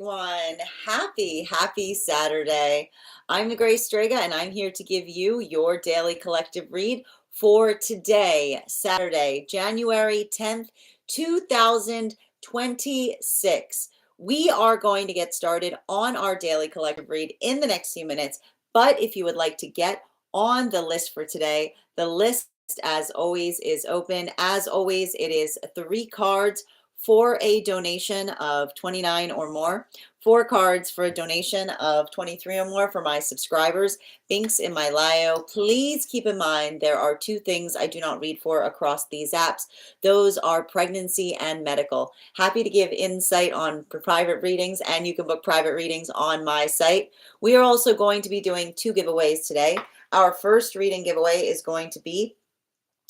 Everyone. Happy Saturday. I'm the Grace Strega, and I'm here to give you your daily collective read for today, Saturday, January 10th, 2026. We are going to get started on our daily collective read in the next few minutes. But if you would like to get on the list for today, the list, as always, is open. As always, it is 3 cards for a donation of 29 or more, 4 cards for a donation of 23 or more for my subscribers. Links in my bio. Please keep in mind there are 2 things I do not read for across these apps. Those are pregnancy and medical. Happy to give insight on private readings, and you can book private readings on my site. We are also going to be doing 2 giveaways today. Our first reading giveaway is going to be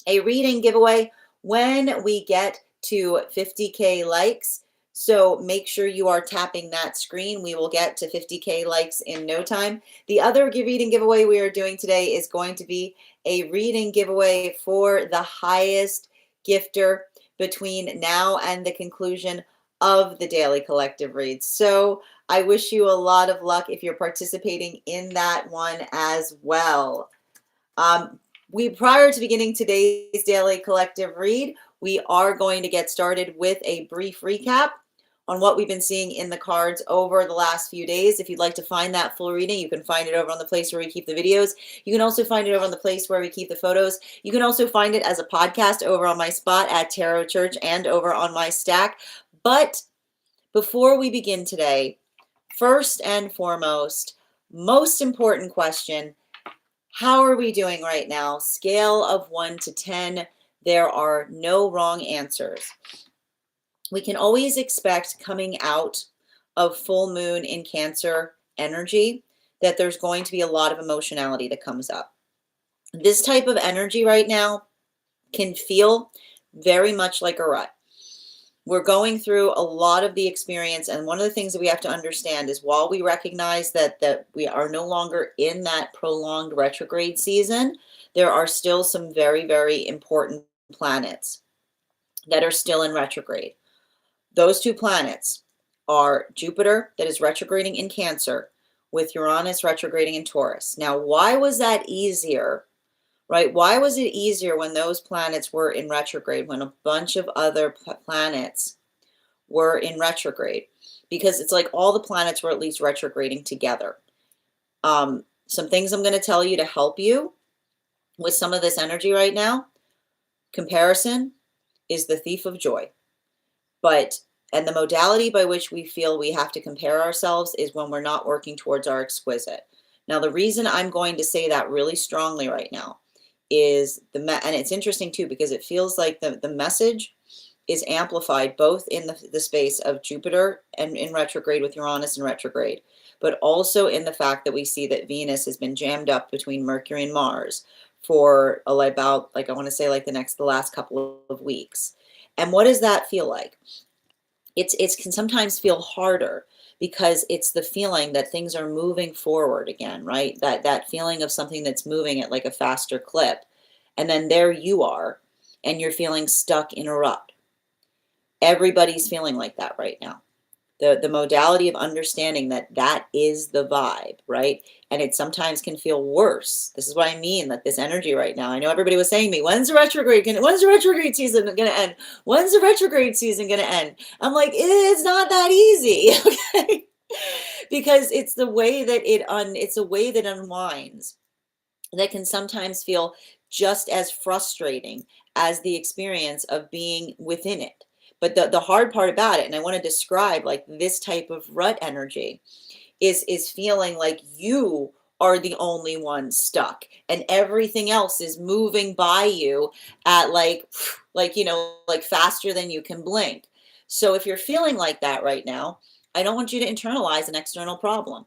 a reading giveaway when we get to 50K likes. So make sure you are tapping that screen. We will get to 50K likes in no time. The other reading giveaway we are doing today is going to be a reading giveaway for the highest gifter between now and the conclusion of the daily collective read. So I wish you a lot of luck if you're participating in that one as well. Prior to beginning today's daily collective read, we are going to get started with a brief recap on what we've been seeing in the cards over the last few days. If you'd like to find that full reading, you can find it over on the place where we keep the videos. You can also find it over on the place where we keep the photos. You can also find it as a podcast over on my spot at Tarot Church and over on my stack. But before we begin today, first and foremost, most important question: how are we doing right now? Scale of 1 to 10. There are no wrong answers. We can always expect, coming out of full moon in Cancer energy, that there's going to be a lot of emotionality that comes up. This type of energy right now can feel very much like a rut. We're going through a lot of the experience, and one of the things that we have to understand is, while we recognize that we are no longer in that prolonged retrograde season, there are still some very, very important planets that are still in retrograde. Those 2 planets are Jupiter, that is retrograding in Cancer, with Uranus retrograding in Taurus. Now, why was that easier? Right? Why was it easier when those planets were in retrograde, when a bunch of other planets were in retrograde? Because it's like all the planets were at least retrograding together. Some things I'm going to tell you to help you with some of this energy right now. Comparison is the thief of joy. And the modality by which we feel we have to compare ourselves is when we're not working towards our exquisite. Now, the reason I'm going to say that really strongly right now is and it's interesting too, because it feels like the message is amplified both in the space of Jupiter and in retrograde with Uranus in retrograde, but also in the fact that we see that Venus has been jammed up between Mercury and Mars for about, I want to say, the last couple of weeks. And what does that feel like? It can sometimes feel harder, because it's the feeling that things are moving forward again, right? That feeling of something that's moving at like a faster clip. And then there you are, and you're feeling stuck in a rut. Everybody's feeling like that right now. The modality of understanding that is the vibe, right? And it sometimes can feel worse. This is what I mean, that this energy right now. I know everybody was saying to me, when's the retrograde season going to end? When's the retrograde season going to end? I'm like, it's not that easy, okay? Because it's the way that it's a way that unwinds, that can sometimes feel just as frustrating as the experience of being within it. But the hard part about it, and I want to describe like this type of rut energy, is feeling like you are the only one stuck, and everything else is moving by you at like faster than you can blink. So if you're feeling like that right now, I don't want you to internalize an external problem.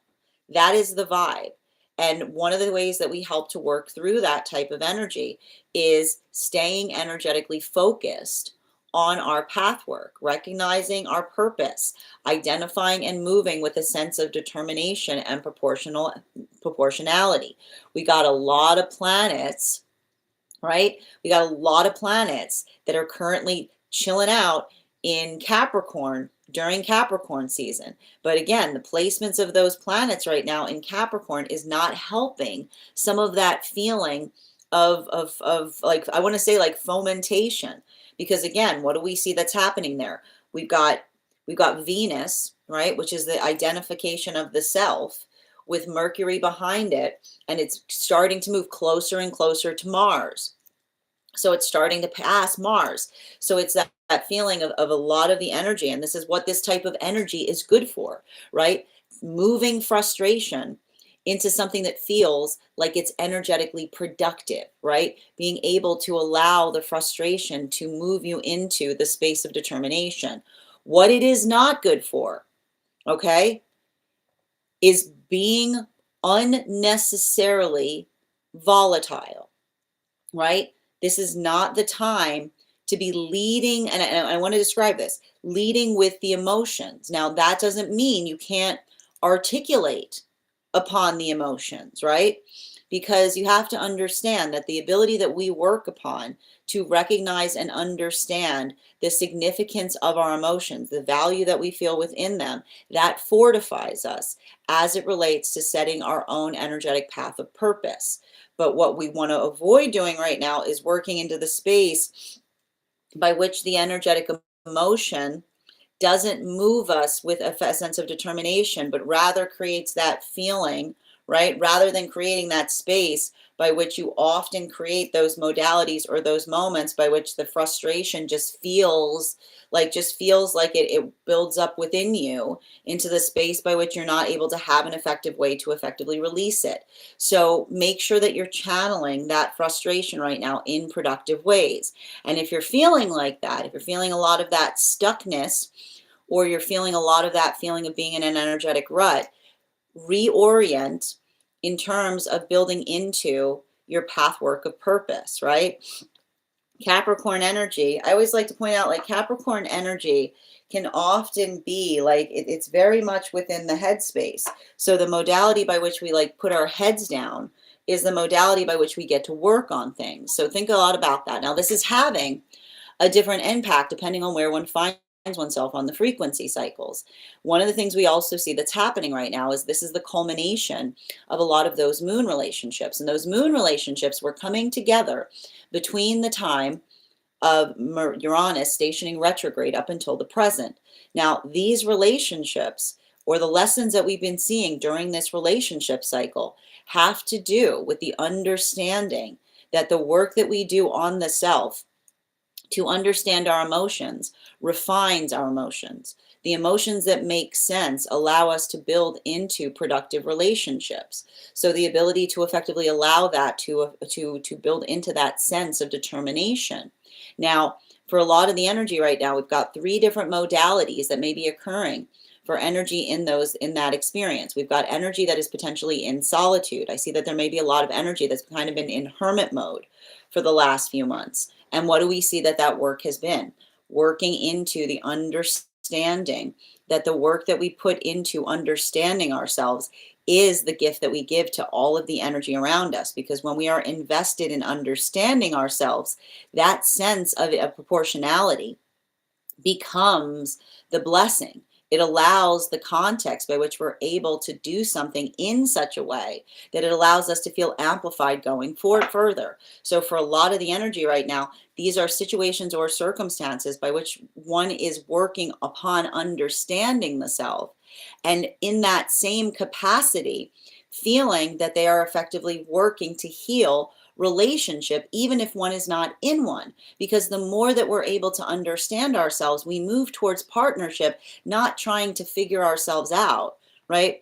That is the vibe. And one of the ways that we help to work through that type of energy is staying energetically focused on our path work, recognizing our purpose, identifying and moving with a sense of determination and proportionality. We got a lot of planets, right? We got a lot of planets that are currently chilling out in Capricorn during Capricorn season. But again, the placements of those planets right now in Capricorn is not helping some of that feeling of like, I want to say like fomentation. Because again, what do we see that's happening there? We've got Venus, right, which is the identification of the self, with Mercury behind it, and it's starting to move closer and closer to Mars. So it's starting to pass Mars. So it's that feeling of a lot of the energy. And this is what this type of energy is good for, right? Moving frustration into something that feels like it's energetically productive, right? Being able to allow the frustration to move you into the space of determination. What it is not good for, okay, is being unnecessarily volatile, right? This is not the time to be leading, and I want to describe this, leading with the emotions. Now, that doesn't mean you can't articulate upon the emotions, right? Because you have to understand that the ability that we work upon to recognize and understand the significance of our emotions, the value that we feel within them, that fortifies us as it relates to setting our own energetic path of purpose. But what we want to avoid doing right now is working into the space by which the energetic emotion doesn't move us with a sense of determination, but rather creates that feeling, right? Rather than creating that space by which you often create those modalities or those moments by which the frustration just feels like it builds up within you into the space by which you're not able to have an effective way to effectively release it. So make sure that you're channeling that frustration right now in productive ways. And if you're feeling like that, if you're feeling a lot of that stuckness, or you're feeling a lot of that feeling of being in an energetic rut, reorient in terms of building into your pathwork of purpose, right? Capricorn energy, I always like to point out, like, Capricorn energy can often be like, it's very much within the headspace. So the modality by which we like put our heads down is the modality by which we get to work on things. So think a lot about that. Now, this is having a different impact depending on where one finds oneself on the frequency cycles. One of the things we also see that's happening right now is this is the culmination of a lot of those moon relationships. And those moon relationships were coming together between the time of Uranus stationing retrograde up until the present. Now, these relationships, or the lessons that we've been seeing during this relationship cycle, have to do with the understanding that the work that we do on the self to understand our emotions refines our emotions. The emotions that make sense allow us to build into productive relationships. So the ability to effectively allow that to build into that sense of determination. Now, for a lot of the energy right now, we've got 3 different modalities that may be occurring for energy in that experience. We've got energy that is potentially in solitude. I see that there may be a lot of energy that's kind of been in hermit mode for the last few months. And what do we see that work has been? Working into the understanding that the work that we put into understanding ourselves is the gift that we give to all of the energy around us. Because when we are invested in understanding ourselves, that sense of a proportionality becomes the blessing. It allows the context by which we're able to do something in such a way that it allows us to feel amplified going forward further. So for a lot of the energy right now, these are situations or circumstances by which one is working upon understanding the self, and in that same capacity, feeling that they are effectively working to heal relationship, even if one is not in one. Because the more that we're able to understand ourselves, we move towards partnership, not trying to figure ourselves out, right?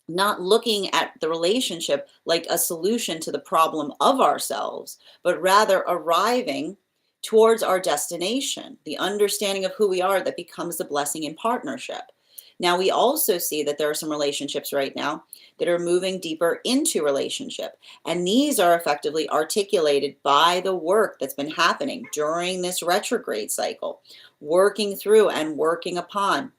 Not looking at the relationship like a solution to the problem of ourselves, but rather arriving towards our destination, the understanding of who we are that becomes the blessing in partnership. Now, we also see that there are some relationships right now that are moving deeper into relationship. And these are effectively articulated by the work that's been happening during this retrograde cycle, working through and working upon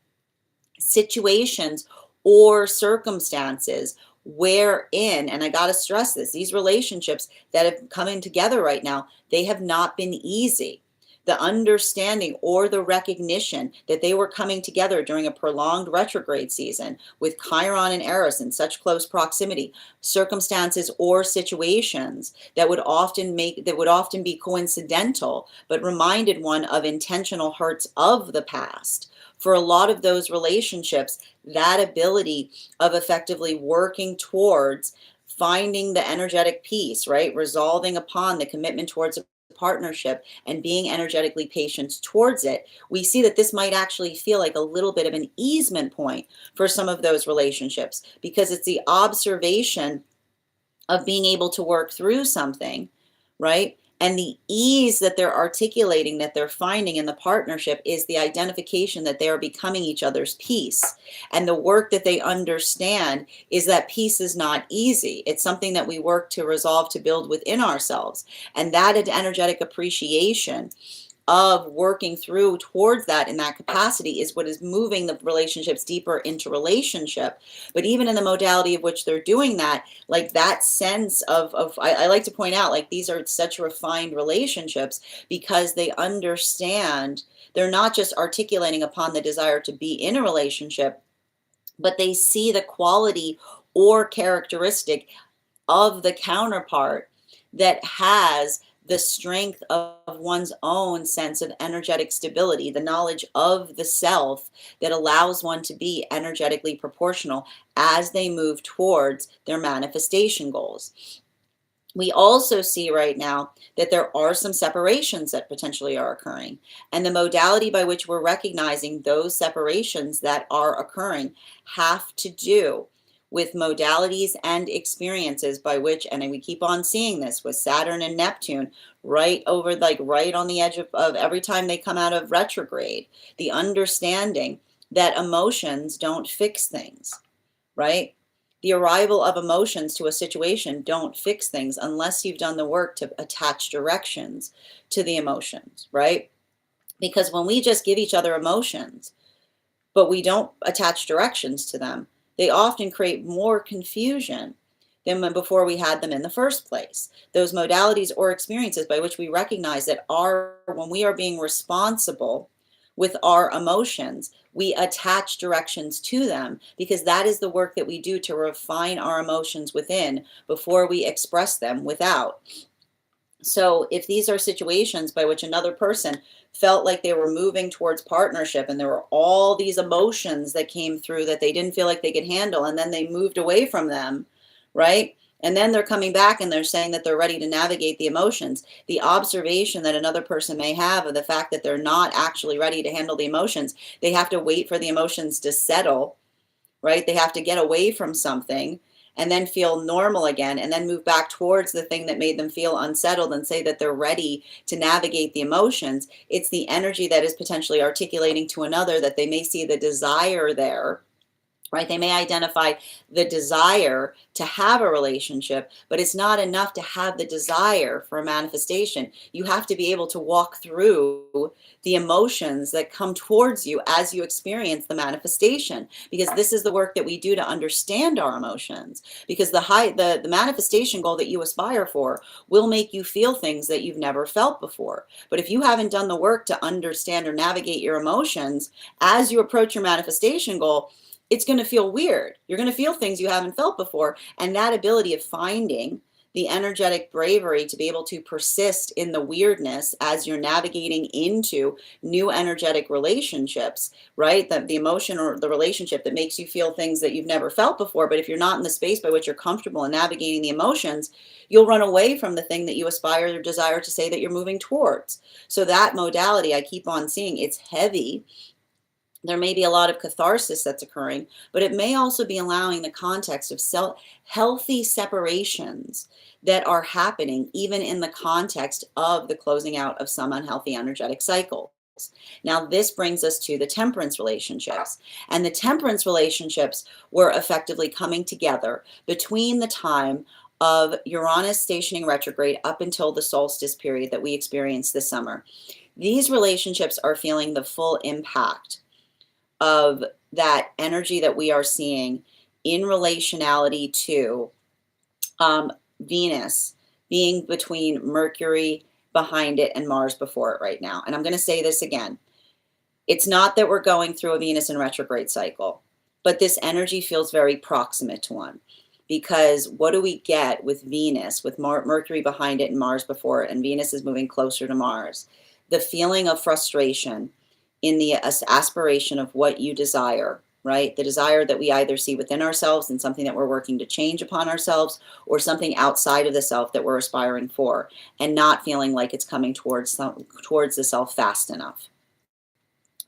situations or circumstances wherein, and I got to stress this, these relationships that have come in together right now, they have not been easy. the understanding or the recognition that they were coming together during a prolonged retrograde season with Chiron and Eris in such close proximity, circumstances or situations that would often be coincidental, but reminded one of intentional hurts of the past. For a lot of those relationships, that ability of effectively working towards finding the energetic peace, right? Resolving upon the commitment towards a partnership and being energetically patient towards it, we see that this might actually feel like a little bit of an easement point for some of those relationships, because it's the observation of being able to work through something, right? And the ease that they're articulating, that they're finding in the partnership, is the identification that they are becoming each other's peace. And the work that they understand is that peace is not easy. It's something that we work to resolve, to build within ourselves. And that energetic appreciation of working through towards that in that capacity is what is moving the relationships deeper into relationship. But even in the modality of which they're doing that, like that sense of I like to point out, like, these are such refined relationships because they understand, they're not just articulating upon the desire to be in a relationship, but they see the quality or characteristic of the counterpart that has the strength of one's own sense of energetic stability, the knowledge of the self that allows one to be energetically proportional as they move towards their manifestation goals. We also see right now that there are some separations that potentially are occurring. And the modality by which we're recognizing those separations that are occurring have to do with modalities and experiences by which, and we keep on seeing this with Saturn and Neptune right over, like right on the edge of every time they come out of retrograde, the understanding that emotions don't fix things, right? The arrival of emotions to a situation don't fix things unless you've done the work to attach directions to the emotions, right? Because when we just give each other emotions, but we don't attach directions to them, they often create more confusion than when before we had them in the first place. Those modalities or experiences by which we recognize that when we are being responsible with our emotions, we attach directions to them, because that is the work that we do to refine our emotions within before we express them without. So if these are situations by which another person felt like they were moving towards partnership and there were all these emotions that came through that they didn't feel like they could handle, and then they moved away from them, right? And then they're coming back and they're saying that they're ready to navigate the emotions. The observation that another person may have of the fact that they're not actually ready to handle the emotions, they have to wait for the emotions to settle, right? They have to get away from something and then feel normal again, and then move back towards the thing that made them feel unsettled and say that they're ready to navigate the emotions. It's the energy that is potentially articulating to another that they may see the desire there, right? They may identify the desire to have a relationship, but it's not enough to have the desire for a manifestation. You have to be able to walk through the emotions that come towards you as you experience the manifestation, because this is the work that we do to understand our emotions. Because the manifestation goal that you aspire for will make you feel things that you've never felt before. But if you haven't done the work to understand or navigate your emotions as you approach your manifestation goal, it's going to feel weird. You're going to feel things you haven't felt before. And that ability of finding the energetic bravery to be able to persist in the weirdness as you're navigating into new energetic relationships, right? The emotion or the relationship that makes you feel things that you've never felt before. But if you're not in the space by which you're comfortable in navigating the emotions, you'll run away from the thing that you aspire or desire to say that you're moving towards. So that modality, I keep on seeing, it's heavy. There may be a lot of catharsis that's occurring, but it may also be allowing the context of healthy separations that are happening even in the context of the closing out of some unhealthy energetic cycles. Now, this brings us to the temperance relationships. And the temperance relationships were effectively coming together between the time of Uranus stationing retrograde up until the solstice period that we experienced this summer. These relationships are feeling the full impact of that energy that we are seeing in relationality to Venus being between Mercury behind it and Mars before it right now. And I'm going to say this again. It's not that we're going through a Venus in retrograde cycle, but this energy feels very proximate to one. Because what do we get with Venus, with Mercury behind it and Mars before it, and Venus is moving closer to Mars? The feeling of frustration in the aspiration of what you desire, right? The desire that we either see within ourselves and something that we're working to change upon ourselves, or something outside of the self that we're aspiring for, and not feeling like it's coming towards the self fast enough.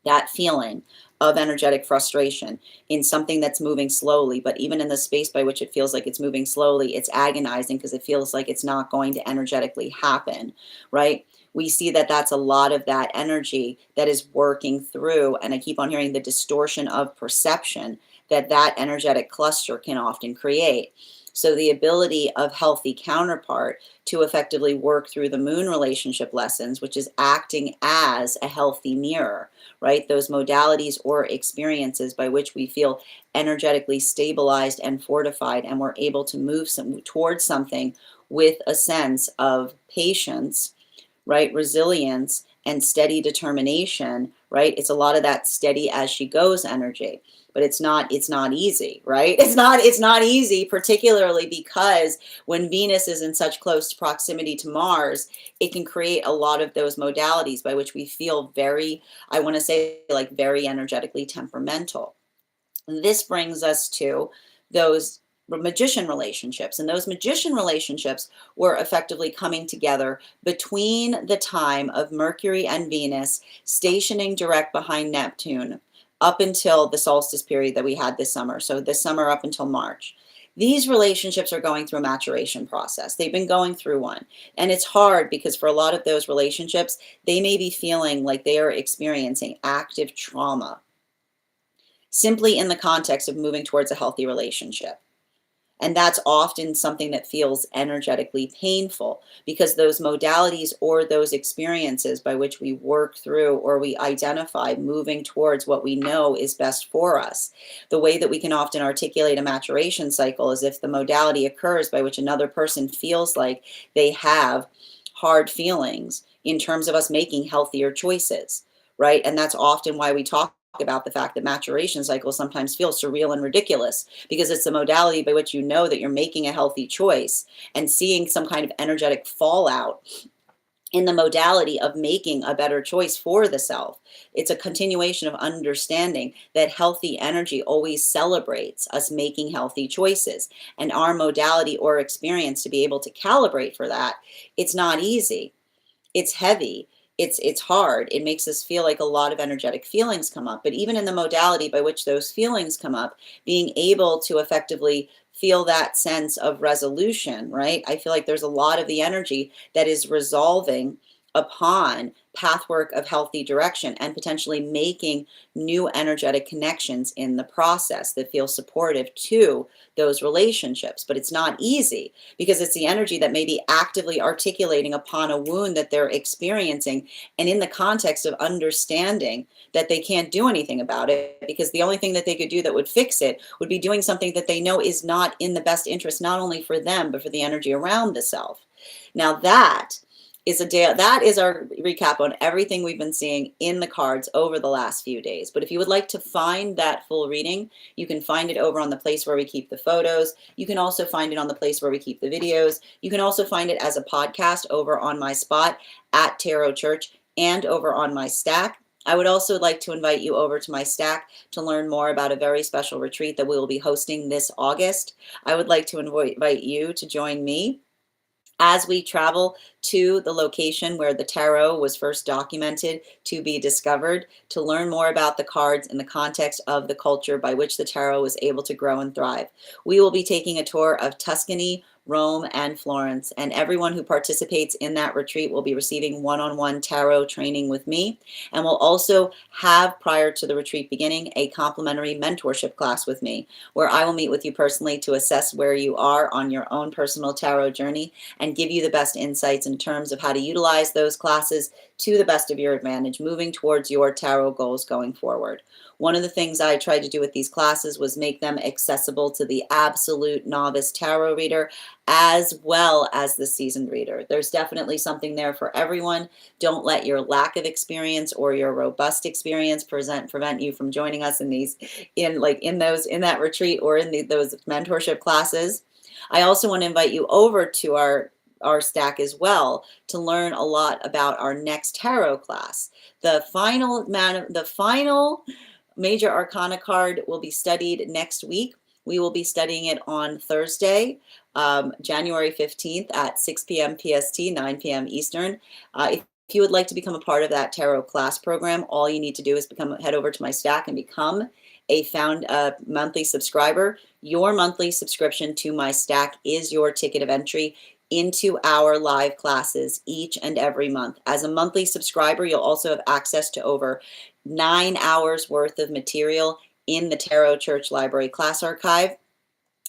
That feeling of energetic frustration in something that's moving slowly, but even in the space by which it feels like it's moving slowly, it's agonizing because it feels like it's not going to energetically happen, right? We see that that's a lot of that energy that is working through, and I keep on hearing the distortion of perception that that energetic cluster can often create. So the ability of healthy counterpart to effectively work through the moon relationship lessons, which is acting as a healthy mirror, right? Those modalities or experiences by which we feel energetically stabilized and fortified, and we're able to move towards something with a sense of patience, right? Resilience and steady determination, right? It's a lot of that steady as she goes energy. But it's not easy, right? It's not easy, particularly because when Venus is in such close proximity to Mars, it can create a lot of those modalities by which we feel very, I want to say, like very energetically temperamental. This brings us to those magician relationships, and those magician relationships were effectively coming together between the time of Mercury and Venus stationing direct behind Neptune up until the solstice period that we had this summer. So this summer up until March. These relationships are going through a maturation process. They've been going through one. And it's hard because for a lot of those relationships, they may be feeling like they are experiencing active trauma simply in the context of moving towards a healthy relationship. And that's often something that feels energetically painful because those modalities or those experiences by which we work through or we identify moving towards what we know is best for us. The way that we can often articulate a maturation cycle is if the modality occurs by which another person feels like they have hard feelings in terms of us making healthier choices, right? And that's often why we talk about the fact that maturation cycles sometimes feel surreal and ridiculous because it's a modality by which you know that you're making a healthy choice and seeing some kind of energetic fallout in the modality of making a better choice for the self. It's a continuation of understanding that healthy energy always celebrates us making healthy choices, and our modality or experience to be able to calibrate for that. It's not easy. It's heavy. It's hard. It makes us feel like a lot of energetic feelings come up. But even in the modality by which those feelings come up, being able to effectively feel that sense of resolution, right? I feel like there's a lot of the energy that is resolving upon pathwork of healthy direction and potentially making new energetic connections in the process that feel supportive to those relationships. But it's not easy because it's the energy that may be actively articulating upon a wound that they're experiencing, and in the context of understanding that they can't do anything about it because the only thing that they could do that would fix it would be doing something that they know is not in the best interest, not only for them, but for the energy around the self. Now that is our recap on everything we've been seeing in the cards over the last few days. But if you would like to find that full reading, you can find it over on the place where we keep the photos. You can also find it on the place where we keep the videos. You can also find it as a podcast over on my spot at Tarot Church and over on my Stack. I would also like to invite you over to my Stack to learn more about a very special retreat that we will be hosting this August. I would like to invite you to join me as we travel to the location where the tarot was first documented to be discovered, to learn more about the cards in the context of the culture by which the tarot was able to grow and thrive. We will be taking a tour of Tuscany, Rome, and Florence, and everyone who participates in that retreat will be receiving one-on-one tarot training with me, and will also have, prior to the retreat beginning, a complimentary mentorship class with me, where I will meet with you personally to assess where you are on your own personal tarot journey and give you the best insights and in terms of how to utilize those classes to the best of your advantage, moving towards your tarot goals going forward. One of the things I tried to do with these classes was make them accessible to the absolute novice tarot reader as well as the seasoned reader. There's definitely something there for everyone. Don't let your lack of experience or your robust experience prevent you from joining us in that retreat or in those mentorship classes. I also want to invite you over to our stack as well to learn a lot about our next tarot class. The final major arcana card will be studied next week. We will be studying it on Thursday, January 15th at 6 p.m. PST, 9 p.m. Eastern. If you would like to become a part of that tarot class program, all you need to do is head over to my stack and become a monthly subscriber. Your monthly subscription to my stack is your ticket of entry into our live classes each and every month. As a monthly subscriber, you'll also have access to over 9 hours worth of material in the Tarot Church Library class archive.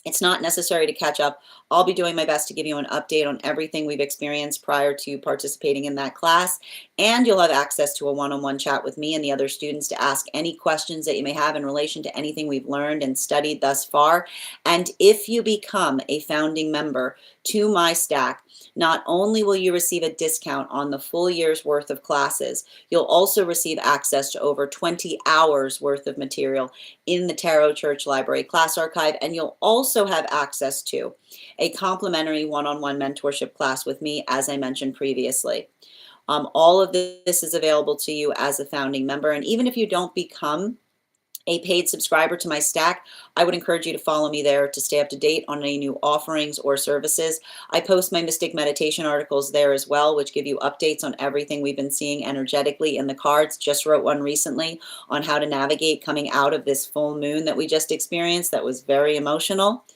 It's not necessary to catch up. I'll be doing my best to give you an update on everything we've experienced prior to participating in that class. And you'll have access to a one-on-one chat with me and the other students to ask any questions that you may have in relation to anything we've learned and studied thus far. And if you become a founding member to my stack, not only will you receive a discount on the full year's worth of classes, you'll also receive access to over 20 hours worth of material in the Tarot Church Library class archive, and you'll also have access to a complimentary one-on-one mentorship class with me, as I mentioned previously. All of this is available to you as a founding member, and even if you don't become a paid subscriber to my stack, I would encourage you to follow me there to stay up to date on any new offerings or services. I post my mystic meditation articles there as well, which give you updates on everything we've been seeing energetically in the cards. Just wrote one recently on how to navigate coming out of this full moon that we just experienced that was very emotional.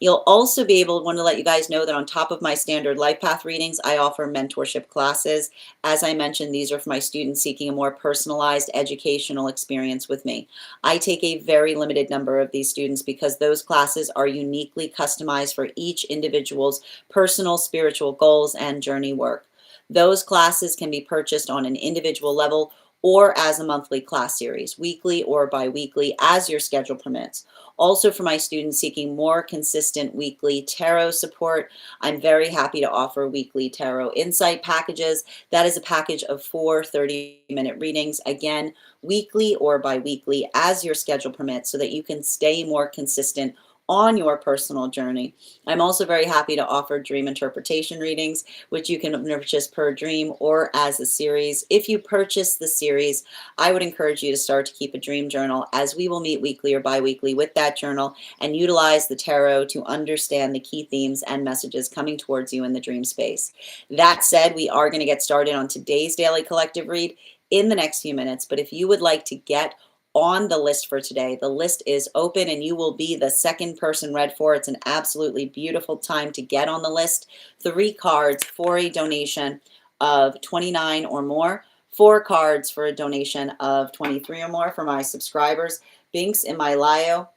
You'll also be want to let you guys know that on top of my standard life path readings, I offer mentorship classes. As I mentioned, these are for my students seeking a more personalized educational experience with me. I take a very limited number of these students because those classes are uniquely customized for each individual's personal spiritual goals and journey work. Those classes can be purchased on an individual level or as a monthly class series, weekly or bi-weekly, as your schedule permits. Also, for my students seeking more consistent weekly tarot support, I'm very happy to offer weekly tarot insight packages. That is a package of 4 30-minute readings, again, weekly or bi-weekly, as your schedule permits, so that you can stay more consistent on your personal journey. I'm also very happy to offer dream interpretation readings, which you can purchase per dream or as a series. If you purchase the series, I would encourage you to start to keep a dream journal, as we will meet weekly or bi-weekly with that journal and utilize the tarot to understand the key themes and messages coming towards you in the dream space. That said, we are going to get started on today's daily collective read in the next few minutes, but if you would like to get on the list for today, the list is open and you will be the second person read for. It's an absolutely beautiful time to get on the list. 3 cards for a donation of $29 or more, 4 cards for a donation of $23 or more for my subscribers. Binks in my Lio.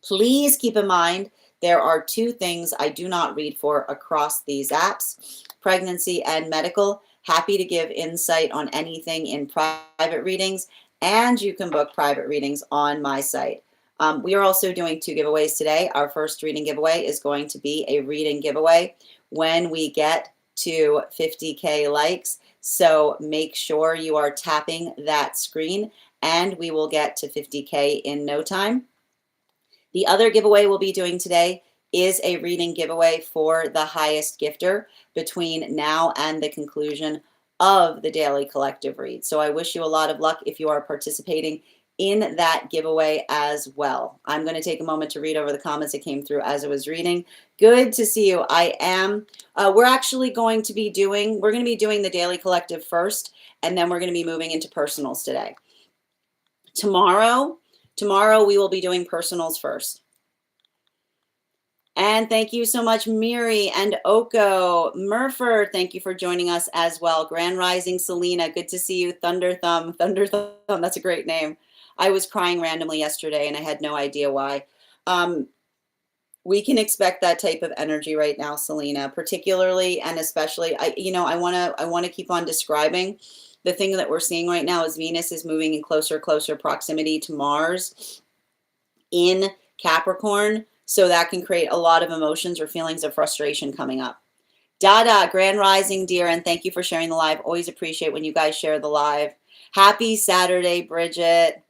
Please keep in mind there are 2 things I do not read for across these apps: pregnancy and medical. Happy to give insight on anything in private readings, and you can book private readings on my site. We are also doing 2 giveaways today. Our first reading giveaway is going to be a reading giveaway when we get to 50K likes. So make sure you are tapping that screen and we will get to 50K in no time. The other giveaway we'll be doing today is a reading giveaway for the highest gifter between now and the conclusion of the daily collective read. So I wish you a lot of luck if you are participating in that giveaway as well. I'm going to take a moment to read over the comments that came through as I was reading. Good to see you. I am. We're going to be doing the daily collective first, and then we're going to be moving into personals today. Tomorrow we will be doing personals first. And thank you so much, Miri and Oko. Murford, thank you for joining us as well. Grand Rising Selena, good to see you. Thunder Thumb, that's a great name. I was crying randomly yesterday and I had no idea why. We can expect that type of energy right now, Selena, particularly and especially. I want to keep on describing. The thing that we're seeing right now is Venus is moving in closer proximity to Mars in Capricorn. So that can create a lot of emotions or feelings of frustration coming up. Dada, Grand Rising, dear, and thank you for sharing the live. Always appreciate when you guys share the live. Happy Saturday, Bridget.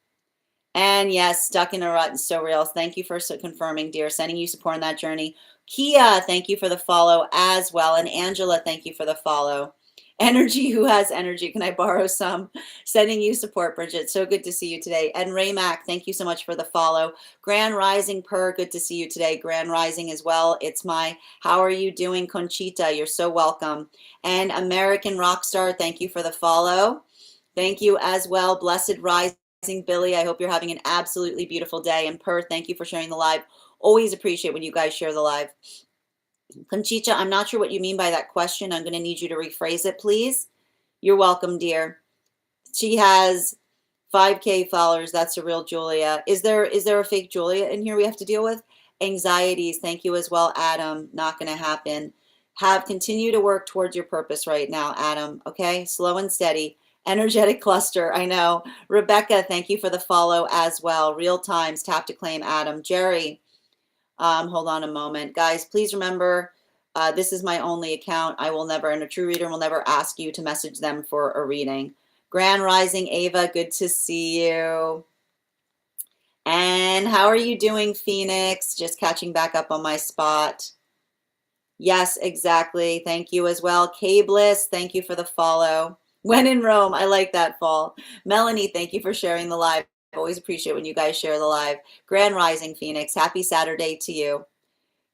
And yes, stuck in a rut and so real. Thank you for confirming, dear. Sending you support on that journey. Kia, thank you for the follow as well. And Angela, thank you for the follow. Energy, who has energy? Can I borrow some? Sending you support, Bridget. So good to see you today. And Raymac, thank you so much for the follow. Grand Rising Per, good to see you today. Grand Rising as well. It's my, how are you doing, Conchita? You're so welcome. And American Rockstar, thank you for the follow. Thank you as well. Blessed Rising. Billy, I hope you're having an absolutely beautiful day. And Per, thank you for sharing the live. Always appreciate when you guys share the live. Conchita, I'm not sure what you mean by that question. I'm going to need you to rephrase it, please. You're welcome, dear. She has 5K followers. That's a real Julia. Is there a fake Julia in here we have to deal with? Anxieties. Thank you as well, Adam. Not going to happen. Continue to work towards your purpose right now, Adam. Okay, slow and steady. Energetic cluster, I know. Rebecca, thank you for the follow as well. Real times, tap to claim Adam. Jerry, hold on a moment. Guys, please remember, this is my only account. I will never, and a true reader will never ask you to message them for a reading. Grand Rising, Ava, good to see you. And how are you doing, Phoenix? Just catching back up on my spot. Yes, exactly. Thank you as well. K-Bliss, thank you for the follow. When in Rome, I like that fall. Melanie, thank you for sharing the live. I always appreciate when you guys share the live. Grand Rising, Phoenix. Happy Saturday to you.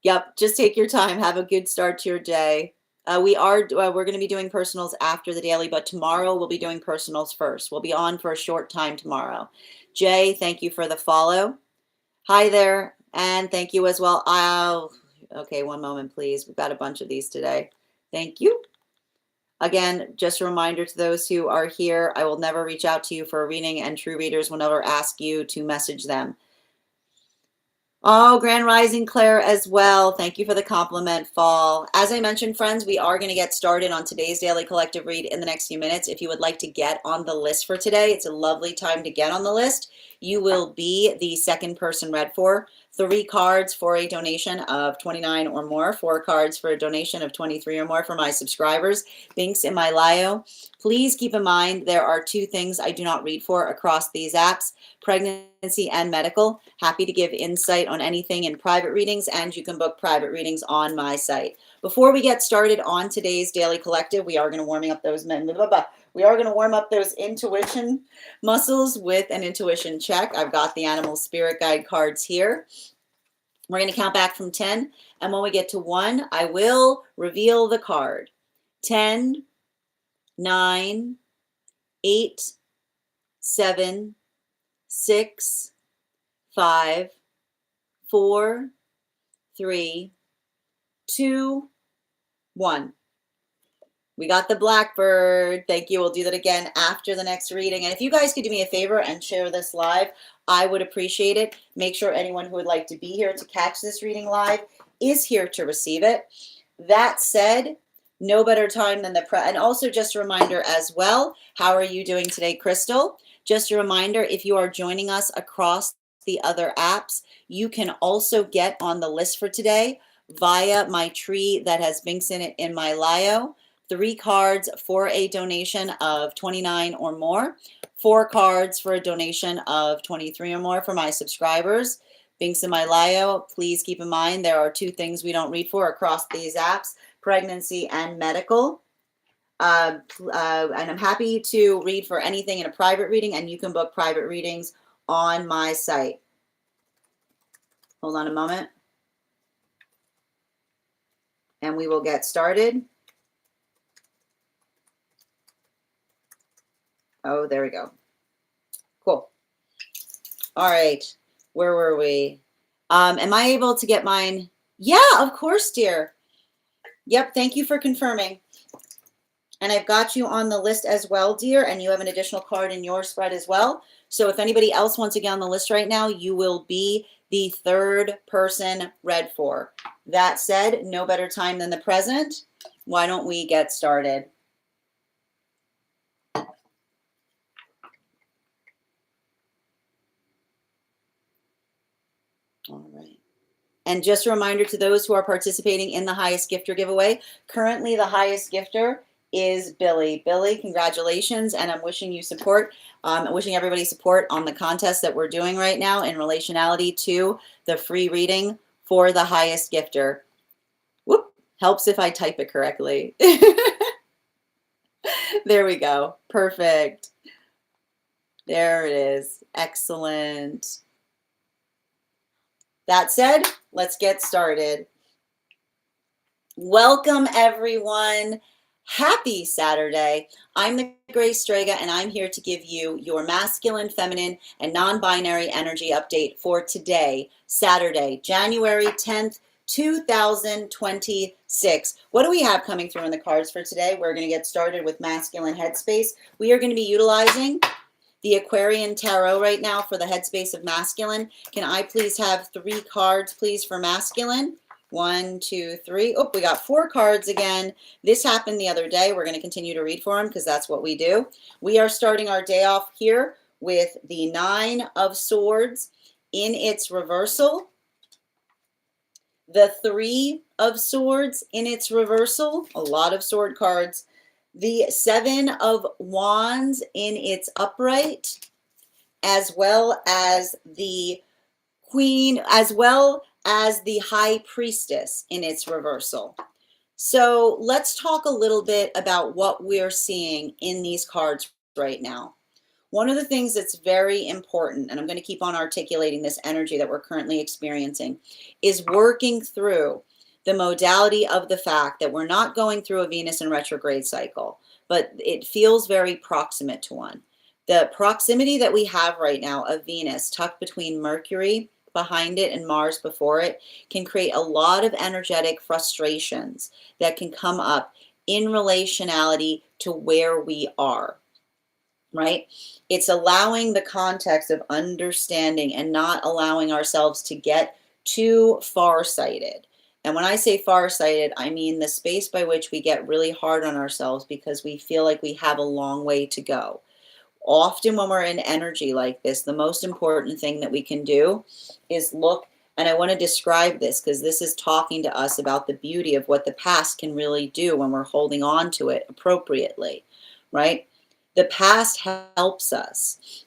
Yep, just take your time. Have a good start to your day. We're going to be doing personals after the daily, but tomorrow we'll be doing personals first. We'll be on for a short time tomorrow. Jay, thank you for the follow. Hi there, and thank you as well. Okay, one moment, please. We've got a bunch of these today. Thank you. Again, just a reminder to those who are here, I will never reach out to you for a reading, and true readers will never ask you to message them. Oh, Grand Rising Claire as well. Thank you for the compliment, Fall. As I mentioned, friends, we are going to get started on today's daily collective read in the next few minutes. If you would like to get on the list for today, it's a lovely time to get on the list. You will be the second person read for. 3 cards for a donation of $29 or more. 4 cards for a donation of $23 or more for my subscribers. Links in my bio. Please keep in mind there are 2 things I do not read for across these apps: pregnancy and medical. Happy to give insight on anything in private readings, and you can book private readings on my site. Before we get started on today's daily collective, we are going to warm up those intuition muscles with an intuition check. I've got the animal spirit guide cards here. We're going to count back from 10, and when we get to 1, I will reveal the card. 10, 9, 8, 7, 6, 5, 4, 3, 2, 1. We got the blackbird. Thank you. We'll do that again after the next reading. And if you guys could do me a favor and share this live, I would appreciate it. Make sure anyone who would like to be here to catch this reading live is here to receive it. That said, no better time than and also just a reminder as well, how are you doing today, Crystal? Just a reminder, if you are joining us across the other apps, you can also get on the list for today via my tree that has links in it in my bio. 3 cards for a donation of $29 or more. 4 cards for a donation of $23 or more for my subscribers. Links in my bio. Please keep in mind there are 2 things we don't read for across these apps: pregnancy and medical. And I'm happy to read for anything in a private reading, and you can book private readings on my site. Hold on a moment, and we will get started. Oh, there we go. Cool. All right. Where were we? Am I able to get mine? Yeah, of course, dear. Yep. Thank you for confirming. And I've got you on the list as well, dear, and you have an additional card in your spread as well. So if anybody else wants to get on the list right now, you will be the third person read for. That said, no better time than the present. Why don't we get started? All right. And just a reminder to those who are participating in the highest gifter giveaway, currently the highest gifter is Billy. Billy, congratulations, and I'm wishing you support. I'm wishing everybody support on the contest that we're doing right now in relationality to the free reading for the highest gifter. Whoop, helps if I type it correctly. There we go. Perfect. There it is. Excellent. That said, let's get started. Welcome, everyone. Happy Saturday. I'm the Grace Strega, and I'm here to give you your masculine, feminine, and non-binary energy update for today, Saturday, January 10th, 2026. What do we have coming through in the cards for today? We're going to get started with masculine headspace. We are going to be utilizing the Aquarian Tarot right now for the headspace of masculine. Can I please have 3 cards, please, for masculine? 1, 2, 3. Oh, we got 4 cards again. This happened the other day. We're going to continue to read for them because that's what we do. We are starting our day off here with the 9 of Swords in its reversal, the 3 of Swords in its reversal, a lot of sword cards, the 7 of Wands in its upright, as well as the Queen, as well as the High Priestess in its reversal. So let's talk a little bit about what we're seeing in these cards right now. One of the things that's very important, and I'm going to keep on articulating this energy that we're currently experiencing, is working through the modality of the fact that we're not going through a Venus in retrograde cycle, but it feels very proximate to one. The proximity that we have right now of Venus tucked between Mercury behind it and Mars before it can create a lot of energetic frustrations that can come up in relationality to where we are, right? It's allowing the context of understanding and not allowing ourselves to get too far-sighted. And when I say far-sighted, I mean the space by which we get really hard on ourselves because we feel like we have a long way to go. Often when we're in energy like this, the most important thing that we can do is look, and I want to describe this because this is talking to us about the beauty of what the past can really do when we're holding on to it appropriately, right? The past helps us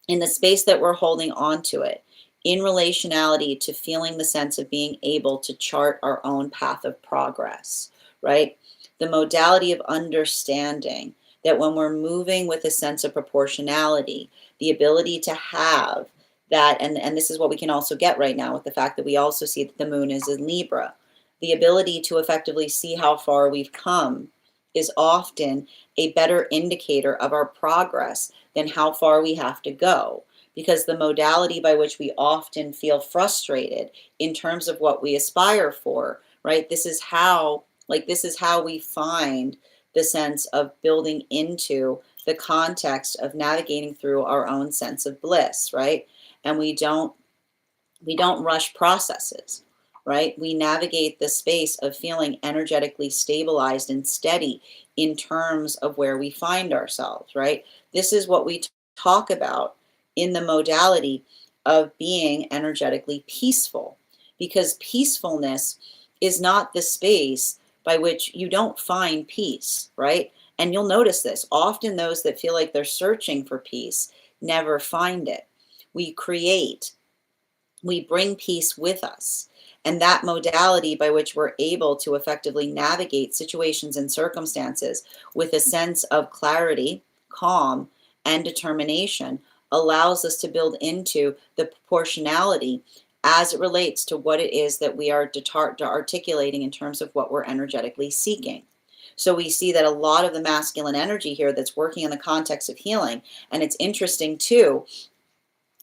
in the space that we're holding on to it in relationality to feeling the sense of being able to chart our own path of progress, right? The modality of understanding that when we're moving with a sense of proportionality, the ability to have that, and this is what we can also get right now with the fact that we also see that the moon is in Libra, the ability to effectively see how far we've come is often a better indicator of our progress than how far we have to go. Because the modality by which we often feel frustrated in terms of what we aspire for, right? This is how we find the sense of building into the context of navigating through our own sense of bliss, right? And we don't rush processes, right? We navigate the space of feeling energetically stabilized and steady in terms of where we find ourselves, right? This is what we talk about in the modality of being energetically peaceful, because peacefulness is not the space by which you don't find peace, right? And you'll notice this. Often those that feel like they're searching for peace never find it. We bring peace with us. And that modality by which we're able to effectively navigate situations and circumstances with a sense of clarity, calm, and determination allows us to build into the proportionality as it relates to what it is that we are articulating in terms of what we're energetically seeking. So we see that a lot of the masculine energy here that's working in the context of healing, and it's interesting too,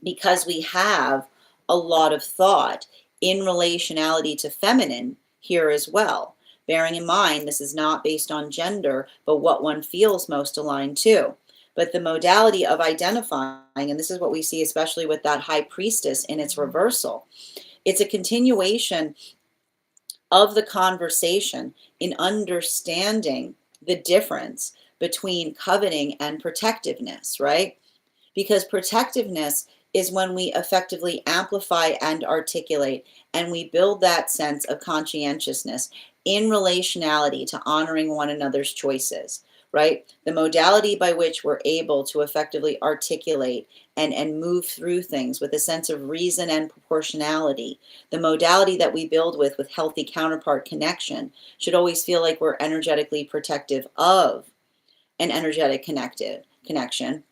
because we have a lot of thought in relationality to feminine here as well. Bearing in mind, this is not based on gender, but what one feels most aligned to. But the modality of identifying, and this is what we see especially with that high priestess in its reversal, it's a continuation of the conversation in understanding the difference between coveting and protectiveness, right? Because protectiveness is when we effectively amplify and articulate, and we build that sense of conscientiousness in relationality to honoring one another's choices, right? The modality by which we're able to effectively articulate and move through things with a sense of reason and proportionality, the modality that we build with healthy counterpart connection, should always feel like we're energetically protective of an energetic connected connection,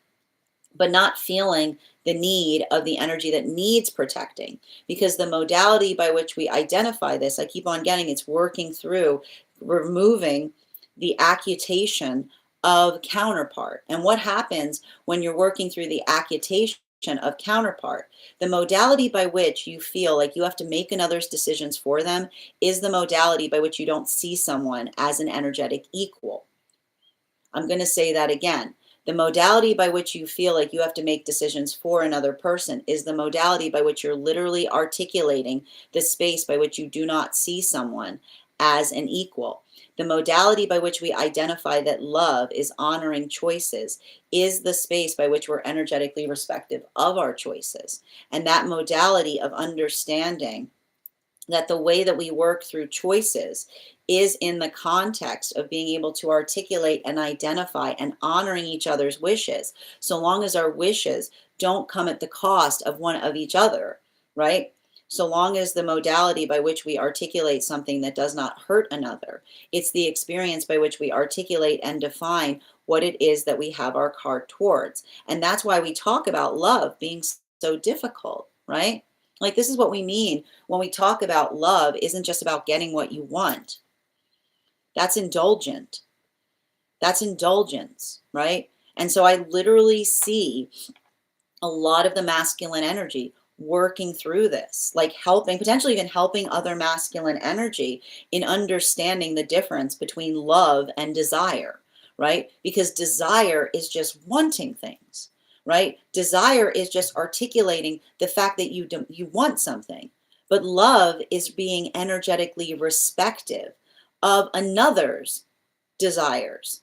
but not feeling the need of the energy that needs protecting. Because the modality by which we identify this, I keep on getting, it's working through removing the accutation of counterpart. And what happens when you're working through the accutation of counterpart? The modality by which you feel like you have to make another's decisions for them is the modality by which you don't see someone as an energetic equal. I'm going to say that again. The modality by which you feel like you have to make decisions for another person is the modality by which you're literally articulating the space by which you do not see someone as an equal. The modality by which we identify that love is honoring choices is the space by which we're energetically respective of our choices. And that modality of understanding that the way that we work through choices is in the context of being able to articulate and identify and honoring each other's wishes, so long as our wishes don't come at the cost of one of each other, right? So long as the modality by which we articulate something that does not hurt another, it's the experience by which we articulate and define what it is that we have our card towards. And that's why we talk about love being so difficult, right? Like, this is what we mean when we talk about love isn't just about getting what you want. That's indulgent. That's indulgence, right? And so I literally see a lot of the masculine energy working through this, like helping, potentially even helping other masculine energy in understanding the difference between love and desire, right? Because desire is just wanting things, right? Desire is just articulating the fact that you want something. But love is being energetically respective of another's desires.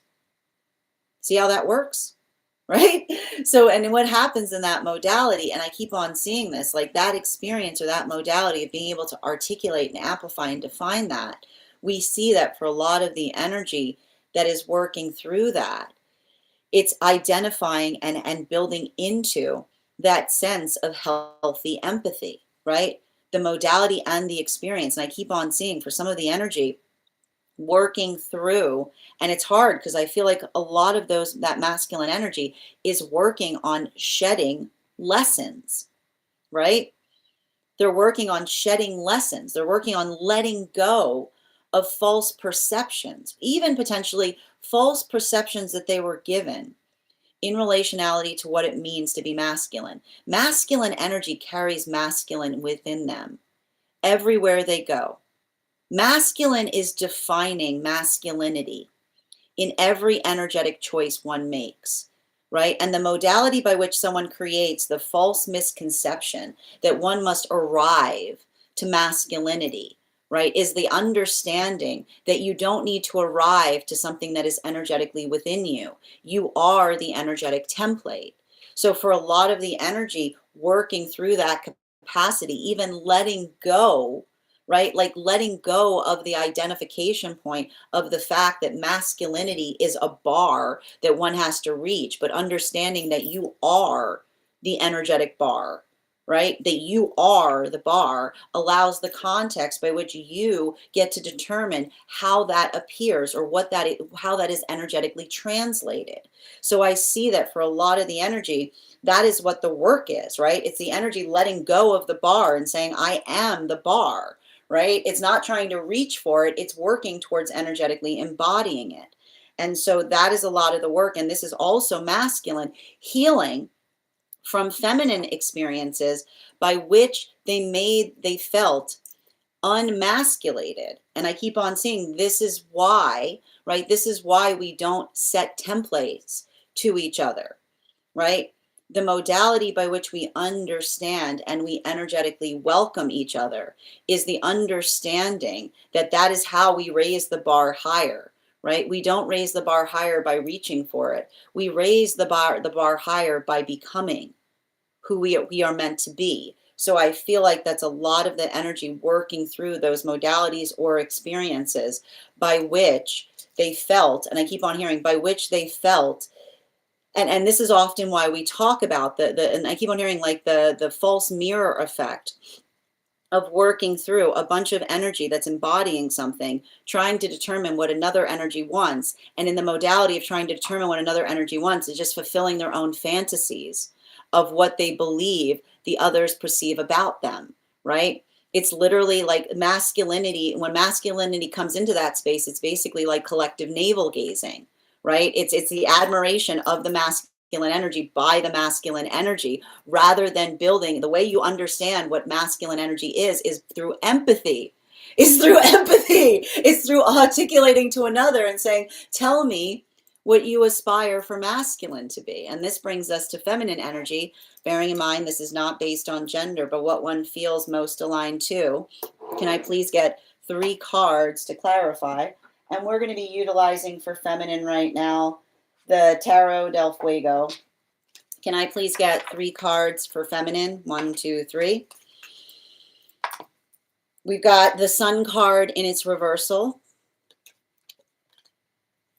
See how that works? Right? So, and what happens in that modality, and I keep on seeing this, like that experience or that modality of being able to articulate and amplify and define that, we see that for a lot of the energy that is working through that, it's identifying and building into that sense of healthy empathy, right? The modality and the experience. And I keep on seeing for some of the energy working through, and it's hard because I feel like a lot of that masculine energy is working on shedding lessons, right? They're working on shedding lessons. They're working on letting go of false perceptions, even potentially false perceptions that they were given in relationality to what it means to be masculine. Masculine energy carries masculine within them everywhere they go. Masculine is defining masculinity in every energetic choice one makes, right? And the modality by which someone creates the false misconception that one must arrive to masculinity, right, is the understanding that you don't need to arrive to something that is energetically within you. You are the energetic template. So for a lot of the energy working through that capacity, even letting go, right? Like letting go of the identification point of the fact that masculinity is a bar that one has to reach, but understanding that you are the energetic bar, right? That you are the bar allows the context by which you get to determine how that appears or how that is energetically translated. So I see that for a lot of the energy, that is what the work is, right? It's the energy letting go of the bar and saying, I am the bar, right? It's not trying to reach for it. It's working towards energetically embodying it. And so that is a lot of the work. And this is also masculine healing from feminine experiences by which they felt unmasculated. And I keep on seeing this is why, right? This is why we don't set templates to each other, right? The modality by which we understand and we energetically welcome each other is the understanding that that is how we raise the bar higher, right? We don't raise the bar higher by reaching for it. We raise the bar higher by becoming who we are meant to be. So I feel like that's a lot of the energy working through those modalities or experiences by which they felt, and I keep on hearing, by which they felt. And this is often why we talk about and I keep on hearing like the false mirror effect of working through a bunch of energy that's embodying something, trying to determine what another energy wants. And in the modality of trying to determine what another energy wants is just fulfilling their own fantasies of what they believe the others perceive about them, right? It's literally like masculinity. When masculinity comes into that space, it's basically like collective navel gazing, right? It's the admiration of the masculine energy by the masculine energy, rather than building. The way you understand what masculine energy is through empathy. It's through articulating to another and saying, tell me what you aspire for masculine to be. And this brings us to feminine energy, bearing in mind this is not based on gender, but what one feels most aligned to. Can I please get 3 cards to clarify? And we're going to be utilizing for feminine right now the Tarot del Fuego. Can I please get 3 cards for feminine? 1, 2, 3. We've got the Sun card in its reversal.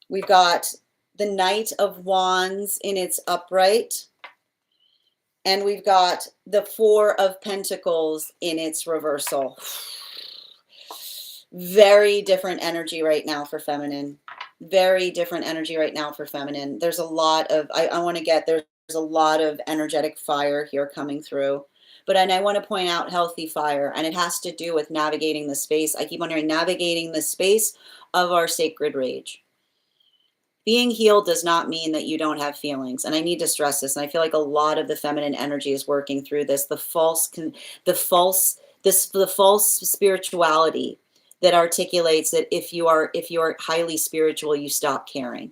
We've got the Knight of Wands in its upright. And we've got the 4 of Pentacles in its reversal. Very different energy right now for feminine. Very different energy right now for feminine. There's a lot of, I want to get, there's a lot of energetic fire here coming through. But, and I want to point out healthy fire, and it has to do with navigating the space. I keep wondering, navigating the space of our sacred rage. Being healed does not mean that you don't have feelings. And I need to stress this. And I feel like a lot of the feminine energy is working through this. The false spirituality that articulates that if you are highly spiritual, you stop caring.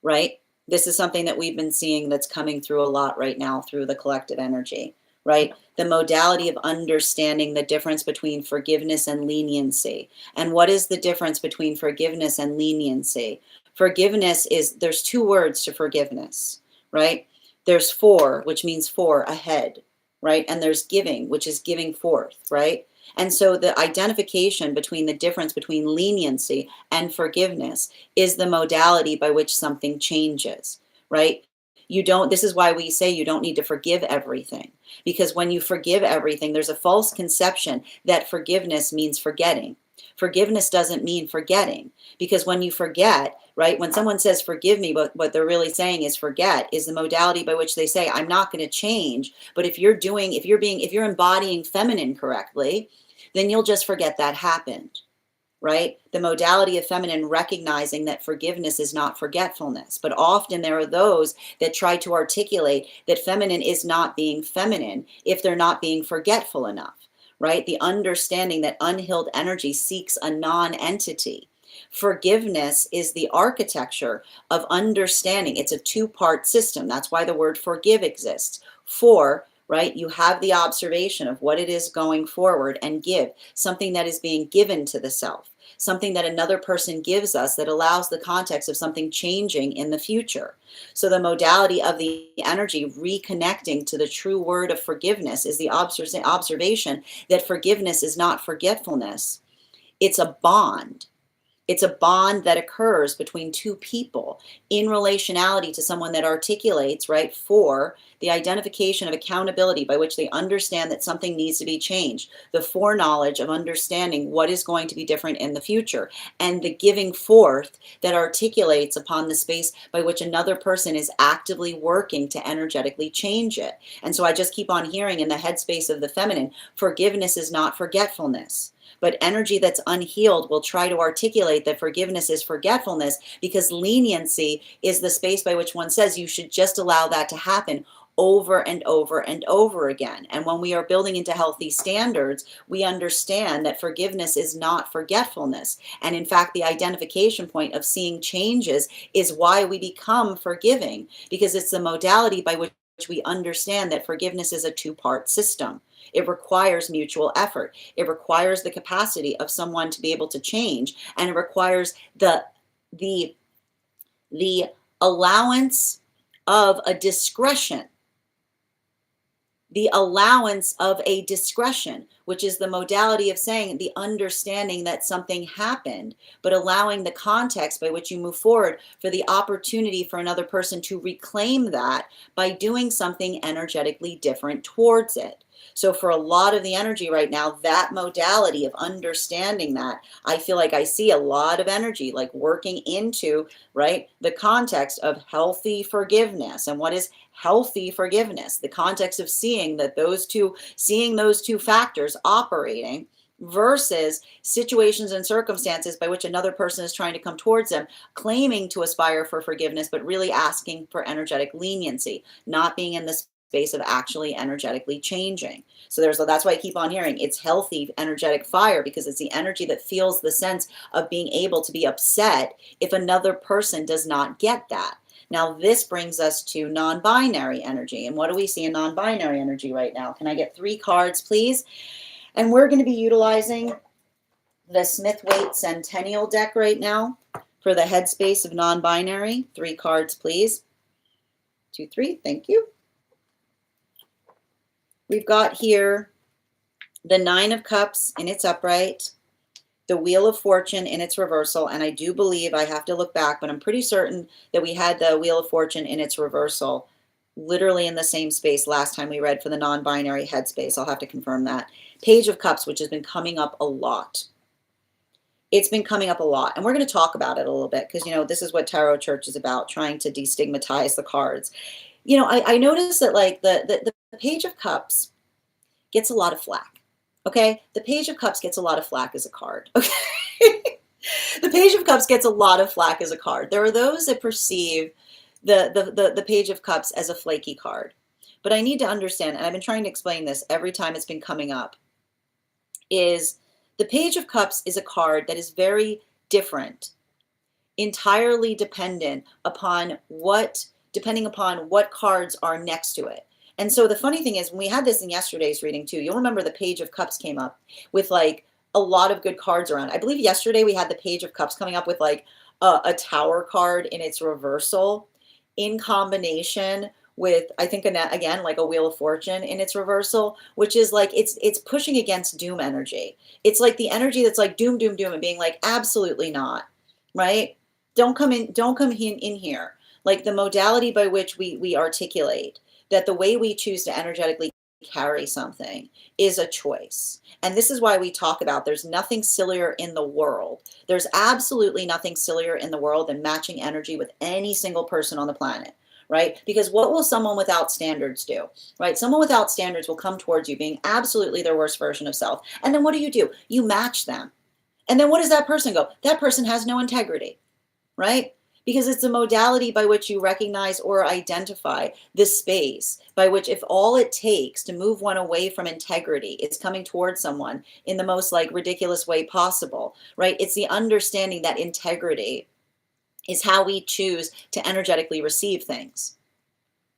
Right? This is something that we've been seeing that's coming through a lot right now through the collective energy, right? The modality of understanding the difference between forgiveness and leniency. And what is the difference between forgiveness and leniency? Forgiveness is, there's 2 words to forgiveness, right? There's for, which means for, ahead, right? And there's giving, which is giving forth, right? And so the identification between the difference between leniency and forgiveness is the modality by which something changes, right? You don't, this is why we say you don't need to forgive everything, because when you forgive everything, there's a false conception that forgiveness means forgetting. Forgiveness doesn't mean forgetting, because when you forget, right, when someone says forgive me, but what they're really saying is forget, is the modality by which they say I'm not going to change. But if you're embodying feminine correctly, then you'll just forget that happened, right? The modality of feminine recognizing that forgiveness is not forgetfulness. But often there are those that try to articulate that feminine is not being feminine if they're not being forgetful enough, right? The understanding that unhealed energy seeks a non-entity. Forgiveness is the architecture of understanding. It's a 2-part system. That's why the word forgive exists. For, right, you have the observation of what it is going forward, and give, something that is being given to the self, something that another person gives us that allows the context of something changing in the future. So the modality of the energy reconnecting to the true word of forgiveness is the observation that forgiveness is not forgetfulness. It's a bond. It's a bond that occurs between 2 people in relationality to someone that articulates, right, for the identification of accountability by which they understand that something needs to be changed, the foreknowledge of understanding what is going to be different in the future, and the giving forth that articulates upon the space by which another person is actively working to energetically change it. And so I just keep on hearing in the headspace of the feminine, forgiveness is not forgetfulness. But energy that's unhealed will try to articulate that forgiveness is forgetfulness, because leniency is the space by which one says you should just allow that to happen over and over and over again. And when we are building into healthy standards, we understand that forgiveness is not forgetfulness. And in fact, the identification point of seeing changes is why we become forgiving, because it's the modality by which we understand that forgiveness is a two-part system. It requires mutual effort. It requires the capacity of someone to be able to change, and it requires the allowance of a discretion. The allowance of a discretion, which is the modality of saying the understanding that something happened, but allowing the context by which you move forward for the opportunity for another person to reclaim that by doing something energetically different towards it. So for a lot of the energy right now, that modality of understanding that, I feel like I see a lot of energy like working into, right, the context of healthy forgiveness. And what is healthy forgiveness? The context of seeing those two factors operating versus situations and circumstances by which another person is trying to come towards them, claiming to aspire for forgiveness, but really asking for energetic leniency, not being in the space of actually energetically changing. So that's why I keep on hearing it's healthy energetic fire, because it's the energy that feels the sense of being able to be upset if another person does not get that. Now, this brings us to non-binary energy. And what do we see in non-binary energy right now? Can I get 3 cards, please? And we're going to be utilizing the Smith-Waite Centennial deck right now for the headspace of non-binary. 3 cards, please. 2, 3. Thank you. We've got here the 9 of Cups in its upright, the Wheel of Fortune in its reversal, and I do believe, I have to look back, but I'm pretty certain that we had the Wheel of Fortune in its reversal literally in the same space last time we read for the non-binary headspace. I'll have to confirm that. Page of Cups, which has been coming up a lot. It's been coming up a lot, and we're going to talk about it a little bit because, you know, this is what Tarot Church is about, trying to destigmatize the cards. You know, I noticed that like the Page of Cups gets a lot of flack. Okay, the Page of Cups gets a lot of flack as a card. Okay, the Page of Cups gets a lot of flack as a card. There are those that perceive the Page of Cups as a flaky card, but I need to understand, and I've been trying to explain this every time it's been coming up, is the Page of Cups is a card that is very different, entirely depending upon what cards are next to it. And so the funny thing is, when we had this in yesterday's reading too, you'll remember the Page of Cups came up with like a lot of good cards around. I believe yesterday we had the Page of Cups coming up with like a Tower card in its reversal in combination with, I think, again, like a Wheel of Fortune in its reversal, which is like, it's pushing against doom energy. It's like the energy that's like doom, doom, doom, and being like, absolutely not, right? Don't come in here. Like the modality by which we articulate that the way we choose to energetically carry something is a choice. And this is why we talk about there's nothing sillier in the world. There's absolutely nothing sillier in the world than matching energy with any single person on the planet, right? Because what will someone without standards do, right? Someone without standards will come towards you being absolutely their worst version of self. And then what do? You match them. And then what does that person go? That person has no integrity, right? Because it's a modality by which you recognize or identify this space by which if all it takes to move one away from integrity is coming towards someone in the most like ridiculous way possible, right? It's the understanding that integrity is how we choose to energetically receive things.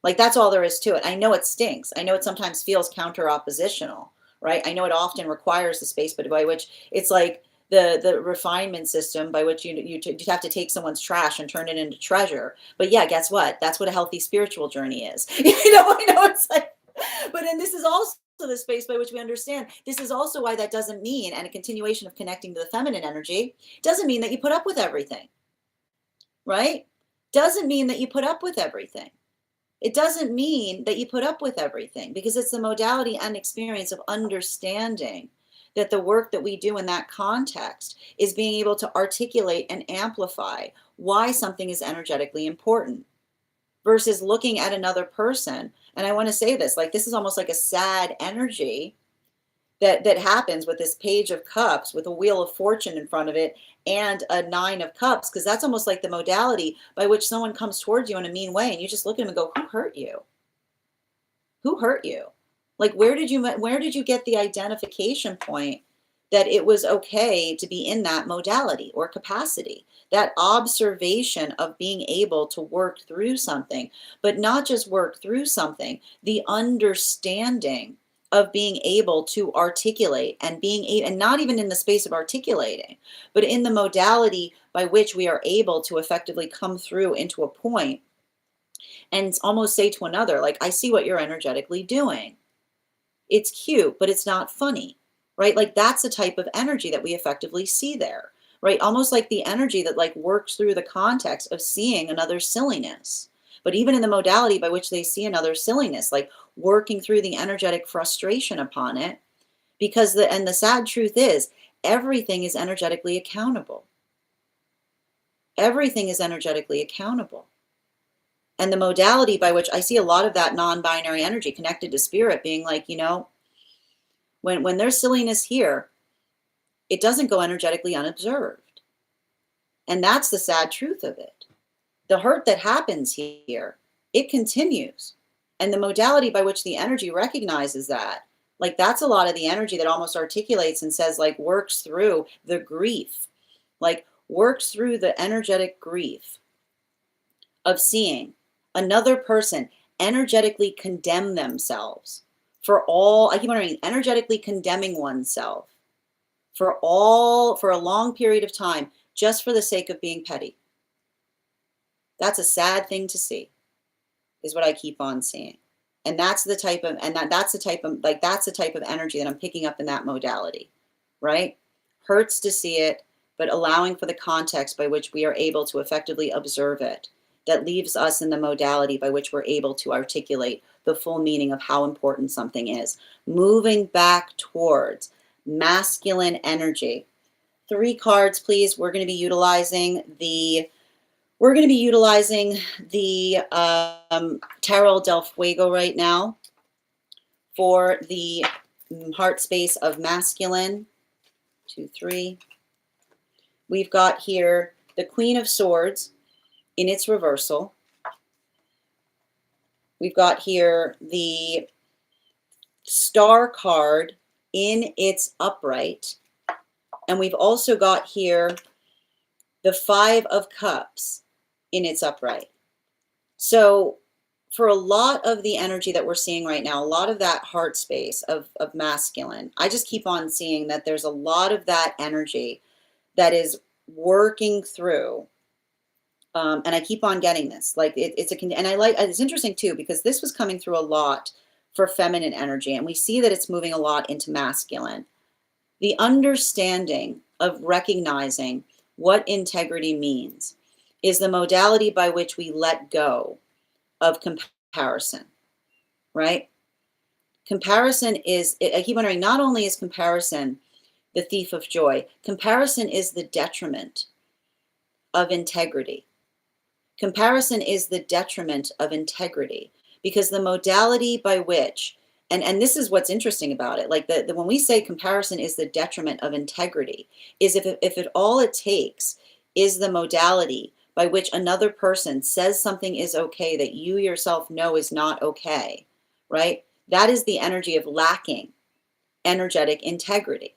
Like that's all there is to it. I know it stinks. I know it sometimes feels counter oppositional, right? I know it often requires the space, but by which it's like the refinement system by which you have to take someone's trash and turn it into treasure. But yeah, guess what? That's what a healthy spiritual journey is. I know it's like, but then this is also the space by which we understand this is also why that doesn't mean, and a continuation of connecting to the feminine energy, doesn't mean that you put up with everything, right? Doesn't mean that you put up with everything. It doesn't mean that you put up with everything, because it's the modality and experience of understanding that the work that we do in that context is being able to articulate and amplify why something is energetically important versus looking at another person. And I want to say this, like, this is almost like a sad energy that happens with this Page of Cups with a Wheel of Fortune in front of it and a 9 of Cups, because that's almost like the modality by which someone comes towards you in a mean way and you just look at them and go, who hurt you? Who hurt you? Like, where did you get the identification point that it was okay to be in that modality or capacity? That observation of being able to work through something, but not just work through something, the understanding of being able to articulate and and not even in the space of articulating, but in the modality by which we are able to effectively come through into a point and almost say to another, like, I see what you're energetically doing. It's cute, but it's not funny, right? Like, that's the type of energy that we effectively see there, right? Almost like the energy that like works through the context of seeing another silliness. But even in the modality by which they see another silliness, like working through the energetic frustration upon it, because the sad truth is everything is energetically accountable. Everything is energetically accountable. And the modality by which I see a lot of that non-binary energy connected to spirit being like, when there's silliness here, it doesn't go energetically unobserved. And that's the sad truth of it. The hurt that happens here, it continues. And the modality by which the energy recognizes that, like, that's a lot of the energy that almost articulates and says, like, works through the grief, like works through the energetic grief of seeing another person energetically condemn themselves for all, I keep wondering, energetically condemning oneself for a long period of time just for the sake of being petty. That's a sad thing to see, is what I keep on seeing. And that's the type of, that's the type of, like, that's the type of energy that I'm picking up in that modality, right? Hurts to see it, but allowing for the context by which we are able to effectively observe it, that leaves us in the modality by which we're able to articulate the full meaning of how important something is. Moving back towards masculine energy. 3 cards, please. We're going to be utilizing the Tarot del Fuego right now for the heart space of masculine. 2, 3. We've got here the Queen of Swords in its reversal. We've got here the Star card in its upright. And we've also got here the 5 of Cups in its upright. So for a lot of the energy that we're seeing right now, a lot of that heart space of masculine, I just keep on seeing that there's a lot of that energy that is working through. And I keep on getting this, like it's interesting too, because this was coming through a lot for feminine energy, and we see that it's moving a lot into masculine. The understanding of recognizing what integrity means is the modality by which we let go of comparison, right? Comparison is, I keep wondering, not only is comparison the thief of joy, comparison is the detriment of integrity. Comparison is the detriment of integrity, because the modality by which, and this is what's interesting about it, like when we say comparison is the detriment of integrity, is if it all it takes is the modality by which another person says something is okay that you yourself know is not okay, right? That is the energy of lacking energetic integrity,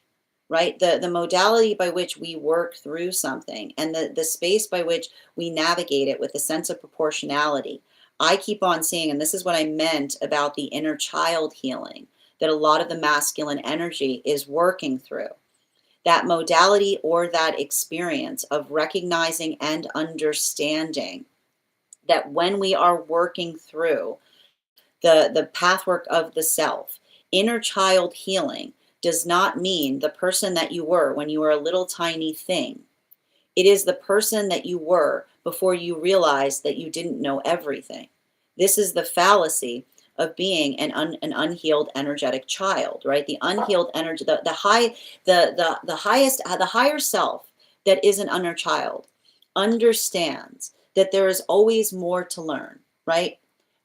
right? The modality by which we work through something and the space by which we navigate it with a sense of proportionality. I keep on seeing, and this is what I meant about the inner child healing, that a lot of the masculine energy is working through. That modality or that experience of recognizing and understanding that when we are working through the pathwork of the self, inner child healing does not mean the person that you were when you were a little tiny thing. It is the person that you were before you realized that you didn't know everything. This is the fallacy of being an unhealed energetic child, right? The unhealed energy, the higher self that is an inner child understands that there is always more to learn, right?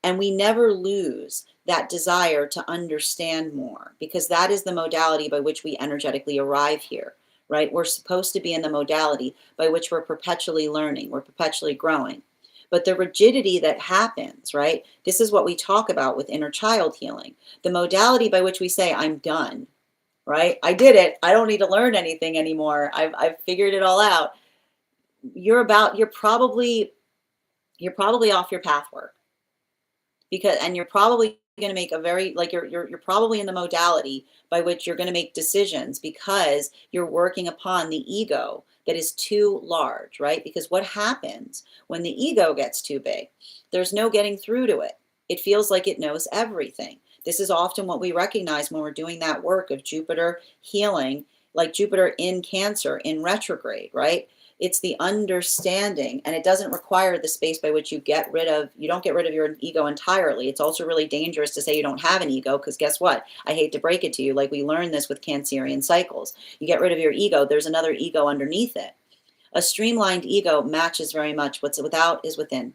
And we never lose that desire to understand more, because that is the modality by which we energetically arrive here, right? We're supposed to be in the modality by which we're perpetually learning, we're perpetually growing. But the rigidity that happens, right? This is what we talk about with inner child healing. The modality by which we say, I'm done, right? I did it. I don't need to learn anything anymore. I've figured it all out. You're probably off your path work, and you're probably going to make a very, like, you're probably in the modality by which you're going to make decisions because you're working upon the ego that is too large, right? Because what happens when the ego gets too big? There's no getting through to it. It feels like it knows everything. This is often what we recognize when we're doing that work of Jupiter healing, like Jupiter in Cancer in retrograde, right? It's the understanding, and it doesn't require the space by which you don't get rid of your ego entirely. It's also really dangerous to say you don't have an ego, because guess what? I hate to break it to you, like we learned this with Cancerian cycles. You get rid of your ego, there's another ego underneath it. A streamlined ego matches very much what's without is within.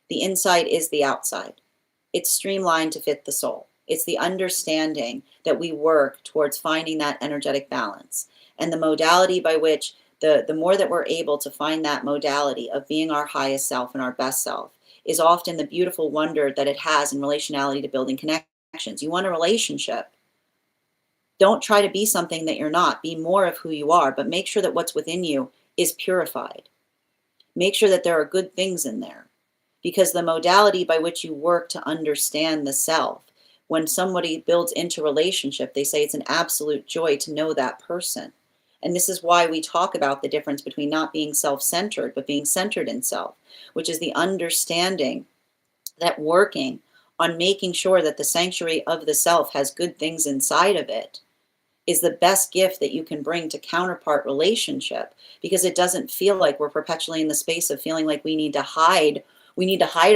The inside is the outside. It's streamlined to fit the soul. It's the understanding that we work towards finding that energetic balance. And the modality by which the more that we're able to find that modality of being our highest self and our best self is often the beautiful wonder that it has in relationality to building connections. You want a relationship. Don't try to be something that you're not. Be more of who you are, but make sure that what's within you is purified. Make sure that there are good things in there. Because the modality by which you work to understand the self, when somebody builds into relationship, they say it's an absolute joy to know that person. And this is why we talk about the difference between not being self-centered, but being centered in self, which is the understanding that working on making sure that the sanctuary of the self has good things inside of it is the best gift that you can bring to counterpart relationship, because it doesn't feel like we're perpetually in the space of feeling like we need to hide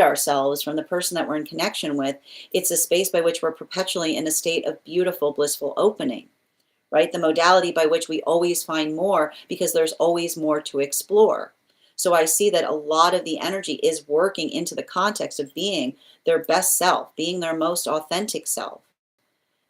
ourselves from the person that we're in connection with. It's a space by which we're perpetually in a state of beautiful, blissful opening, right? The modality by which we always find more because there's always more to explore. So I see that a lot of the energy is working into the context of being their best self, being their most authentic self.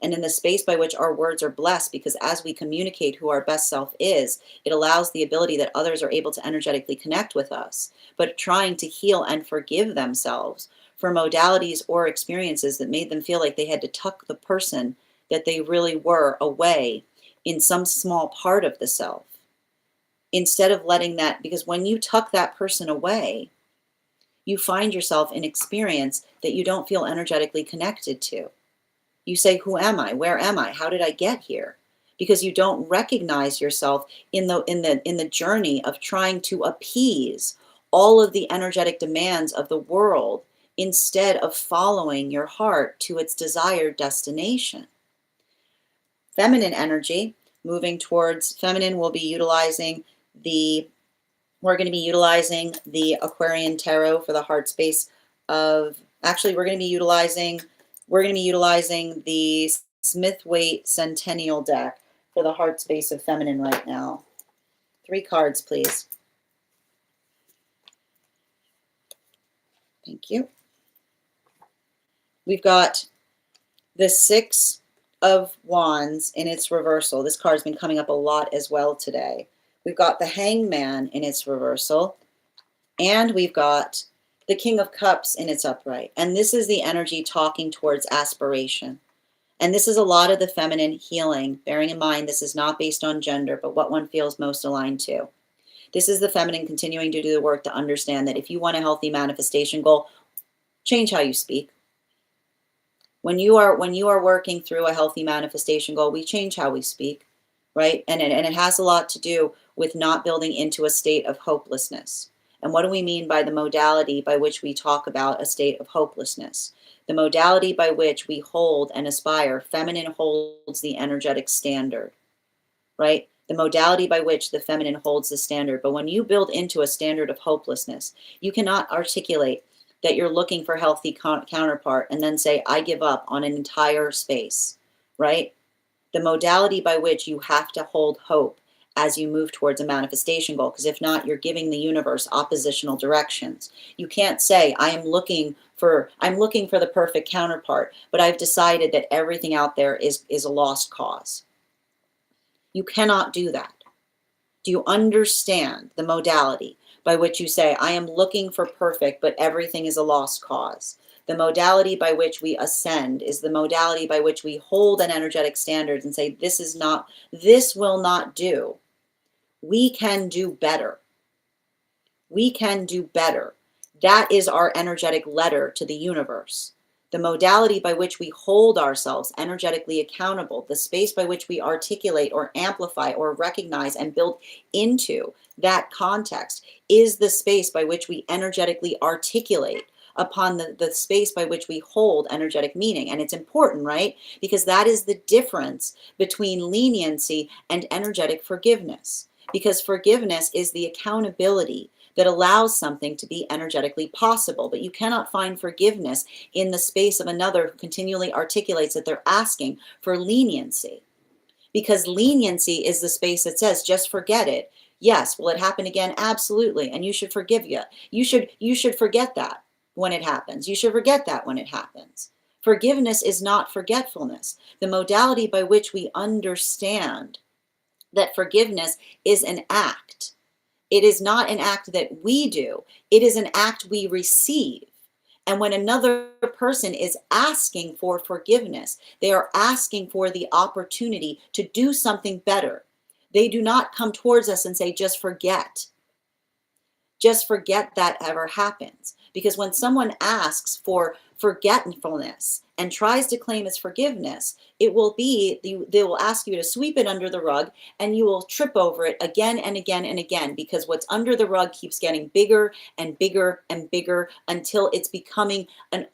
And in the space by which our words are blessed, because as we communicate who our best self is, it allows the ability that others are able to energetically connect with us, but trying to heal and forgive themselves for modalities or experiences that made them feel like they had to tuck the person that they really were away in some small part of the self. Instead of letting that, because when you tuck that person away, you find yourself in experience that you don't feel energetically connected to. You say, who am I? Where am I? How did I get here? Because you don't recognize yourself in the journey of trying to appease all of the energetic demands of the world instead of following your heart to its desired destination. Feminine energy, moving towards feminine, we're going to be utilizing the Aquarian Tarot for the heart space of, actually we're going to be utilizing the Smith-Waite Centennial deck for the heart space of feminine right now. 3 cards, please. Thank you. We've got the 6 of Wands in its reversal. This card's been coming up a lot as well today. We've got the Hangman in its reversal. And we've got the King of Cups in its upright. And this is the energy talking towards aspiration. And this is a lot of the feminine healing, bearing in mind this is not based on gender, but what one feels most aligned to. This is the feminine continuing to do the work to understand that if you want a healthy manifestation goal, change how you speak. When you are working through a healthy manifestation goal, we change how we speak, right? And it has a lot to do with not building into a state of hopelessness. And what do we mean by the modality by which we talk about a state of hopelessness? The modality by which we hold and aspire, feminine holds the energetic standard, right? The modality by which the feminine holds the standard. But when you build into a standard of hopelessness, you cannot articulate that you're looking for healthy counterpart and then say, I give up on an entire space, right? The modality by which you have to hold hope as you move towards a manifestation goal, because if not, you're giving the universe oppositional directions. You can't say, I'm looking for the perfect counterpart, but I've decided that everything out there is a lost cause. You cannot do that. Do you understand the modality by which you say, I am looking for perfect, but everything is a lost cause? The modality by which we ascend is the modality by which we hold an energetic standard and say, this will not do. We can do better. We can do better. That is our energetic letter to the universe. The modality by which we hold ourselves energetically accountable, the space by which we articulate or amplify or recognize and build into that context, is the space by which we energetically articulate upon the space by which we hold energetic meaning. And it's important, right? Because that is the difference between leniency and energetic forgiveness. Because forgiveness is the accountability that allows something to be energetically possible. But you cannot find forgiveness in the space of another who continually articulates that they're asking for leniency. Because leniency is the space that says, just forget it. Yes, will it happen again? Absolutely. And you should forgive you. You should forget that when it happens. You should forget that when it happens. Forgiveness is not forgetfulness. The modality by which we understand that forgiveness is an act. It is not an act that we do. It is an act we receive. And when another person is asking for forgiveness, they are asking for the opportunity to do something better. They do not come towards us and say, just forget. Just forget that ever happens. Because when someone asks for forgetfulness and tries to claim as forgiveness, it will be, they will ask you to sweep it under the rug, and you will trip over it again and again and again, because what's under the rug keeps getting bigger and bigger and bigger until it's becoming an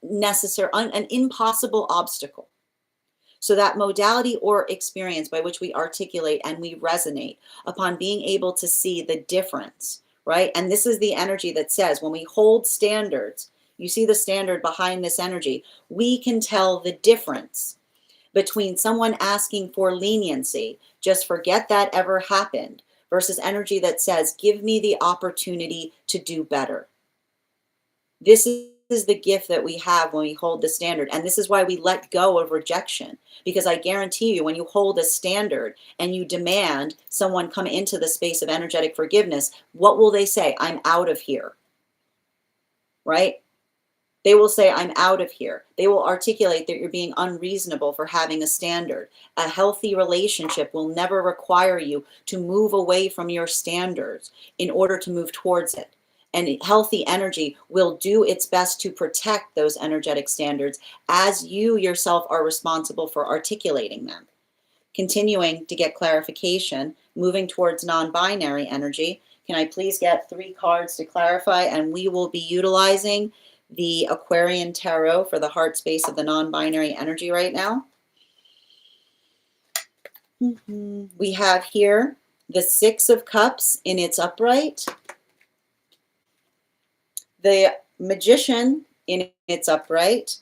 necessary, an impossible obstacle. So that modality or experience by which we articulate and we resonate upon being able to see the difference, right? And this is the energy that says, when we hold standards, you see the standard behind this energy, we can tell the difference between someone asking for leniency, just forget that ever happened, versus energy that says, give me the opportunity to do better. This is the gift that we have when we hold the standard. And this is why we let go of rejection. Because I guarantee you, when you hold a standard and you demand someone come into the space of energetic forgiveness, what will they say? I'm out of here. Right? They will say, I'm out of here. They will articulate that you're being unreasonable for having a standard. A healthy relationship will never require you to move away from your standards in order to move towards it. And healthy energy will do its best to protect those energetic standards as you yourself are responsible for articulating them. Continuing to get clarification, moving towards non-binary energy, can I please get 3 cards to clarify? And we will be utilizing the Aquarian Tarot for the heart space of the non-binary energy right now. We have here the 6 of Cups in its upright, the Magician in its upright,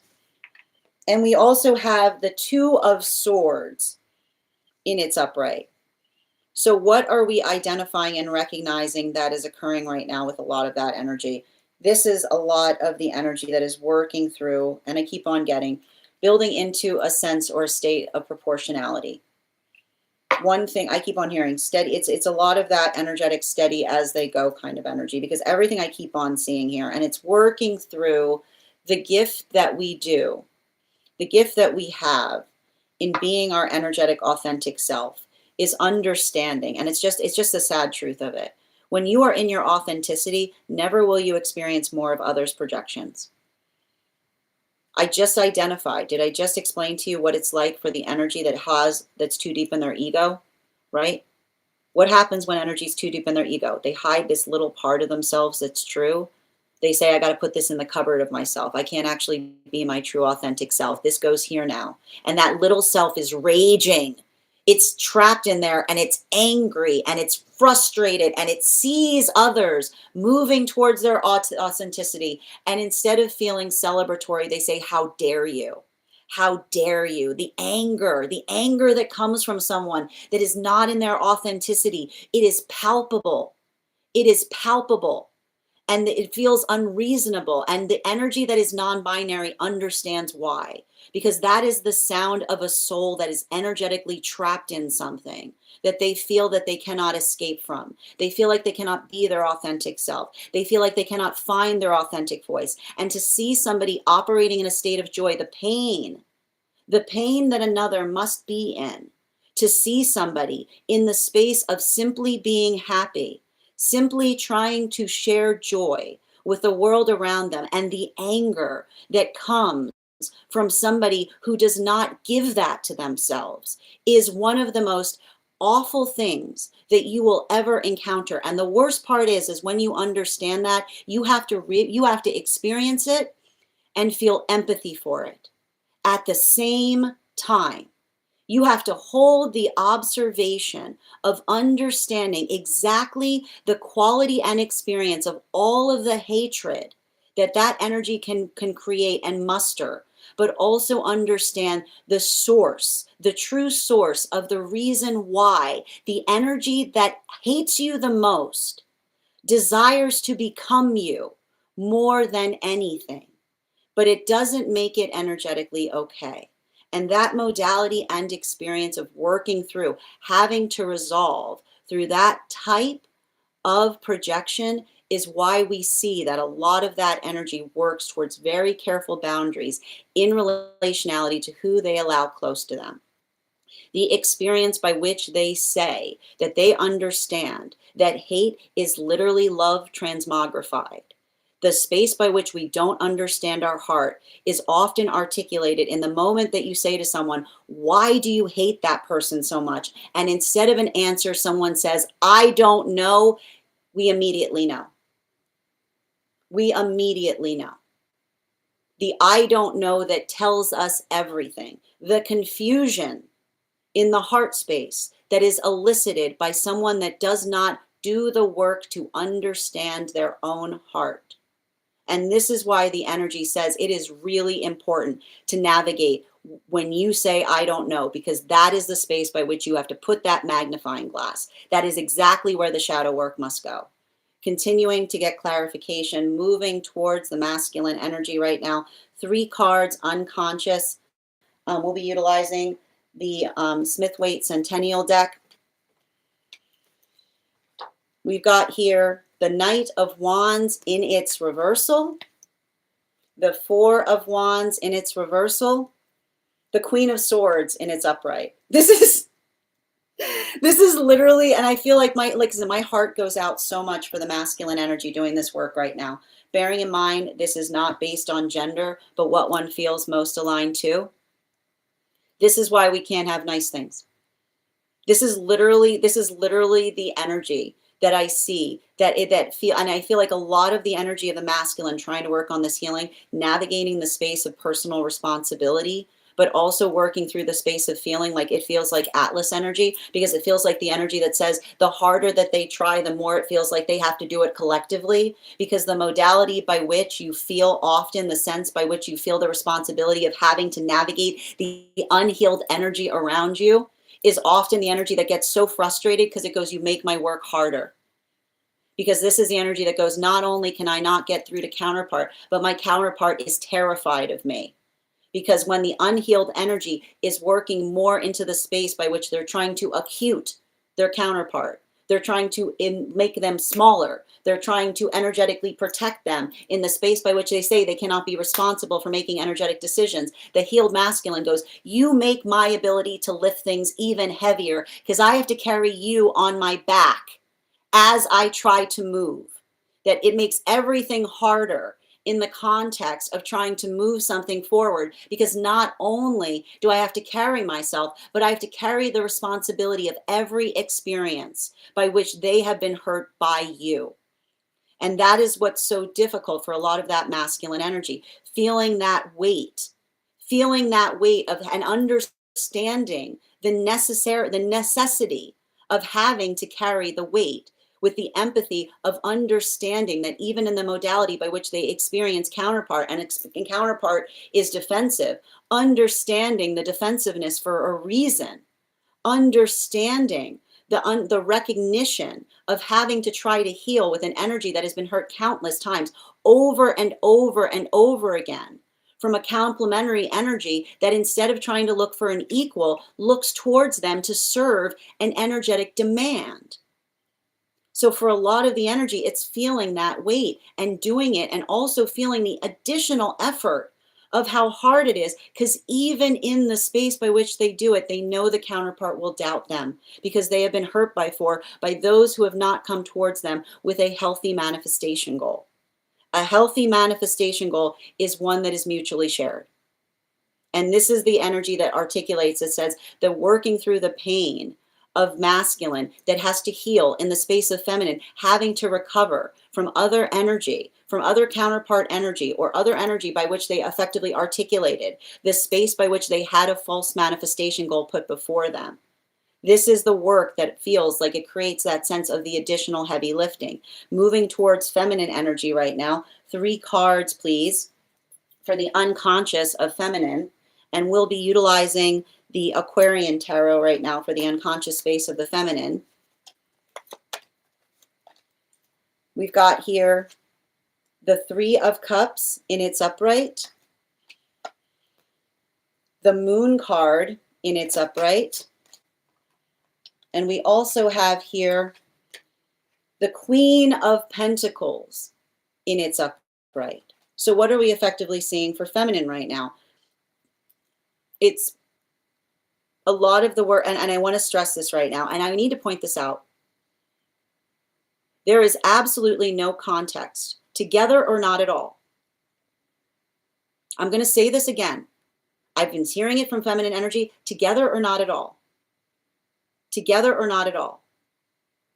and we also have the 2 of Swords in its upright. So what are we identifying and recognizing that is occurring right now with a lot of that energy? This is a lot of the energy that is working through, and I keep on building into a sense or a state of proportionality. One thing I keep on hearing, steady, it's a lot of that energetic steady as they go kind of energy, because everything I keep on seeing here, and it's working through the gift that we do, the gift that we have in being our energetic, authentic self is understanding. And it's just the sad truth of it. When you are in your authenticity, never will you experience more of others' projections. I just identified, did I just explain to you what it's like for the energy that's too deep in their ego, right? What happens when energy is too deep in their ego? They hide this little part of themselves that's true. They say, I got to put this in the cupboard of myself. I can't actually be my true authentic self. This goes here now. And that little self is raging. It's trapped in there, and it's angry, and it's frustrated, and it sees others moving towards their authenticity. And instead of feeling celebratory, they say, how dare you? How dare you? The anger that comes from someone that is not in their authenticity, it is palpable. It is palpable. and it feels unreasonable. And the energy that is non-binary understands why, because that is the sound of a soul that is energetically trapped in something that they feel that they cannot escape from. They feel like they cannot be their authentic self. They feel like they cannot find their authentic voice. And to see somebody operating in a state of joy, the pain that another must be in, to see somebody in the space of simply being happy, simply trying to share joy with the world around them, and the anger that comes from somebody who does not give that to themselves is one of the most awful things that you will ever encounter. And the worst part is when you understand that, you have to experience it and feel empathy for it at the same time. You have to hold the observation of understanding exactly the quality and experience of all of the hatred that energy can create and muster, but also understand the source, the true source of the reason why the energy that hates you the most desires to become you more than anything. But it doesn't make it energetically okay. And that modality and experience of working through, having to resolve through that type of projection is why we see that a lot of that energy works towards very careful boundaries in relationality to who they allow close to them. The experience by which they say that they understand that hate is literally love transmogrified. The space by which we don't understand our heart is often articulated in the moment that you say to someone, why do you hate that person so much? And instead of an answer, someone says, I don't know. We immediately know. We immediately know. The I don't know that tells us everything. The confusion in the heart space that is elicited by someone that does not do the work to understand their own heart. And this is why the energy says it is really important to navigate when you say, I don't know, because that is the space by which you have to put that magnifying glass. That is exactly where the shadow work must go. Continuing to get clarification, moving towards the masculine energy right now. 3 cards, unconscious. We'll be utilizing the Smith-Waite Centennial deck. We've got here the Knight of Wands in its reversal, the 4 of Wands in its reversal, the Queen of Swords in its upright. This is literally, and I feel like my heart goes out so much for the masculine energy doing this work right now. Bearing in mind, this is not based on gender, but what one feels most aligned to. This is why we can't have nice things. This is literally the energy that I see, and I feel like a lot of the energy of the masculine trying to work on this healing, navigating the space of personal responsibility, but also working through the space of feeling like it feels like Atlas energy, because it feels like the energy that says the harder that they try, the more it feels like they have to do it collectively, because the modality by which you feel often, the sense by which you feel the responsibility of having to navigate the unhealed energy around you is often the energy that gets so frustrated because it goes, you make my work harder. Because this is the energy that goes, not only can I not get through to counterpart, but my counterpart is terrified of me. Because when the unhealed energy is working more into the space by which they're trying to acute their counterpart, they're trying to make them smaller. They're trying to energetically protect them in the space by which they say they cannot be responsible for making energetic decisions. The healed masculine goes, you make my ability to lift things even heavier because I have to carry you on my back as I try to move. That it makes everything harder in the context of trying to move something forward, because not only do I have to carry myself, but I have to carry the responsibility of every experience by which they have been hurt by you. And that is what's so difficult for a lot of that masculine energy, feeling that weight of and understanding the necessity of having to carry the weight, with the empathy of understanding that even in the modality by which they experience counterpart, and counterpart is defensive, understanding the defensiveness for a reason, understanding the recognition of having to try to heal with an energy that has been hurt countless times over and over and over again, from a complementary energy that, instead of trying to look for an equal, looks towards them to serve an energetic demand. So for a lot of the energy, it's feeling that weight and doing it, and also feeling the additional effort of how hard it is, because even in the space by which they do it, they know the counterpart will doubt them, because they have been hurt by those who have not come towards them with a healthy manifestation goal. A healthy manifestation goal is one that is mutually shared. And this is the energy that articulates, it says, the working through the pain of masculine that has to heal in the space of feminine, having to recover from other energy, from other counterpart energy, or other energy by which they effectively articulated the space by which they had a false manifestation goal put before them. This is the work that feels like it creates that sense of the additional heavy lifting. Moving towards feminine energy right now. 3 cards, please, for the unconscious of feminine. And we'll be utilizing the Aquarian Tarot right now for the unconscious space of the feminine. We've got here the 3 of Cups in its upright, the Moon card in its upright, and we also have here the Queen of Pentacles in its upright. So what are we effectively seeing for feminine right now? It's a lot of the work, and I want to stress this right now, and I need to point this out. There is absolutely no context, together or not at all. I'm going to say this again. I've been hearing it from feminine energy, together or not at all. Together or not at all.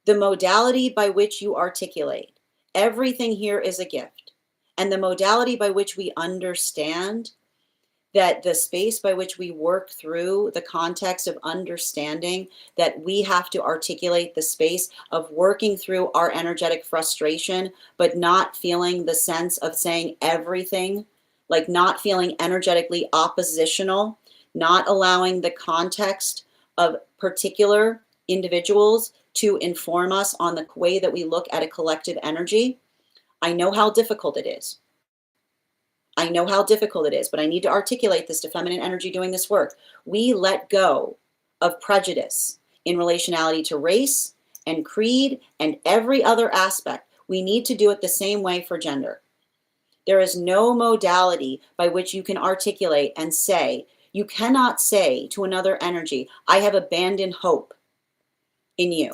The modality by which you articulate, everything here is a gift. And the modality by which we understand that the space by which we work through the context of understanding that we have to articulate the space of working through our energetic frustration, but not feeling the sense of saying everything, like not feeling energetically oppositional, not allowing the context of particular individuals to inform us on the way that we look at a collective energy. I know how difficult it is. I know how difficult it is, but I need to articulate this to feminine energy doing this work. We let go of prejudice in relationality to race and creed and every other aspect. We need to do it the same way for gender. There is no modality by which you can articulate and say, you cannot say to another energy, I have abandoned hope in you.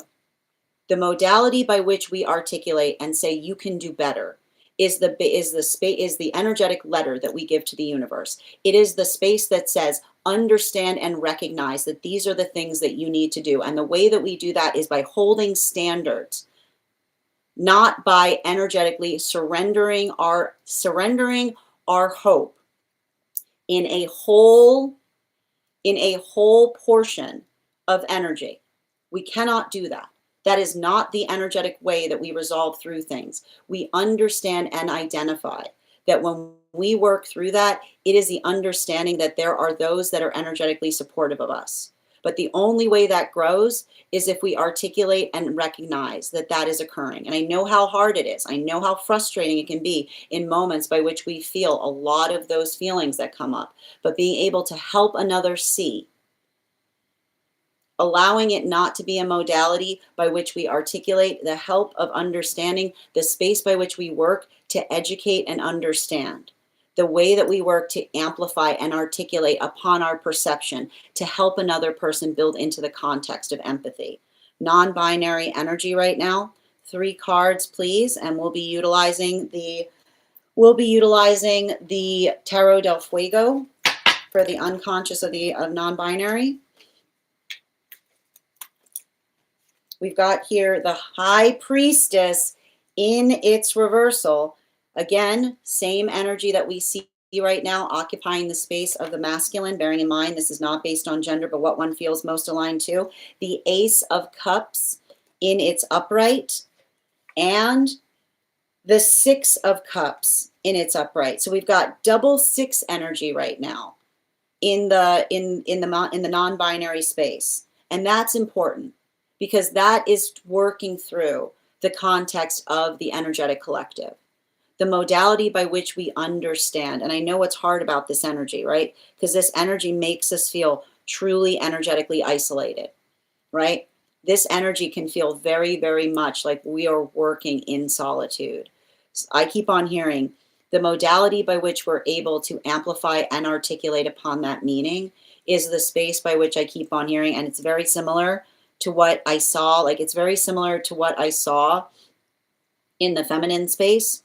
The modality by which we articulate and say you can do better is the energetic letter that we give to the universe. It is the space that says, understand and recognize that these are the things that you need to do. And the way that we do that is by holding standards, not by energetically surrendering our hope in a whole portion of energy. We cannot do that. That is not the energetic way that we resolve through things. We understand and identify that when we work through that, it is the understanding that there are those that are energetically supportive of us. But the only way that grows is if we articulate and recognize that that is occurring. And I know how hard it is. I know how frustrating it can be in moments by which we feel a lot of those feelings that come up. But being able to help another see, allowing it not to be a modality by which we articulate, the help of understanding the space by which we work to educate and understand, the way that we work to amplify and articulate upon our perception to help another person build into the context of empathy. Non-binary energy right now. 3 cards, please, and we'll be utilizing the Tarot del Fuego for the unconscious of non-binary. We've got here the High Priestess in its reversal. Again, same energy that we see right now occupying the space of the masculine, bearing in mind this is not based on gender, but what one feels most aligned to. The Ace of Cups in its upright, and the 6 of Cups in its upright. So we've got double 6 energy right now in the non-binary space. And that's important, because that is working through the context of the energetic collective, the modality by which we understand. And I know what's hard about this energy, right? Because this energy makes us feel truly energetically isolated, right? This energy can feel very, very much like we are working in solitude. I keep on hearing the modality by which we're able to amplify and articulate upon that meaning is the space by which I keep on hearing. And it's very similar to what I saw. Like, it's very similar to what I saw in the feminine space,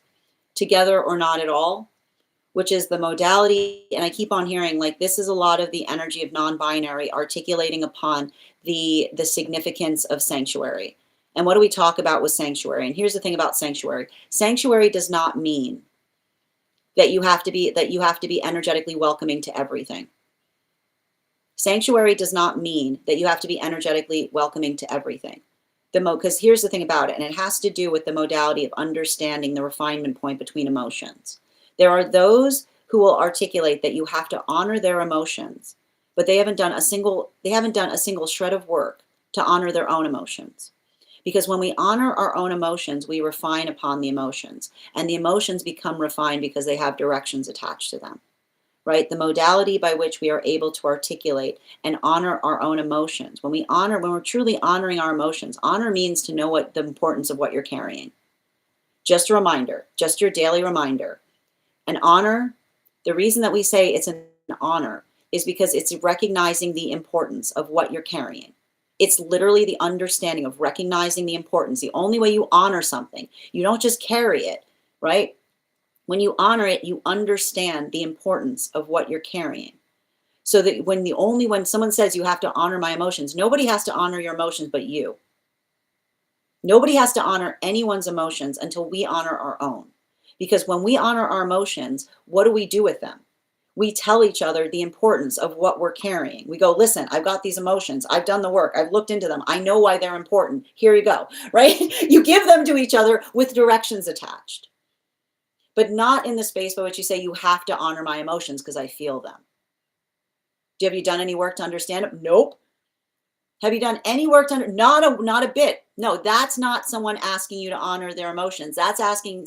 together or not at all, which is the modality. And I keep on hearing, like, this is a lot of the energy of non-binary articulating upon the significance of sanctuary. And what do we talk about with sanctuary? And here's the thing about sanctuary. Sanctuary does not mean that you have to be energetically welcoming to everything. Sanctuary does not mean that you have to be energetically welcoming to everything. Because here's the thing about it, and it has to do with the modality of understanding the refinement point between emotions. There are those who will articulate that you have to honor their emotions, but they haven't done a single shred of work to honor their own emotions. Because when we honor our own emotions, we refine upon the emotions, and the emotions become refined because they have directions attached to them. Right? The modality by which we are able to articulate and honor our own emotions. When we're truly honoring our emotions, honor means to know what the importance of what you're carrying. Just a reminder, just your daily reminder. An honor, the reason that we say it's an honor is because it's recognizing the importance of what you're carrying. It's literally the understanding of recognizing the importance. The only way you honor something, you don't just carry it, right? When you honor it, you understand the importance of what you're carrying. So that when someone says you have to honor my emotions, nobody has to honor your emotions but you. Nobody has to honor anyone's emotions until we honor our own. Because when we honor our emotions, what do we do with them? We tell each other the importance of what we're carrying. We go, listen, I've got these emotions. I've done the work. I've looked into them. I know why they're important. Here you go, right? You give them to each other with directions attached. But not in the space by which you say you have to honor my emotions because I feel them. Have you done any work to understand it? Nope. Have you done any work to not a bit? No, that's not someone asking you to honor their emotions. That's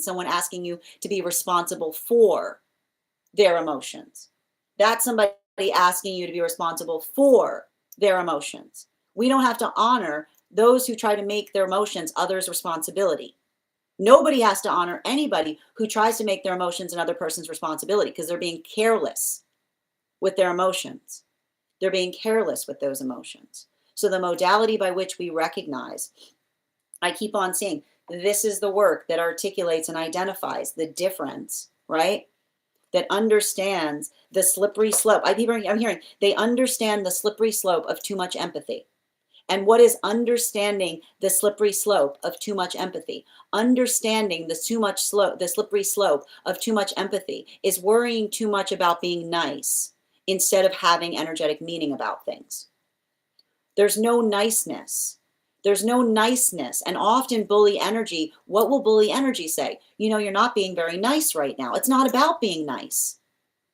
someone asking you to be responsible for their emotions. That's somebody asking you to be responsible for their emotions. We don't have to honor those who try to make their emotions others' responsibility. Nobody has to honor anybody who tries to make their emotions another person's responsibility because they're being careless with their emotions. They're being careless with those emotions. So the modality by which we recognize, I keep on saying, this is the work that articulates and identifies the difference, right? That understands the slippery slope. I'm hearing they understand the slippery slope of too much empathy. And what is understanding the slippery slope of too much empathy? Understanding the slippery slope of too much empathy is worrying too much about being nice instead of having energetic meaning about things. There's no niceness. There's no niceness. And often bully energy, what will bully energy say? You're not being very nice right now. It's not about being nice.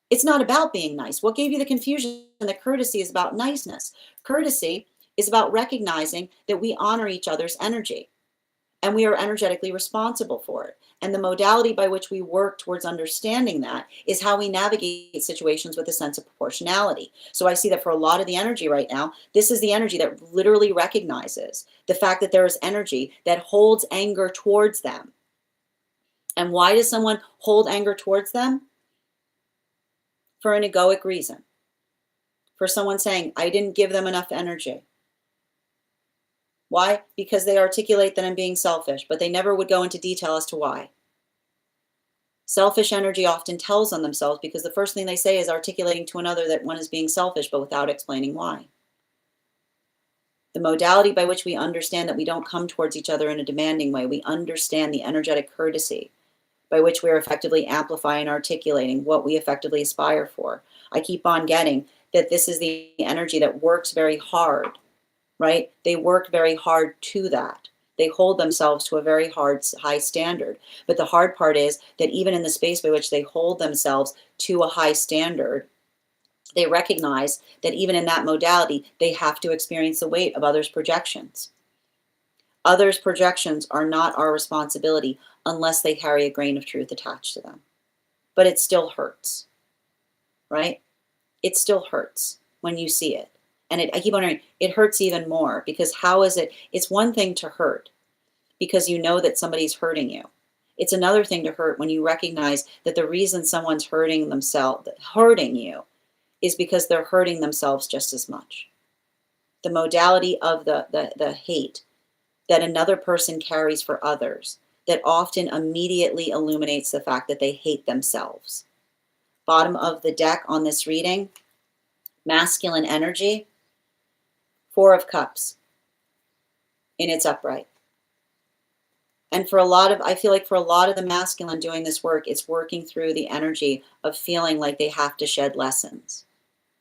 It's not about being nice. What gave you the confusion that courtesy is about niceness? Courtesy is about recognizing that we honor each other's energy and we are energetically responsible for it. And the modality by which we work towards understanding that is how we navigate situations with a sense of proportionality. So I see that for a lot of the energy right now, this is the energy that literally recognizes the fact that there is energy that holds anger towards them. And why does someone hold anger towards them? For an egoic reason. For someone saying, I didn't give them enough energy. Why? Because they articulate that I'm being selfish, but they never would go into detail as to why. Selfish energy often tells on themselves because the first thing they say is articulating to another that one is being selfish, but without explaining why. The modality by which we understand that we don't come towards each other in a demanding way, we understand the energetic courtesy by which we are effectively amplifying and articulating what we effectively aspire for. I keep on getting that this is the energy that works very hard. Right? They work very hard to that. They hold themselves to a very high standard. But the hard part is that even in the space by which they hold themselves to a high standard, they recognize that even in that modality, they have to experience the weight of others' projections. Others' projections are not our responsibility unless they carry a grain of truth attached to them. But it still hurts, right? It still hurts when you see it. And I keep wondering, it hurts even more because how is it? It's one thing to hurt because you know that somebody's hurting you. It's another thing to hurt when you recognize that the reason someone's hurting you is because they're hurting themselves just as much. The modality of the hate that another person carries for others that often immediately illuminates the fact that they hate themselves. Bottom of the deck on this reading, masculine energy, 4 of Cups in its upright. And I feel like for a lot of the masculine doing this work, it's working through the energy of feeling like they have to shed lessons.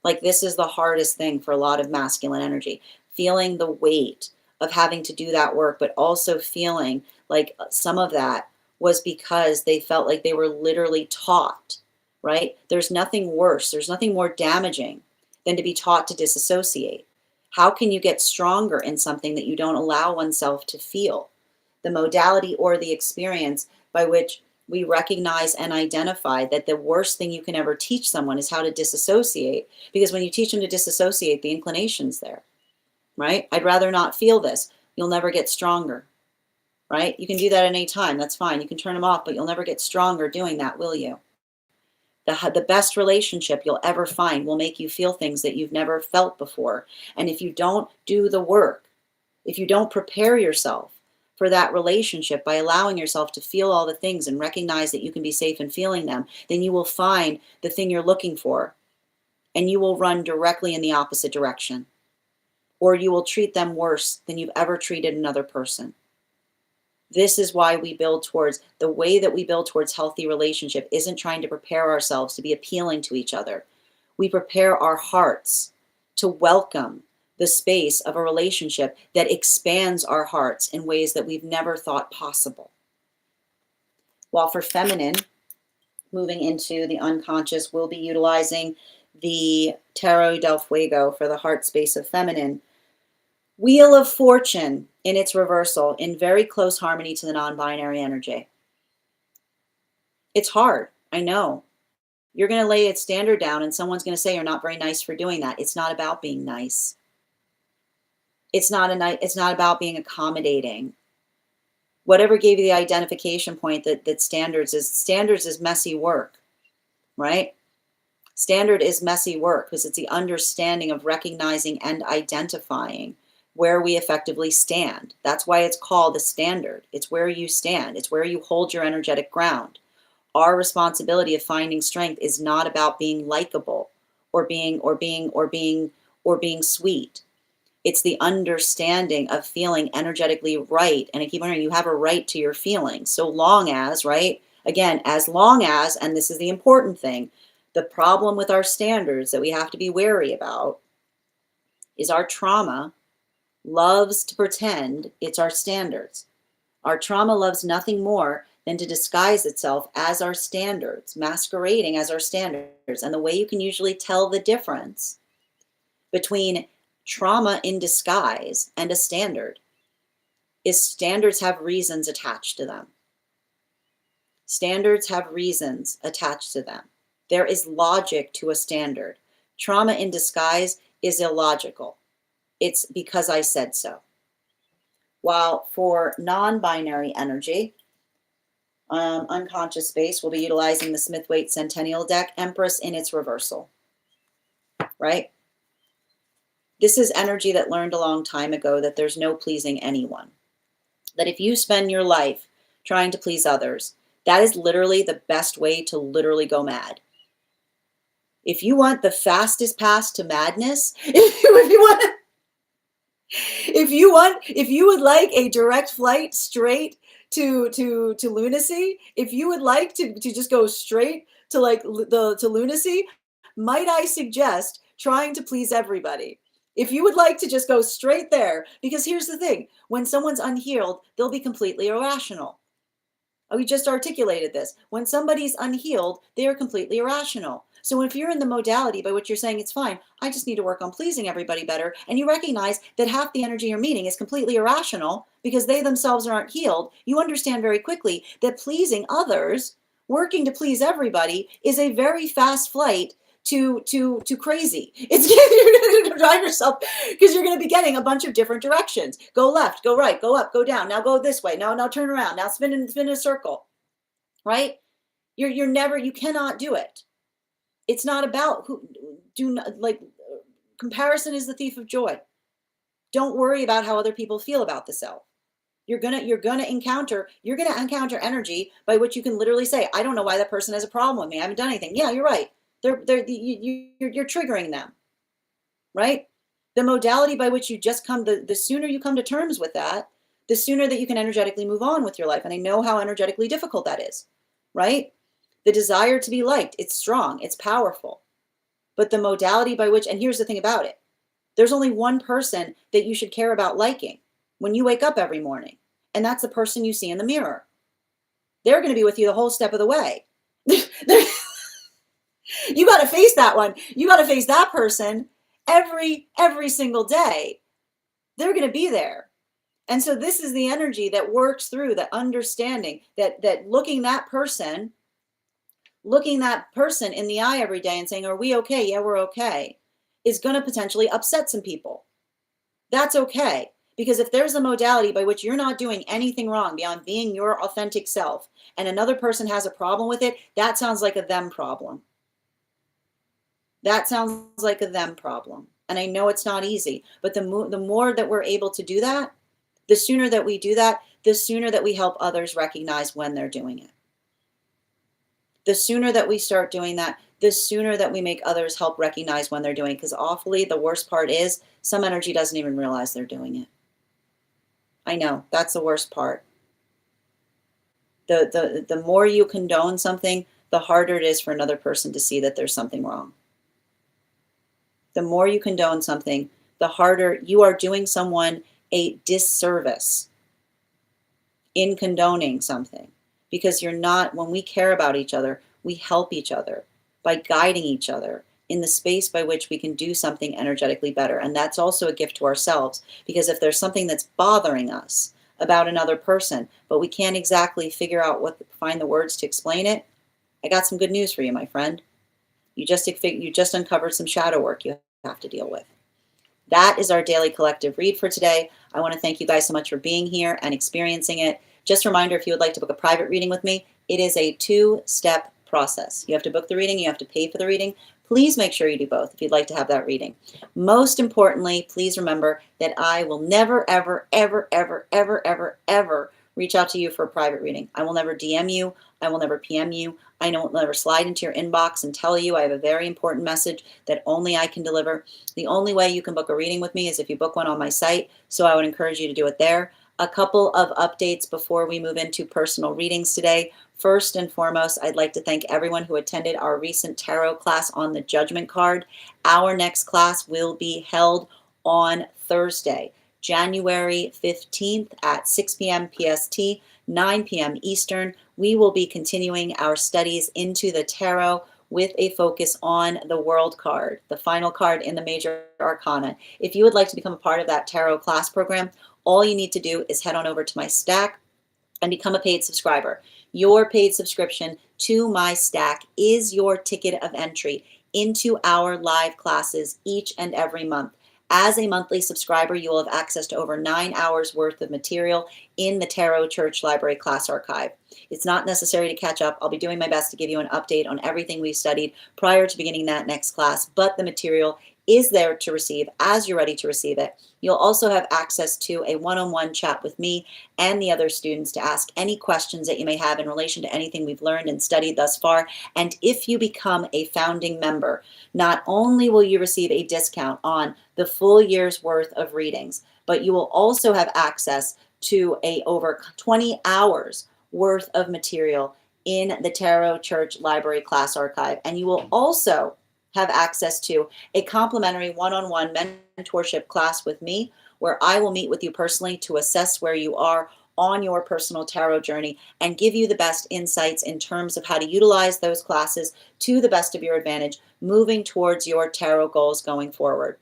Like this is the hardest thing for a lot of masculine energy, feeling the weight of having to do that work, but also feeling like some of that was because they felt like they were literally taught, right? There's nothing worse, there's nothing more damaging than to be taught to disassociate. How can you get stronger in something that you don't allow oneself to feel? The modality or the experience by which we recognize and identify that the worst thing you can ever teach someone is how to disassociate, because when you teach them to disassociate, the inclination's there, right? I'd rather not feel this. You'll never get stronger, right? You can do that at any time. That's fine. You can turn them off, but you'll never get stronger doing that, will you? The best relationship you'll ever find will make you feel things that you've never felt before. And if you don't do the work, if you don't prepare yourself for that relationship by allowing yourself to feel all the things and recognize that you can be safe in feeling them, then you will find the thing you're looking for and you will run directly in the opposite direction. Or you will treat them worse than you've ever treated another person. This is why the way that we build towards healthy relationship isn't trying to prepare ourselves to be appealing to each other. We prepare our hearts to welcome the space of a relationship that expands our hearts in ways that we've never thought possible. While for feminine, moving into the unconscious, we'll be utilizing the Tarot del Fuego for the heart space of feminine. Wheel of Fortune in its reversal, in very close harmony to the non-binary energy. It's hard, I know. You're going to lay its standard down and someone's going to say you're not very nice for doing that. It's not about being nice. It's not about being accommodating. Whatever gave you the identification point that standards is messy work, right? Standard is messy work because it's the understanding of recognizing and identifying where we effectively stand. That's why it's called a standard. It's where you stand. It's where you hold your energetic ground. Our responsibility of finding strength is not about being likable or being sweet. It's the understanding of feeling energetically right. And I keep wondering, you have a right to your feelings. So long as, right? Again, as long as, and this is the important thing, the problem with our standards that we have to be wary about is our trauma loves to pretend it's our standards. Our trauma loves nothing more than to disguise itself as our standards, masquerading as our standards. And the way you can usually tell the difference between trauma in disguise and a standard is standards have reasons attached to them. Standards have reasons attached to them. There is logic to a standard. Trauma in disguise is illogical. It's because I said so. While for non-binary energy, unconscious space, we'll be utilizing the Smith-Waite Centennial deck, Empress in its reversal, right? This is energy that learned a long time ago that there's no pleasing anyone. That if you spend your life trying to please others, that is literally the best way to literally go mad. If you want the fastest path to madness, if you would like a direct flight straight to lunacy, if you would like to just go straight to to lunacy, might I suggest trying to please everybody? If you would like to just go straight there, because here's the thing, when someone's unhealed, they'll be completely irrational. We just articulated this. When somebody's unhealed, they are completely irrational. So if you're in the modality by which you're saying it's fine, I just need to work on pleasing everybody better, and you recognize that half the energy you're meeting is completely irrational because they themselves aren't healed, you understand very quickly that pleasing others, working to please everybody, is a very fast flight to crazy. It's you're going to drive yourself because you're going to be getting a bunch of different directions. Go left, go right, go up, go down. Now go this way. Now turn around. Now spin in a circle. Right? You're never, you cannot do it. It's not about who do not like comparison is the thief of joy. Don't worry about how other people feel about the self. You're gonna encounter energy by which you can literally say, I don't know why that person has a problem with me. I haven't done anything. Yeah, you're right. You're triggering them, right? The modality by which you just come the sooner you come to terms with that, the sooner that you can energetically move on with your life. And I know how energetically difficult that is, right? The desire to be liked, it's strong, it's powerful. But the modality by which, and here's the thing about it, there's only one person that you should care about liking when you wake up every morning, and that's the person you see in the mirror. They're going to be with you the whole step of the way. You got to face that one. You got to face that person every single day. They're going to be there. And so this is the energy that works through the understanding that looking that person in the eye every day and saying, are we okay? Yeah, we're okay, is going to potentially upset some people. That's okay. Because if there's a modality by which you're not doing anything wrong beyond being your authentic self, and another person has a problem with it, that sounds like a them problem. That sounds like a them problem. And I know it's not easy, but the more that we're able to do that, the sooner that we do that, the sooner that we help others recognize when they're doing it. The sooner that we start doing that, the sooner that we make others help recognize when they're doing it. Because awfully, the worst part is some energy doesn't even realize they're doing it. I know, that's the worst part. The more you condone something, the harder it is for another person to see that there's something wrong. The more you condone something, the harder you are doing someone a disservice in condoning something. Because you're not, when we care about each other, we help each other by guiding each other in the space by which we can do something energetically better. And that's also a gift to ourselves, because if there's something that's bothering us about another person, but we can't exactly figure out find the words to explain it, I got some good news for you, my friend. You just uncovered some shadow work you have to deal with. That is our daily collective read for today. I want to thank you guys so much for being here and experiencing it. Just a reminder, if you would like to book a private reading with me, it is a 2-step process. You have to book the reading, you have to pay for the reading. Please make sure you do both if you'd like to have that reading. Most importantly, please remember that I will never, ever, ever, ever, ever, ever, ever reach out to you for a private reading. I will never DM you. I will never PM you. I will never slide into your inbox and tell you I have a very important message that only I can deliver. The only way you can book a reading with me is if you book one on my site, so I would encourage you to do it there. A couple of updates before we move into personal readings today. First and foremost, I'd like to thank everyone who attended our recent tarot class on the judgment card. Our next class will be held on Thursday, January 15th at 6 p.m. PST, 9 p.m. Eastern. We will be continuing our studies into the tarot with a focus on the World card, the final card in the major arcana. If you would like to become a part of that tarot class program, all you need to do is head on over to my Stack and become a paid subscriber. Your paid subscription to my Stack is your ticket of entry into our live classes each and every month. As a monthly subscriber, you will have access to over 9 hours worth of material in the Tarot Church Library Class Archive. It's not necessary to catch up. I'll be doing my best to give you an update on everything we've studied prior to beginning that next class, but the material is there to receive as you're ready to receive it. You'll also have access to a one-on-one chat with me and the other students to ask any questions that you may have in relation to anything we've learned and studied thus far. And if you become a founding member, not only will you receive a discount on the full year's worth of readings, but you will also have access to over 20 hours worth of material in the Tarot Church Library Class Archive. And you will also have access to a complimentary one-on-one mentorship class with me, where I will meet with you personally to assess where you are on your personal tarot journey and give you the best insights in terms of how to utilize those classes to the best of your advantage, moving towards your tarot goals going forward.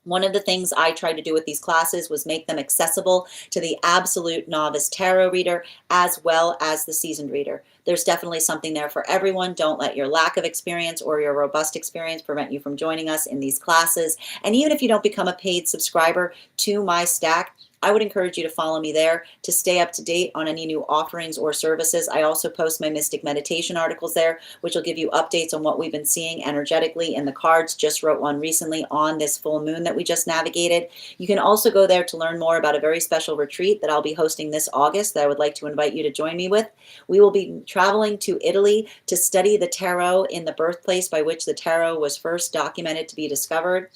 One of the things I tried to do with these classes was make them accessible to the absolute novice tarot reader as well as the seasoned reader. There's definitely something there for everyone. Don't let your lack of experience or your robust experience prevent you from joining us in these classes. And even if you don't become a paid subscriber to my stack, I would encourage you to follow me there to stay up to date on any new offerings or services. I also post my Mystic Meditation articles there, which will give you updates on what we've been seeing energetically in the cards. Just wrote one recently on this full moon that we just navigated. You can also go there to learn more about a very special retreat that I'll be hosting this August that I would like to invite you to join me with. We will be traveling to Italy to study the tarot in the birthplace by which the tarot was first documented to be discovered,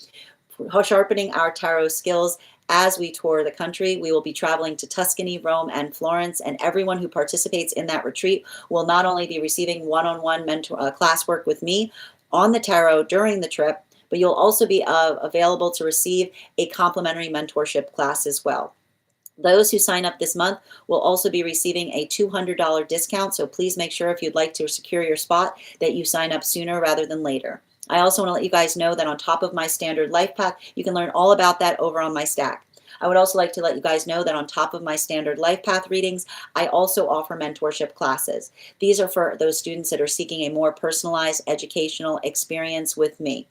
sharpening our tarot skills. As we tour the country, we will be traveling to Tuscany, Rome, and Florence, and everyone who participates in that retreat will not only be receiving one-on-one mentor classwork with me on the tarot during the trip, but you'll also be available to receive a complimentary mentorship class as well. Those who sign up this month will also be receiving a $200 discount, so please make sure if you'd like to secure your spot that you sign up sooner rather than later. I also want to let you guys know that on top of my standard life path, you can learn all about that over on my stack. I would also like to let you guys know that on top of my standard life path readings, I also offer mentorship classes. These are for those students that are seeking a more personalized educational experience with me.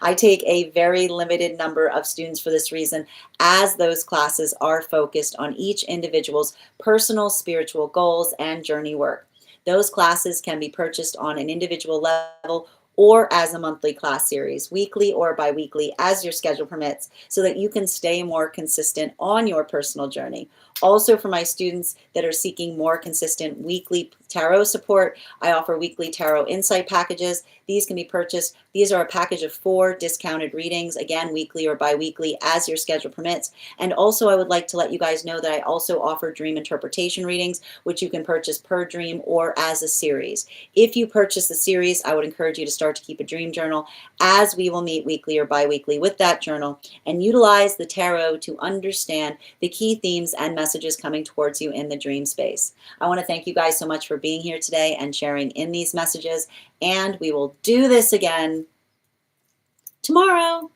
I take a very limited number of students for this reason, as those classes are focused on each individual's personal spiritual goals and journey work. Those classes can be purchased on an individual level or as a monthly class series, weekly or bi-weekly, as your schedule permits, so that you can stay more consistent on your personal journey. Also, for my students that are seeking more consistent weekly tarot support, I offer weekly tarot insight packages. These can be purchased. These are a package of 4 discounted readings, again, weekly or bi-weekly, as your schedule permits. And also, I would like to let you guys know that I also offer dream interpretation readings, which you can purchase per dream or as a series. If you purchase the series, I would encourage you to start to keep a dream journal, as we will meet weekly or bi-weekly with that journal and utilize the tarot to understand the key themes and messages coming towards you in the dream space. I want to thank you guys so much for being here today and sharing in these messages, and we will do this again tomorrow.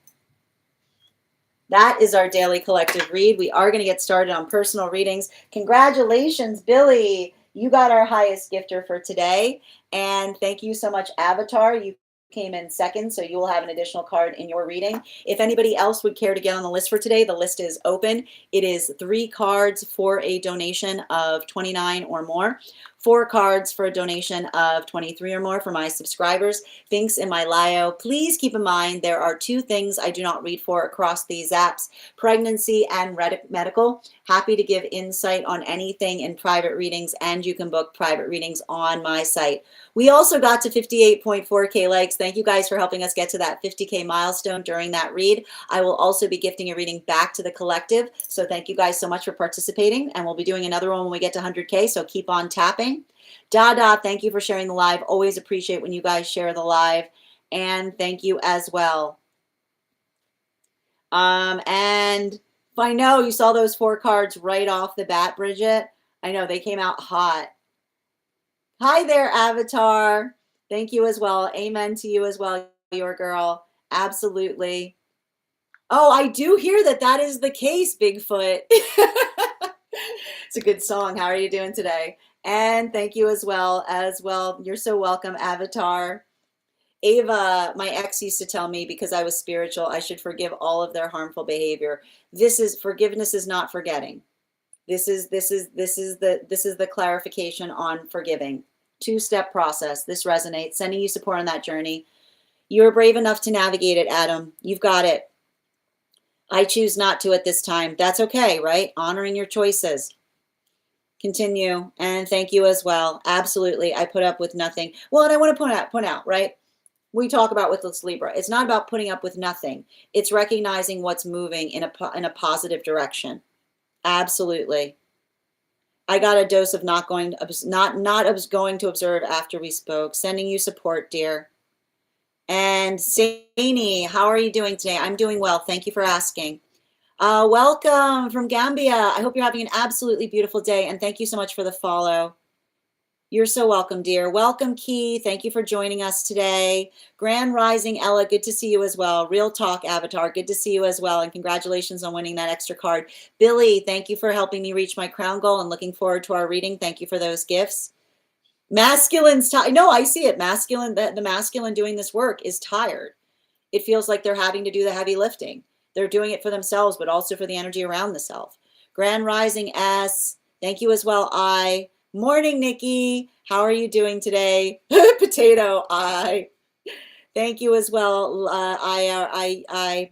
That is our daily collective read. We are going to get started on personal readings. Congratulations, Billy. You got our highest gifter for today. And thank you so much, Avatar. You came in second, so you will have an additional card in your reading. If anybody else would care to get on the list for today, the list is open. It is 3 cards for a donation of $29 or more. 4 cards for a donation of $23 or more for my subscribers. Links in my bio. Please keep in mind there are 2 things I do not read for across these apps: pregnancy and medical. Happy to give insight on anything in private readings, and you can book private readings on my site. We also got to 58.4K likes. Thank you guys for helping us get to that 50K milestone during that read. I will also be gifting a reading back to the collective. So thank you guys so much for participating. And we'll be doing another one when we get to 100K. So keep on tapping. Dada, thank you for sharing the live. Always appreciate when you guys share the live. And thank you as well. And I know you saw those 4 cards right off the bat, Bridget. I know they came out hot. Hi there, Avatar. Thank you as well. Amen to you as well, your girl. Absolutely. Oh, I do hear that that is the case, Bigfoot. It's a good song. How are you doing today? And thank you as well. You're so welcome, Avatar. Ava, my ex used to tell me, because I was spiritual, I should forgive all of their harmful behavior. Forgiveness is not forgetting. This is the clarification on forgiving. 2-step process. This resonates. Sending you support on that journey. You're brave enough to navigate it, Adam. You've got it. I choose not to at this time. That's okay, right? Honoring your choices. Continue. And thank you as well. Absolutely. I put up with nothing. Well, and I want to point out, right? We talk about with this Libra. It's not about putting up with nothing. It's recognizing what's moving in a positive direction. Absolutely. I got a dose of not going to observe after we spoke. Sending you support, dear. And Saini, how are you doing today? I'm doing well. Thank you for asking. Welcome from Gambia. I hope you're having an absolutely beautiful day, and thank you so much for the follow. You're so welcome, dear. Welcome, Key. Thank you for joining us today. Grand Rising, Ella, good to see you as well. Real Talk Avatar, good to see you as well, and congratulations on winning that extra card. Billy, thank you for helping me reach my crown goal and looking forward to our reading. Thank you for those gifts. Masculine's tired. No, I see it. Masculine, the masculine doing this work is tired. It feels like they're having to do the heavy lifting. They're doing it for themselves, but also for the energy around the self. Grand Rising S, thank you as well. I. Morning, Nikki. How are you doing today? Potato, I. Thank you as well. I.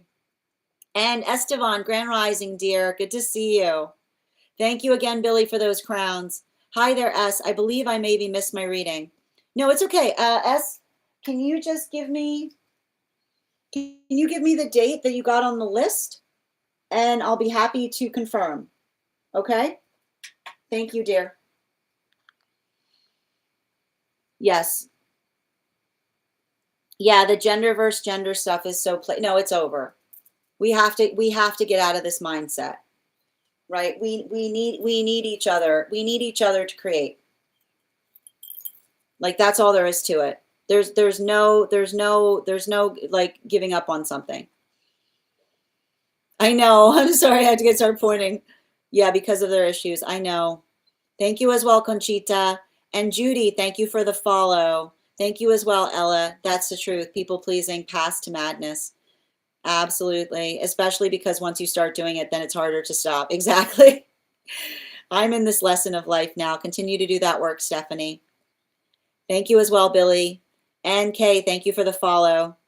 And Estevan, Grand Rising, dear. Good to see you. Thank you again, Billy, for those crowns. Hi there, S. I believe I maybe missed my reading. No, it's okay. S, can you just give me the date that you got on the list? And I'll be happy to confirm. Okay? Thank you, dear. Yes. Yeah, the gender versus gender stuff is so no, it's over. We have to get out of this mindset. Right? We need each other. We need each other to create. Like that's all there is to it. There's no like giving up on something. I know. I'm sorry I had to start pointing. Yeah, because of their issues. I know. Thank you as well, Conchita. And Judy, thank you for the follow. Thank you as well, Ella. That's the truth. People pleasing, past to madness. Absolutely. Especially because once you start doing it, then it's harder to stop. Exactly. I'm in this lesson of life now. Continue to do that work, Stephanie. Thank you as well, Billy. And Kay, thank you for the follow.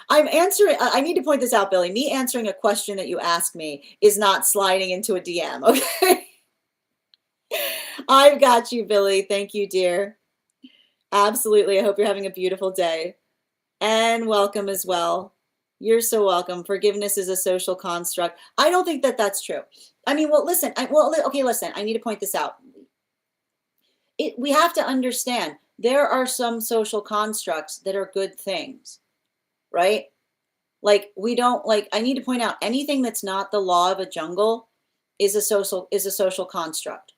I need to point this out, Billy. Me answering a question that you asked me is not sliding into a DM, okay? I've got you, Billy. Thank you, dear. Absolutely. I hope you're having a beautiful day. And welcome as well. You're so welcome. Forgiveness is a social construct. I don't think that that's true. I mean, well, listen. Okay, listen. I need to point this out. We have to understand there are some social constructs that are good things, right? Like we don't like. I need to point out anything that's not the law of a jungle is a social construct,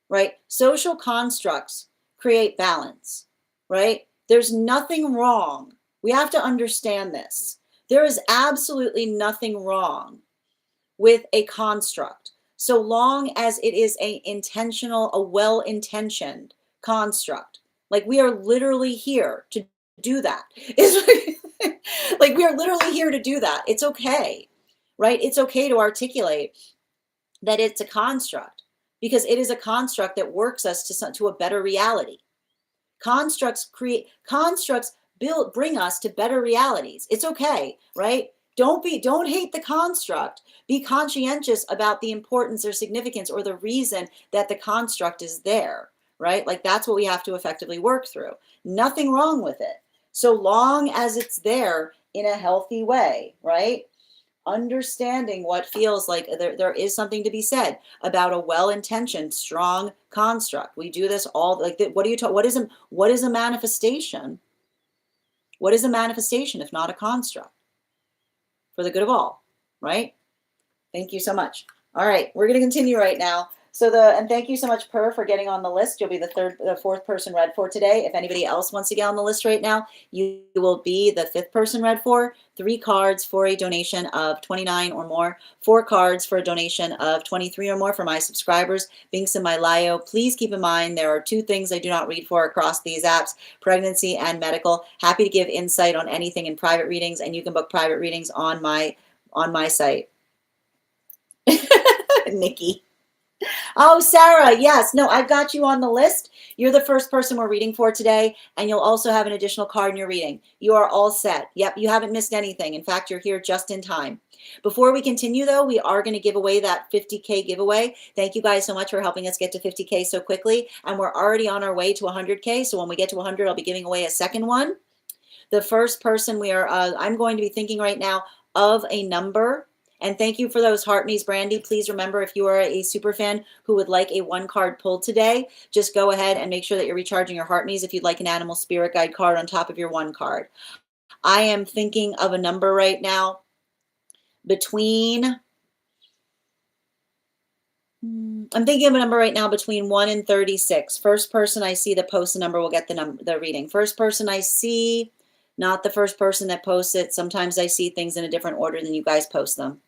right? Social constructs create balance, right? There's nothing wrong. We have to understand this. There is absolutely nothing wrong with a construct, so long as it is a well-intentioned construct. Like we are literally here to do that. It's like we are literally here to do that. It's okay, right? It's okay to articulate that it's a construct because it is a construct that works us to a better reality. Constructs bring us to better realities. It's okay, right? Don't hate the construct. Be conscientious about the importance or significance or the reason that the construct is there, right? Like that's what we have to effectively work through. Nothing wrong with it. So long as it's there in a healthy way, right? Understanding what feels like there is something to be said about a well-intentioned, strong construct. We do this all like what is a manifestation? What is a manifestation if not a construct? For the good of all, right? Thank you so much. All right, we're going to continue right now. And thank you so much, Per, for getting on the list. You'll be the fourth person read for today. If anybody else wants to get on the list right now, you will be the fifth person read for. 3 cards for a donation of $29 or more. 4 cards for a donation of $23 or more for my subscribers. Binks in my Lio. Please keep in mind there are 2 things I do not read for across these apps: pregnancy and medical. Happy to give insight on anything in private readings, and you can book private readings on my site. Nikki. Oh, Sarah, yes. No, I've got you on the list. You're the first person we're reading for today, and you'll also have an additional card in your reading. You are all set. Yep, you haven't missed anything. In fact, you're here just in time. Before we continue, though, we are going to give away that 50K giveaway. Thank you guys so much for helping us get to 50K so quickly, and we're already on our way to 100K, so when we get to 100, I'll be giving away a second one. The first person I'm going to be thinking right now of a number. And thank you for those heart me's, Brandy. Please remember, if you are a super fan who would like a 1 card pulled today, just go ahead and make sure that you're recharging your heart me's if you'd like an animal spirit guide card on top of your 1 card. I am thinking of a number right now between, I'm thinking of a number right now between 1 and 36. First person I see that posts a number will get the reading. First person I see, not the first person that posts it. Sometimes I see things in a different order than you guys post them.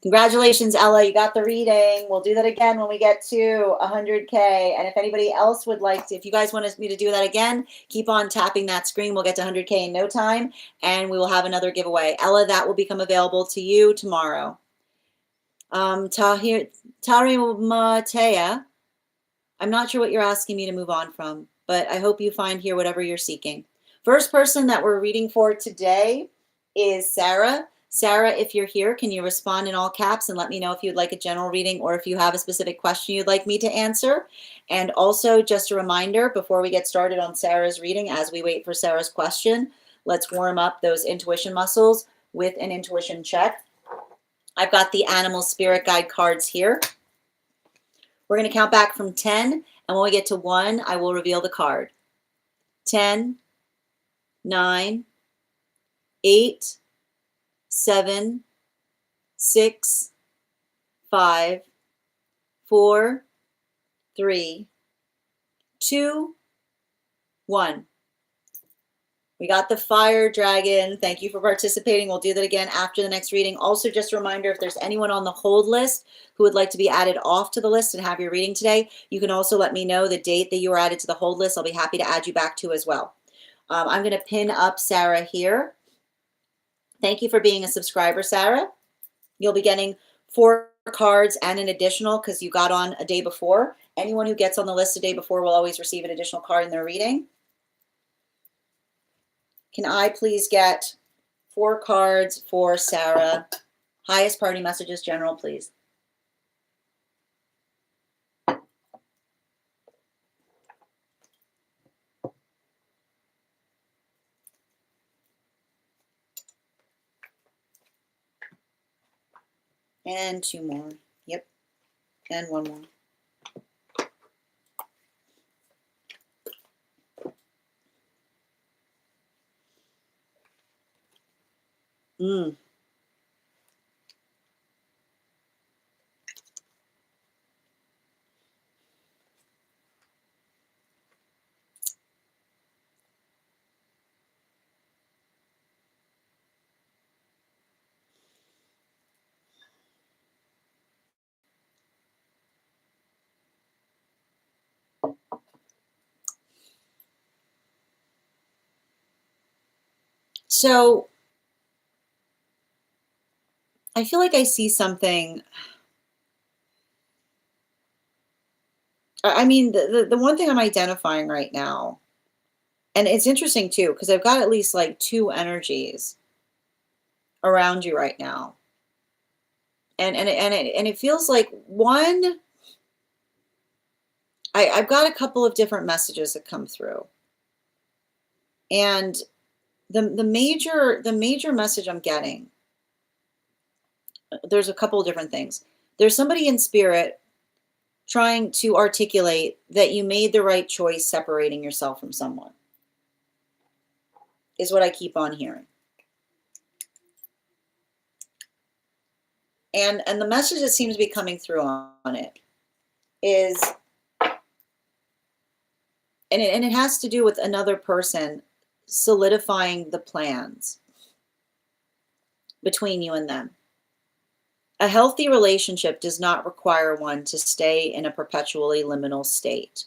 Congratulations, Ella, you got the reading. We'll do that again when we get to 100K. And if anybody else would like to, if you guys want me to do that again, keep on tapping that screen. We'll get to 100K in no time, and we will have another giveaway. Ella, that will become available to you tomorrow. Tari Matea, I'm not sure what you're asking me to move on from, but I hope you find here whatever you're seeking. First person that we're reading for today is Sarah. Sarah, if you're here, can you respond in all caps and let me know if you'd like a general reading or if you have a specific question you'd like me to answer? And also, just a reminder, before we get started on Sarah's reading, as we wait for Sarah's question, let's warm up those intuition muscles with an intuition check. I've got the animal spirit guide cards here. We're going to count back from 10, and when we get to 1, I will reveal the card. 10, 9, 8, 7, 6, 5, 4, 3, 2, 1. We got the fire dragon. Thank you for participating. We'll do that again after the next reading. Also, just a reminder, if there's anyone on the hold list who would like to be added off to the list and have your reading today, you can also let me know the date that you were added to the hold list. I'll be happy to add you back to as well. I'm going to pin up Sarah here. Thank you for being a subscriber, Sarah. You'll be getting 4 cards and an additional because you got on a day before. Anyone who gets on the list a day before will always receive an additional card in their reading. Can I please get 4 cards for Sarah? Highest party messages, general, please. And 2 more. Yep. And 1 more. So I feel like I see something. I mean, the one thing I'm identifying right now, and it's interesting too, because I've got at least like 2 energies around you right now. And it feels like one, I've got a couple of different messages that come through. And the major message I'm getting, there's a couple of different things. There's somebody in spirit trying to articulate that you made the right choice separating yourself from someone, is what I keep on hearing. And the message that seems to be coming through on it is, and it has to do with another person solidifying the plans between you and them. A healthy relationship does not require one to stay in a perpetually liminal state,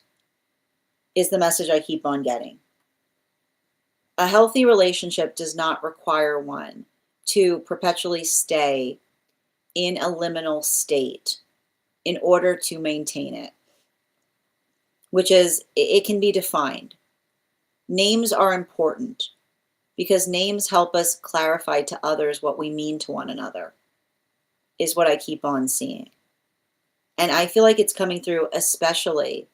is the message I keep on getting. A healthy relationship does not require one to perpetually stay in a liminal state in order to maintain it, which is, it can be defined. Names are important because names help us clarify to others what we mean to one another, is what I keep on seeing. And I feel like it's coming through, especially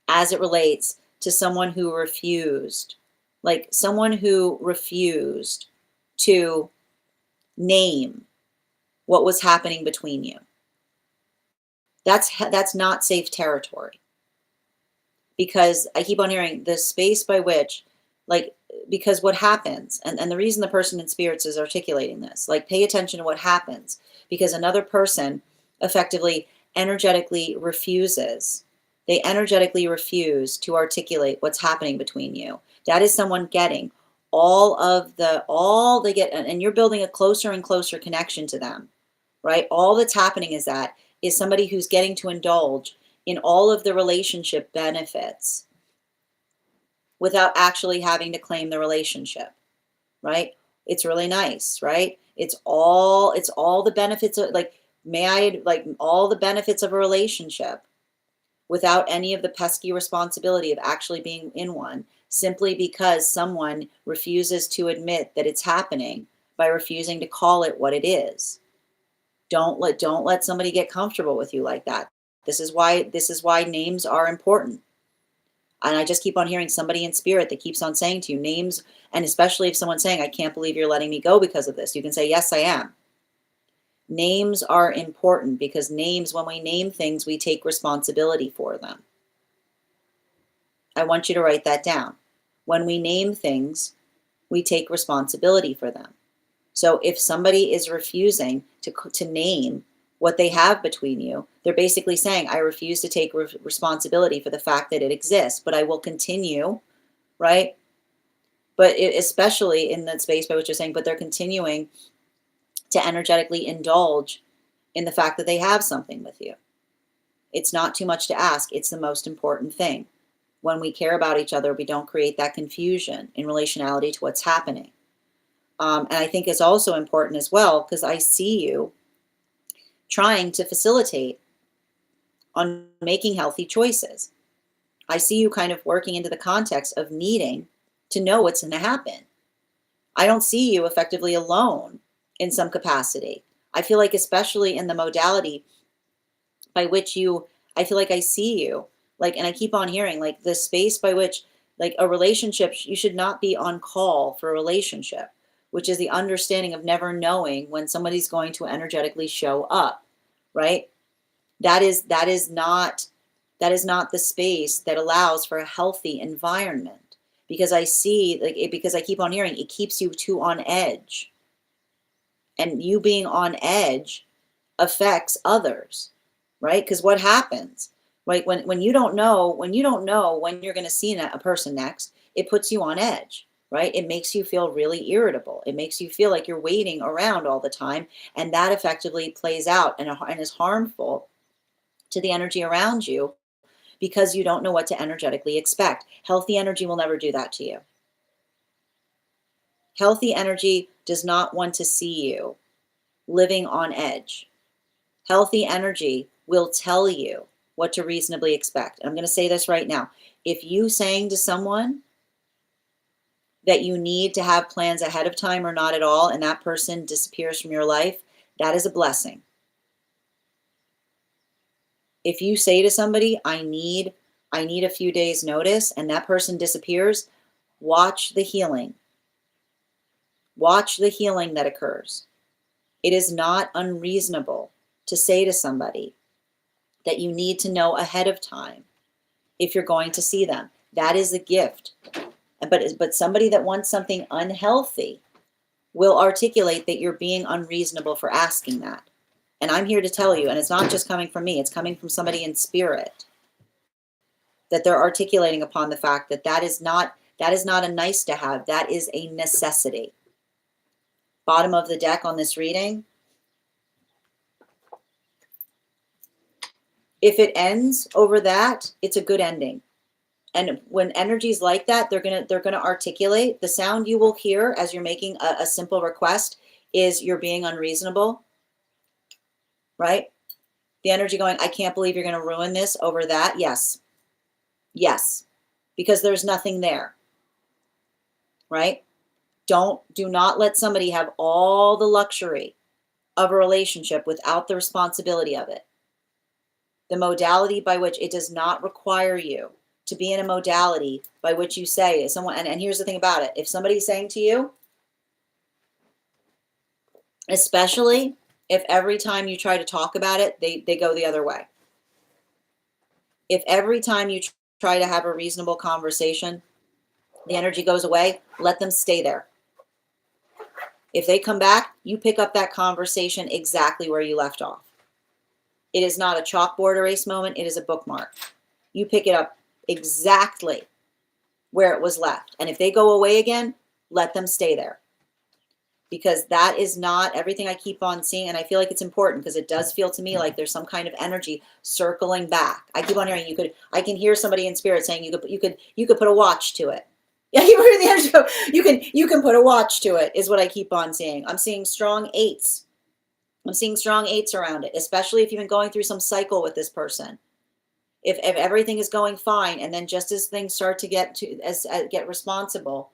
as it relates to someone who refused, like someone who refused to name what was happening between you. That's not safe territory, because I keep on hearing the space by which, like, because what happens, and the reason the person in spirits is articulating this, like, pay attention to what happens, because another person effectively energetically refuses. They energetically refuse to articulate what's happening between you. That is someone getting all they get, and you're building a closer and closer connection to them, right? All that's happening is somebody who's getting to indulge in all of the relationship benefits without actually having to claim the relationship, right? It's really nice, right? It's all the benefits of, like, all the benefits of a relationship without any of the pesky responsibility of actually being in one, simply because someone refuses to admit that it's happening by refusing to call it what it is. Don't let somebody get comfortable with you like that. This is why names are important. And I just keep on hearing somebody in spirit that keeps on saying to you names, and especially if someone's saying, I can't believe you're letting me go because of this, you can say, yes, I am. Names are important because names, when we name things, we take responsibility for them. I want you to write that down. When we name things, we take responsibility for them. So if somebody is refusing to name what they have between you, they're basically saying, I refuse to take responsibility for the fact that it exists, but I will continue, right? But especially in that space by which you're saying, but they're continuing to energetically indulge in the fact that they have something with you. It's not too much to ask. It's the most important thing. When we care about each other, we don't create that confusion in relationality to what's happening. And I think it's also important as well, because I see you trying to facilitate on making healthy choices. I see you kind of working into the context of needing to know what's going to happen. I don't see you effectively alone in some capacity. I feel like, especially in the modality by which I feel like I see you, like, and I keep on hearing, like, the space by which, like, a relationship, you should not be on call for a relationship, which is the understanding of never knowing when somebody's going to energetically show up, right? That is not the space that allows for a healthy environment, because I see, like, because I keep on hearing it keeps you too on edge, and you being on edge affects others, right? Because what happens, right, when you don't know when you're going to see a person next, it puts you on edge, right? It makes you feel really irritable. It makes you feel like you're waiting around all the time, and that effectively plays out and is harmful to the energy around you, because you don't know what to energetically expect. Healthy energy will never do that to you. Healthy energy does not want to see you living on edge. Healthy energy will tell you what to reasonably expect. I'm going to say this right now. If you saying to someone that you need to have plans ahead of time or not at all, and that person disappears from your life, that is a blessing. If you say to somebody, I need a few days notice, and that person disappears, watch the healing. Watch the healing that occurs. It is not unreasonable to say to somebody that you need to know ahead of time if you're going to see them. That is a gift. But somebody that wants something unhealthy will articulate that you're being unreasonable for asking that. And I'm here to tell you, and it's not just coming from me, it's coming from somebody in spirit, that they're articulating upon the fact that that is not a nice to have, that is a necessity. Bottom of the deck on this reading. If it ends over that, it's a good ending. And when energies like that, they're gonna articulate. The sound you will hear as you're making a simple request is you're being unreasonable, right? The energy going, I can't believe you're gonna ruin this over that. Yes. Yes. Because there's nothing there, right? Do not let somebody have all the luxury of a relationship without the responsibility of it. The modality by which it does not require you to be in a modality by which you say someone, and here's the thing about it. If somebody's saying to you, especially if every time you try to talk about it, they go the other way. If every time you try to have a reasonable conversation, the energy goes away, let them stay there. If they come back, you pick up that conversation exactly where you left off. It is not a chalkboard erase moment, it is a bookmark. You pick it up exactly where it was left. And if they go away again, let them stay there. Because that is not everything I keep on seeing. And I feel like it's important because it does feel to me like there's some kind of energy circling back. I keep on hearing I can hear somebody in spirit saying you could put a watch to it. Yeah, you hear the energy go, you can put a watch to it is what I keep on seeing. I'm seeing strong 8s. I'm seeing strong 8s around it, especially if you've been going through some cycle with this person. If everything is going fine, and then just as things start to get responsible,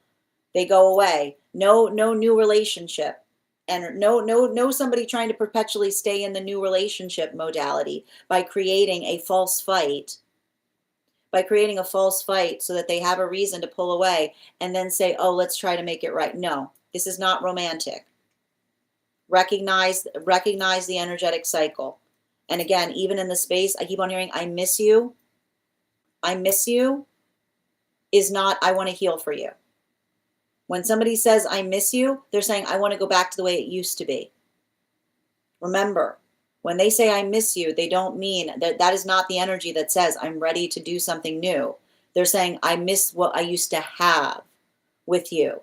they go away. No new relationship, and no somebody trying to perpetually stay in the new relationship modality by creating a false fight. By creating a false fight so that they have a reason to pull away and then say, "Oh, let's try to make it right." No, this is not romantic. Recognize the energetic cycle. And again, even in the space, I keep on hearing, "I miss you." I miss you is not, "I want to heal for you." When somebody says, "I miss you," they're saying, "I want to go back to the way it used to be." Remember, when they say, "I miss you," they don't mean that is not the energy that says, "I'm ready to do something new." They're saying, "I miss what I used to have with you."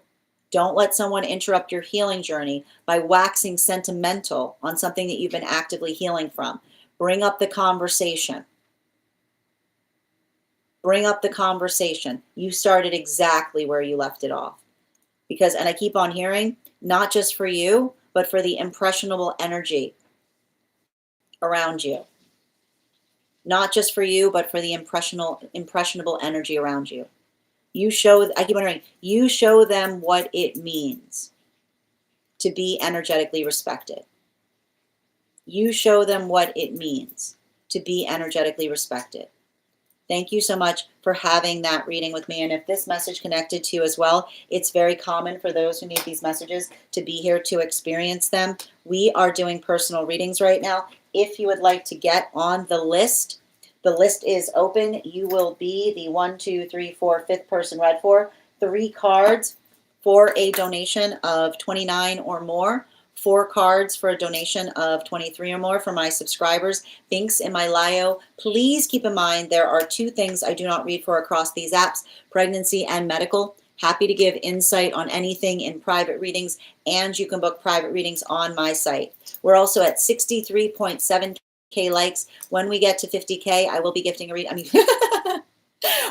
Don't let someone interrupt your healing journey by waxing sentimental on something that you've been actively healing from. Bring up the conversation. Bring up the conversation. You started exactly where you left it off. Because, and I keep on hearing, not just for you, but for the impressionable energy around you. Not just for you, but for the impressionable energy around you. I keep on hearing, you show them what it means to be energetically respected. You show them what it means to be energetically respected. Thank you so much for having that reading with me. And if this message connected to you as well, it's very common for those who need these messages to be here to experience them. We are doing personal readings right now. If you would like to get on the list is open. You will be the 1, 2, 3, 4, 5th person read for. 3 cards for a donation of $29 or more. 4 cards for a donation of $23 or more for my subscribers. Links in my bio. Please keep in mind there are 2 things I do not read for across these apps: pregnancy and medical. Happy to give insight on anything in private readings, and you can book private readings on my site. We're also at 63.7K likes. When we get to 50K, I will be gifting a reading.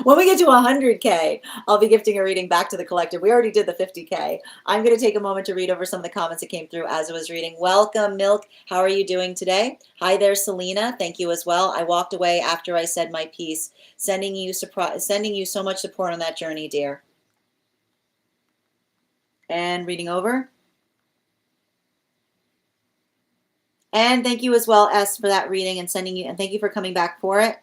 When we get to 100K, I'll be gifting a reading back to the collective. We already did the 50K. I'm going to take a moment to read over some of the comments that came through as I was reading. Welcome, Milk. How are you doing today? Hi there, Selena. Thank you as well. I walked away after I said my piece. Sending you so much support on that journey, dear. And reading over. And thank you as well, S, for that reading and sending you. And thank you for coming back for it.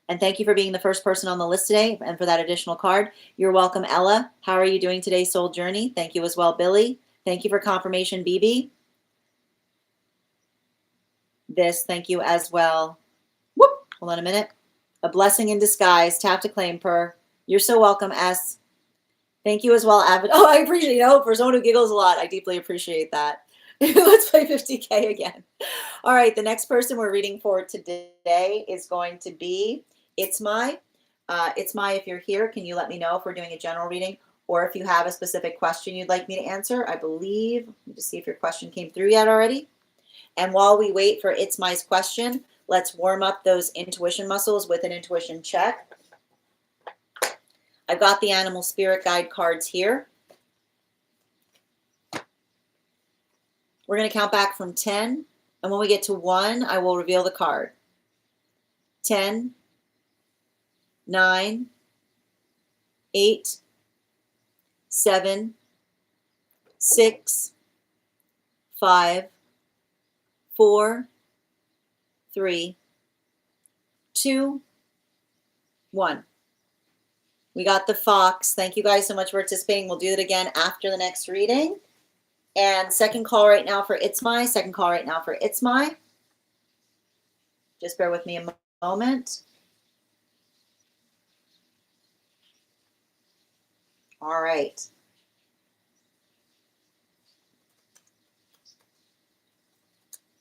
And thank you for being the first person on the list today and for that additional card. You're welcome, Ella. How are you doing today, Soul Journey? Thank you as well, Billy. Thank you for confirmation, BB. Thank you as well. Whoop, hold on a minute. A blessing in disguise. Tap to claim per. You're so welcome, S. Thank you as well, Avid. Oh, I appreciate it. Oh, for someone who giggles a lot, I deeply appreciate that. Let's play 50K again. All right, the next person we're reading for today is going to be It's My. If you're here, can you let me know if we're doing a general reading or if you have a specific question you'd like me to answer? I believe, let me just see if your question came through yet already. And while we wait for It's My's question, let's warm up those intuition muscles with an intuition check. I've got the animal spirit guide cards here. We're going to count back from 10, and when we get to 1, I will reveal the card. 10, 9, 8, 7, 6, 5, 4, 3, 2, 1. We got the fox. Thank you guys so much for participating. We'll do it again after the next reading. And second call right now for It's My. Second call right now for It's My. Just bear with me a moment. All right.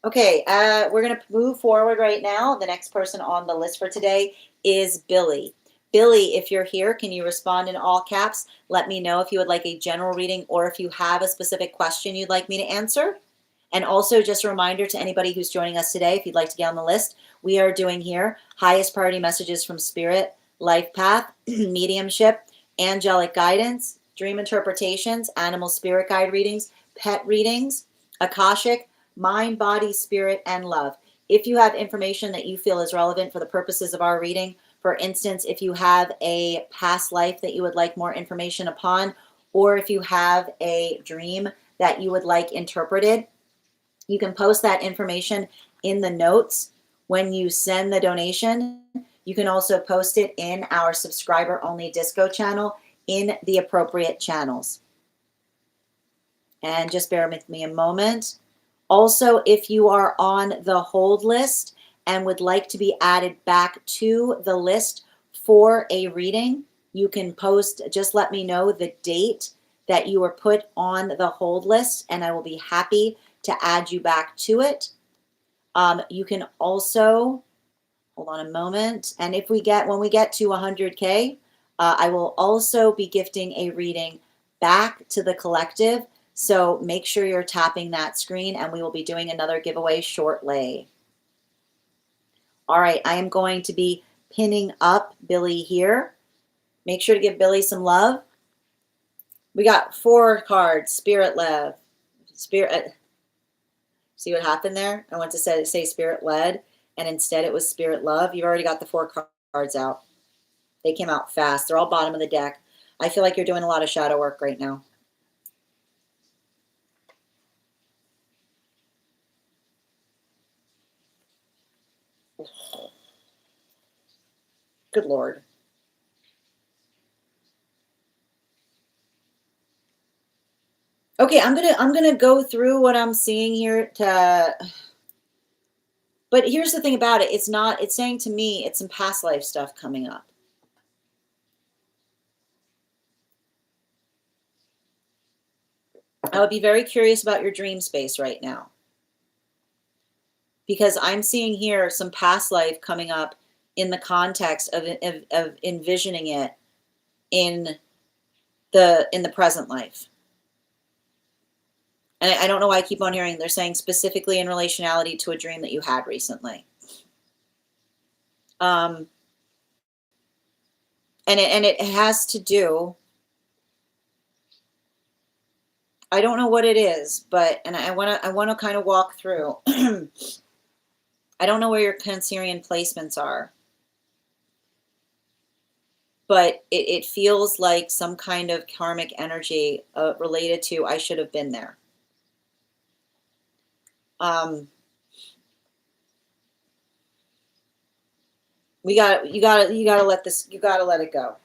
Okay, we're going to move forward right now. The next person on the list for today is Billy. Billy, if you're here, can you respond in all caps? Let me know if you would like a general reading or if you have a specific question you'd like me to answer. And also just a reminder to anybody who's joining us today, if you'd like to get on the list, we are doing here highest priority messages from Spirit, Life Path, Mediumship, Angelic Guidance, Dream Interpretations, Animal Spirit Guide readings, Pet readings, Akashic, Mind, Body, Spirit, and Love. If you have information that you feel is relevant for the purposes of our reading, for instance, if you have a past life that you would like more information upon, or if you have a dream that you would like interpreted, you can post that information in the notes when you send the donation. You can also post it in our subscriber only disco channel in the appropriate channels. And just bear with me a moment. Also, if you are on the hold list and would like to be added back to the list for a reading, you can post, just let me know the date that you were put on the hold list, and I will be happy to add you back to it. You can also, hold on a moment, and when we get to 100K, I will also be gifting a reading back to the collective. So make sure you're tapping that screen, and we will be doing another giveaway shortly. All right, I am going to be pinning up Billy here. Make sure to give Billy some love. We got 4 cards, Spirit Love. See what happened there? I went to say Spirit Led, and instead it was Spirit Love. You've already got the 4 cards out. They came out fast. They're all bottom of the deck. I feel like you're doing a lot of shadow work right now. Good Lord. Okay, I'm gonna go through what I'm seeing here but here's the thing about it. It's saying to me it's some past life stuff coming up. I would be very curious about your dream space right now, because I'm seeing here some past life coming up in the context of envisioning it in the present life. And I don't know why I keep on hearing they're saying specifically in relationality to a dream that you had recently. And it has to do, I don't know what it is, but I want to kind of walk through. I don't know where your Cancerian placements are, but it feels like some kind of karmic energy related to I should have been there. You gotta let it go.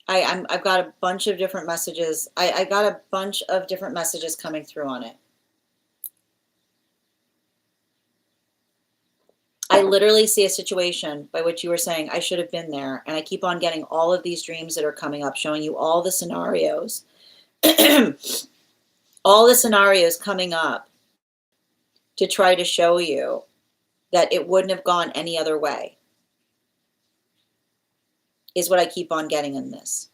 I've got a bunch of different messages. I got a bunch of different messages coming through on it. I literally see a situation by which you were saying, I should have been there. And I keep on getting all of these dreams that are coming up, showing you all the scenarios. All the scenarios coming up to try to show you that it wouldn't have gone any other way, is what I keep on getting in this.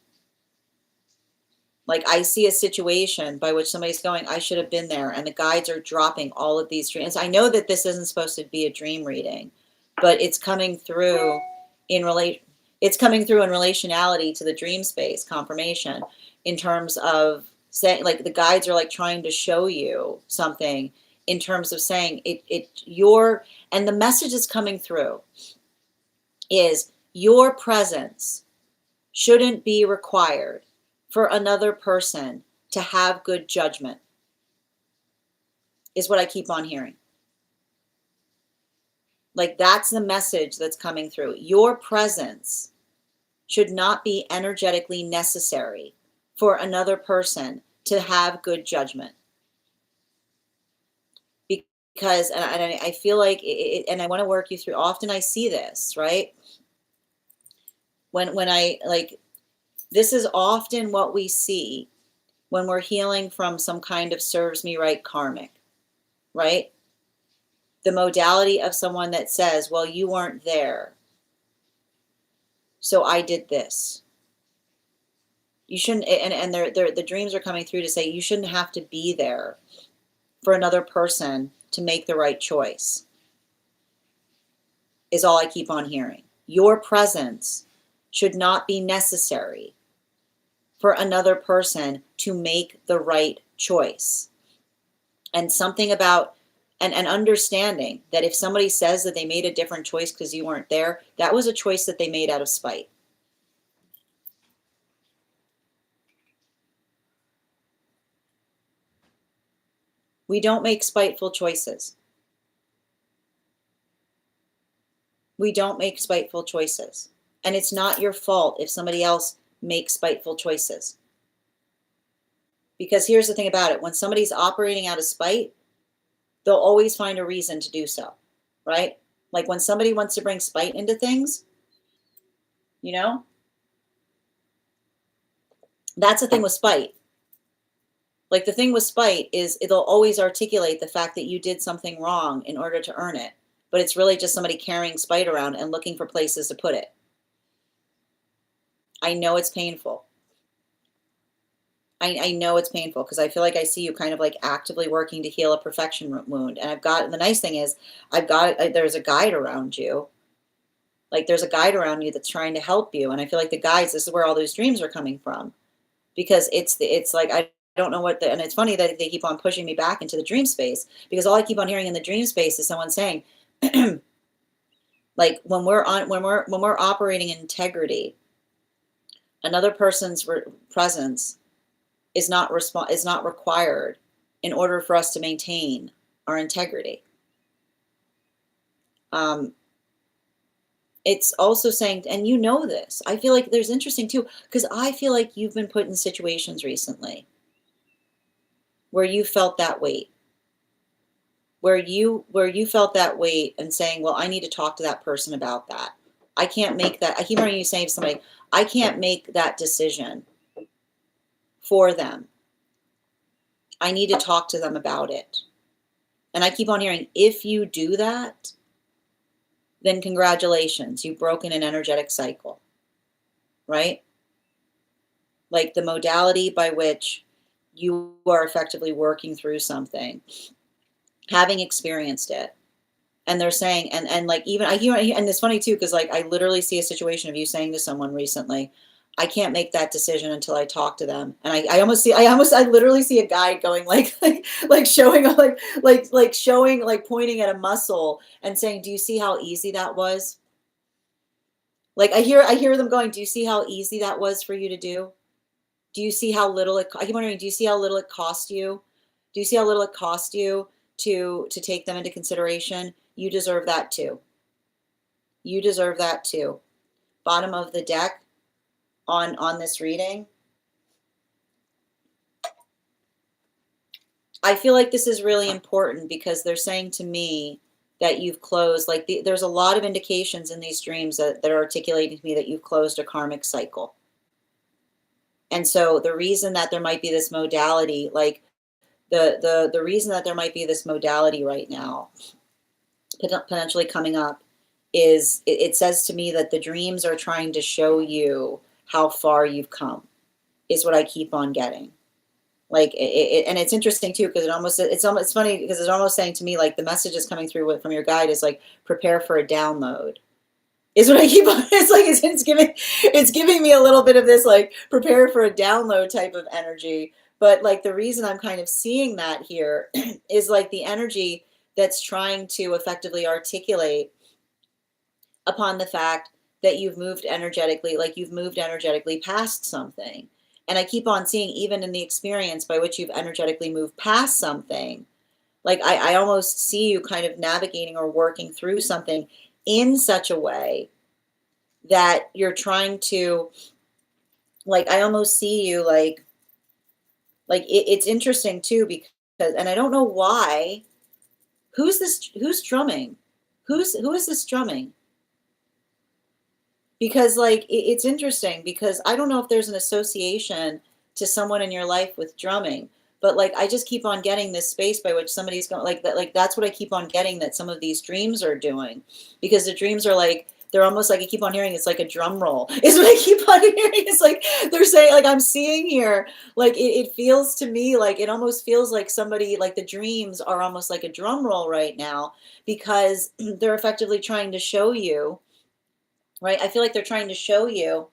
Like, I see a situation by which somebody's going, I should have been there, and the guides are dropping all of these dreams. I know that this isn't supposed to be a dream reading, but it's coming through in relationality to the dream space confirmation, in terms of saying, like, the guides are like trying to show you something in terms of saying and the message is coming through is your presence shouldn't be required for another person to have good judgment, is what I keep on hearing. Like, that's the message that's coming through. Your presence should not be energetically necessary for another person to have good judgment. because, and I feel like and I want to work you through, often I see this, right? When I like, this is often what we see when we're healing from some kind of serves me right karmic, right? The modality of someone that says, well, you weren't there, so I did this. You shouldn't, and the dreams are coming through to say you shouldn't have to be there for another person to make the right choice, is all I keep on hearing. Your presence should not be necessary for another person to make the right choice. And something about, and understanding that if somebody says that they made a different choice because you weren't there, that was a choice that they made out of spite. We don't make spiteful choices. We don't make spiteful choices. And it's not your fault if somebody else makes spiteful choices. Because here's the thing about it. When somebody's operating out of spite, they'll always find a reason to do so, right? Like when somebody wants to bring spite into things, you know, that's the thing with spite. Like the thing with spite is it'll always articulate the fact that you did something wrong in order to earn it. But it's really just somebody carrying spite around and looking for places to put it. I know it's painful. I know it's painful because I feel like I see you kind of like actively working to heal a perfection wound. And I've got, the nice thing is there's a guide around you. Like there's a guide around you that's trying to help you. And I feel like the guides, this is where all those dreams are coming from, because it's like, I don't know what and it's funny that they keep on pushing me back into the dream space, because all I keep on hearing in the dream space is someone saying, like when we're operating in integrity, another person's presence is not required in order for us to maintain our integrity. It's also saying, and you know this, I feel like there's interesting too, because I feel like you've been put in situations recently where you felt that weight, where you felt that weight and saying, well, I need to talk to that person about that. I can't make that. I keep hearing you saying to somebody, I can't make that decision for them. I need to talk to them about it. And I keep on hearing, if you do that, then congratulations, you've broken an energetic cycle, right? Like the modality by which you are effectively working through something, having experienced it. And they're saying, and like, even I hear, and it's funny too, because like I literally see a situation of you saying to someone recently, I can't make that decision until I talk to them. And I literally see a guide going like showing like showing, like pointing at a muscle and saying, do you see how easy that was? Like I hear them going, do you see how easy that was for you to do? Do you see how little I keep wondering, do you see how little it cost you? Do you see how little it cost you to take them into consideration? You deserve that too. You deserve that too. Bottom of the deck on this reading. I feel like this is really important because they're saying to me that you've closed, like there's a lot of indications in these dreams that are articulating to me that you've closed a karmic cycle. And so the reason that there might be this modality, like the reason that there might be this modality right now, potentially coming up, is it says to me that the dreams are trying to show you how far you've come, is what I keep on getting. Like and it's interesting too, because it's funny because it's almost saying to me like the message is coming through from your guide is like, prepare for a download, is what I keep on. It's like it's giving me a little bit of this like prepare for a download type of energy. But like the reason I'm kind of seeing that here is like the energy that's trying to effectively articulate upon the fact that you've moved energetically past something. And I keep on seeing, even in the experience by which you've energetically moved past something, like I almost see you kind of navigating or working through something in such a way that you're trying to, like, I almost see you like it's interesting too, because, and I don't know why, Who's this? Who's drumming? Who is this drumming? Because like it's interesting because I don't know if there's an association to someone in your life with drumming, but like I just keep on getting this space by which somebody's going like that, like that's what I keep on getting that some of these dreams are doing, because the dreams are like they're almost like I keep on hearing it's like a drum roll is what I keep on hearing. It's like they're saying, like I'm seeing here, like it feels to me like it almost feels like somebody, like the dreams are almost like a drum roll right now, because they're effectively trying to show you, right? I feel like they're trying to show you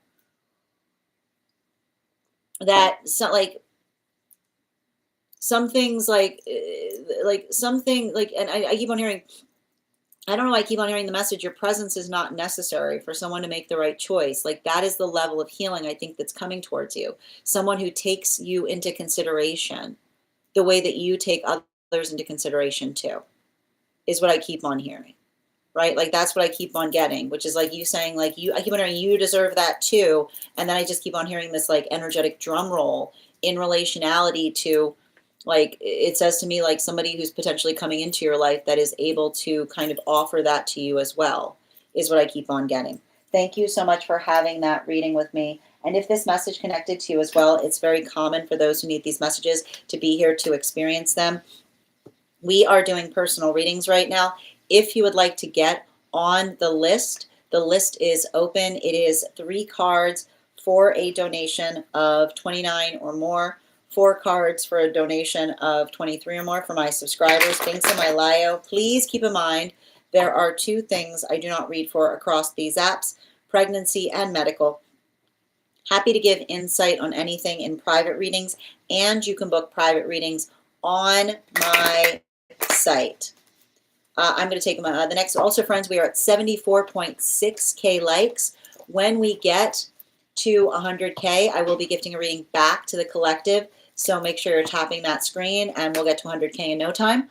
that some things like something like, and I keep on hearing, I don't know, I keep on hearing the message, your presence is not necessary for someone to make the right choice. Like that is the level of healing I think that's coming towards you. Someone who takes you into consideration the way that you take others into consideration too, is what I keep on hearing. Right? Like that's what I keep on getting, which is like you saying like I keep on hearing you deserve that too. And then I just keep on hearing this like energetic drum roll in relationality to, like it says to me, like somebody who's potentially coming into your life that is able to kind of offer that to you as well, is what I keep on getting. Thank you so much for having that reading with me. And if this message connected to you as well, it's very common for those who need these messages to be here to experience them. We are doing personal readings right now. If you would like to get on the list is open. It is 3 cards for a donation of $29 or more, 4 cards for a donation of $23 or more for my subscribers. Thanks to my Lio. Please keep in mind there are 2 things I do not read for across these apps: pregnancy and medical. Happy to give insight on anything in private readings, and you can book private readings on my site. I'm going to take the next. Also, friends, we are at 74.6K likes. When we get to 100K, I will be gifting a reading back to the collective. So make sure you're tapping that screen, and we'll get to 100K in no time.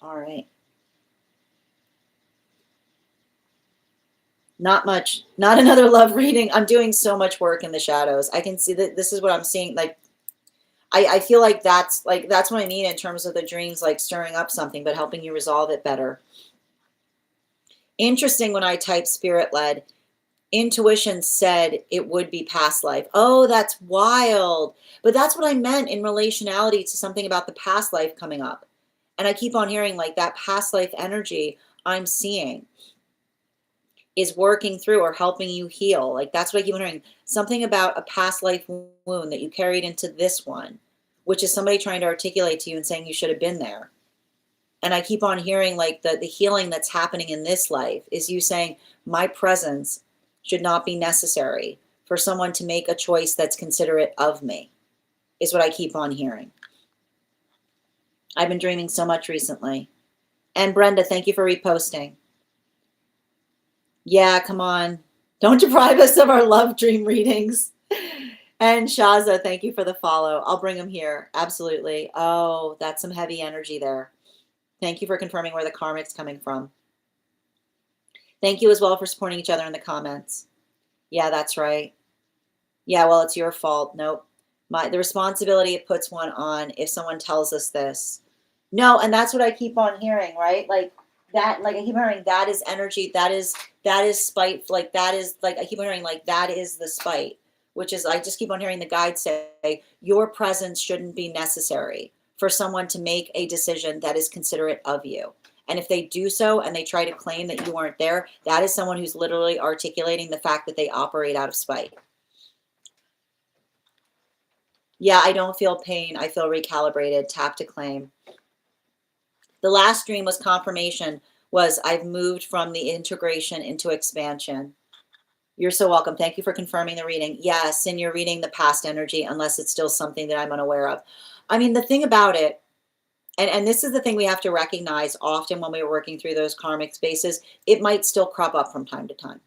All right. Not much. Not another love reading. I'm doing so much work in the shadows. I can see that this is what I'm seeing. Like, I feel like that's what I mean in terms of the dreams, like stirring up something, but helping you resolve it better. Interesting, when I type spirit led, intuition said it would be past life. Oh, that's wild. But that's what I meant in relationality to something about the past life coming up. And I keep on hearing like that past life energy I'm seeing is working through or helping you heal. Like that's what I keep on hearing. Something about a past life wound that you carried into this one, which is somebody trying to articulate to you and saying you should have been there. And I keep on hearing like the healing that's happening in this life is you saying my presence should not be necessary for someone to make a choice that's considerate of me, is what I keep on hearing. I've been dreaming so much recently. And Brenda, thank you for reposting. Yeah, come on. Don't deprive us of our love dream readings. And Shaza, thank you for the follow. I'll bring them here. Absolutely. Oh, that's some heavy energy there. Thank you for confirming where the karmic's coming from. Thank you as well for supporting each other in the comments. Yeah, that's right. Yeah, well, it's your fault. Nope. The responsibility it puts one on if someone tells us this. No, and that's what I keep on hearing, right? Like that, like I keep hearing that is energy, that is spite, like that is like I keep on hearing like that is the spite, which is I just keep on hearing the guide say your presence shouldn't be necessary for someone to make a decision that is considerate of you. And if they do so and they try to claim that you weren't there, that is someone who's literally articulating the fact that they operate out of spite. Yeah, I don't feel pain. I feel recalibrated. Tap to claim. The last dream was confirmation, was I've moved from the integration into expansion. You're so welcome. Thank you for confirming the reading. Yes, and you're reading the past energy, unless it's still something that I'm unaware of. I mean, the thing about it, and this is the thing we have to recognize often when we're working through those karmic spaces, it might still crop up from time to time,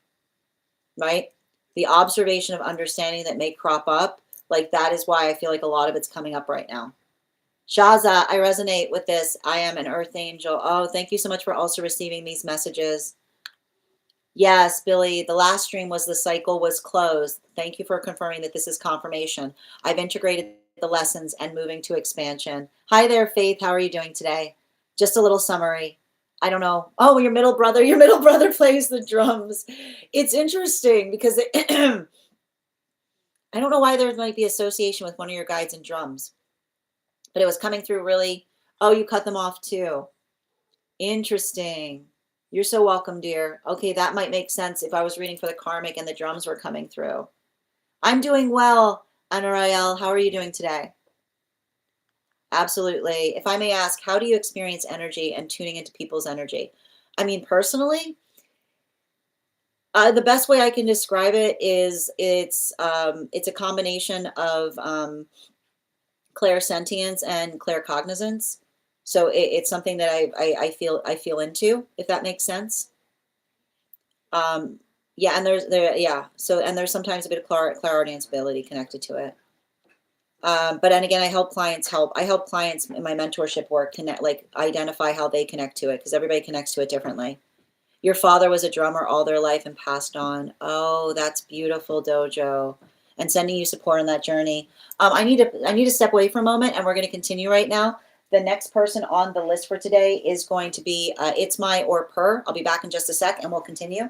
right? The observation of understanding that may crop up, like that is why I feel like a lot of it's coming up right now. Shaza, I resonate with this. I am an earth angel. Oh, thank you so much for also receiving these messages. Yes, Billy, the last stream was the cycle was closed. Thank you for confirming that this is confirmation. I've integrated the lessons and moving to expansion. Hi there, Faith. How are you doing today? Just a little summary. I don't know. Oh, your middle brother plays the drums. It's interesting because I don't know why there might be association with one of your guides in drums, but it was coming through really. Oh, you cut them off too. Interesting. You're so welcome, dear. Okay, that might make sense if I was reading for the karmic and the drums were coming through. I'm doing well, Anarael. How are you doing today? Absolutely. If I may ask, how do you experience energy and tuning into people's energy? I mean, personally, the best way I can describe it is it's a combination of clairsentience and claircognizance. So it's something that I feel into, if that makes sense. Yeah, and yeah. So and there's sometimes a bit of clairaudience ability connected to it. But then again, I help clients in my mentorship work connect, like identify how they connect to it, because everybody connects to it differently. Your father was a drummer all their life and passed on. Oh, that's beautiful, Dojo. And sending you support on that journey. I need to step away for a moment, and we're going to continue right now. The next person on the list for today is going to be It's My or Per. I'll be back in just a sec, and we'll continue.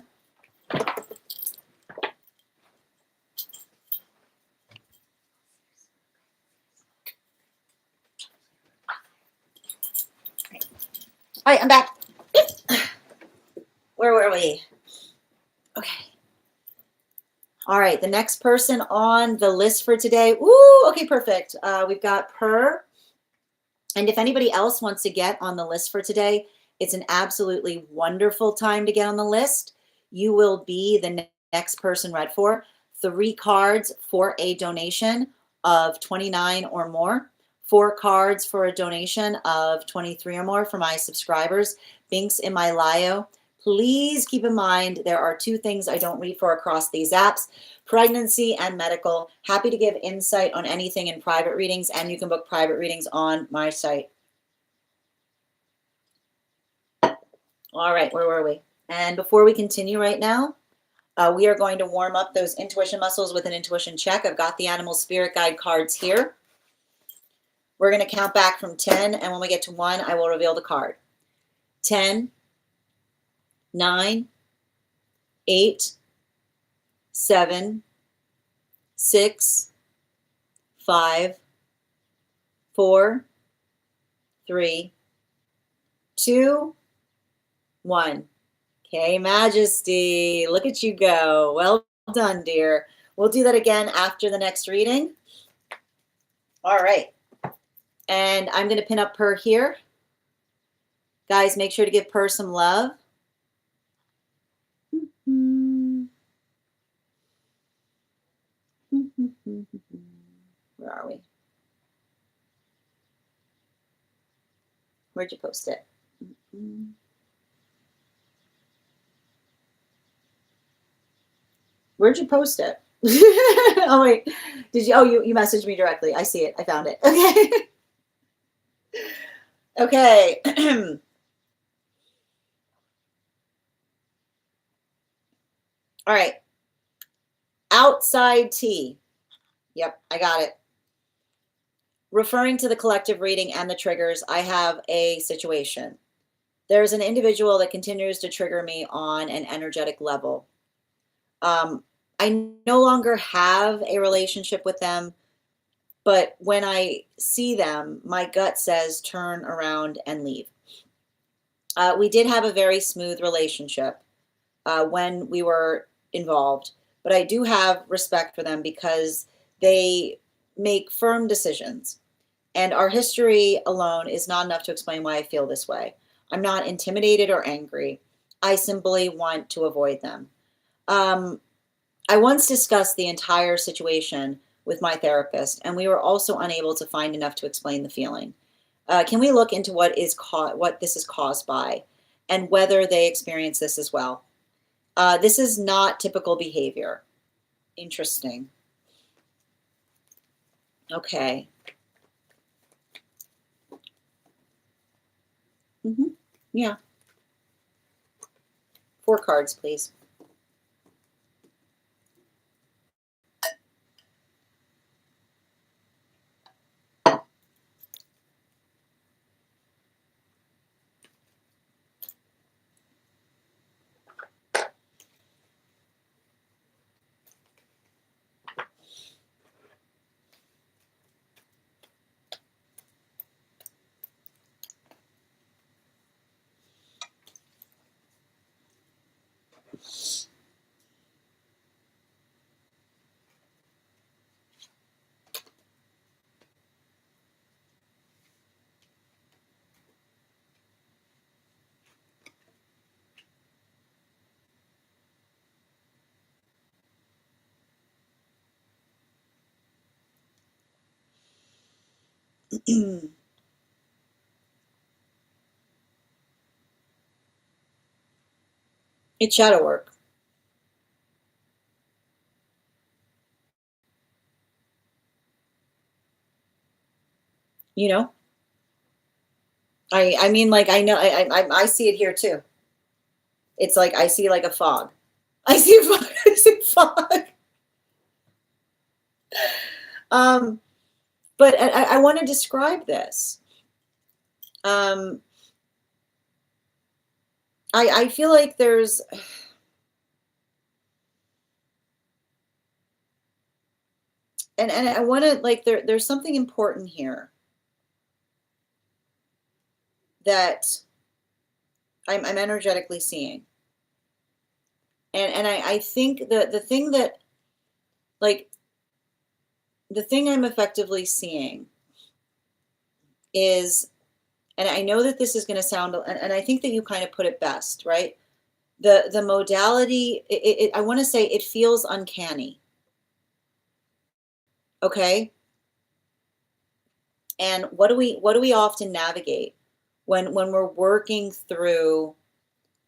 All right, I'm back. Where were we? Okay. All right, the next person on the list for today. Ooh, okay, perfect. We've got Per. And if anybody else wants to get on the list for today, it's an absolutely wonderful time to get on the list. You will be the next person read for. 3 cards for a donation of 29 or more. 4 cards for a donation of 23 or more for my subscribers. Binks in my bio. Please keep in mind there are 2 things I don't read for across these apps: pregnancy and medical. Happy to give insight on anything in private readings, and you can book private readings on my site. All right, where were we? And before we continue right now, we are going to warm up those intuition muscles with an intuition check. I've got the animal spirit guide cards here. We're going to count back from 10, and when we get to 1, I will reveal the card. 10, 9, 8, 7, 6, 5, 4, 3, 2, 1. Okay, Majesty, look at you go. Well done, dear. We'll do that again after the next reading. All right. And I'm going to pin up Per here. Guys, make sure to give Per some love. Where are we? Where'd you post it? Where'd you post it? Oh, wait. Did you? Oh, you messaged me directly. I see it. I found it. Okay. Okay. All right. Outside tea. Yep, I got it. Referring to the collective reading and the triggers, I have a situation. There's an individual that continues to trigger me on an energetic level. I no longer have a relationship with them, but when I see them, my gut says turn around and leave. We did have a very smooth relationship when we were involved, but I do have respect for them because they make firm decisions. And our history alone is not enough to explain why I feel this way. I'm not intimidated or angry. I simply want to avoid them. I once discussed the entire situation with my therapist, and we were also unable to find enough to explain the feeling. Can we look into what this is caused by, and whether they experience this as well? This is not typical behavior. Interesting. Okay. Yeah. 4 cards, please. It's shadow work. You know, I mean, like, I know, I see it here too. It's like I see like a fog. I see a fog. I see a fog. Um, but I want to describe this. Um, I feel like and I want to, like, there's something important here that I'm energetically seeing. And I think the thing that, like, the thing I'm effectively seeing is, and I know that this is going to sound, and I think that you kind of put it best, right? The modality, I want to say it feels uncanny. Okay. And what do we often navigate when we're working through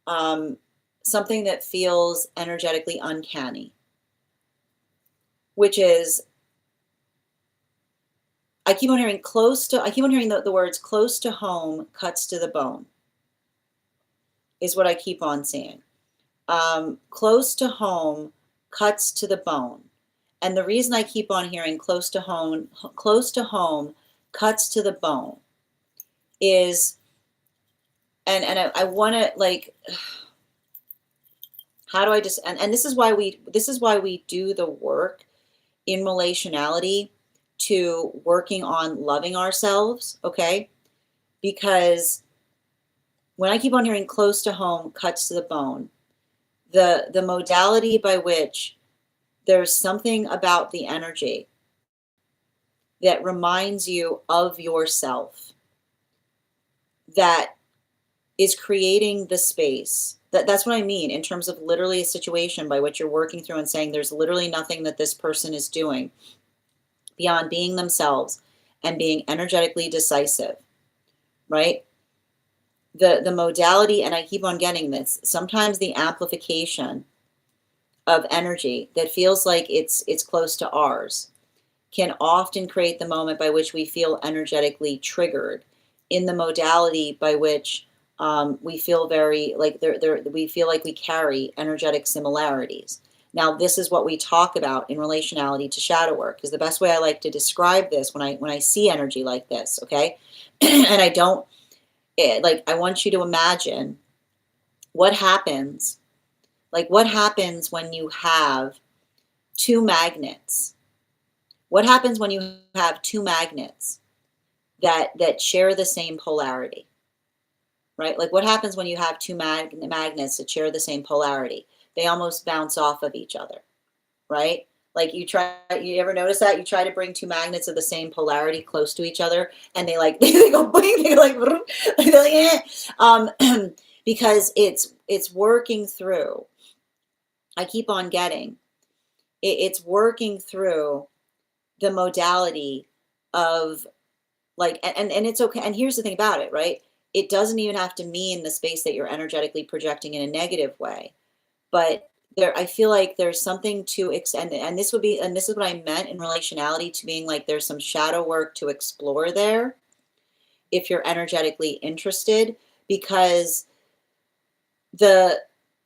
um, something that feels energetically uncanny, which is, I keep on hearing the words close to home cuts to the bone, is what I keep on seeing. Close to home cuts to the bone. And the reason I keep on hearing close to home cuts to the bone is, and I want to, like, how do I just, and this is why we do the work in relationality to working on loving ourselves, okay? Because when I keep on hearing close to home cuts to the bone, the modality by which there's something about the energy that reminds you of yourself, that is creating the space. That's what I mean in terms of literally a situation by which you're working through and saying there's literally nothing that this person is doing beyond being themselves and being energetically decisive, right? The modality, and I keep on getting this, sometimes the amplification of energy that feels like it's close to ours can often create the moment by which we feel energetically triggered in the modality by which we feel very like we feel like we carry energetic similarities. Now, this is what we talk about in relationality to shadow work, because the best way I like to describe this when I see energy like this, okay, and I don't like, I want you to imagine what happens, like what happens when you have two magnets. What happens when you have two magnets that share the same polarity, right? Like, what happens when you have two magnets that share the same polarity? They almost bounce off of each other, right? Like, you ever notice that? You try to bring two magnets of the same polarity close to each other, and they like, they go boing, they like, they're like because it's working through. I keep on getting it's working through the modality of, like, and it's okay. And here's the thing about it, right? It doesn't even have to mean the space that you're energetically projecting in a negative way, but there, I feel like there's something to extend, and this is what I meant in relationality to being like, there's some shadow work to explore there if you're energetically interested, because the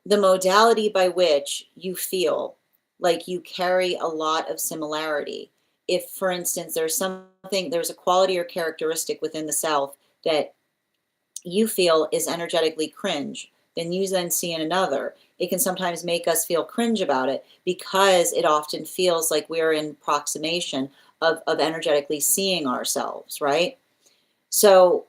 the modality by which you feel like you carry a lot of similarity, if for instance there's a quality or characteristic within the self that you feel is energetically cringe, then you then see in another, it can sometimes make us feel cringe about it because it often feels like we're in proximation of energetically seeing ourselves, right? So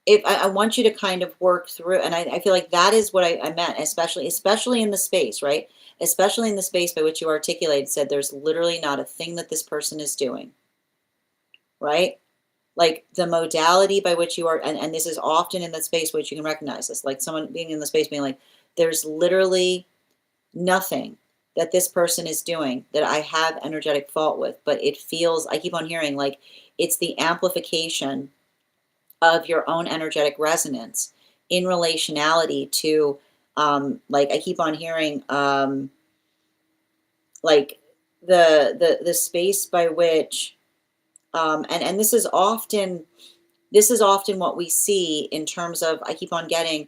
if I want you to kind of work through, and I feel like that is what I meant, especially in the space, right? Especially in the space by which you articulated, said there's literally not a thing that this person is doing, right? Like the modality by which you are, and this is often in the space which you can recognize this, like someone being in the space being like, there's literally nothing that this person is doing that I have energetic fault with, but it feels, I keep on hearing like it's the amplification of your own energetic resonance in relationality to, like I keep on hearing, like the space by which, and this is often what we see in terms of, I keep on getting,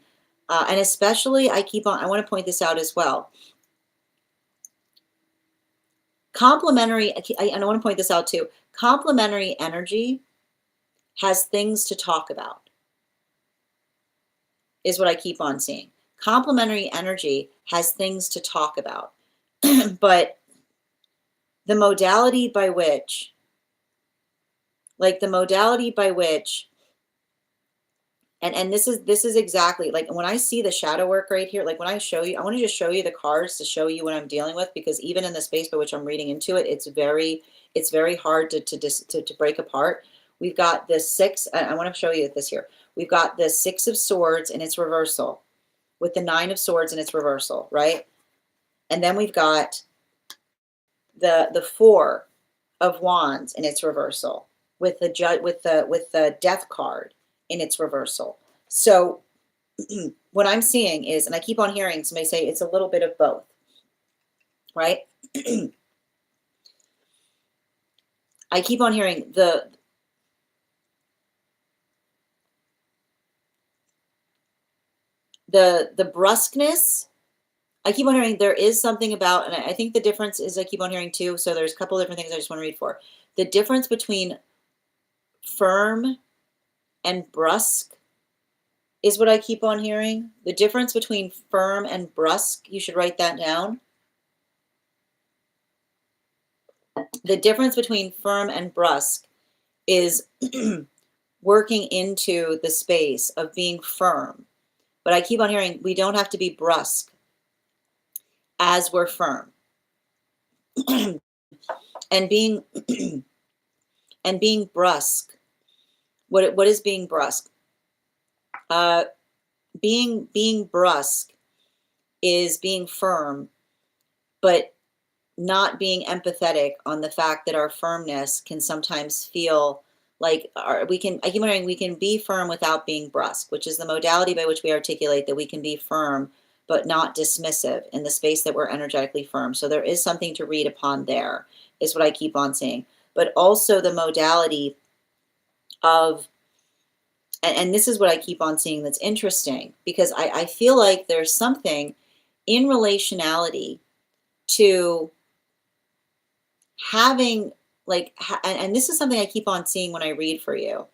and especially I want to point this out as well. Complementary, and I want to point this out too. Complementary energy has things to talk about, is what I keep on seeing. Complementary energy has things to talk about, but the modality by which, like the modality by which, and this is exactly like when I see the shadow work right here, like when I show you, I want to just show you the cards to show you what I'm dealing with, because even in the space by which I'm reading into it, it's very hard to break apart. We've got this six, I want to show you this here. We've got the Six of Swords in its reversal with the Nine of Swords in its reversal, right? And then we've got the Four of Wands in its reversal with the with the Death card in its reversal. So what I'm seeing is, and I keep on hearing somebody say it's a little bit of both, right? I keep on hearing the brusqueness. I keep on hearing there is something about, and I think the difference is, I keep on hearing too, so there's a couple of different things I just want to read for. The difference between firm and brusque is what I keep on hearing. The difference between firm and brusque, you should write that down. The difference between firm and brusque is working into the space of being firm. But I keep on hearing we don't have to be brusque as we're firm. And being and being brusque. What is being brusque? Being brusque is being firm, but not being empathetic on the fact that our firmness can sometimes feel like I keep wondering, we can be firm without being brusque, which is the modality by which we articulate that we can be firm but not dismissive in the space that we're energetically firm. So there is something to read upon there, is what I keep on saying. But also the modality of, and this is what I keep on seeing that's interesting, because I feel like there's something in relationality to having like, and this is something I keep on seeing when I read for you.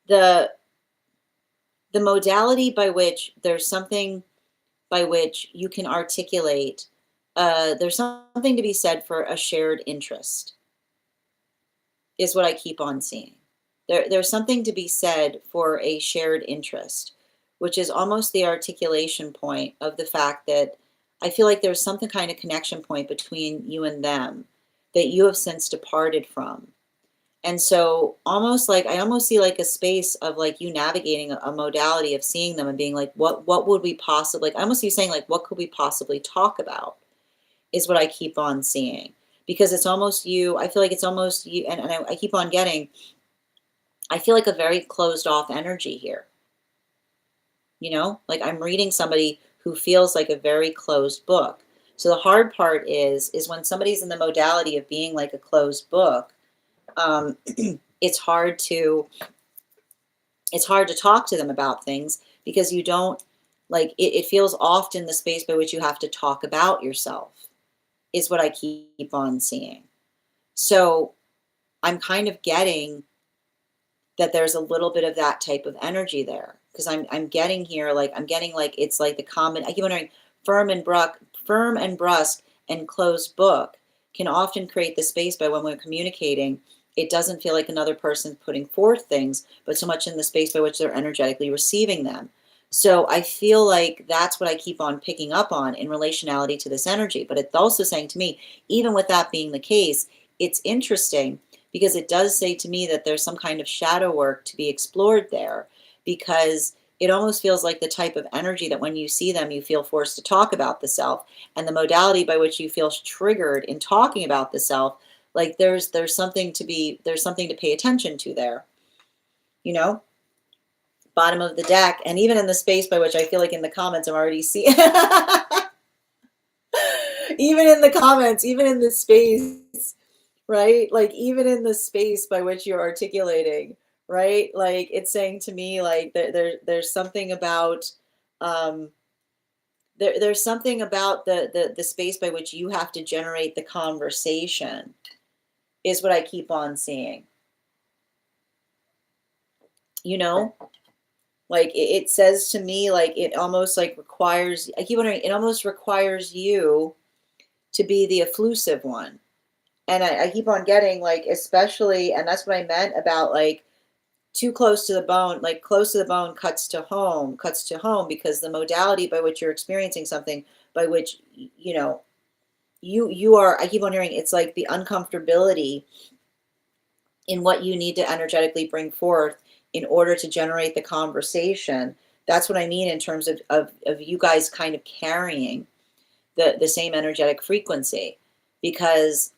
the modality by which there's something by which you can articulate, there's something to be said for a shared interest, is what I keep on seeing. There's something to be said for a shared interest, which is almost the articulation point of the fact that I feel like there's something kind of connection point between you and them that you have since departed from. And so almost like, I almost see like a space of like you navigating a modality of seeing them and being like, what would we possibly, like, I almost see you saying like, what could we possibly talk about, is what I keep on seeing. Because it's almost you, I feel like it's almost you, and I keep on getting, I feel like a very closed off energy here. You know, like I'm reading somebody who feels like a very closed book. So the hard part is when somebody's in the modality of being like a closed book, it's hard to talk to them about things, because you don't, like, it feels often the space by which you have to talk about yourself, is what I keep on seeing. So I'm kind of getting that there's a little bit of that type of energy there, because I'm getting here, like I'm getting like it's like the common, I keep wondering, firm and brusque and closed book can often create the space by when we're communicating It doesn't feel like another person's putting forth things, but so much in the space by which they're energetically receiving them. So I feel like that's what I keep on picking up on in relationality to this energy. But it's also saying to me, even with that being the case, it's interesting because it does say to me that there's some kind of shadow work to be explored there, because it almost feels like the type of energy that when you see them, you feel forced to talk about the self, and the modality by which you feel triggered in talking about the self, like there's something to be, there's something to pay attention to there, you know. Bottom of the deck, and even in the space by which I feel like in the comments I'm already seeing even in the comments, even in the space, right? Like even in the space by which you're articulating, right? Like it's saying to me like there's something about um there's something about the space by which you have to generate the conversation is what I keep on seeing. You know? Like it says to me like it almost like requires, I keep wondering, it almost requires you to be the efflusive one. And I keep on getting like, especially, and that's what I meant about like too close to the bone, like close to the bone cuts to home, because the modality by which you're experiencing something by which, you know, you are, I keep on hearing it's like the uncomfortability in what you need to energetically bring forth in order to generate the conversation. That's what I mean in terms of you guys kind of carrying the same energetic frequency, because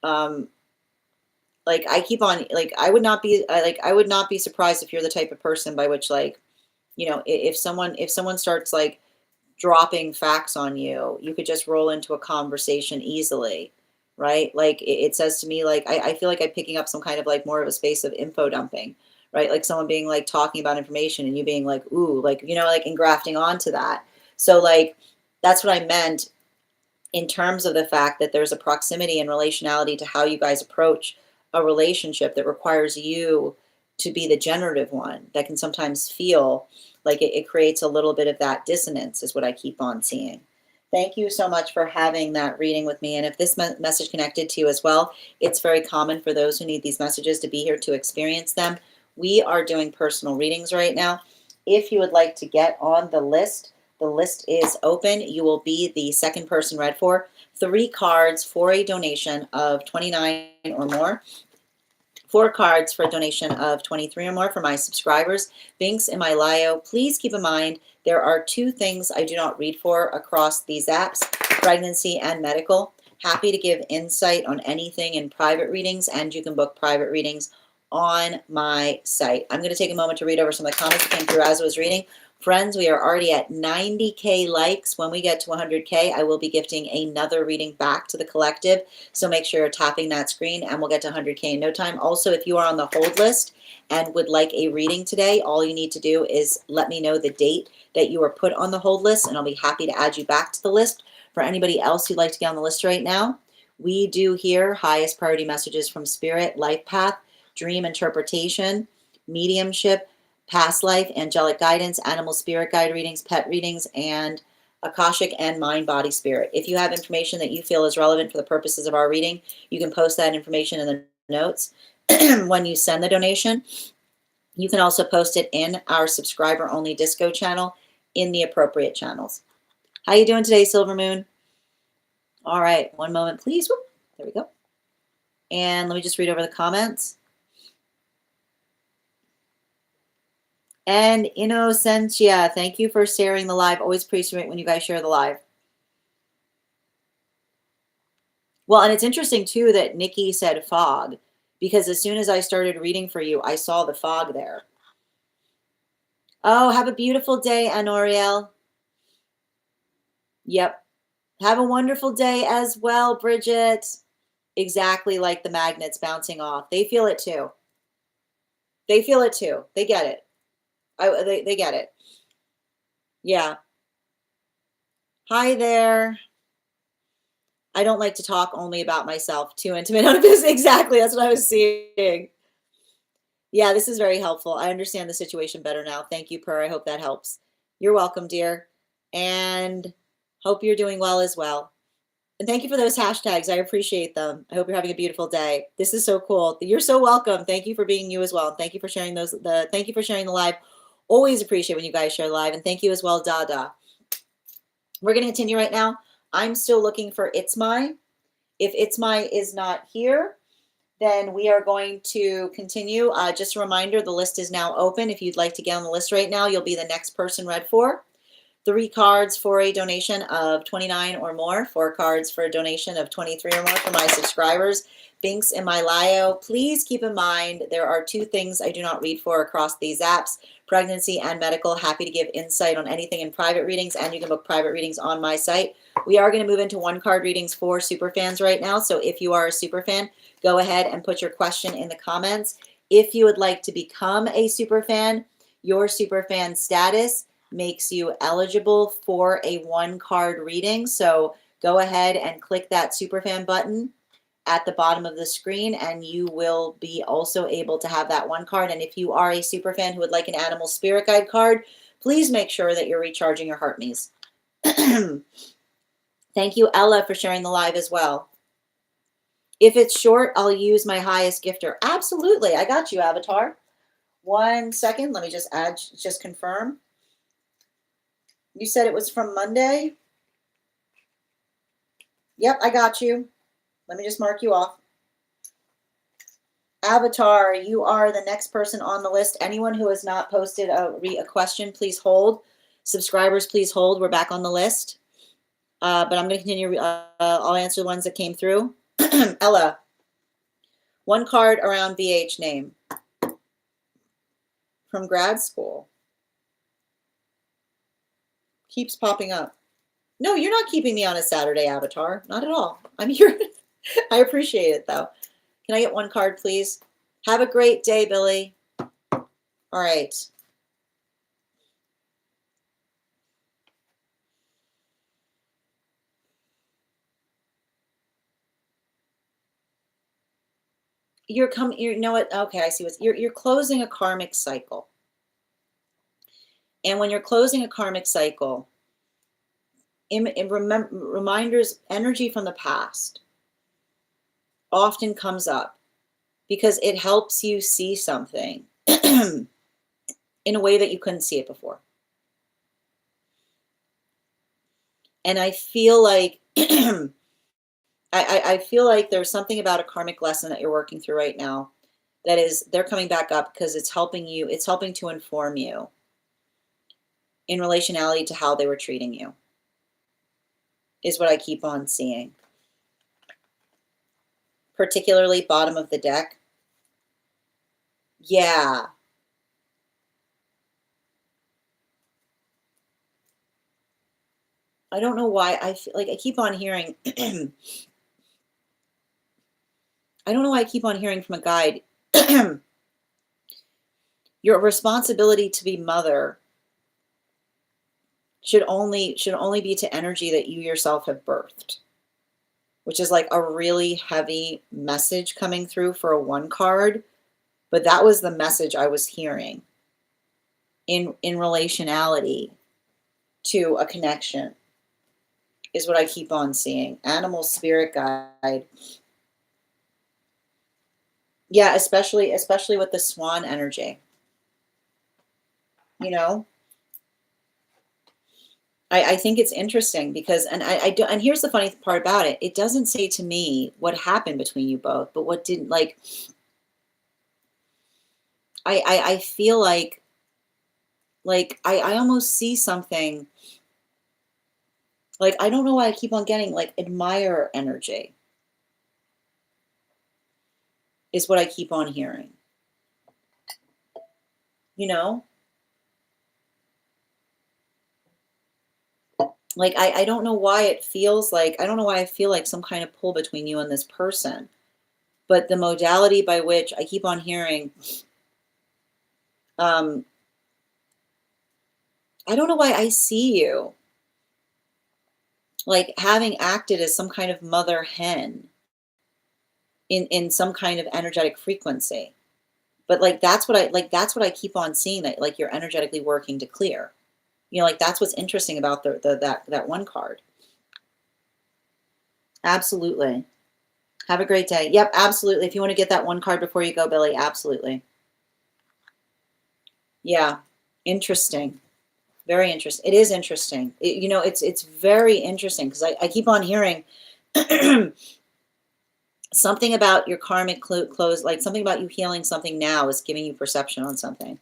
um like I keep on like I would not be surprised if you're the type of person by which, like, you know, if someone starts like dropping facts on you, you could just roll into a conversation easily, right? Like it says to me, like I feel like I'm picking up some kind of like more of a space of info dumping, right? Like someone being like talking about information and you being like, ooh, like, you know, like engrafting onto that. So like that's what I meant in terms of the fact that there's a proximity and relationality to how you guys approach a relationship that requires you to be the generative one, that can sometimes feel like it creates a little bit of that dissonance is what I keep on seeing. Thank you so much for having that reading with me. And if this message connected to you as well, it's very common for those who need these messages to be here to experience them. We are doing personal readings right now. If you would like to get on the list is open. You will be the second person read for. 3 cards for a donation of $29 or more. 4 cards for a donation of $23 or more for my subscribers. Links in my bio. Please keep in mind there are 2 things I do not read for across these apps: pregnancy and medical. Happy to give insight on anything in private readings, and you can book private readings on my site. I'm going to take a moment to read over some of the comments that came through as I was reading. Friends, we are already at 90K likes. When we get to 100K, I will be gifting another reading back to the collective. So make sure you're tapping that screen and we'll get to 100K in no time. Also, if you are on the hold list and would like a reading today, all you need to do is let me know the date that you are put on the hold list, and I'll be happy to add you back to the list. For anybody else who'd like to get on the list right now, we do here highest priority messages from Spirit, Life Path, Dream Interpretation, Mediumship, Past Life, Angelic Guidance, Animal Spirit Guide readings, Pet readings, and Akashic and Mind, Body, Spirit. If you have information that you feel is relevant for the purposes of our reading, you can post that information in the notes when you send the donation. You can also post it in our subscriber-only Disco channel in the appropriate channels. How you doing today, Silver Moon? All right, one moment, please. Whoop, there we go. And let me just read over the comments. And Innocentia, thank you for sharing the live. Always appreciate when you guys share the live. Well, and it's interesting too that Nikki said fog, because as soon as I started reading for you, I saw the fog there. Oh, have a beautiful day, Anoriel. Yep. Have a wonderful day as well, Bridget. Exactly like the magnets bouncing off. They feel it too. They feel it too. They get it. They get it. Yeah. Hi there. I don't like to talk only about myself. Too intimate on this. Exactly. That's what I was seeing. Yeah, this is very helpful. I understand the situation better now. Thank you, Per. I hope that helps. You're welcome, dear. And hope you're doing well as well. And thank you for those hashtags. I appreciate them. I hope you're having a beautiful day. This is so cool. You're so welcome. Thank you for being you as well. Thank you for sharing thank you for sharing the live. Always appreciate when you guys share live. And thank you as well, Dada. We're going to continue right now. I'm still looking for It's My. If It's My is not here, then we are going to continue. Just a reminder, the list is now open. If you'd like to get on the list right now, you'll be the next person read for. 3 cards for a donation of $29 or more, 4 cards for a donation of $23 or more for my subscribers. Links in my bio. Please keep in mind there are 2 things I do not read for across these apps, pregnancy and medical. Happy to give insight on anything in private readings, and you can book private readings on my site. We are going to move into 1-card readings for superfans right now, so if you are a superfan, go ahead and put your question in the comments. If you would like to become a superfan, your superfan status makes you eligible for a 1-card reading. So go ahead and click that superfan button at the bottom of the screen, and you will be also able to have that 1 card. And if you are a superfan who would like an animal spirit guide card, please make sure that you're recharging your heart maze. Thank you, Ella, for sharing the live as well. If it's short, I'll use my highest gifter. Absolutely. I got you, Avatar. 1 second. Let me just confirm. You said it was from Monday? Yep, I got you. Let me just mark you off. Avatar, you are the next person on the list. Anyone who has not posted a question, please hold. Subscribers, please hold. We're back on the list. But I'm going to continue. I'll answer the ones that came through. Ella, 1 card around VH name. From grad school. Keeps popping up. No, you're not keeping me on a Saturday, Avatar. Not at all. I'm here. I appreciate it, though. Can I get 1 card, please? Have a great day, Billy. All right. You know what? Okay, I see what's you're closing a karmic cycle. And when you're closing a karmic cycle, reminders, energy from the past often comes up because it helps you see something in a way that you couldn't see it before. And I feel like I feel like there's something about a karmic lesson that you're working through right now that is, they're coming back up because it's helping you, it's helping to inform you in relationality to how they were treating you, is what I keep on seeing. Particularly bottom of the deck. Yeah. I don't know why I feel like I keep on hearing I don't know why I keep on hearing from a guide your responsibility to be mother should only be to energy that you yourself have birthed, which is like a really heavy message coming through for a 1 card, but that was the message I was hearing in relationality to a connection, is what I keep on seeing. Animal spirit guide. Yeah, especially with the swan energy. You know, I think it's interesting because, and and here's the funny part about it. It doesn't say to me what happened between you both, but what didn't, like, I feel like I almost see something, like, I don't know why I keep on getting like admire energy is what I keep on hearing, you know? Like, I don't know why it feels like, I don't know why I feel like some kind of pull between you and this person, but the modality by which I keep on hearing, I don't know why I see you like having acted as some kind of mother hen in some kind of energetic frequency. But like that's what I keep on seeing, that like you're energetically working to clear. You know, like that's what's interesting about that 1 card. Absolutely. Have a great day. Yep, absolutely. If you want to get that one card before you go, Billy, absolutely. Yeah. Interesting. Very interesting. It is interesting. It's very interesting because I keep on hearing something about your karmic close, like something about you healing something now is giving you perception on something.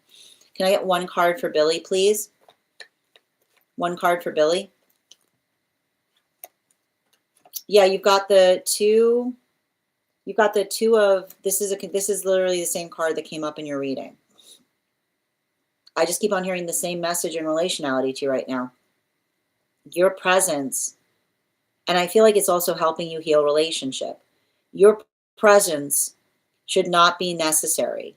Can I get one card for Billy, please? One card for Billy. Yeah, you've got the two. You've got the two of this is literally the same card that came up in your reading. I just keep on hearing the same message in relationality to you right now. Your presence, and I feel like it's also helping you heal relationship. Your presence should not be necessary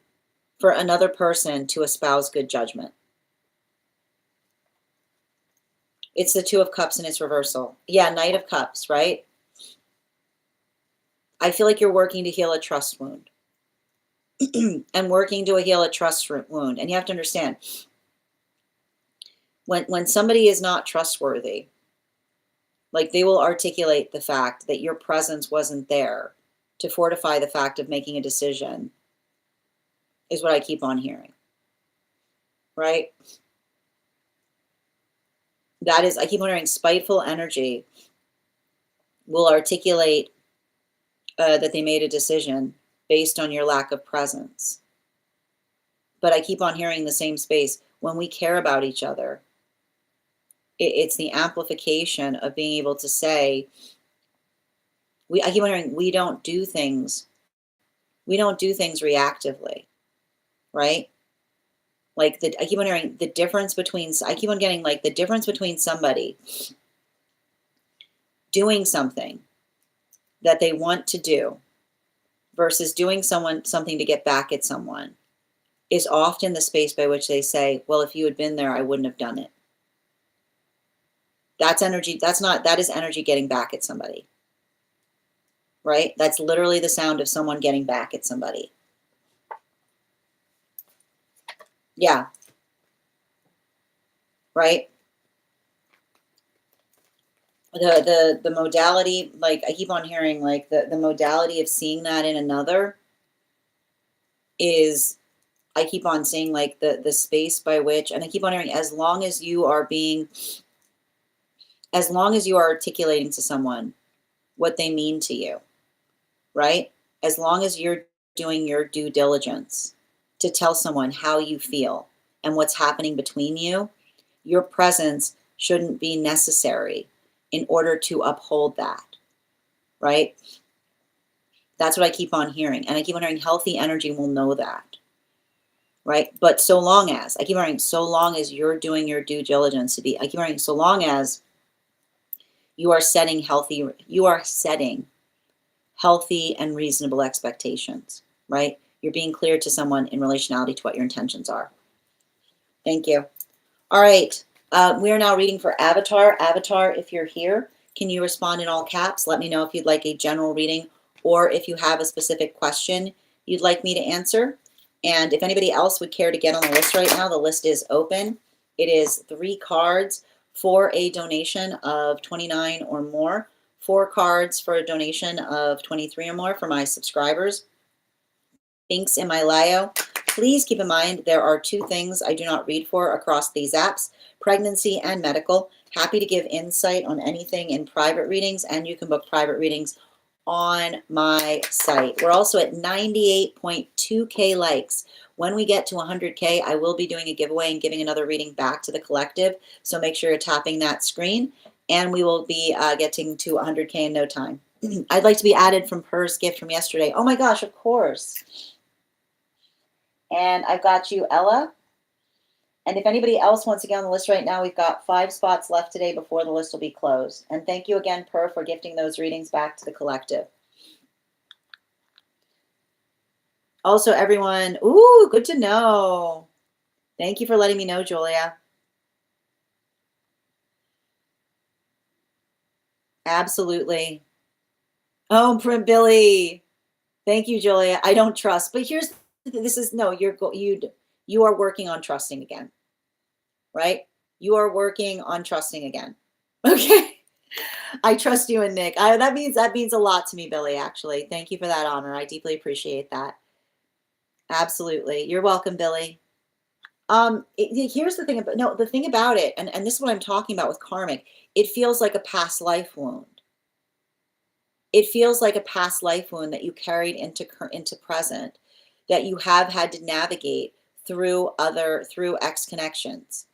for another person to espouse good judgment. It's the Two of Cups in its reversal. Yeah, Knight of Cups, right? I feel like you're working to heal a trust wound. And working to heal a trust wound. And you have to understand, when somebody is not trustworthy, like they will articulate the fact that your presence wasn't there to fortify the fact of making a decision, is what I keep on hearing. Right? That is, I keep on hearing spiteful energy will articulate that they made a decision based on your lack of presence. But I keep on hearing the same space. When we care about each other, it's the amplification of being able to say, I keep on hearing, we don't do things reactively, right? Like I keep on hearing the difference between, I keep on getting like the difference between somebody doing something that they want to do versus doing something to get back at someone is often the space by which they say, well, if you had been there, I wouldn't have done it. That's energy. That is energy getting back at somebody, right? That's literally the sound of someone getting back at somebody. Yeah. Right. The modality, like I keep on hearing, like the modality of seeing that in another is, I keep on seeing like the space by which, and I keep on hearing, as long as you are articulating to someone what they mean to you, right? As long as you're doing your due diligence to tell someone how you feel and what's happening between you, your presence shouldn't be necessary in order to uphold that, right? That's what I keep on hearing. And I keep on hearing healthy energy will know that, right? But so long as, I keep on hearing, so long as you're doing your due diligence to be, I keep on hearing, so long as you are setting healthy and reasonable expectations, right? You're being clear to someone in relationality to what your intentions are. Thank you. All right. We are now reading for Avatar. Avatar, if you're here, can you respond in all caps? Let me know if you'd like a general reading or if you have a specific question you'd like me to answer. And if anybody else would care to get on the list right now, the list is open. It is 3 cards for a donation of $29 or more, 4 cards for a donation of $23 or more for my subscribers. Links in my bio. Please keep in mind there are 2 things I do not read for across these apps: pregnancy and medical. Happy to give insight on anything in private readings, and you can book private readings on my site. We're also at 98.2K likes. When we get to 100K, I will be doing a giveaway and giving another reading back to the collective. So make sure you're tapping that screen, and we will be getting to 100K in no time. I'd like to be added from Per's gift from yesterday. Oh my gosh, of course. And I've got you, Ella. And if anybody else wants to get on the list right now, we've got 5 spots left today before the list will be closed. And thank you again, Per, for gifting those readings back to the collective. Also, everyone, ooh, good to know. Thank you for letting me know, Julia. Absolutely. Oh, from Billy. Thank you, Julia. I don't trust, but you are working on trusting again, right? You are working on trusting again. Okay. I trust you and Nick. That means a lot to me, Billy, actually. Thank you for that honor. I deeply appreciate that. Absolutely. You're welcome, Billy. Here's the thing about no, the thing about it, and this is what I'm talking about with karmic, it feels like a past life wound. It feels like a past life wound that you carried into present, that you have had to navigate through X connections,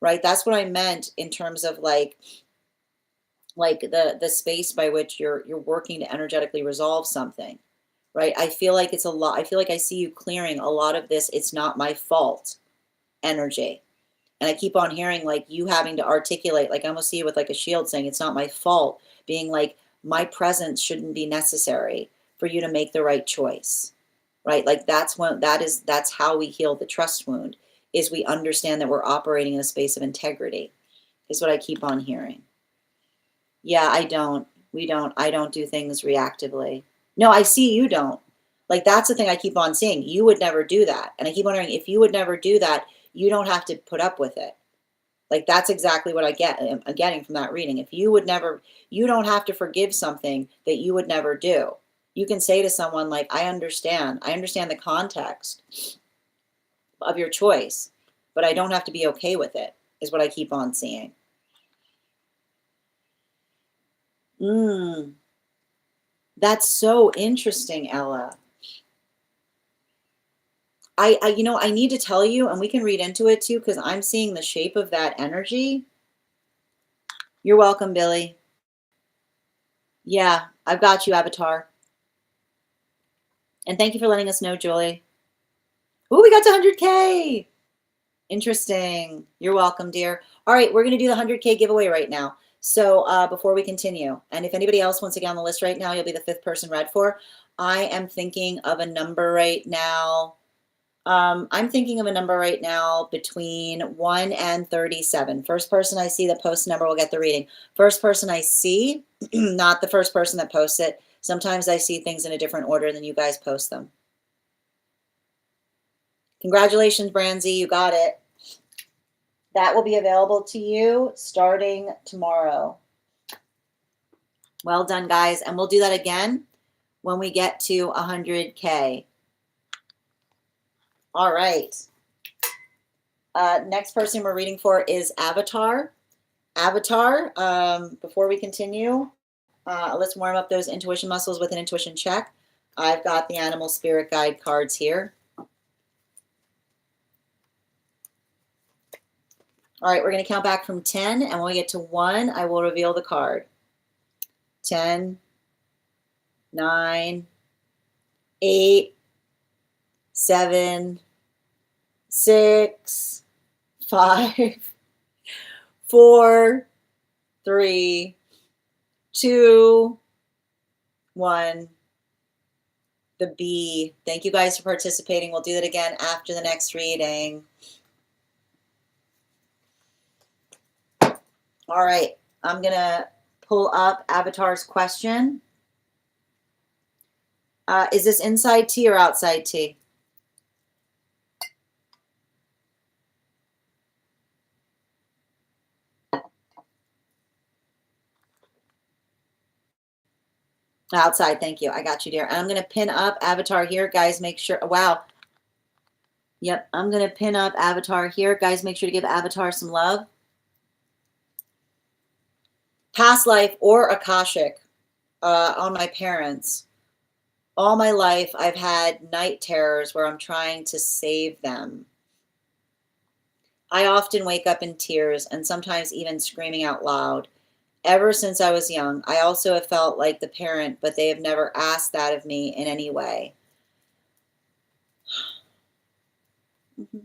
right? That's what I meant in terms of like the space by which you're working to energetically resolve something, right? I feel like it's a lot. I feel like I see you clearing a lot of this "it's not my fault" energy. And I keep on hearing like you having to articulate, like I almost see you with like a shield saying it's not my fault, being like my presence shouldn't be necessary for you to make the right choice, right? Like that's how we heal the trust wound, is we understand that we're operating in a space of integrity, is what I keep on hearing. Yeah, I don't do things reactively. No, I see you don't. Like that's the thing I keep on seeing. You would never do that. And I keep wondering, if you would never do that, you don't have to put up with it. Like that's exactly what I'm getting from that reading. If you would never, you don't have to forgive something that you would never do. You can say to someone like, I understand the context of your choice, but I don't have to be okay with it, is what I keep on seeing. That's so interesting, Ella. I need to tell you, and we can read into it too, because I'm seeing the shape of that energy. You're welcome, Billy. Yeah, I've got you, Avatar. And thank you for letting us know, Julie. Ooh, we got to 100K. Interesting. You're welcome, dear. All right, we're going to do the 100K giveaway right now. So before we continue, and if anybody else wants to get on the list right now, you'll be the 5th person read for. I am thinking of a number right now. I'm thinking of a number right now between 1 and 37. First person I see that posts a number will get the reading. First person I see, not the first person that posts it. Sometimes I see things in a different order than you guys post them. Congratulations, Branzy, you got it. That will be available to you starting tomorrow. Well done, guys. And we'll do that again when we get to 100K. All right. Next person we're reading for is Avatar. Avatar, before we continue, let's warm up those intuition muscles with an intuition check. I've got the animal spirit guide cards here. All right, we're going to count back from 10, and when we get to 1, I will reveal the card. 10, 9, 8, 7, 6, 5, 4, 3, 2, 1. The bee. Thank you guys for participating. We'll do that again after the next reading. All right, I'm going to pull up Avatar's question. Is this inside tea or outside tea? Outside, thank you. I got you, dear. And I'm going to pin up Avatar here. Guys, make sure. Wow. Yep, I'm going to pin up Avatar here. Guys, make sure to give Avatar some love. Past life or Akashic on my parents. All my life, I've had night terrors where I'm trying to save them. I often wake up in tears and sometimes even screaming out loud. Ever since I was young, I also have felt like the parent, but they have never asked that of me in any way. Mm-hmm.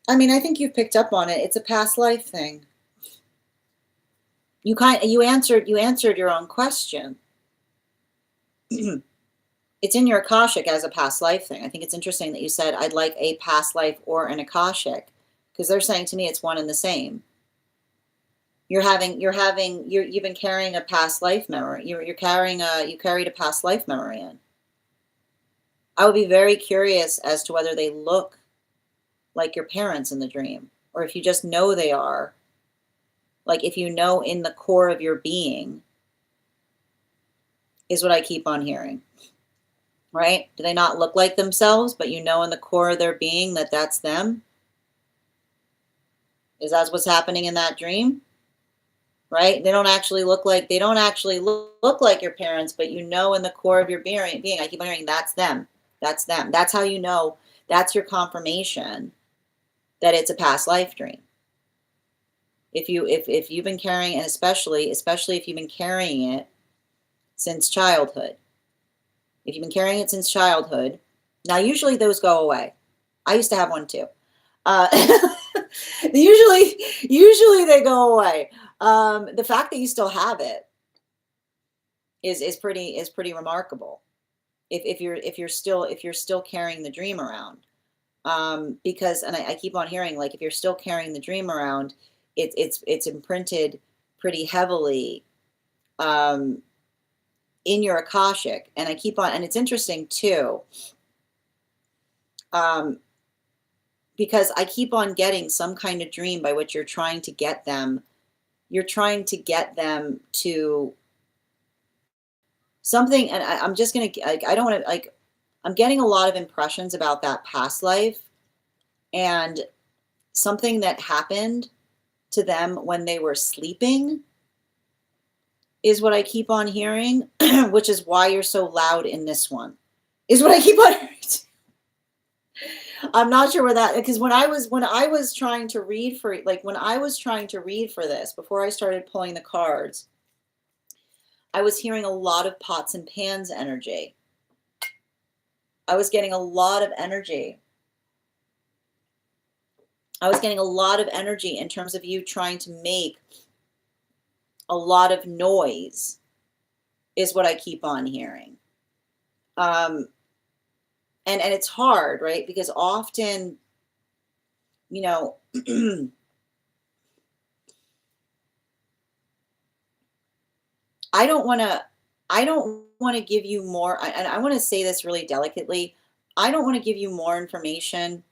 I mean, I think you've picked up on it. It's a past life thing. you answered your own question. It's in your Akashic as a past life thing. I think it's interesting that you said, I'd like a past life or an Akashic, because they're saying to me it's one and the same. You've been carrying a past life memory. You carried a past life memory in. I would be very curious as to whether they look like your parents in the dream, or if you just know they are. Like if you know in the core of your being, is what I keep on hearing. Right? Do they not look like themselves, but you know in the core of their being that that's them? Is that what's happening in that dream? Right? They don't actually look like your parents, but you know in the core of your being. I keep on hearing that's them. That's them. That's how you know. That's your confirmation that it's a past life dream. If you've been carrying, and especially if you've been carrying it since childhood. If you've been carrying it since childhood, now usually those go away. I used to have one too. Usually they go away. The fact that you still have it is pretty remarkable. If you're still carrying the dream around, because, and I keep on hearing, like, if you're still carrying the dream around, it's imprinted pretty heavily in your Akashic. And I keep on, and it's interesting too, because I keep on getting some kind of dream by which you're trying to get them to something. And I'm just going to, I don't want to, like, I'm getting a lot of impressions about that past life and something that happened to them when they were sleeping is what I keep on hearing, which is why you're so loud in this one, is what I keep on hearing. I'm not sure where that, because when I was trying to read for this, before I started pulling the cards, I was hearing a lot of pots and pans energy. I was getting a lot of energy. In terms of you trying to make a lot of noise, is what I keep on hearing. And it's hard, right? Because often, you know, I don't want to give you more, and I want to say this really delicately. I don't want to give you more information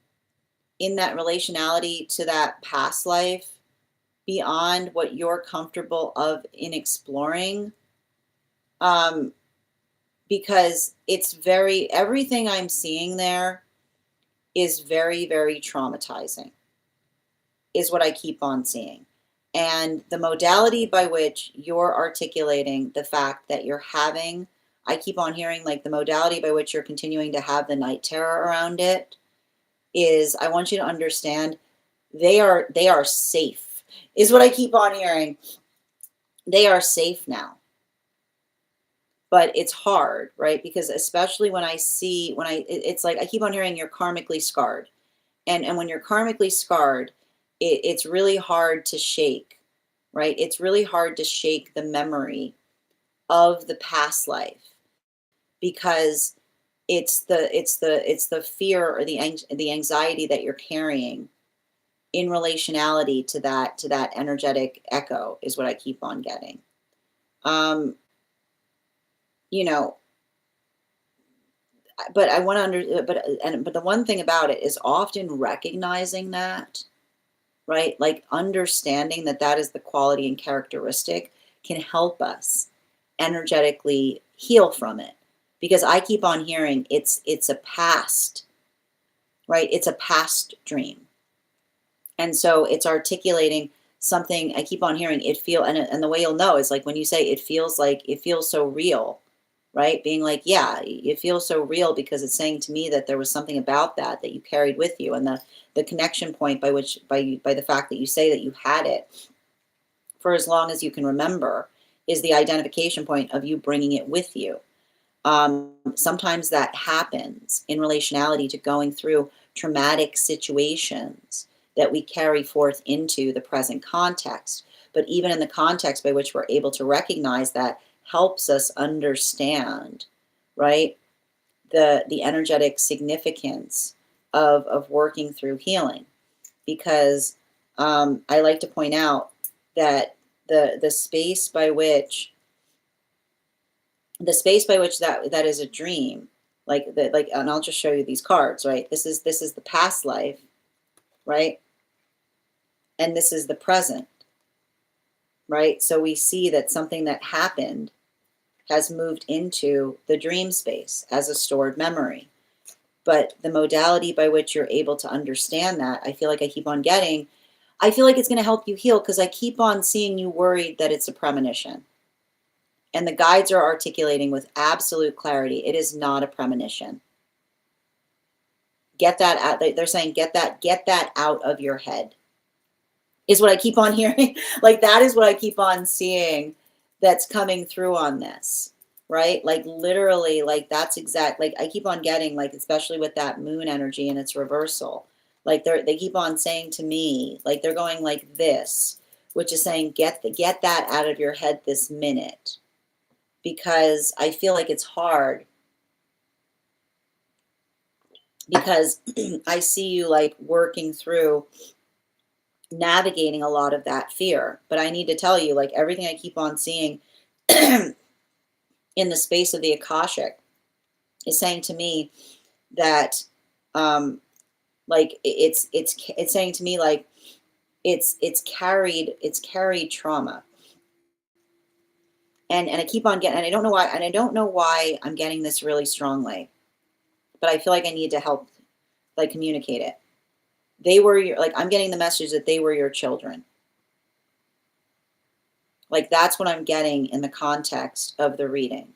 in that relationality to that past life beyond what you're comfortable in exploring. Because everything I'm seeing there is very, very traumatizing, is what I keep on seeing. And the modality by which you're articulating the fact that I keep on hearing, like, the modality by which you're continuing to have the night terror around it is, I want you to understand, they are safe, is what I keep on hearing. They are safe now. But it's hard, right? Because especially it's like, I keep on hearing you're karmically scarred. And when you're karmically scarred, it's really hard to shake, right? It's really hard to shake the memory of the past life, because it's the fear or the anxiety that you're carrying in relationality to that energetic echo, is what I keep on getting. You know, but I want to but the one thing about it is often recognizing that, right? Like, understanding that is the quality and characteristic can help us energetically heal from it. Because I keep on hearing it's a past, right? It's a past dream. And so it's articulating something. I keep on hearing and the way you'll know is, like, when you say it feels so real, right? Being like, yeah, it feels so real because it's saying to me that there was something about that you carried with you. And the connection point by the fact that you say that you had it for as long as you can remember is the identification point of you bringing it with you. Sometimes that happens in relationality to going through traumatic situations that we carry forth into the present context. but even in the context by which we're able to recognize that helps us understand, right, the energetic significance of working through healing. Because I like to point out that the space by which that is a dream, and I'll just show you these cards, right? This is the past life, right? And this is the present, right? So we see that something that happened has moved into the dream space as a stored memory. But the modality by which you're able to understand that, I feel like I keep on getting, I feel like it's going to help you heal, because I keep on seeing you worried that it's a premonition. And the guides are articulating with absolute clarity, it is not a premonition. Get that out. They're saying, get that out of your head, is what I keep on hearing. Like, that is what I keep on seeing that's coming through on this, right? Like, literally, like, that's exact. Like, I keep on getting, like, especially with that moon energy and its reversal, like, they keep on saying to me, like, they're going like this, which is saying, get that out of your head this minute, because I feel like it's hard, because I see you like working through navigating a lot of that fear. But I need to tell you, like, everything I keep on seeing in the space of the Akashic is saying to me that like it's saying to me, like, it's carried trauma. And I keep on getting, and I don't know why I'm getting this really strongly, but I feel like I need to help, like, communicate it. They were your, like, I'm getting the message that they were your children. Like, that's what I'm getting in the context of the reading.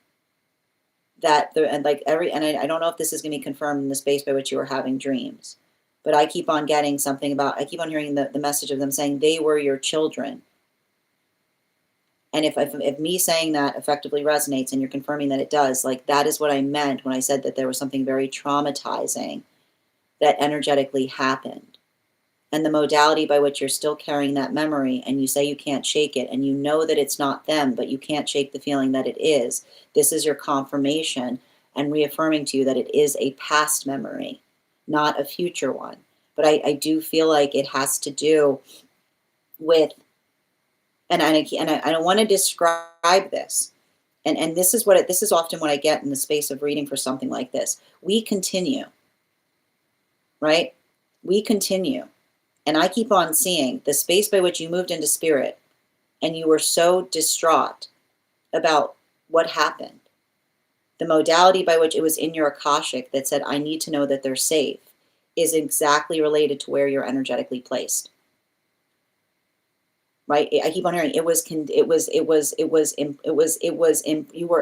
That the, and like every, and I don't know if this is going to be confirmed in the space by which you were having dreams, but I keep on getting something about, I keep on hearing the message of them saying they were your children. And if me saying that effectively resonates and you're confirming that it does, like, that is what I meant when I said that there was something very traumatizing that energetically happened. And the modality by which you're still carrying that memory, and you say you can't shake it, and you know that it's not them, but you can't shake the feeling that it is. This is your confirmation and reaffirming to you that it is a past memory, not a future one. But I do feel like it has to do with, and I don't want to describe this, and this is this is often what I get in the space of reading for something like this. We continue, right? We continue. And I keep on seeing the space by which you moved into spirit, and you were so distraught about what happened. The modality by which it was in your Akashic that said, I need to know that they're safe, is exactly related to where you're energetically placed. Right? I keep on hearing you were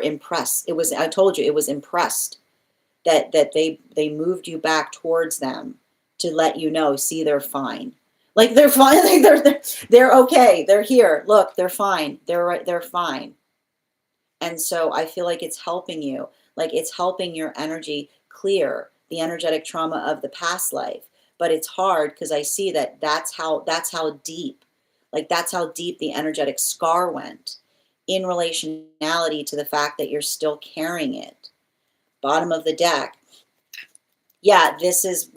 impressed. I told you, it was impressed that they moved you back towards them to let you know, see, they're fine. Like, they're fine. They're okay. They're here. Look, they're fine. They're right. They're fine. And so I feel like it's helping you. Like, it's helping your energy clear the energetic trauma of the past life. But it's hard because I see that that's how deep, like, that's how deep the energetic scar went in relationality to the fact that you're still carrying it. Bottom of the deck. Yeah, this is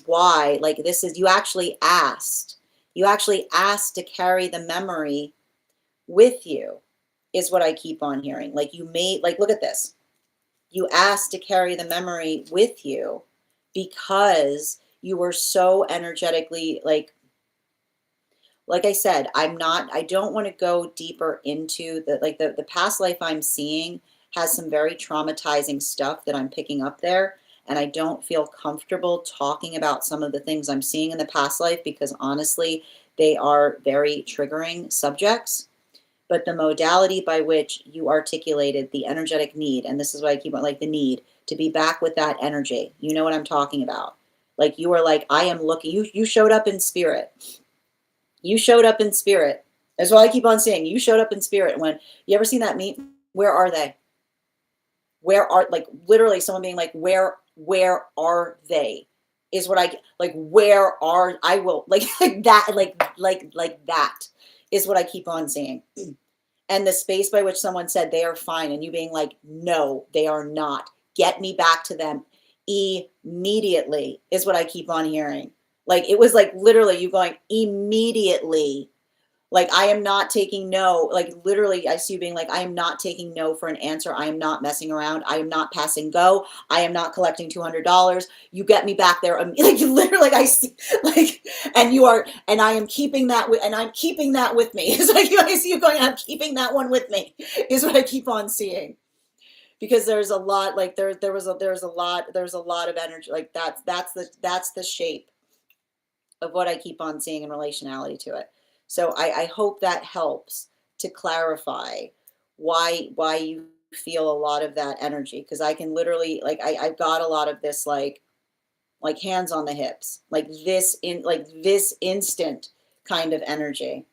why, like, this is, you actually asked to carry the memory with you, is what I keep on hearing. Like, you made, like, look at this. You asked to carry the memory with you because you were so energetically, like I said, I don't want to go deeper into the past life I'm seeing has some very traumatizing stuff that I'm picking up there. And I don't feel comfortable talking about some of the things I'm seeing in the past life, because honestly, they are very triggering subjects. But the modality by which you articulated the energetic need, and this is what I keep on, like, the need to be back with that energy. You know what I'm talking about? Like, you were like, I am looking, you showed up in spirit. You showed up in spirit. That's what I keep on saying. You showed up in spirit. When you ever seen that meme? Where are they? Where are, like, literally someone being like, where are they? Is what I like. Where are, I will, like, that, like that. is what I keep on seeing. And the space by which someone said they are fine, and you being like, no, they are not. Get me back to them immediately is what I keep on hearing. Like, it was like literally you going immediately. Like, I am not taking no. Like, literally, I see you being like, I am not taking no for an answer. I am not messing around. I am not passing go. I am not collecting $200. You get me back there. Like, literally, like, I see, like, and you are, and I am keeping that with, and I'm keeping that with me. It's like, I see you going, I'm keeping that one with me, is what I keep on seeing. Because there's a lot, like, there's a lot of energy. Like, that's the shape of what I keep on seeing in relationality to it. So I hope that helps to clarify why you feel a lot of that energy. Because I can literally, like, I've got a lot of this, like hands on the hips, like this instant kind of energy.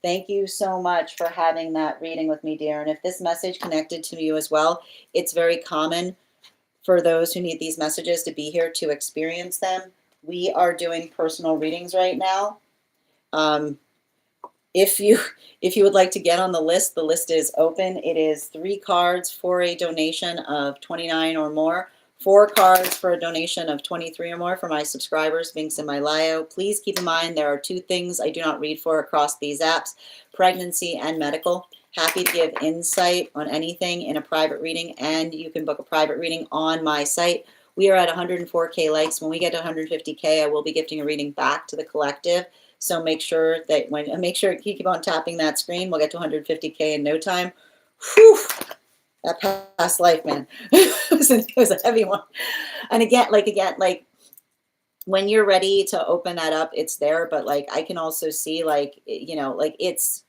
Thank you so much for having that reading with me, dear. And if this message connected to you as well, it's very common for those who need these messages to be here to experience them. We are doing personal readings right now. If you would like to get on the list is open. It is 3 cards for a donation of $29 or more, 4 cards for a donation of $23 or more for my subscribers, links in my bio. Please keep in mind there are 2 things I do not read for across these apps: pregnancy and medical. Happy to give insight on anything in a private reading, and you can book a private reading on my site. We are at 104K likes. When we get to 150K, I will be gifting a reading back to the collective. So make sure that make sure you keep on tapping that screen. We'll get to 150K in no time. Whew, that past life, man. It was a heavy one. And again, like when you're ready to open that up, it's there. But like, I can also see, like, you know, like it's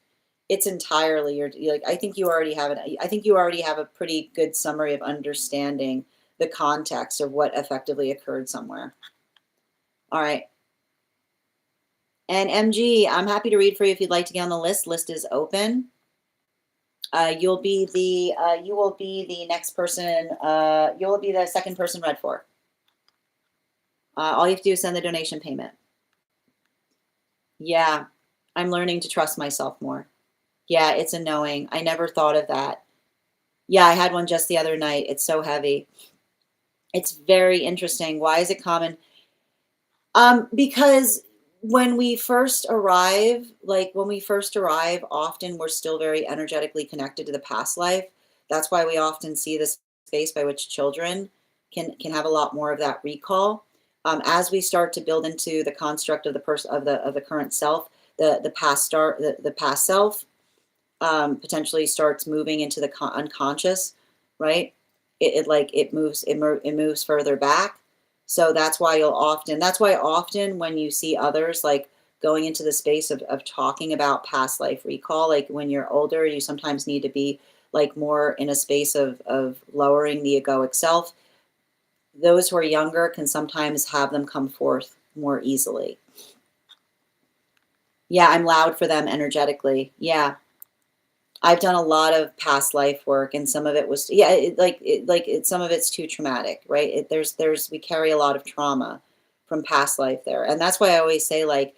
entirely, you're like, I think you already have it. I think you already have a pretty good summary of understanding the context of what effectively occurred somewhere. All right. And MG, I'm happy to read for you if you'd like to get on the list. List is open. You will be the next person. You will be the second person read for. All you have to do is send the donation payment. Yeah, I'm learning to trust myself more. Yeah, it's a knowing. I never thought of that. Yeah, I had one just the other night. It's so heavy. It's very interesting. Why is it common? Because when we first arrive, often we're still very energetically connected to the past life. That's why we often see this space by which children can have a lot more of that recall. As we start to build into the construct of the person of the current self, the past self potentially starts moving into the unconscious, right? It moves further back. So that's why often when you see others like going into the space of talking about past life recall, like when you're older, you sometimes need to be like more in a space of lowering the egoic self. Those who are younger can sometimes have them come forth more easily. Yeah, I'm loud for them energetically. Yeah. I've done a lot of past life work, and some of it was, some of it's too traumatic, right? We carry a lot of trauma from past life there. And that's why I always say, like,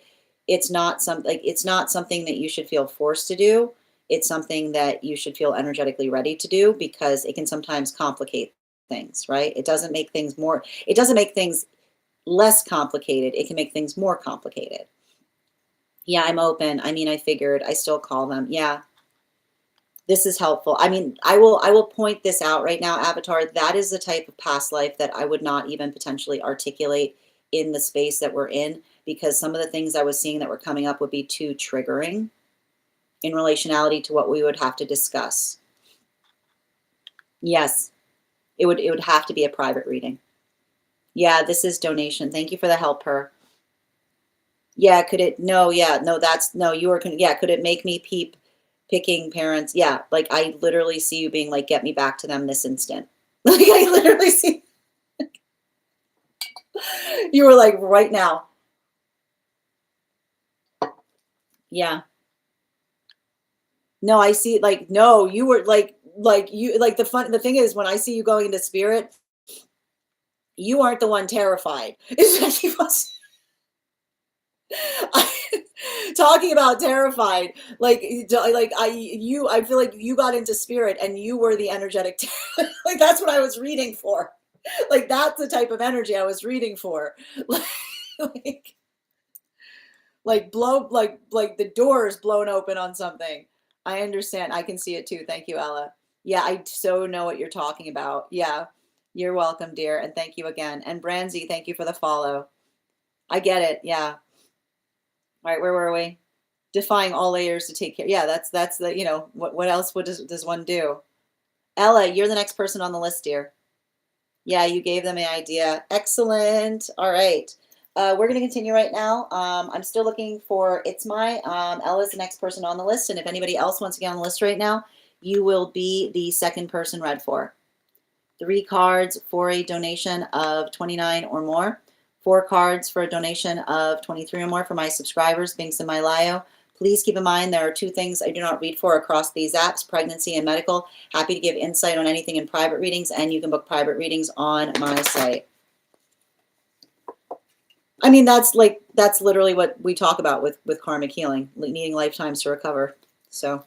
it's not something that you should feel forced to do. It's something that you should feel energetically ready to do, because it can sometimes complicate things, right? It doesn't make things less complicated. It can make things more complicated. Yeah, I'm open. I mean, I figured. I still call them. Yeah. This is helpful. I mean, I will point this out right now, Avatar. That is the type of past life that I would not even potentially articulate in the space that we're in, because some of the things I was seeing that were coming up would be too triggering in relationality to what we would have to discuss. Yes, it would have to be a private reading. Yeah, this is donation. Thank you for the help, her. Yeah, could it? No, yeah, no, that's no. You were. Yeah, could it make me peep? Picking parents, yeah, like I literally see you being like, get me back to them this instant. Like I literally see you were like, right now. Yeah. No, I see, like, no, you were like you, like, the thing is, when I see you going into spirit, you aren't the one terrified. It's like Talking about terrified, I feel like you got into spirit and you were the energetic, like that's what I was reading for. Like that's the type of energy I was reading for. Like, like, like the doors blown open on something. I understand. I can see it too. Thank you, Ella. Yeah, I so know what you're talking about. Yeah, you're welcome, dear, and thank you again. And Branzy, thank you for the follow. I get it. Yeah. All right, where were we? Defying all layers to take care. Yeah, that's the, what else would does one do? Ella, you're the next person on the list, dear. Yeah, you gave them an idea. Excellent. All right. We're going to continue right now. I'm still looking for It's My. Ella's the next person on the list. And if anybody else wants to get on the list right now, you will be the second person read for. 3 cards for a donation of 29 or more. 4 cards for a donation of 23 or more for my subscribers, Binks and Mylayo. Please keep in mind there are 2 things I do not read for across these apps, pregnancy and medical. Happy to give insight on anything in private readings, and you can book private readings on my site. I mean, that's literally what we talk about with karmic healing, needing lifetimes to recover. So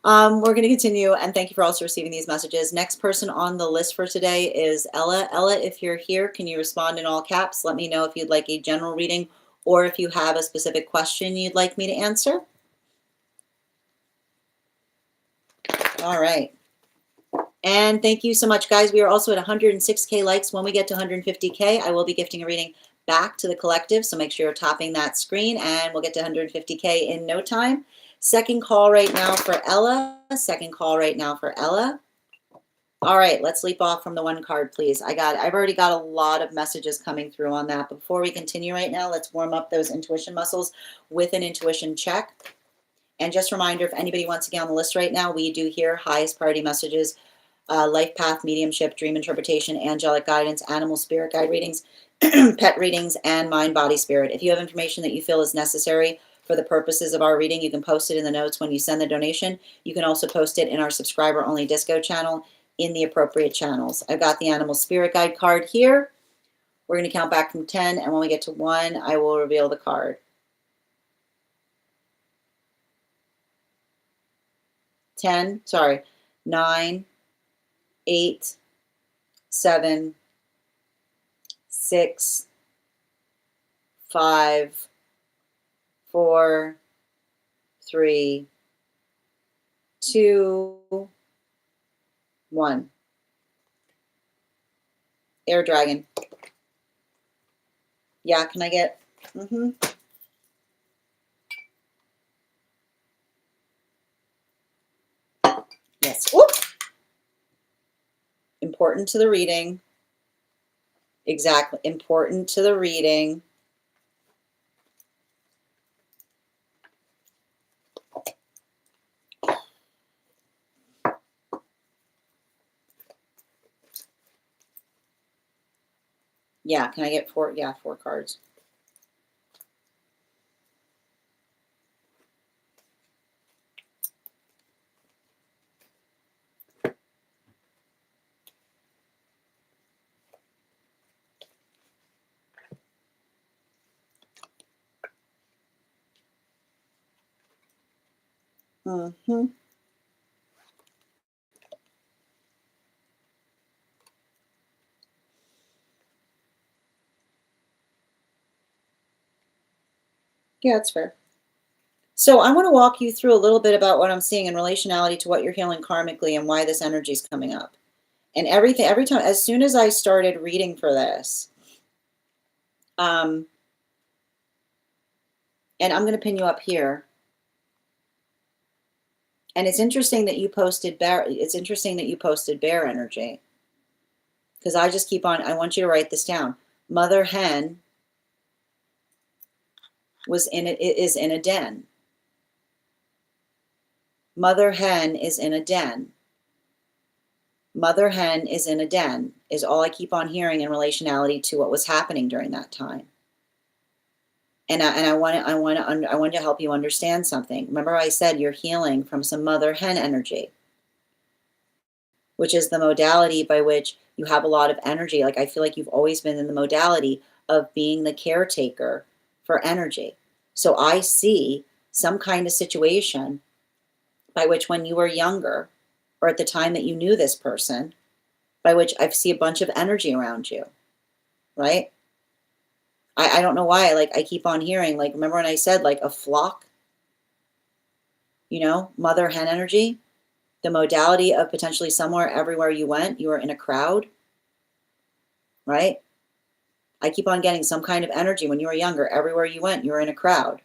we're going to continue, and thank you for also receiving these messages. Next person on the list for today is Ella. Ella, if you're here, can you respond in all caps? Let me know if you'd like a general reading or if you have a specific question you'd like me to answer. All right. And thank you so much, guys. We are also at 106K likes. When we get to 150K, I will be gifting a reading back to the collective. So make sure you're topping that screen, and we'll get to 150K in no time. Second call right now for Ella. Second call right now for Ella. All right, let's leap off from the 1 card, please. I've already got a lot of messages coming through on that. But before we continue right now, let's warm up those intuition muscles with an intuition check. And just a reminder, if anybody wants to get on the list right now, we do hear highest priority messages, life path, mediumship, dream interpretation, angelic guidance, animal spirit guide readings, pet readings, and mind, body, spirit. If you have information that you feel is necessary for the purposes of our reading, you can post it in the notes when you send the donation. You can also post it in our subscriber only disco channel in the appropriate channels. I've got the animal spirit guide card here. We're going to count back from 10, and when we get to 1, I will reveal the card. 10, sorry, 9, 8, 7, 6, 5, 4, 3, 2, 1. Air dragon. Yeah, can I get? Yes. Whoop. Important to the reading. Exactly. Important to the reading. Yeah, can I get 4? Yeah, 4 cards. Yeah, it's fair. So I want to walk you through a little bit about what I'm seeing in relationality to what you're healing karmically and why this energy is coming up. And every time, as soon as I started reading for this, and I'm going to pin you up here. And it's interesting that you posted bear. It's interesting that you posted bear energy, because I just keep on. I want you to write this down. Mother hen is in a den. Mother hen is in a den. Mother hen is in a den is all I keep on hearing in relationality to what was happening during that time. And I want to help you understand something. Remember I said you're healing from some mother hen energy, which is the modality by which you have a lot of energy. Like I feel like you've always been in the modality of being the caretaker for energy. So I see some kind of situation by which when you were younger or at the time that you knew this person, by which I see a bunch of energy around you, right? I don't know why, like I keep on hearing, like, remember when I said like a flock, mother hen energy, the modality of potentially somewhere, everywhere you went, you were in a crowd, right? I keep on getting some kind of energy when you were younger, everywhere you went, you were in a crowd.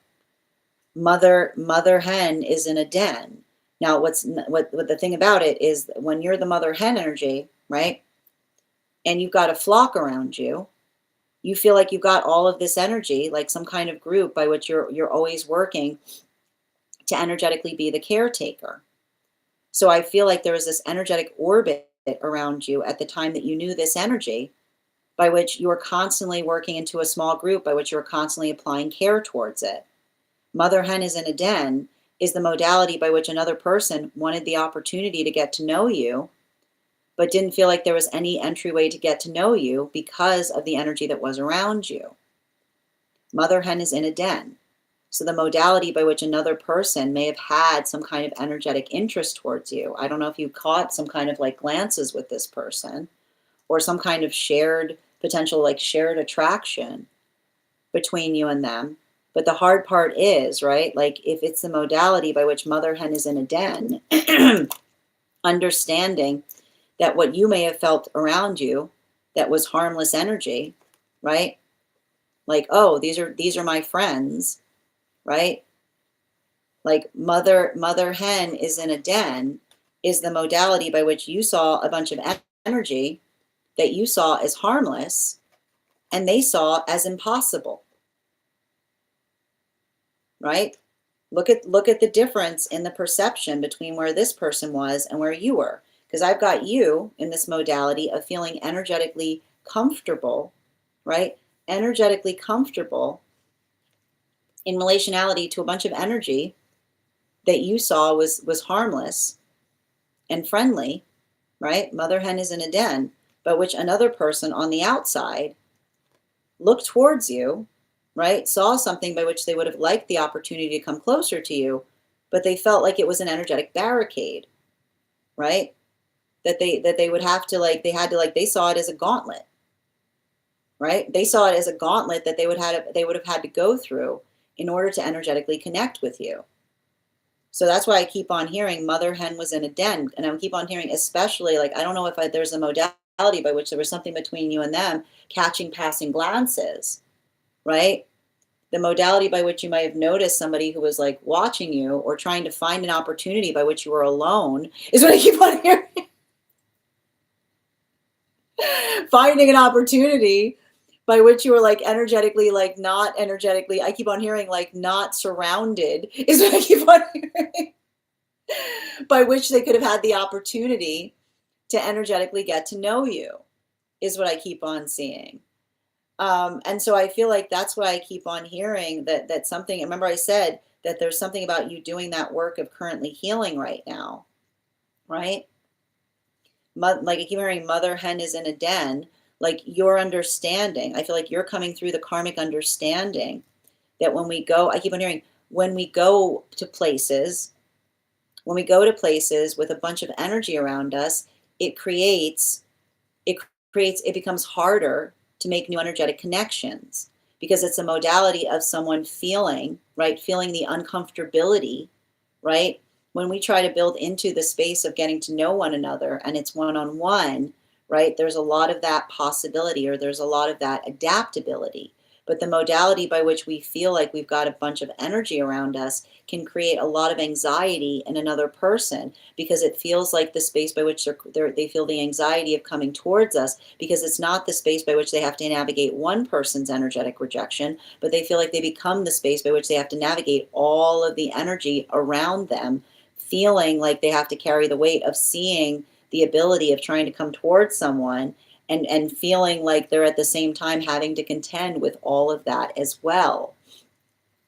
Mother hen is in a den. Now, what the thing about it is when you're the mother hen energy, right? And you've got a flock around you, you feel like you've got all of this energy, like some kind of group by which you're always working to energetically be the caretaker. So I feel like there was this energetic orbit around you at the time that you knew this energy, by which you were constantly working into a small group, by which you were constantly applying care towards it. Mother hen is in a den is the modality by which another person wanted the opportunity to get to know you, but didn't feel like there was any entryway to get to know you because of the energy that was around you. Mother hen is in a den. So the modality by which another person may have had some kind of energetic interest towards you. I don't know if you caught some kind of like glances with this person or some kind of shared potential, like shared attraction between you and them. But the hard part is, right, like if it's the modality by which mother hen is in a den, understanding that what you may have felt around you that was harmless energy, right? Like, oh, these are my friends, right? Like mother hen is in a den is the modality by which you saw a bunch of energy that you saw as harmless and they saw as impossible, right? Look at the difference in the perception between where this person was and where you were, because I've got you in this modality of feeling energetically comfortable, right? Energetically comfortable in relationality to a bunch of energy that you saw was harmless and friendly, right? Mother hen is in a den, but which another person on the outside looked towards you, right? Saw something by which they would have liked the opportunity to come closer to you, but they felt like it was an energetic barricade, right? That they would have to like they had to like they saw it as a gauntlet, right? They saw it as a gauntlet that they would have had to go through in order to energetically connect with you. So that's why I keep on hearing mother hen was in a den. And I keep on hearing, especially like, I don't know if there's a modality by which there was something between you and them catching passing glances, right? The modality by which you might have noticed somebody who was like watching you or trying to find an opportunity by which you were alone is what I keep on hearing. Finding an opportunity by which you were like energetically, like not energetically, I keep on hearing like not surrounded is what I keep on hearing. By which they could have had the opportunity to energetically get to know you is what I keep on seeing. And so I feel like that's what I keep on hearing that something, remember I said that there's something about you doing that work of currently healing right now, right? Like I keep hearing mother hen is in a den, like your understanding. I feel like you're coming through the karmic understanding that when we go, I keep on hearing when we go to places, with a bunch of energy around us, it creates it it becomes harder to make new energetic connections because it's a modality of someone feeling, right? Feeling the uncomfortability, right? When we try to build into the space of getting to know one another and it's one-on-one, right? There's a lot of that possibility or there's a lot of that adaptability. But the modality by which we feel like we've got a bunch of energy around us can create a lot of anxiety in another person because it feels like the space by which they feel the anxiety of coming towards us because it's not the space by which they have to navigate one person's energetic rejection, but they feel like they become the space by which they have to navigate all of the energy around them, feeling like they have to carry the weight of seeing the ability of trying to come towards someone and feeling like they're at the same time having to contend with all of that as well.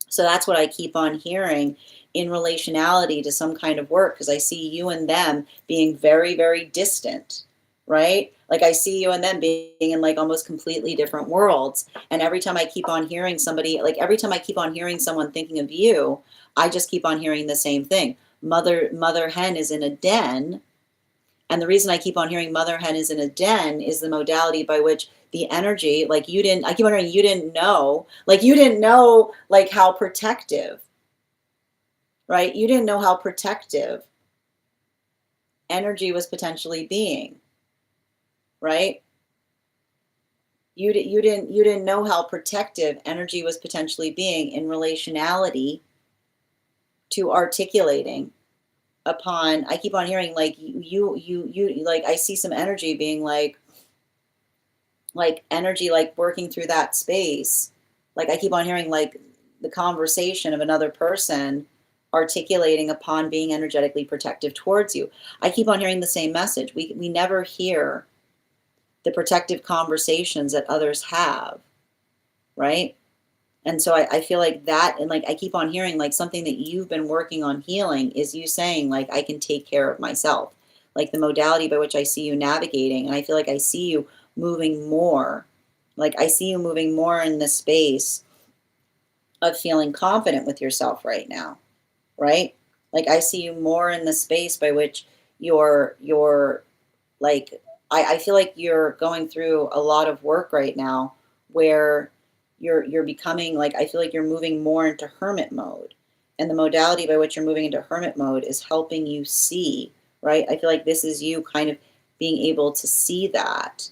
So that's what I keep on hearing in relationality to some kind of work because I see you and them being very, very distant, right? Like I see you and them being in like almost completely different worlds. And every time I keep on hearing somebody, like every time I keep on hearing someone thinking of you, I just keep on hearing the same thing. Mother hen is in a den. And the reason I keep on hearing mother hen is in a den is the modality by which the energy, like you didn't, I keep on hearing you didn't know like how protective, right? You didn't know how protective energy was potentially being, right? You didn't know how protective energy was potentially being in relationality to articulating upon. I keep on hearing like you like I see some energy being like energy like working through that space. Like I keep on hearing like the conversation of another person articulating upon being energetically protective towards you. I keep on hearing the same message. We never hear the protective conversations that others have, right? And so I feel like that, and like I keep on hearing like something that you've been working on healing is you saying like I can take care of myself, like the modality by which I see you navigating. And I feel like I see you moving more, like I see you moving more in the space of feeling confident with yourself right now, right? Like I see you more in the space by which you're like I feel like you're going through a lot of work right now where you're becoming like I feel like you're moving more into hermit mode. And the modality by which you're moving into hermit mode is helping you see, right? I feel like this is you kind of being able to see that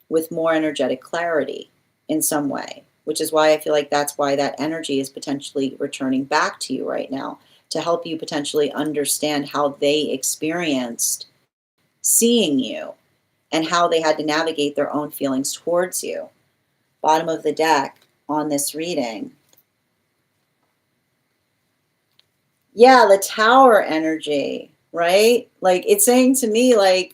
with more energetic clarity in some way, which is why I feel like that's why that energy is potentially returning back to you right now to help you potentially understand how they experienced seeing you and how they had to navigate their own feelings towards you. Bottom of the deck on this reading. Yeah, the tower energy, right? Like it's saying to me, like,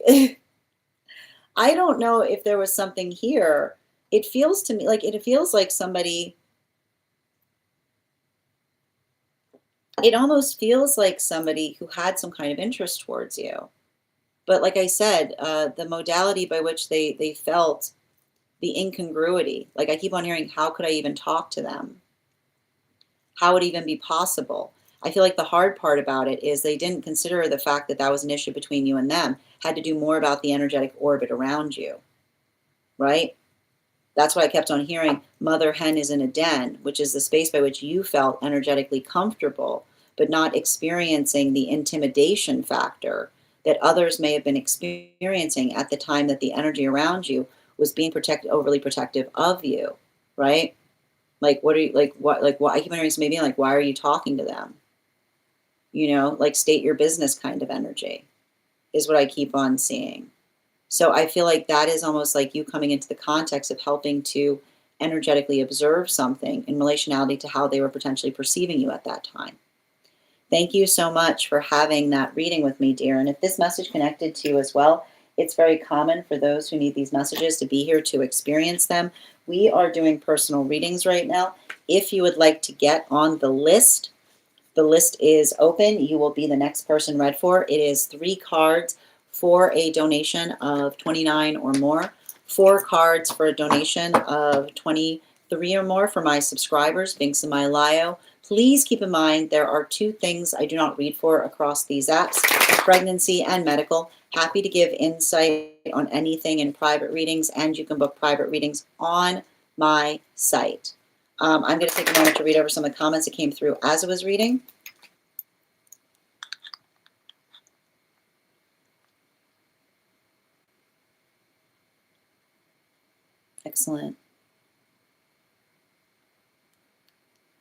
I don't know if there was something here. It feels to me like it feels like somebody, it almost feels like somebody who had some kind of interest towards you. But like I said, the modality by which they felt the incongruity, like I keep on hearing, how could I even talk to them? How would it even be possible? I feel like the hard part about it is they didn't consider the fact that that was an issue between you and them, had to do more about the energetic orbit around you, right? That's what I kept on hearing. Mother hen is in a den, which is the space by which you felt energetically comfortable, but not experiencing the intimidation factor that others may have been experiencing at the time that the energy around you was being overly protective of you, right? Like, what are you, like, what, I keep hearing maybe like, why are you talking to them? You know, like state your business kind of energy is what I keep on seeing. So I feel like that is almost like you coming into the context of helping to energetically observe something in relationality to how they were potentially perceiving you at that time. Thank you so much for having that reading with me, dear. And if this message connected to you as well, it's very common for those who need these messages to be here to experience them. We are doing personal readings right now. If you would like to get on the list is open. You will be the next person read for. It is 3 cards for a donation of $29 or more, 4 cards for a donation of $23 or more for my subscribers, Binks and My Lio. Please keep in mind there are 2 things I do not read for across these apps, pregnancy and medical. Happy to give insight on anything in private readings, and you can book private readings on my site. I'm going to take a moment to read over some of the comments that came through as I was reading. Excellent.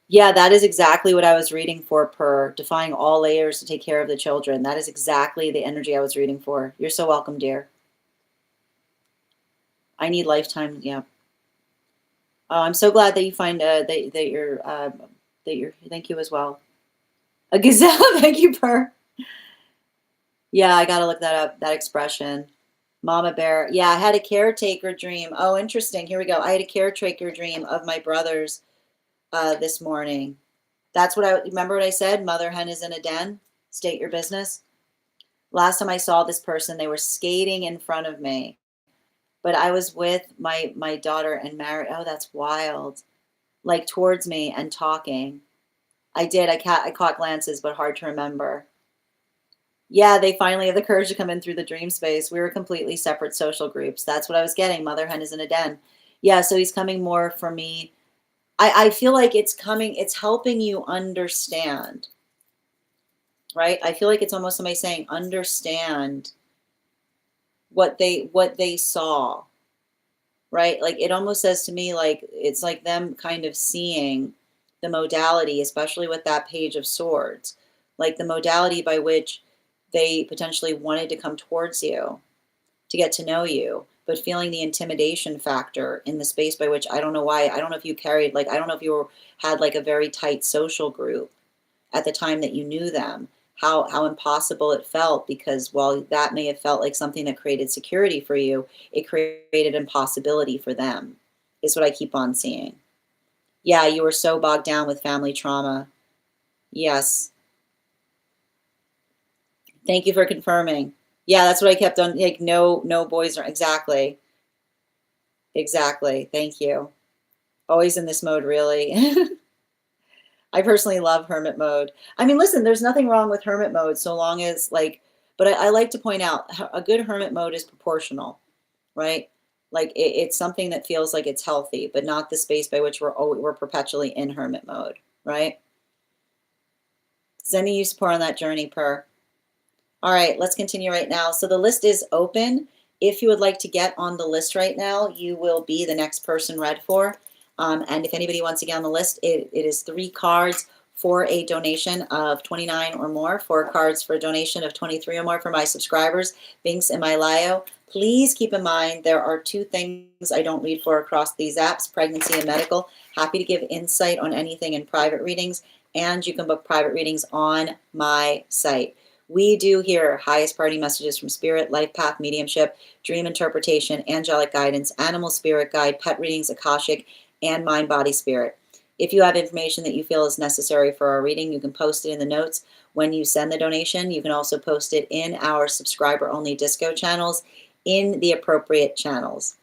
Yeah, that is exactly what I was reading for, per defying all layers to take care of the children. That is exactly the energy I was reading for. You're so welcome, dear. I need lifetime. Yeah. Oh, I'm so glad that you find that you're. Thank you as well. A gazelle. Thank you, per. Yeah, I gotta look that up. That expression. Mama bear. Yeah, I had a caretaker dream. Oh, interesting. Here we go. I had a caretaker dream of my brothers this morning. That's what I remember what I said. Mother hen is in a den. State your business. Last time I saw this person, they were skating in front of me. But I was with my daughter and Mary. Oh, that's wild. Like towards me and talking. I did. I caught glances, but hard to remember. Yeah, they finally have the courage to come in through the dream space. We were completely separate social groups. That's what I was getting. Mother hen is in a den. Yeah, so he's coming more for me. I feel like it's coming, it's helping you understand, right? I feel like it's almost somebody saying, understand what they saw, right? Like it almost says to me like it's like them kind of seeing the modality, especially with that page of swords, like the modality by which they potentially wanted to come towards you to get to know you, but feeling the intimidation factor in the space by which I don't know why. I don't know if you carried like I don't know if you had like a very tight social group at the time that you knew them, how impossible it felt, because while that may have felt like something that created security for you, it created impossibility for them, is what I keep on seeing. Yeah, you were so bogged down with family trauma. Yes. Thank you for confirming. Yeah, that's what I kept on, like no boys are exactly. Exactly. Thank you. Always in this mode, really. I personally love hermit mode. I mean, listen, there's nothing wrong with hermit mode so long as like, but I like to point out a good hermit mode is proportional, right? Like it's something that feels like it's healthy, but not the space by which we're perpetually in hermit mode, right? Sending you support on that journey, Per. All right, let's continue right now. So the list is open. If you would like to get on the list right now, you will be the next person read for. And if anybody wants to get on the list, it is 3 cards for a donation of 29 or more, 4 cards for a donation of 23 or more for my subscribers, Binks and Mylayo. Please keep in mind there are 2 things I don't read for across these apps, pregnancy and medical. Happy to give insight on anything in private readings, and you can book private readings on my site. We do hear highest party messages from spirit, life path, mediumship, dream interpretation, angelic guidance, animal spirit guide, pet readings, akashic, and mind, body, spirit. If you have information that you feel is necessary for our reading, you can post it in the notes when you send the donation. You can also post it in our subscriber only disco channels in the appropriate channels.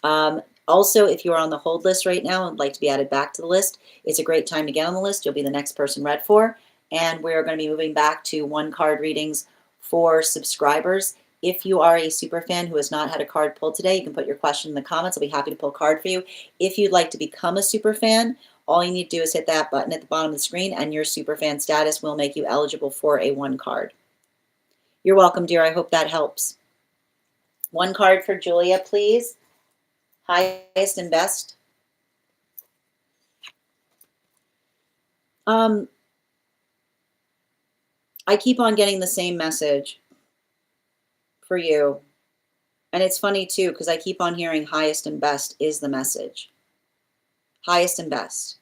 Also, if you are on the hold list right now and would like to be added back to the list, it's a great time to get on the list. You'll be the next person read for. And we're going to be moving back to 1 card readings for subscribers. If you are a super fan who has not had a card pulled today, you can put your question in the comments. I'll be happy to pull a card for you. If you'd like to become a super fan, all you need to do is hit that button at the bottom of the screen and your super fan status will make you eligible for a 1 card. You're welcome, dear. I hope that helps. 1 card for Julia, please. Highest and best. I keep on getting the same message for you. And it's funny too, because I keep on hearing highest and best is the message. Highest and best,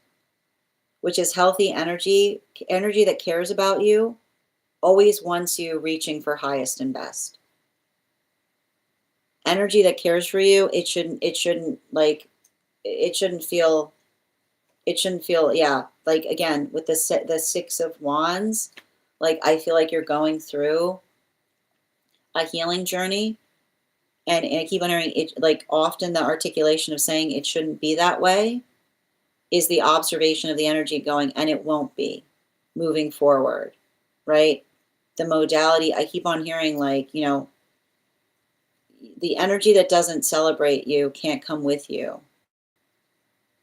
which is healthy energy, energy that cares about you, always wants you reaching for highest and best. Energy that cares for you, it shouldn't feel, yeah, like again, with the 6 of Wands, like I feel like you're going through a healing journey. And I keep on hearing it, like often the articulation of saying it shouldn't be that way is the observation of the energy going, and it won't be moving forward, right? The modality, I keep on hearing like, the energy that doesn't celebrate you can't come with you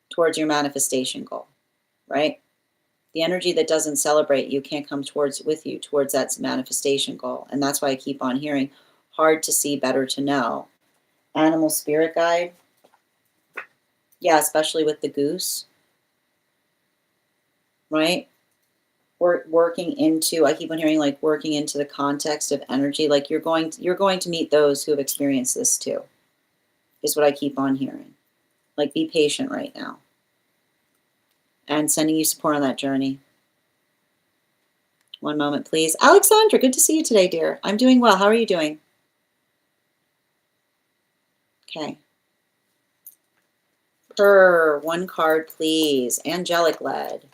towards your manifestation goal, right? The energy that doesn't celebrate you can't come with you towards that manifestation goal. And that's why I keep on hearing hard to see, better to know. Animal spirit guide. Yeah, especially with the goose, right? Working into, I keep on hearing like working into the context of energy, like you're going to meet those who have experienced this too, is what I keep on hearing. Like be patient right now. And sending you support on that journey. 1 moment, please. Alexandra, good to see you today, dear. I'm doing well. How are you doing? Okay. Per 1 card, please. Angelic led.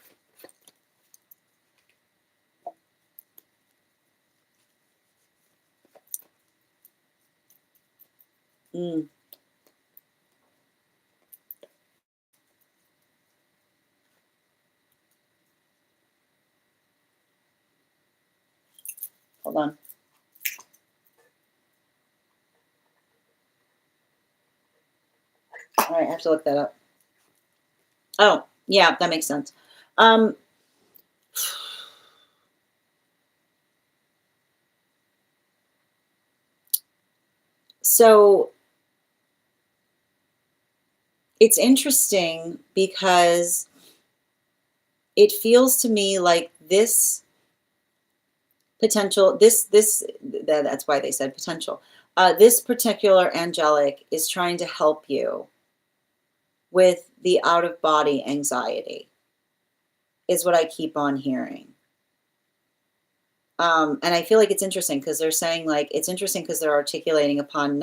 Hold on. All right, I have to look that up. Oh, yeah, that makes sense. Um, so it's interesting because it feels to me like this potential, that's why they said potential. This particular angelic is trying to help you with the out of body anxiety, is what I keep on hearing. And I feel like it's interesting because they're saying, like, it's interesting because they're articulating upon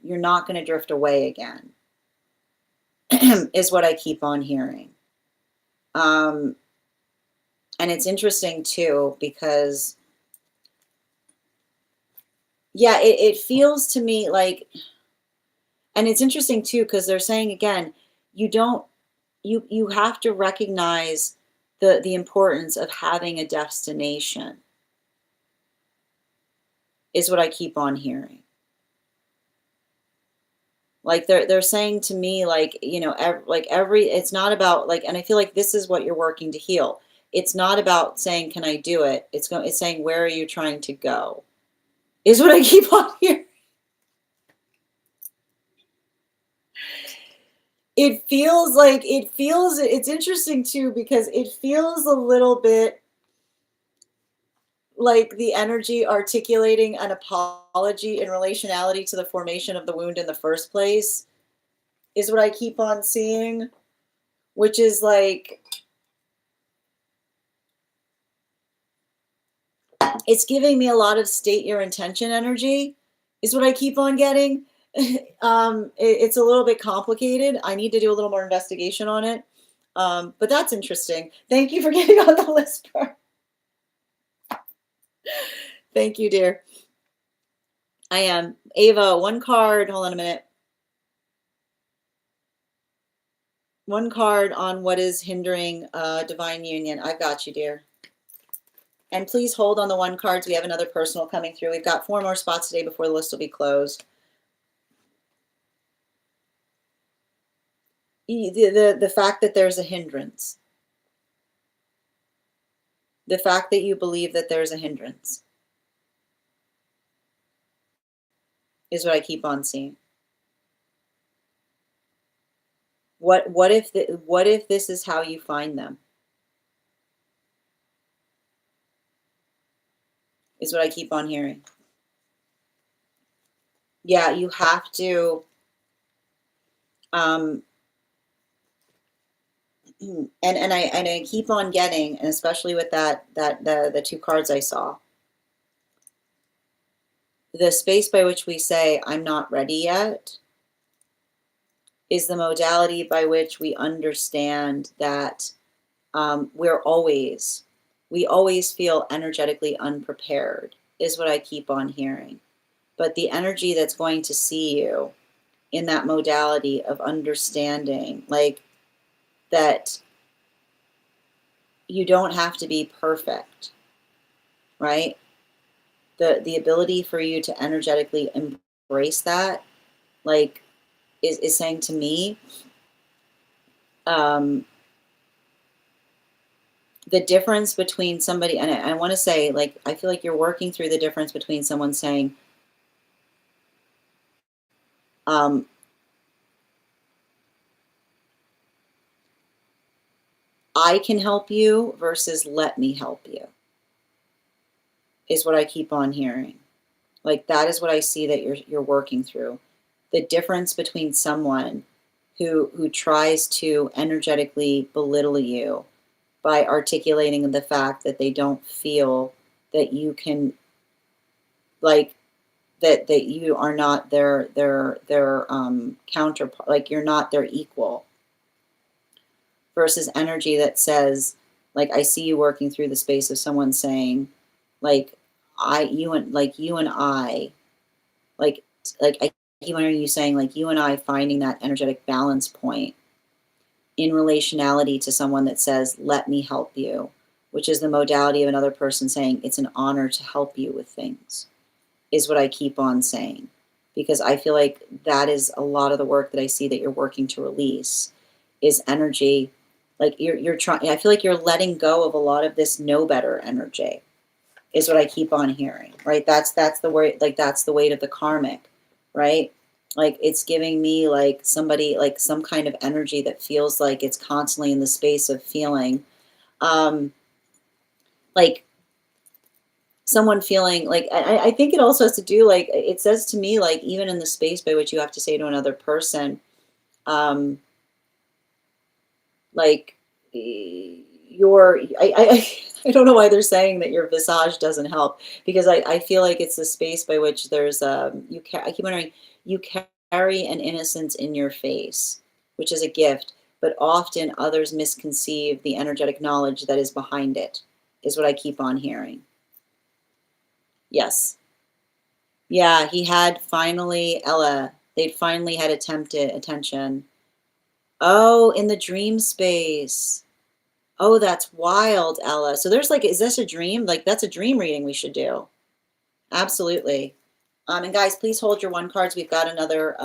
you're not going to drift away again, is what I keep on hearing. And it's interesting too because, yeah, it feels to me like, and it's interesting too because they're saying again, you don't you have to recognize the importance of having a destination, is what I keep on hearing. Like they're saying to me, like, every it's not about like, and I feel like this is what you're working to heal. It's not about saying, can I do it? It's saying, where are you trying to go? Is what I keep on hearing. It's interesting too because it feels a little bit like the energy articulating an apology in relationality to the formation of the wound in the first place, is what I keep on seeing, which is like, it's giving me a lot of state your intention energy, is what I keep on getting. It's a little bit complicated. I need to do a little more investigation on it. But that's interesting. Thank you for getting on the list. Thank you, dear. I am. Ava, one card. Hold on a minute. One card on what is hindering divine union. I've got you, dear. And please hold on the one cards. We have another personal coming through. We've got 4 more spots today before the list will be closed. The fact that there's a hindrance. The fact that you believe that there's a hindrance is what I keep on seeing. What if this is how you find them? Is what I keep on hearing. Yeah, you have to and I keep on getting, and especially with the 2 cards I saw, the space by which we say I'm not ready yet is the modality by which we understand that we always feel energetically unprepared, is what I keep on hearing. But the energy that's going to see you in that modality of understanding, like, that you don't have to be perfect, right? The ability for you to energetically embrace that, like, is saying to me, the difference between somebody, and I want to say, like, I feel like you're working through the difference between someone saying, I can help you versus let me help you, is what I keep on hearing. Like, that is what I see that you're working through. The difference between someone who tries to energetically belittle you by articulating the fact that they don't feel that you can, like, that you are not their counterpart, like you're not their equal, versus energy that says, like, I see you working through the space of someone saying, like, you and I, I keep hearing you saying, like, you and I finding that energetic balance point in relationality to someone that says, let me help you, which is the modality of another person saying it's an honor to help you with things, is what I keep on saying. Because I feel like that is a lot of the work that I see that you're working to release is energy. Like you're trying, I feel like you're letting go of a lot of this know better energy, is what I keep on hearing, right? That's the word, like that's the weight of the karmic, right? Like it's giving me like somebody, like some kind of energy that feels like it's constantly in the space of feeling, like someone feeling like, I think it also has to do, like it says to me, like even in the space by which you have to say to another person, um, like your, I don't know why they're saying that your visage doesn't help, because I feel like it's the space by which there's I keep wondering, you carry an innocence in your face, which is a gift, but often others misconceive the energetic knowledge that is behind it, is what I keep on hearing. Yes. Yeah, he had finally, Ella, they'd finally had attempted attention. Oh, in the dream space. Oh, that's wild, Ella. So there's like, is this a dream? Like that's a dream reading we should do. Absolutely. And guys, please hold your one cards. We've got another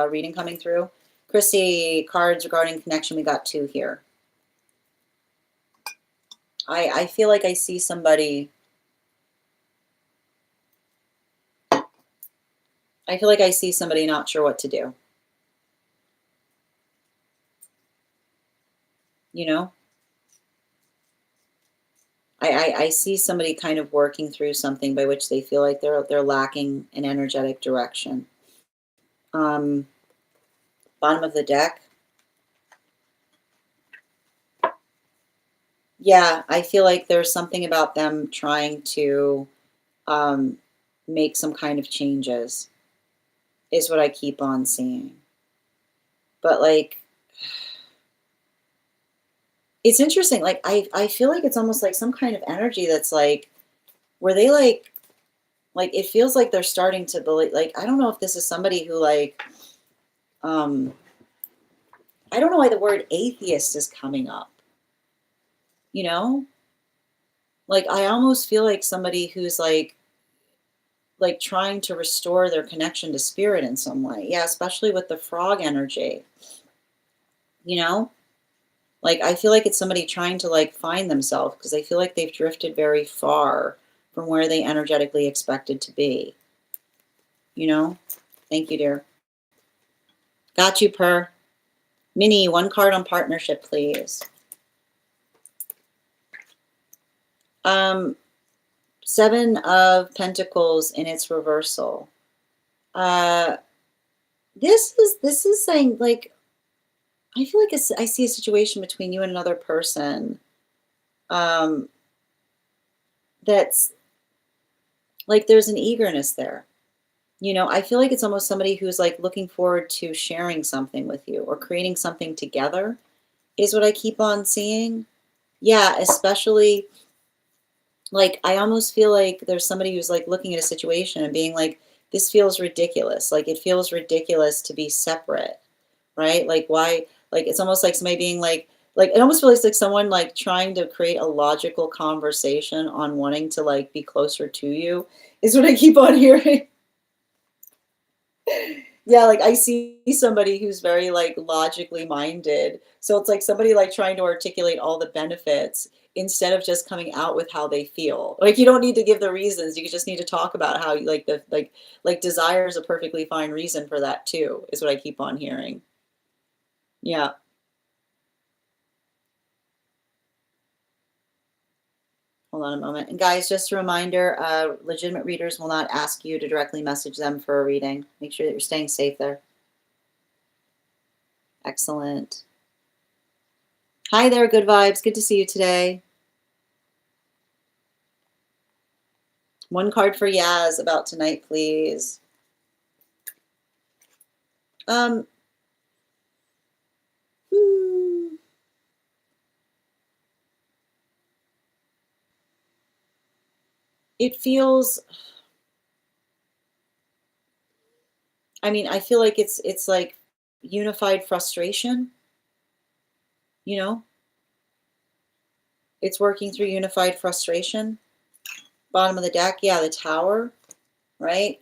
reading coming through. Chrissy, cards regarding connection. We got two here. I feel like I see somebody. I feel like I see somebody not sure what to do. You know? I see somebody kind of working through something by which they feel like they're lacking an energetic direction. Um, Bottom of the deck. Yeah, I feel like there's something about them trying to um, make some kind of changes, is what I keep on seeing. But like, it's interesting. Like I feel like it's almost like some kind of energy that's like, where they like it feels like they're starting to believe, like I don't know if this is somebody who like um I don't know why the word atheist is coming up, you know? Like I almost feel like somebody who's like trying to restore their connection to spirit in some way. Yeah, especially with the frog energy, you know? Like I feel like it's somebody trying to like find themselves, because I feel like they've drifted very far from where they energetically expected to be, you know? Thank you, dear. Got you, Per. Minnie, one card on partnership, please. Um, Seven of Pentacles in its reversal. Uh, this is saying like, I feel like I see a situation between you and another person, um, that's like there's an eagerness there. You know, I feel like it's almost somebody who's like looking forward to sharing something with you or creating something together, is what I keep on seeing. Yeah, especially like I almost feel like there's somebody who's like looking at a situation and being like, this feels ridiculous. Like it feels ridiculous to be separate, right? Like why, like it's almost like somebody being like it almost feels like someone like trying to create a logical conversation on wanting to like be closer to you, is what I keep on hearing. Yeah, like I see somebody who's very like logically minded. So it's like somebody like trying to articulate all the benefits instead of just coming out with how they feel. Like you don't need to give the reasons. You just need to talk about how you like the like desire is a perfectly fine reason for that too, is what I keep on hearing. Yeah. Hold on a moment. And guys, just a reminder, legitimate readers will not ask you to directly message them for a reading. Make sure that you're staying safe there. Excellent. Hi there, good vibes. Good to see you today. One card for Yaz about tonight, please. Um, hmm, it feels, I mean, I feel like it's like unified frustration, you know? It's working through unified frustration. Bottom of the deck, yeah, the Tower, right?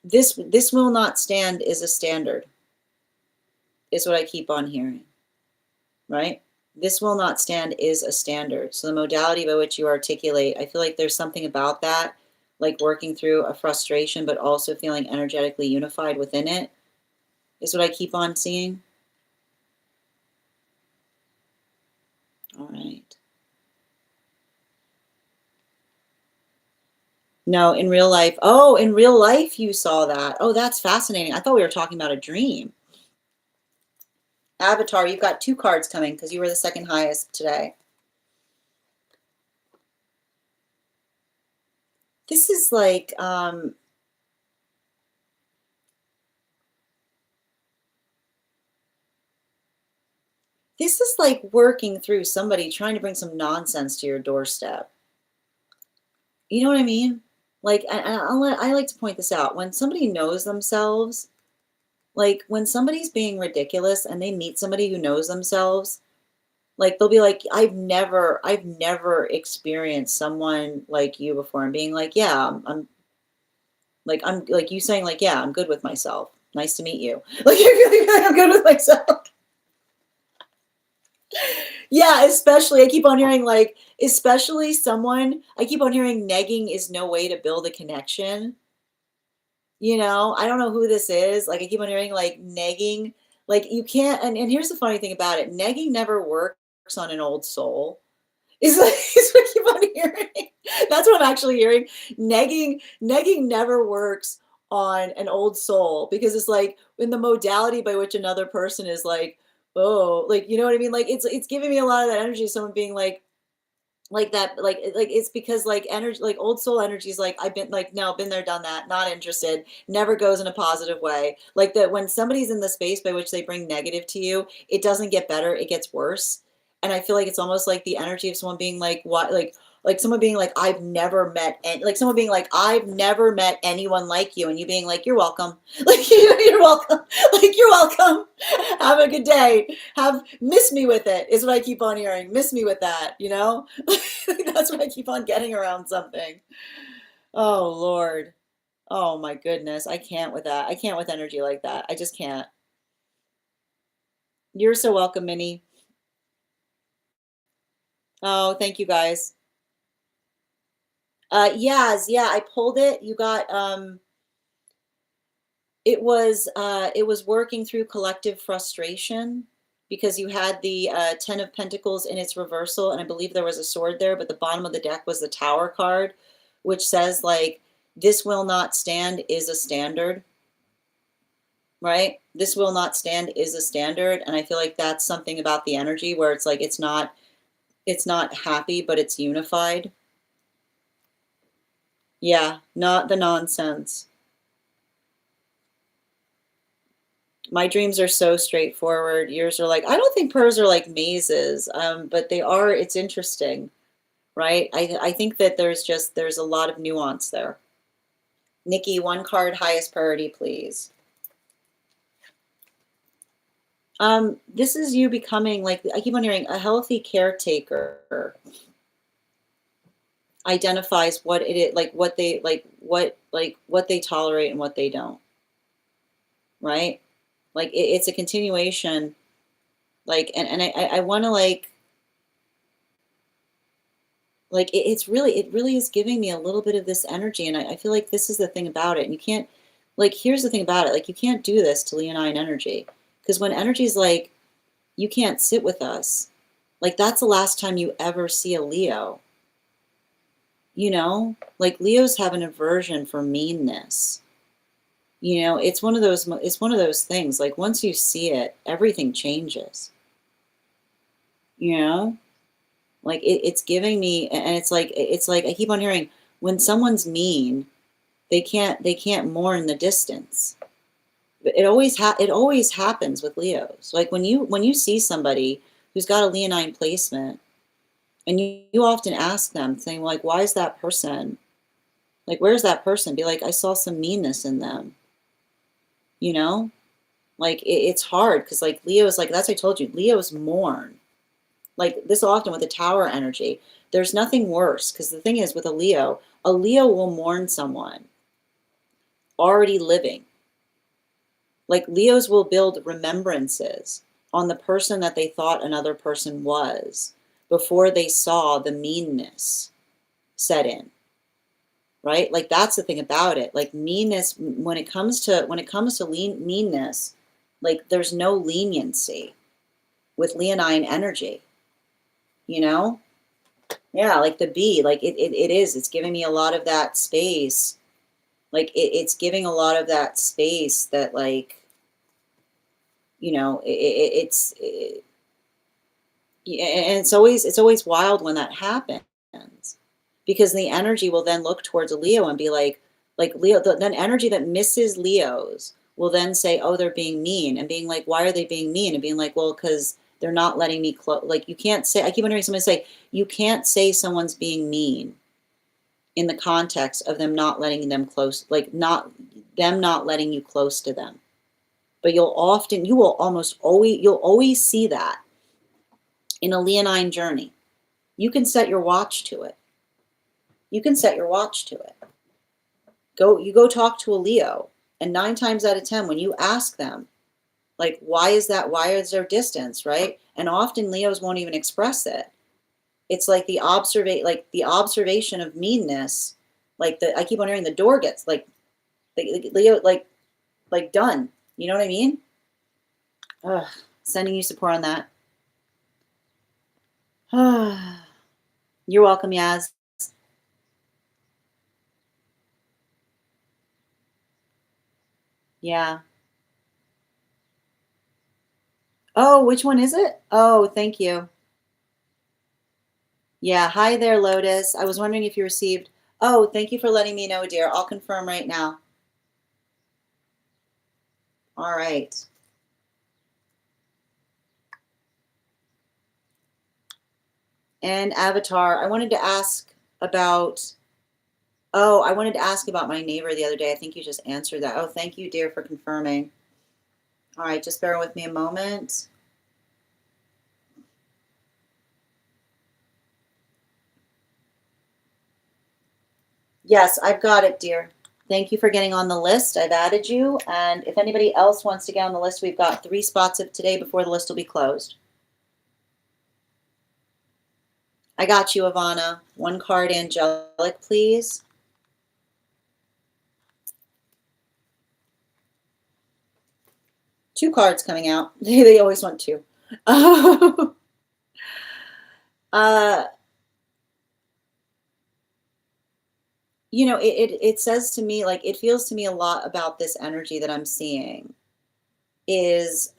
This will not stand is a standard, is what I keep on hearing, right? This will not stand is a standard. So the modality by which you articulate, I feel like there's something about that, like working through a frustration, but also feeling energetically unified within it, is what I keep on seeing. All right. No, in real life. Oh, in real life you saw that. Oh, that's fascinating. I thought we were talking about a dream. Avatar, you've got 2 cards coming because you were the second highest today. This is like, this is like working through somebody trying to bring some nonsense to your doorstep. You know what I mean? Like, I like to point this out. When somebody knows themselves, like when somebody's being ridiculous and they meet somebody who knows themselves, like they'll be like, I've never experienced someone like you before. And being like, yeah, I'm like you saying like, yeah, I'm good with myself. Nice to meet you. Like I feel like I'm good with myself. Yeah, especially I keep on hearing like, especially someone, I keep on hearing negging is no way to build a connection. You know, I don't know who this is. Like I keep on hearing like negging, like you can't, and here's the funny thing about it, negging never works on an old soul. Is like is what I keep on hearing. That's what I'm actually hearing. Negging never works on an old soul because it's like in the modality by which another person is like, oh, like you know what I mean? Like it's giving me a lot of that energy of someone being like that, like it's because like energy, like old soul energy is like I've been like no, been there, done that, not interested, never goes in a positive way. Like that when somebody's in the space by which they bring negative to you, it doesn't get better, it gets worse. And I feel like it's almost like the energy of someone being like what like someone being like I've never met and like someone being like I've never met anyone like you and you being like you're welcome. Like you're welcome. Like you're welcome. Have a good day. Have miss me with it is what I keep on hearing. Miss me with that, you know? That's what I keep on getting around something. Oh Lord. Oh my goodness. I can't with that. I can't with energy like that. I just can't. You're so welcome, Minnie. Oh, thank you guys. Yaz, yeah, I pulled it. You got it was working through collective frustration because you had the 10 of Pentacles in its reversal, and I believe there was a sword there, but the bottom of the deck was the Tower card, which says like this will not stand is a standard, right? This will not stand is a standard, and I feel like that's something about the energy where it's like it's not happy, but it's unified. Yeah, not the nonsense. My dreams are so straightforward. Yours are like, I don't think hers are like mazes, but they are, it's interesting, right? I think that there's a lot of nuance there. Nikki, 1 card, highest priority, please. This is you becoming like, I keep on hearing a healthy caretaker identifies what it is, what they tolerate and what they don't, right? Like it's a continuation, like, and I want to like it really is giving me a little bit of this energy, and I feel like this is the thing about it, and you can't, like, here's the thing about it, like you can't do this to Leonine energy, because when energy is like you can't sit with us, like that's the last time you ever see a Leo, you know, like Leos have an aversion for meanness, you know, it's one of those things, like once you see it, everything changes, you know. Like it's giving me, and it's like I keep on hearing when someone's mean, they can't mourn the distance. But it always happens with Leos. Like when you see somebody who's got a Leonine placement, and you often ask them, saying like, why is that person? Like, where's that person? Be like, I saw some meanness in them. you know? Like it's hard because like Leo's like, that's what I told you, Leo's mourn. Like this often with the tower energy, there's nothing worse because the thing is with a Leo will mourn someone already living. Like Leos will build remembrances on the person that they thought another person was before they saw the meanness set in, right? Like that's the thing about it. Like meanness, meanness, like there's no leniency with Leonine energy, you know? Yeah, like the bee, like it is. It's giving me a lot of that space. Like it's giving a lot of that space that like, yeah, and it's always wild when that happens because the energy will then look towards a Leo and be like Leo, then energy that misses Leos will then say, oh, they're being mean, and being like, why are they being mean? And being like, well, because they're not letting me close. Like you can't say. I keep on hearing someone say, you can't say someone's being mean in the context of them not letting them close, like not letting you close to them. But you'll always see that in a Leonine journey. You can set your watch to it. You can set your watch to it. You go talk to a Leo, and 9 times out of 10, when you ask them, like, why is that? Why is there distance, right? And often Leos won't even express it. It's like the observation of meanness. I keep on hearing the door gets Leo, like done. You know what I mean? Ugh, sending you support on that. You're welcome, Yaz. Yeah. Oh, which one is it? Oh, thank you. Yeah. Hi there, Lotus. I was wondering if you received. Oh, thank you for letting me know, dear. I'll confirm right now. All right. And Avatar, about. I wanted to ask about my neighbor the other day. I think you just answered that. Oh, thank you, dear, for confirming. All right, just bear with me a moment. Yes, I've got it, dear. Thank you for getting on the list. I've added you. And if anybody else wants to get on the list, we've got 3 spots of today before the list will be closed. I got you, Ivana. 1 card, Angelic, please. Two cards coming out. They always want 2. uh, it says to me, like, it feels to me a lot about this energy that I'm seeing is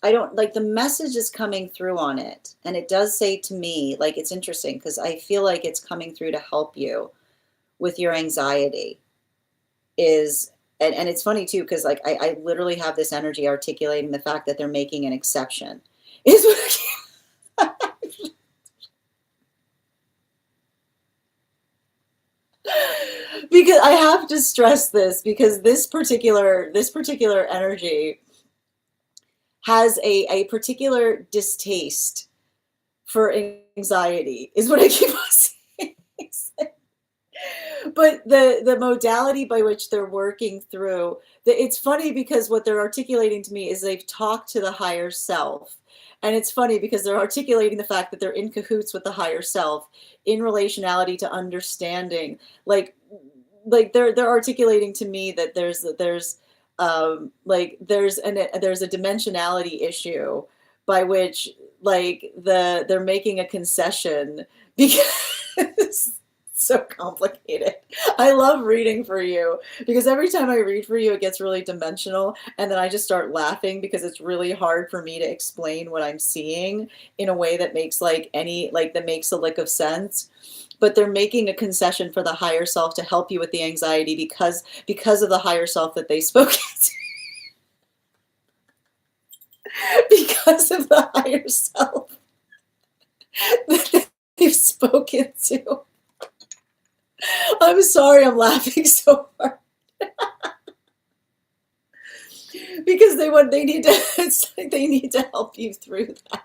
I don't like the message is coming through on it. And it does say to me, like, it's interesting because I feel like it's coming through to help you with your anxiety is, and it's funny too, because like I literally have this energy articulating the fact that they're making an exception. Is what because I have to stress this because this particular energy has a particular distaste for anxiety is what I keep on saying. But the modality by which they're working through it's funny because what they're articulating to me is they've talked to the higher self, and it's funny because they're articulating the fact that they're in cahoots with the higher self in relationality to understanding, like they're articulating to me that there's a dimensionality issue by which like they're making a concession because so complicated. I love reading for you because every time I read for you, it gets really dimensional. And then I just start laughing because it's really hard for me to explain what I'm seeing in a way that makes that makes a lick of sense. But they're making a concession for the higher self to help you with the anxiety because of the higher self that they spoke to. Because of the higher self that they've spoken to. I'm sorry, I'm laughing so hard. Because they need to, it's like they need to help you through that.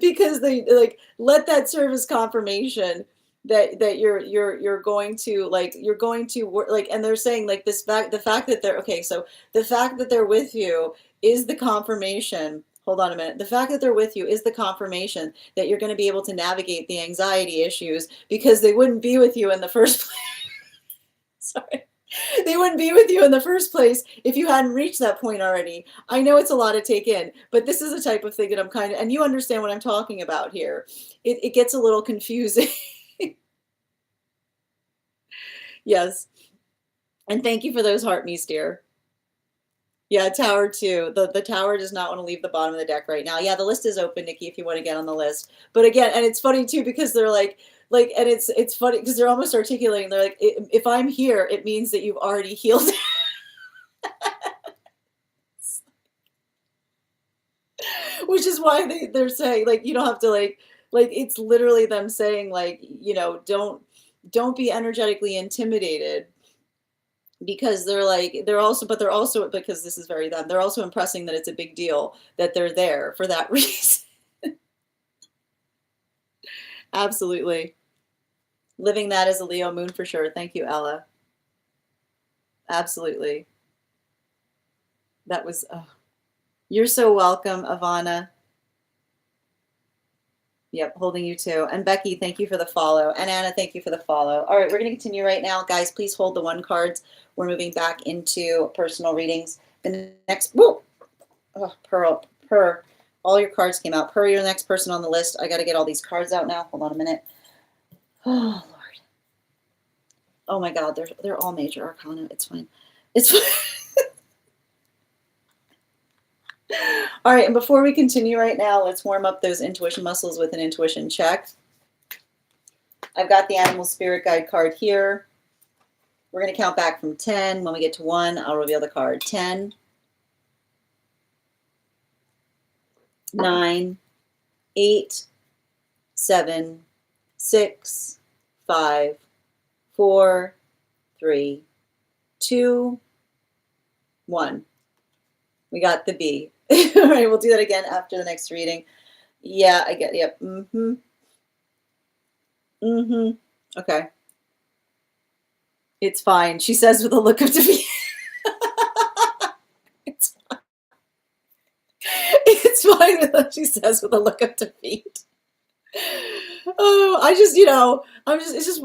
Because they like let that serve as confirmation that you're going to like you're going to work like, and they're saying like the fact that they're okay, so the fact that they're with you is the confirmation. Hold on a minute. The fact that they're with you is the confirmation that you're going to be able to navigate the anxiety issues, because they wouldn't be with you in the first place. Sorry. They wouldn't be with you in the first place if you hadn't reached that point already. I know it's a lot to take in, but this is the type of thing that I'm kind of, and you understand what I'm talking about here. It gets a little confusing. Yes. And thank you for those heart me's, dear. Yeah, tower two. The tower does not want to leave the bottom of the deck right now. Yeah, the list is open, Nikki, if you want to get on the list. But again, and it's funny too, because they're like, and it's funny because they're almost articulating. They're like, if I'm here, it means that you've already healed. Which is why they're saying like you don't have to like it's literally them saying like, you know, don't be energetically intimidated, because they're like they're also because this is very them, they're also impressing that it's a big deal that they're there for that reason. Absolutely. Living that as a Leo moon for sure. Thank you, Ella. Absolutely. That was you're so welcome, Ivana. Yep, holding you too. And Becky, thank you for the follow. And Anna, thank you for the follow. All right, we're going to continue right now. Guys, please hold the one cards. We're moving back into personal readings. The next, whoa, oh, Pearl, all your cards came out. Pearl, you're the next person on the list. I got to get all these cards out now. Hold on a minute. Oh, Lord. Oh, my God, they're all major arcana. It's fine. It's fine. All right, and before we continue right now, let's warm up those intuition muscles with an intuition check. I've got the animal spirit guide card here. We're going to count back from 10. When we get to 1, I'll reveal the card. 10, 9, 8, 7, 6, 5, 4, 3, 2, 1. We got the B. All right, we'll do that again after the next reading. Yeah, I get, yep. Mm-hmm. Mm-hmm. Okay. It's fine, she says with a look of defeat. It's fine. It's fine with what she says with a look of defeat. Oh, I just, you know, it's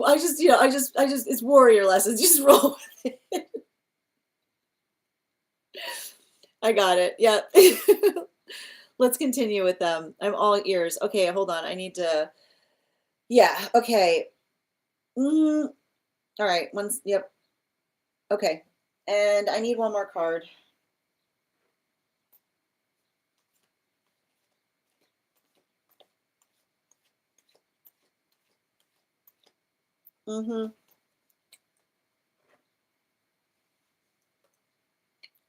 warrior lessons. You just roll with it. I got it. Yeah. Let's continue with them. I'm all ears. Okay, hold on. I need to, yeah, okay. All right, yep. Okay, and I need one more card.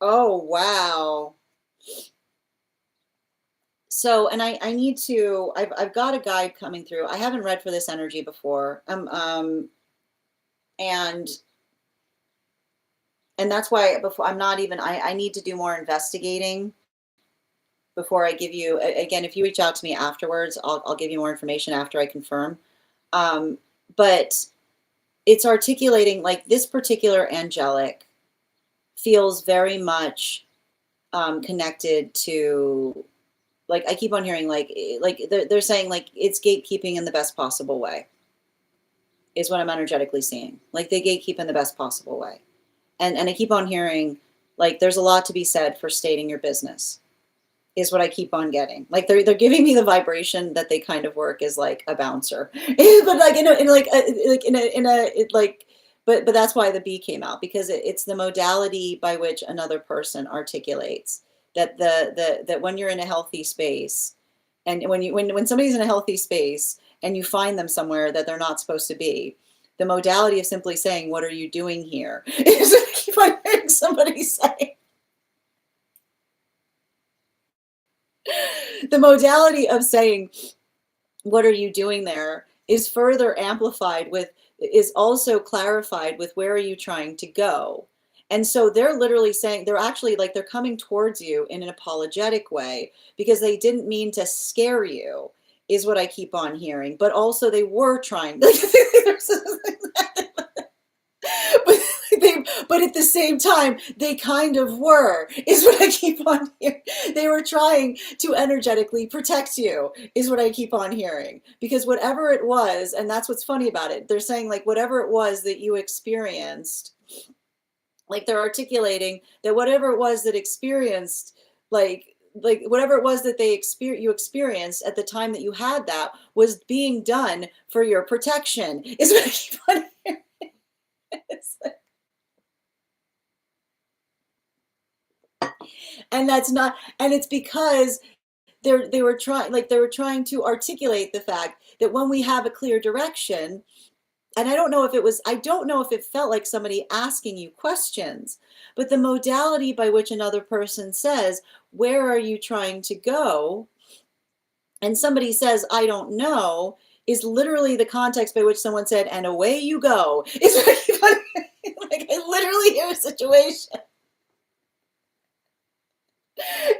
Oh, wow. So, and I need to, I've got a guide coming through. I haven't read for this energy before. And that's why before I'm not even, I need to do more investigating before I give you, again, if you reach out to me afterwards, I'll give you more information after I confirm. But it's articulating like this particular angelic feels very much connected to, like, I keep on hearing like they're saying like it's gatekeeping in the best possible way is what I'm energetically seeing. Like they gatekeep in the best possible way. And I keep on hearing like there's a lot to be said for stating your business is what I keep on getting. Like they're giving me the vibration that they kind of work as like a bouncer, but like but that's why the B came out, because it's the modality by which another person articulates that that when you're in a healthy space, and when somebody's in a healthy space and you find them somewhere that they're not supposed to be, the modality of simply saying, "What are you doing here?" is what I keep on hearing somebody say. The modality of saying, "What are you doing there?" is further amplified with, is also clarified with, where are you trying to go? And so they're literally saying, they're actually like, they're coming towards you in an apologetic way because they didn't mean to scare you, is what I keep on hearing. But also they were trying but but at the same time, they kind of were, is what I keep on hearing. They were trying to energetically protect you, is what I keep on hearing. Because whatever it was, and that's what's funny about it, they're saying like whatever it was that you experienced, like they're articulating that whatever it was that experienced, like whatever it was that you experienced at the time that you had that was being done for your protection, is what I keep on hearing. It's like, and that's not, and it's because they were trying to articulate the fact that when we have a clear direction, and I don't know if it felt like somebody asking you questions, but the modality by which another person says, where are you trying to go? And somebody says, I don't know, is literally the context by which someone said, and away you go. It's like I literally hear a situation.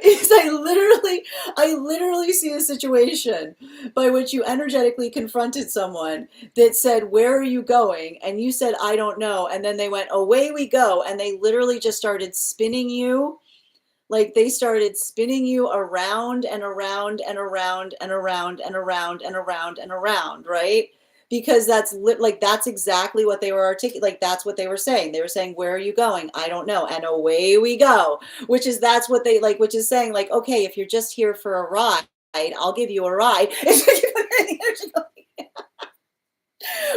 Is I literally see a situation by which you energetically confronted someone that said, where are you going? And you said, I don't know. And then they went, away we go. And they literally just started spinning you. Like they started spinning you around and around and around and around and around and around and around, right? Because that's exactly what they were articulating. Like that's what they were saying. They were saying, where are you going? I don't know. And away we go, which is, that's what they like, which is saying like, okay, if you're just here for a ride, I'll give you a ride.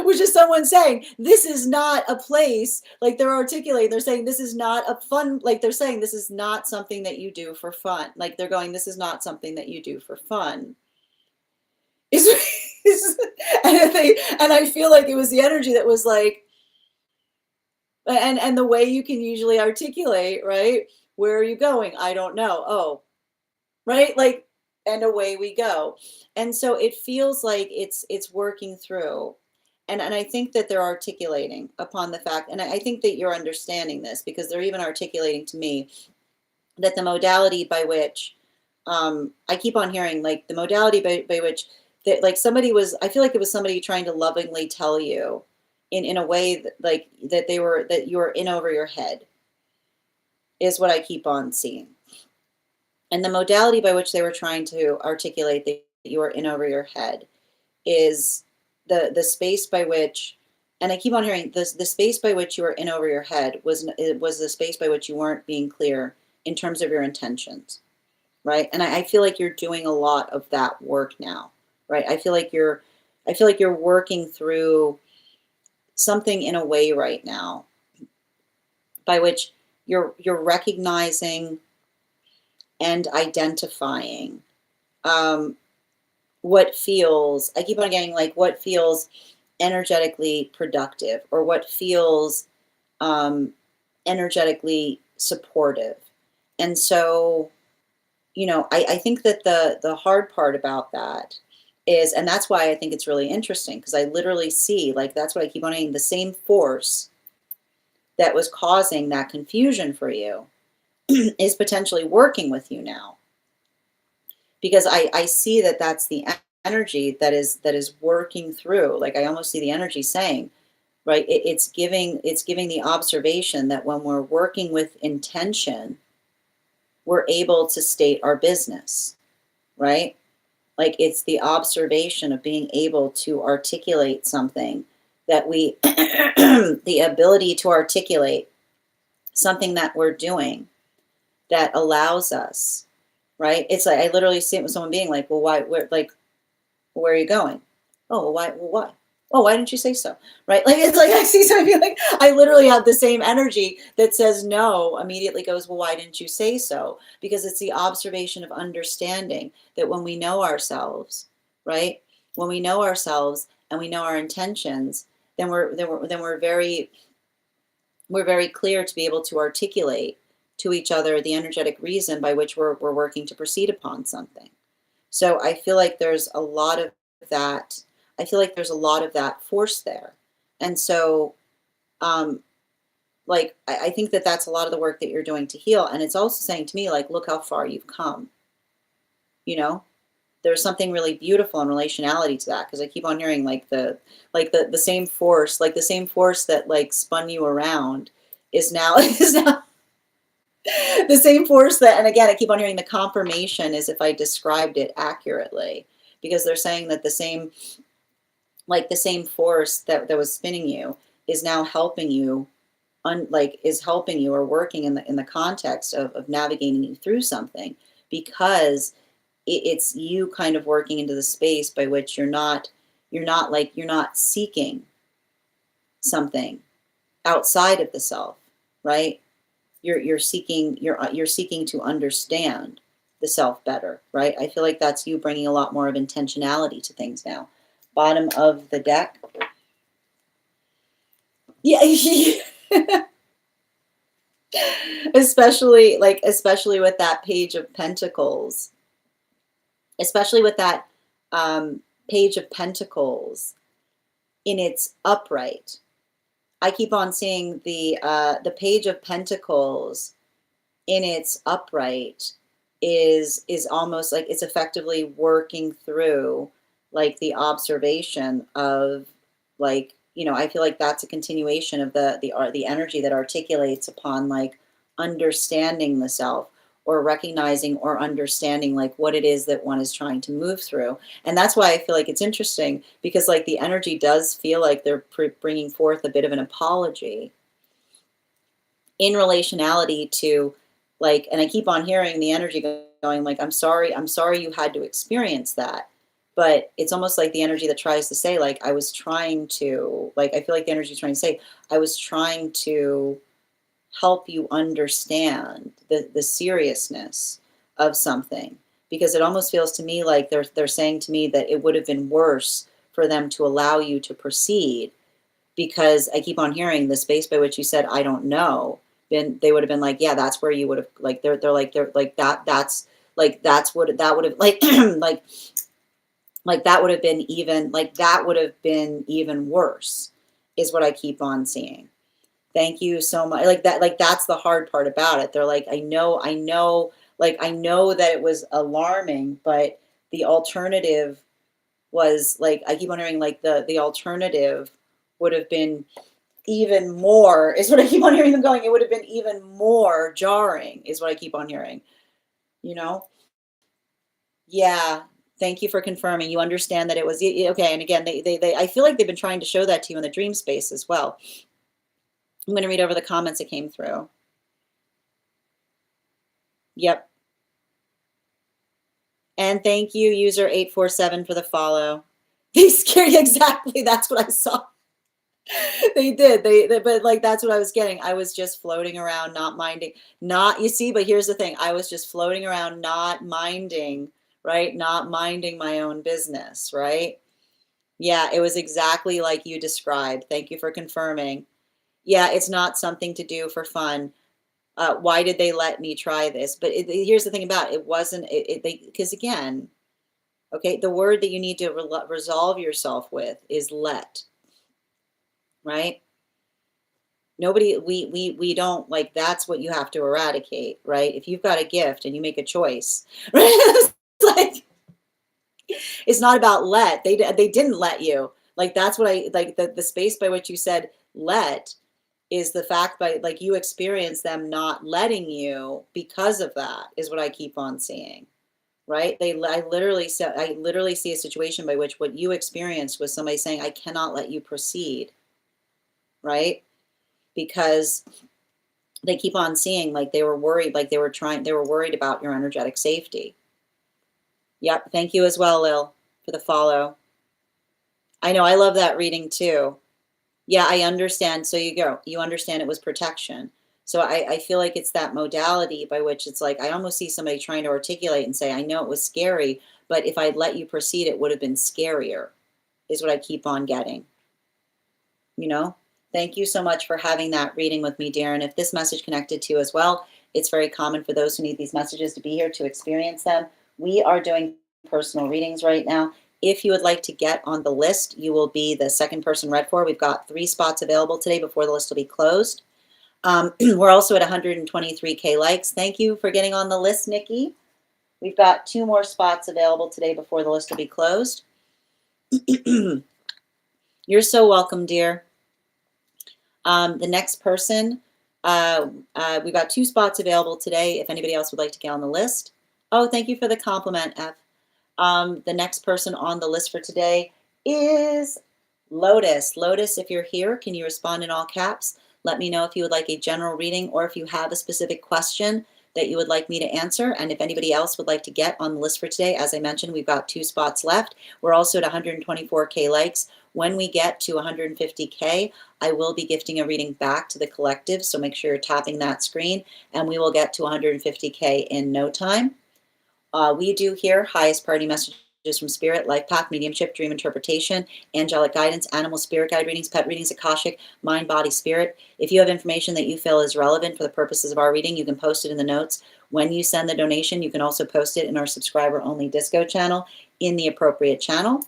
Which is someone saying, this is not a place, like they're articulating, they're saying this is not a fun, like they're saying this is not something that you do for fun. Like they're going, this is not something that you do for fun. And I feel like it was the energy that was like, and the way you can usually articulate, right? Where are you going? I don't know. Oh, right? Like, and away we go. And so it feels like it's working through. And I think that they're articulating upon the fact, and I think that you're understanding this because they're even articulating to me that the modality by which I keep on hearing, like the modality by which that, like somebody was, I feel like it was somebody trying to lovingly tell you in a way that, like that that you were in over your head, is what I keep on seeing. And the modality by which they were trying to articulate that you are in over your head is the space by which, and I keep on hearing this, the space by which you were in over your head was the space by which you weren't being clear in terms of your intentions, right? And I feel like you're doing a lot of that work now, right? I feel like you're working through something in a way right now by which you're recognizing and identifying what feels, I keep on getting like what feels energetically productive or what feels energetically supportive. And so, I think that the hard part about that is, and that's why I think it's really interesting, because I literally see, like, that's what I keep on saying, the same force that was causing that confusion for you is potentially working with you now. Because I see that that's the energy that is working through. Like I almost see the energy saying, right, it's giving the observation that when we're working with intention, we're able to state our business, right? Like it's the observation of being able to articulate something that we the ability to articulate something that we're doing that allows us, right? It's like I literally see it with someone being like, well, why, where are you going? Oh, well, why? Well, why? Oh, why didn't you say so? Right? Like it's like I see something, like I literally have the same energy that says no, immediately goes, well, why didn't you say so? Because it's the observation of understanding that when we know ourselves, right? When we know ourselves and we know our intentions, then we're very clear to be able to articulate to each other the energetic reason by which we're working to proceed upon something. So I feel like there's a lot of that I feel like there's a lot of that force there. And so, um, like, I think that that's a lot of the work that you're doing to heal. And it's also saying to me, like, look how far you've come, you know? There's something really beautiful in relationality to that, because I keep on hearing the same force, like the same force that like spun you around is now is now the same force that, and again I keep on hearing the confirmation as if I described it accurately, because they're saying that the same force that was spinning you is now helping you is helping you or working in the context of navigating you through something, because it's you kind of working into the space by which you're not seeking something outside of the self, right? You're seeking to understand the self better, right? I feel like that's you bringing a lot more of intentionality to things now. Bottom of the deck. Yeah. especially with that page of pentacles, especially with that page of pentacles in its upright. I keep on seeing the page of pentacles in its upright is almost like it's effectively working through like the observation of, like, I feel like that's a continuation of the energy that articulates upon like understanding the self, or recognizing or understanding like what it is that one is trying to move through. And that's why I feel like it's interesting, because like the energy does feel like they're bringing forth a bit of an apology in relationality to, like, and I keep on hearing the energy going like, I'm sorry you had to experience that. But it's almost like the energy that tries to say, like, I was trying to, like, I feel like the energy is trying to say, I was trying to help you understand the seriousness of something. Because it almost feels to me like they're saying to me that it would have been worse for them to allow you to proceed, because I keep on hearing the space by which you said I don't know, then they would have been like, yeah, that's where you would have, like, they're like that's what that would have like like that would have been even, like that would have been even worse, is what I keep on seeing. Thank you so much. Like that, like that's the hard part about it. They're like, I know that it was alarming, but the alternative was, like, I keep wondering, like the alternative would have been even more, is what I keep on hearing them going. It would have been even more jarring, is what I keep on hearing, you know? Yeah. Thank you for confirming. You understand that it was okay. And again, I feel like they've been trying to show that to you in the dream space as well. I'm going to read over the comments that came through. Yep. And thank you, user 847, for the follow. They scared you. Exactly. That's what I saw. They did. But like that's what I was getting. I was just floating around, not minding, not, you see, but here's the thing. I was just floating around, not minding, right? Not minding my own business, right? Yeah, it was exactly like you described. Thank you for confirming. Yeah, it's not something to do for fun. Why did they let me try this? But here's the thing about it. It wasn't, because again, okay, the word that you need to resolve yourself with is let, right? Nobody, we don't, like, that's what you have to eradicate, right? If you've got a gift and you make a choice, right? It's like, it's not about let. They didn't let you. Like that's what I like, the space by which you said let is the fact by, like, you experience them not letting you because of that, is what I keep on seeing. Right? I literally see a situation by which what you experienced was somebody saying, I cannot let you proceed, right? Because they keep on seeing, like, they were worried, like they were worried about your energetic safety. Yep. Thank you as well, Lil, for the follow. I know, I love that reading too. Yeah, I understand. So you understand it was protection. So I feel like it's that modality by which it's like, I almost see somebody trying to articulate and say, I know it was scary, but if I'd let you proceed, it would have been scarier, is what I keep on getting, you know? Thank you so much for having that reading with me, Darren. If this message connected to you as well, it's very common for those who need these messages to be here to experience them. We are doing personal readings right now. If you would like to get on the list, you will be the second person read for. We've got 3 spots available today before the list will be closed. We're also at 123K likes. Thank you for getting on the list, Nikki. We've got 2 more spots available today before the list will be closed. You're so welcome, dear. The next person, we've got 2 spots available today if anybody else would like to get on the list. Oh, thank you for the compliment, F. The next person on the list for today is Lotus. Lotus, if you're here, can you respond in all caps? Let me know if you would like a general reading or if you have a specific question that you would like me to answer. And if anybody else would like to get on the list for today, as I mentioned, we've got 2 spots left. We're also at 124K likes. When we get to 150K, I will be gifting a reading back to the collective. So make sure you're tapping that screen and we will get to 150K in no time. We do here highest priority messages from spirit, life path, mediumship, dream interpretation, angelic guidance, animal spirit guide readings, pet readings, akashic, mind, body, spirit. If you have information that you feel is relevant for the purposes of our reading, you can post it in the notes. When you send the donation, you can also post it in our subscriber only disco channel in the appropriate channel.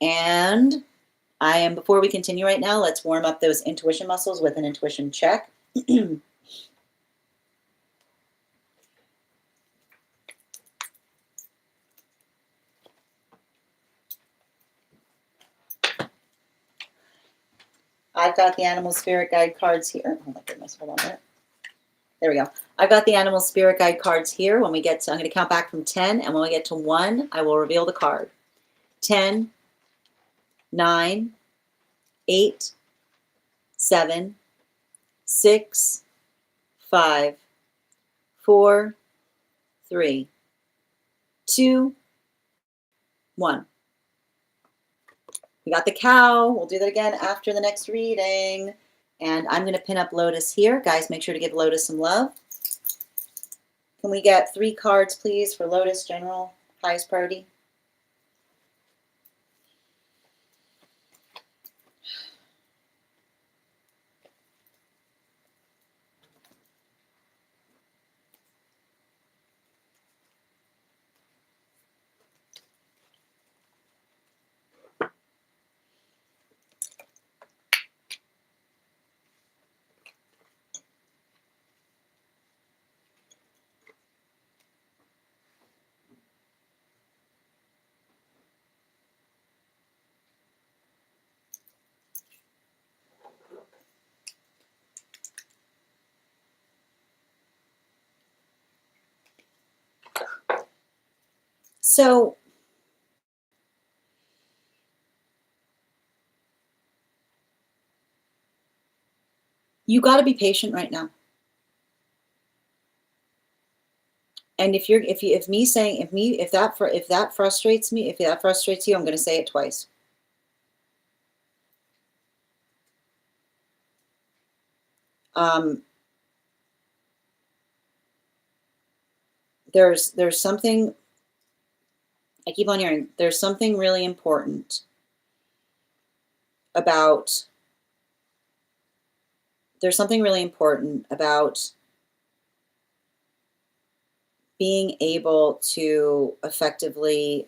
And before we continue right now, let's warm up those intuition muscles with an intuition check. I've got the animal spirit guide cards here. Oh my goodness, hold on a minute. There we go. I've got the animal spirit guide cards here. When we get to, I'm going to count back from 10, and when we get to 1, I will reveal the card. 10, 9, 8, 7, 6, 5, 4, 3, 2, 1. We got the cow. We'll do that again after the next reading. And I'm going to pin up Lotus here. Guys, make sure to give Lotus some love. Can we get 3 cards, please, for Lotus General, highest priority? So you got to be patient right now. And if that frustrates me, if that frustrates you, I'm going to say it twice. There's something, I keep on hearing, there's something really important about, being able to effectively,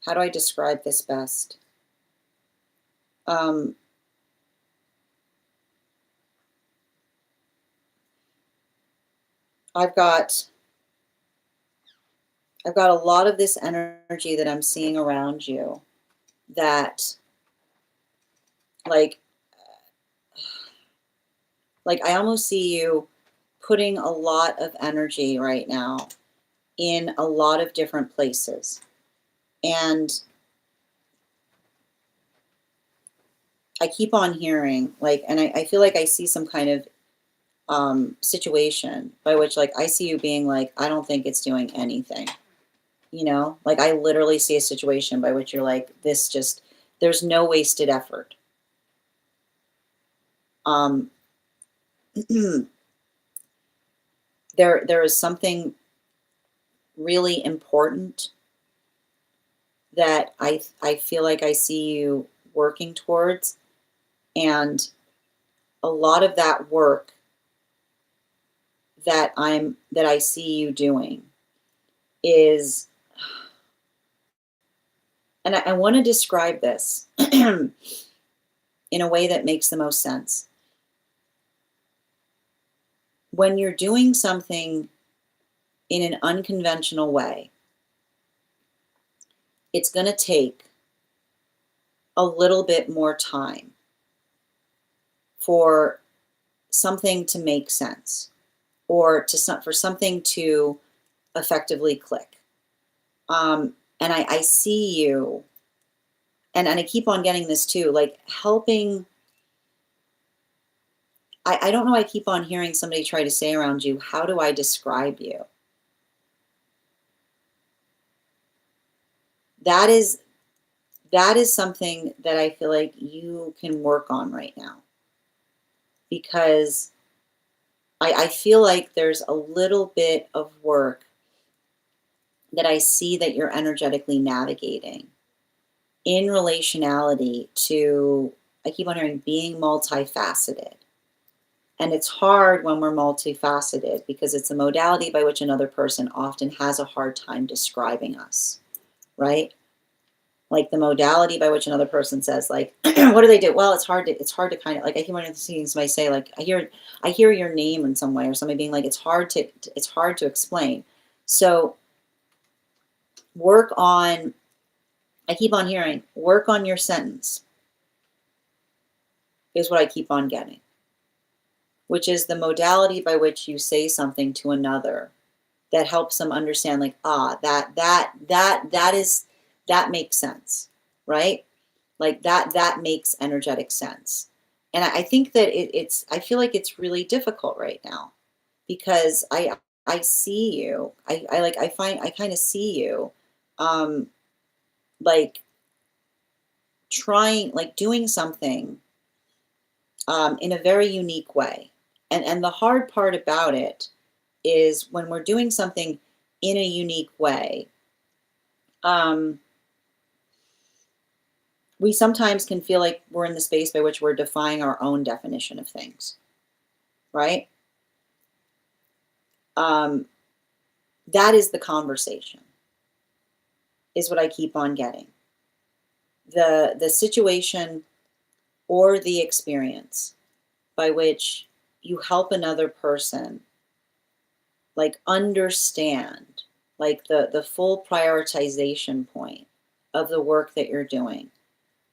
how do I describe this best? I've got a lot of this energy that I'm seeing around you that like I almost see you putting a lot of energy right now in a lot of different places. And I keep on hearing and I feel like I see some kind of situation by which I see you being I don't think it's doing anything. I literally see a situation by which you're there's no wasted effort. There is something really important that I feel like I see you working towards, and a lot of that work that I see you doing is And I want to describe this in a way that makes the most sense. When you're doing something in an unconventional way, it's going to take a little bit more time for something to make sense or for something to effectively click. And I see you, and I keep on getting this too, like helping. I don't know. I keep on hearing somebody try to say around you, how do I describe you? That is that is something that I feel like you can work on right now because I feel like there's a little bit of work that I see that you're energetically navigating in relationality to, I keep on hearing, being multifaceted. And it's hard when we're multifaceted because it's a modality by which another person often has a hard time describing us, right? Like the modality by which another person says, like, what do they do? Well, it's hard to kind of, like, I keep on seeing somebody say, like, I hear your name in some way, or somebody being like, it's hard to explain. So work on, I keep on hearing, work on your sentence is what I keep on getting, which is the modality by which you say something to another that helps them understand, like, that makes sense, right? Like that makes energetic sense. And I think that I feel like it's really difficult right now because I see you. I kind of see you um like trying, like doing something in a very unique way. And the hard part about it is when we're doing something in a unique way, um, we sometimes can feel like we're in the space by which we're defying our own definition of things, right? Um, that is the conversation, is what I keep on getting. The situation or the experience by which you help another person like understand like the full prioritization point of the work that you're doing.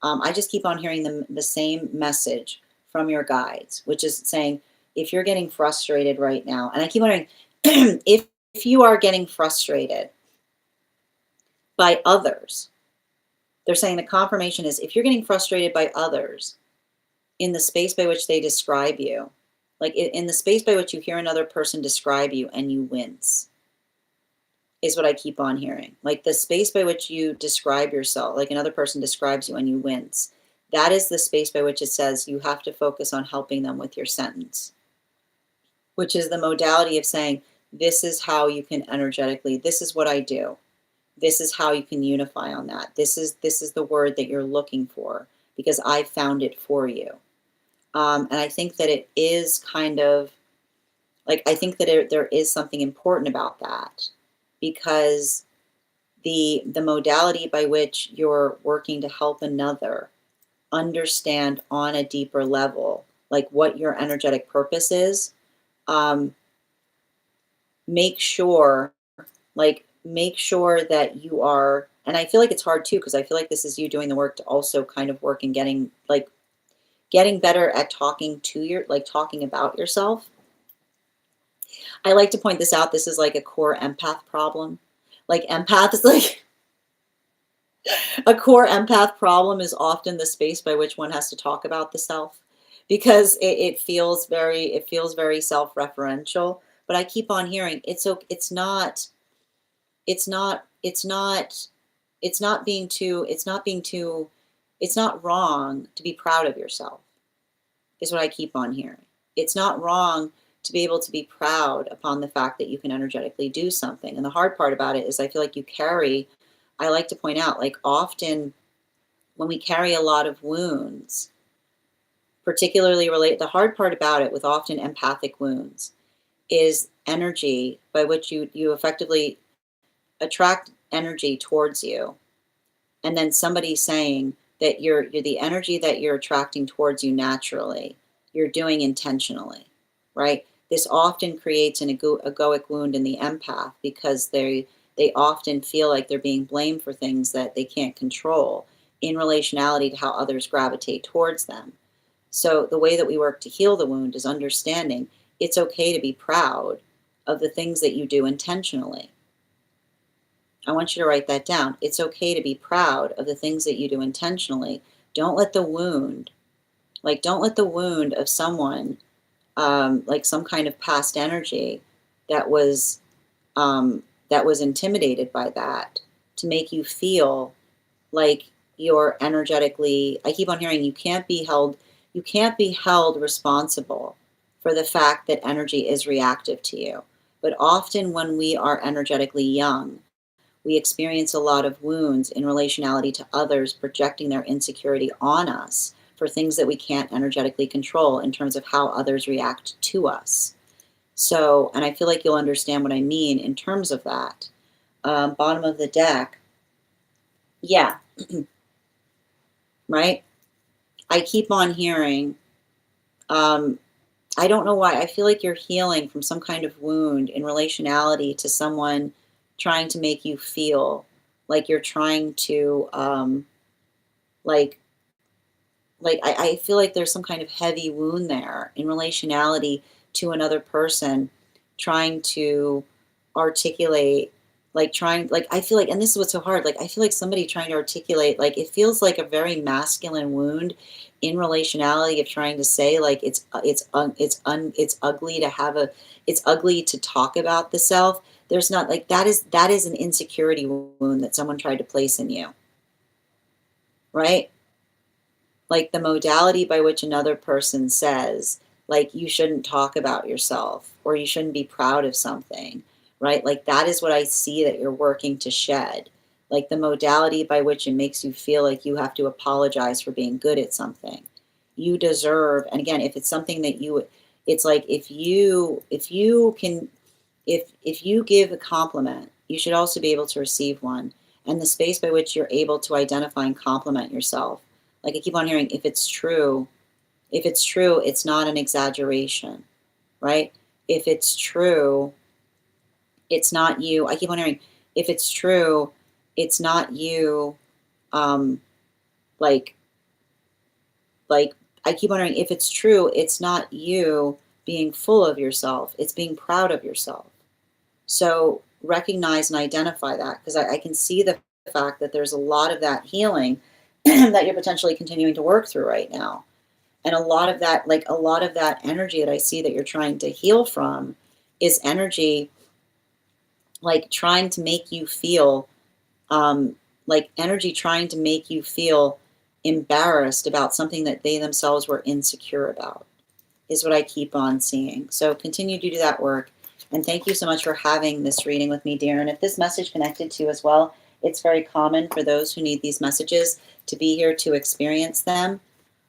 I just keep on hearing the same message from your guides, which is saying, if you're getting frustrated right now, and I keep wondering, if you are getting frustrated by others, they're saying the confirmation is, if you're getting frustrated by others in the space by which they describe you, like in the space by which you hear another person describe you and you wince, is what I keep on hearing. Like the space by which you describe yourself, like another person describes you and you wince, that is the space by which it says you have to focus on helping them with your sentence, which is the modality of saying, this is how you can energetically, this is what I do. This is how you can unify on that. This is the word that you're looking for because I found it for you. And I think that it is kind of like, I think that there is something important about that because the modality by which you're working to help another understand on a deeper level like what your energetic purpose is, um, make sure make sure that you are, and I feel like it's hard too because I feel like this is you doing the work to also kind of work and getting better at talking to your, like talking about yourself. I like to point this out, this is like a core empath problem. Like empath is like a core empath problem is often the space by which one has to talk about the self because it feels very self-referential. But I keep on hearing it's not being too it's not wrong to be proud of yourself, is what I keep on hearing. It's not wrong to be able to be proud upon the fact that you can energetically do something. And the hard part about it is I feel like I like to point out, like often when we carry a lot of wounds, particularly relate, the hard part about it with often empathic wounds is energy by which you effectively attract energy towards you and then somebody saying that you're the energy that you're attracting towards you naturally, you're doing intentionally, right? This often creates an egoic wound in the empath because they often feel like they're being blamed for things that they can't control in relationality to how others gravitate towards them. So the way that we work to heal the wound is understanding it's okay to be proud of the things that you do intentionally. I want you to write that down. It's okay to be proud of the things that you do intentionally. Don't let the wound, don't let the wound of someone, like some kind of past energy that was intimidated by that, to make you feel like you're energetically. I keep on hearing you can't be held responsible for the fact that energy is reactive to you. But often when we are energetically young, we experience a lot of wounds in relationality to others projecting their insecurity on us for things that we can't energetically control in terms of how others react to us. So, and I feel like you'll understand what I mean in terms of that. Bottom of the deck, yeah, right? I keep on hearing, um, I don't know why, I feel like you're healing from some kind of wound in relationality to someone trying to make you feel like you're trying to, like, I feel like there's some kind of heavy wound there in relationality to another person trying to articulate, I feel like, and this is what's so hard, like I feel like somebody trying to articulate, like it feels like a very masculine wound in relationality of trying to say like it's ugly to have a, it's ugly to talk about the self. There's not, like, that is an insecurity wound that someone tried to place in you, right? Like the modality by which another person says, like, you shouldn't talk about yourself or you shouldn't be proud of something, right? Like, that is what I see that you're working to shed. Like the modality by which it makes you feel like you have to apologize for being good at something. You deserve, and again, if it's something that you, it's like if you can, if you give a compliment, you should also be able to receive one. And the space by which you're able to identify and compliment yourself, like I keep on hearing, if it's true, it's not an exaggeration, right? If it's true, it's not you. I keep on hearing, if it's true, it's not you. Um, like, like I keep wondering, if it's true, it's not you being full of yourself. It's being proud of yourself. So recognize and identify that, because I can see the fact that there's a lot of that healing that you're potentially continuing to work through right now. And a lot of that, like a lot of that energy that I see that you're trying to heal from is energy like trying to make you feel, energy trying to make you feel embarrassed about something that they themselves were insecure about, is what I keep on seeing. So continue to do that work. And thank you so much for having this reading with me, dear. And if this message connected to you as well, it's very common for those who need these messages to be here to experience them.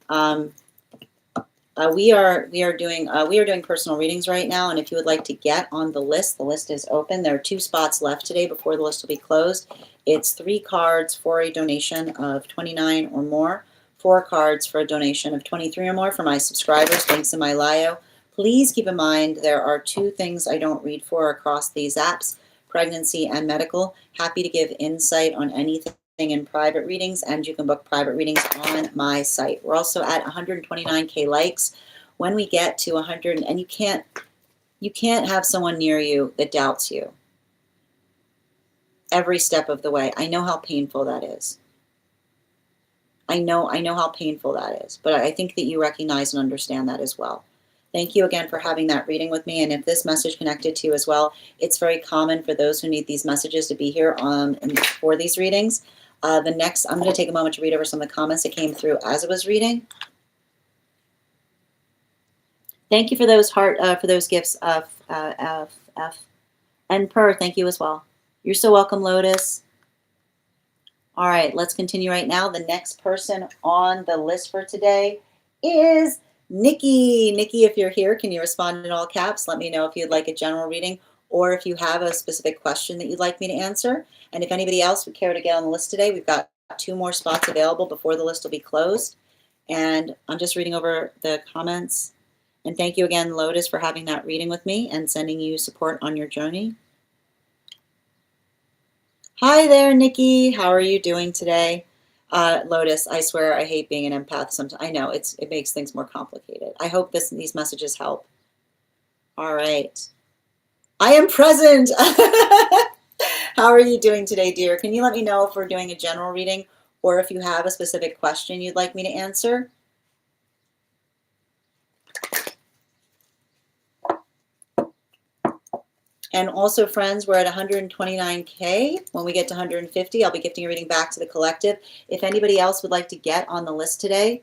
We are doing personal readings right now, and if you would like to get on the list is open. There are 2 spots left today before the list will be closed. It's 3 cards for a donation of $29 or more, 4 cards for a donation of $23 or more for my subscribers. Links in my bio. Please keep in mind there are 2 things I don't read for across these apps: pregnancy and medical. Happy to give insight on anything in private readings, and you can book private readings on my site. We're also at 129K likes. When we get to 100, and you can't have someone near you that doubts you every step of the way. I know how painful that is. I know how painful that is, but I think that you recognize and understand that as well. Thank you again for having that reading with me. And if this message connected to you as well, it's very common for those who need these messages to be here for these readings. I'm going to take a moment to read over some of the comments that came through as I was reading. Thank you for those for those gifts of and Per. Thank you as well. You're so welcome, Lotus. All right, let's continue right now. The next person on the list for today is Nikki. Nikki, if you're here, can you respond in all caps? Let me know if you'd like a general reading or if you have a specific question that you'd like me to answer. And if anybody else would care to get on the list today, we've got 2 more spots available before the list will be closed. And I'm just reading over the comments. And thank you again, Lotus, for having that reading with me and sending you support on your journey. Hi there, Nikki. How are you doing today? Lotus, I swear I hate being an empath sometimes. I know it makes these complicated. I hope these messages help. All right. I am present. How are you doing today, dear? Can you let me know if we're doing a general reading or if you have a specific question you'd like me to answer? And also, friends, we're at 129K. When we get to 150, I'll be gifting a reading back to the collective. If anybody else would like to get on the list today,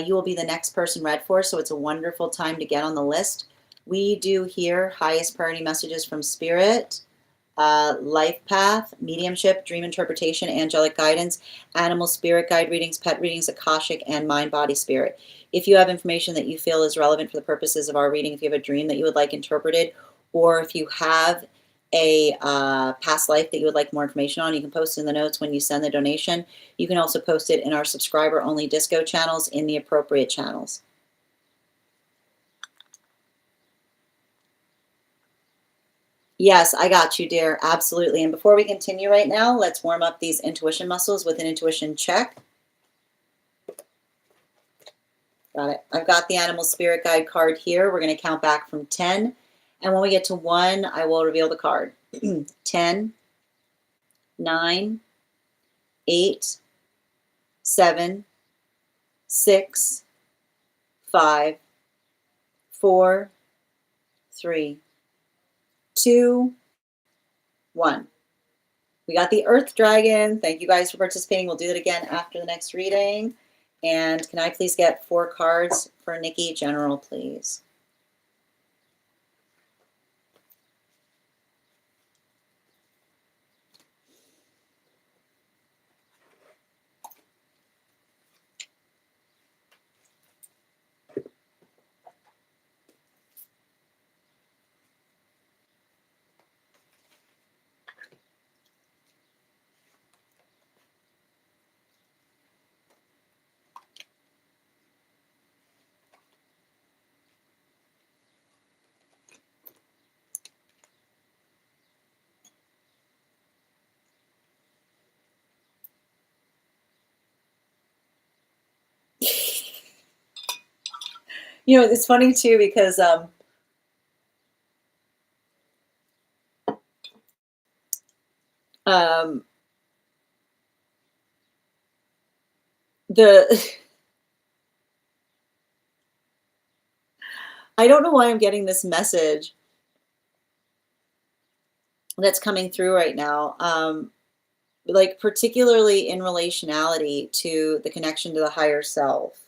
you will be the next person read for, so it's a wonderful time to get on the list. We do hear highest priority messages from Spirit, life path, mediumship, dream interpretation, angelic guidance, animal spirit guide readings, pet readings, Akashic, and mind, body, spirit. If you have information that you feel is relevant for the purposes of our reading, if you have a dream that you would like interpreted, or if you have a past life that you would like more information on, you can post it in the notes when you send the donation. You can also post it in our subscriber-only disco channels in the appropriate channels. Yes, I got you, dear. Absolutely. And before we continue right now, let's warm up these intuition muscles with an intuition check. Got it. I've got the animal spirit guide card here. We're going to count back from 10. And when we get to 1, I will reveal the card. 10, 9, 8, 7, 6, 5, 4, 3, 2, 1. We got the Earth Dragon. Thank you guys for participating. We'll do it again after the next reading. And can I please get 4 cards for Nikki General, please? You know, it's funny too because the I don't know why I'm getting this message that's coming through right now. Like particularly in relationality to the connection to the higher self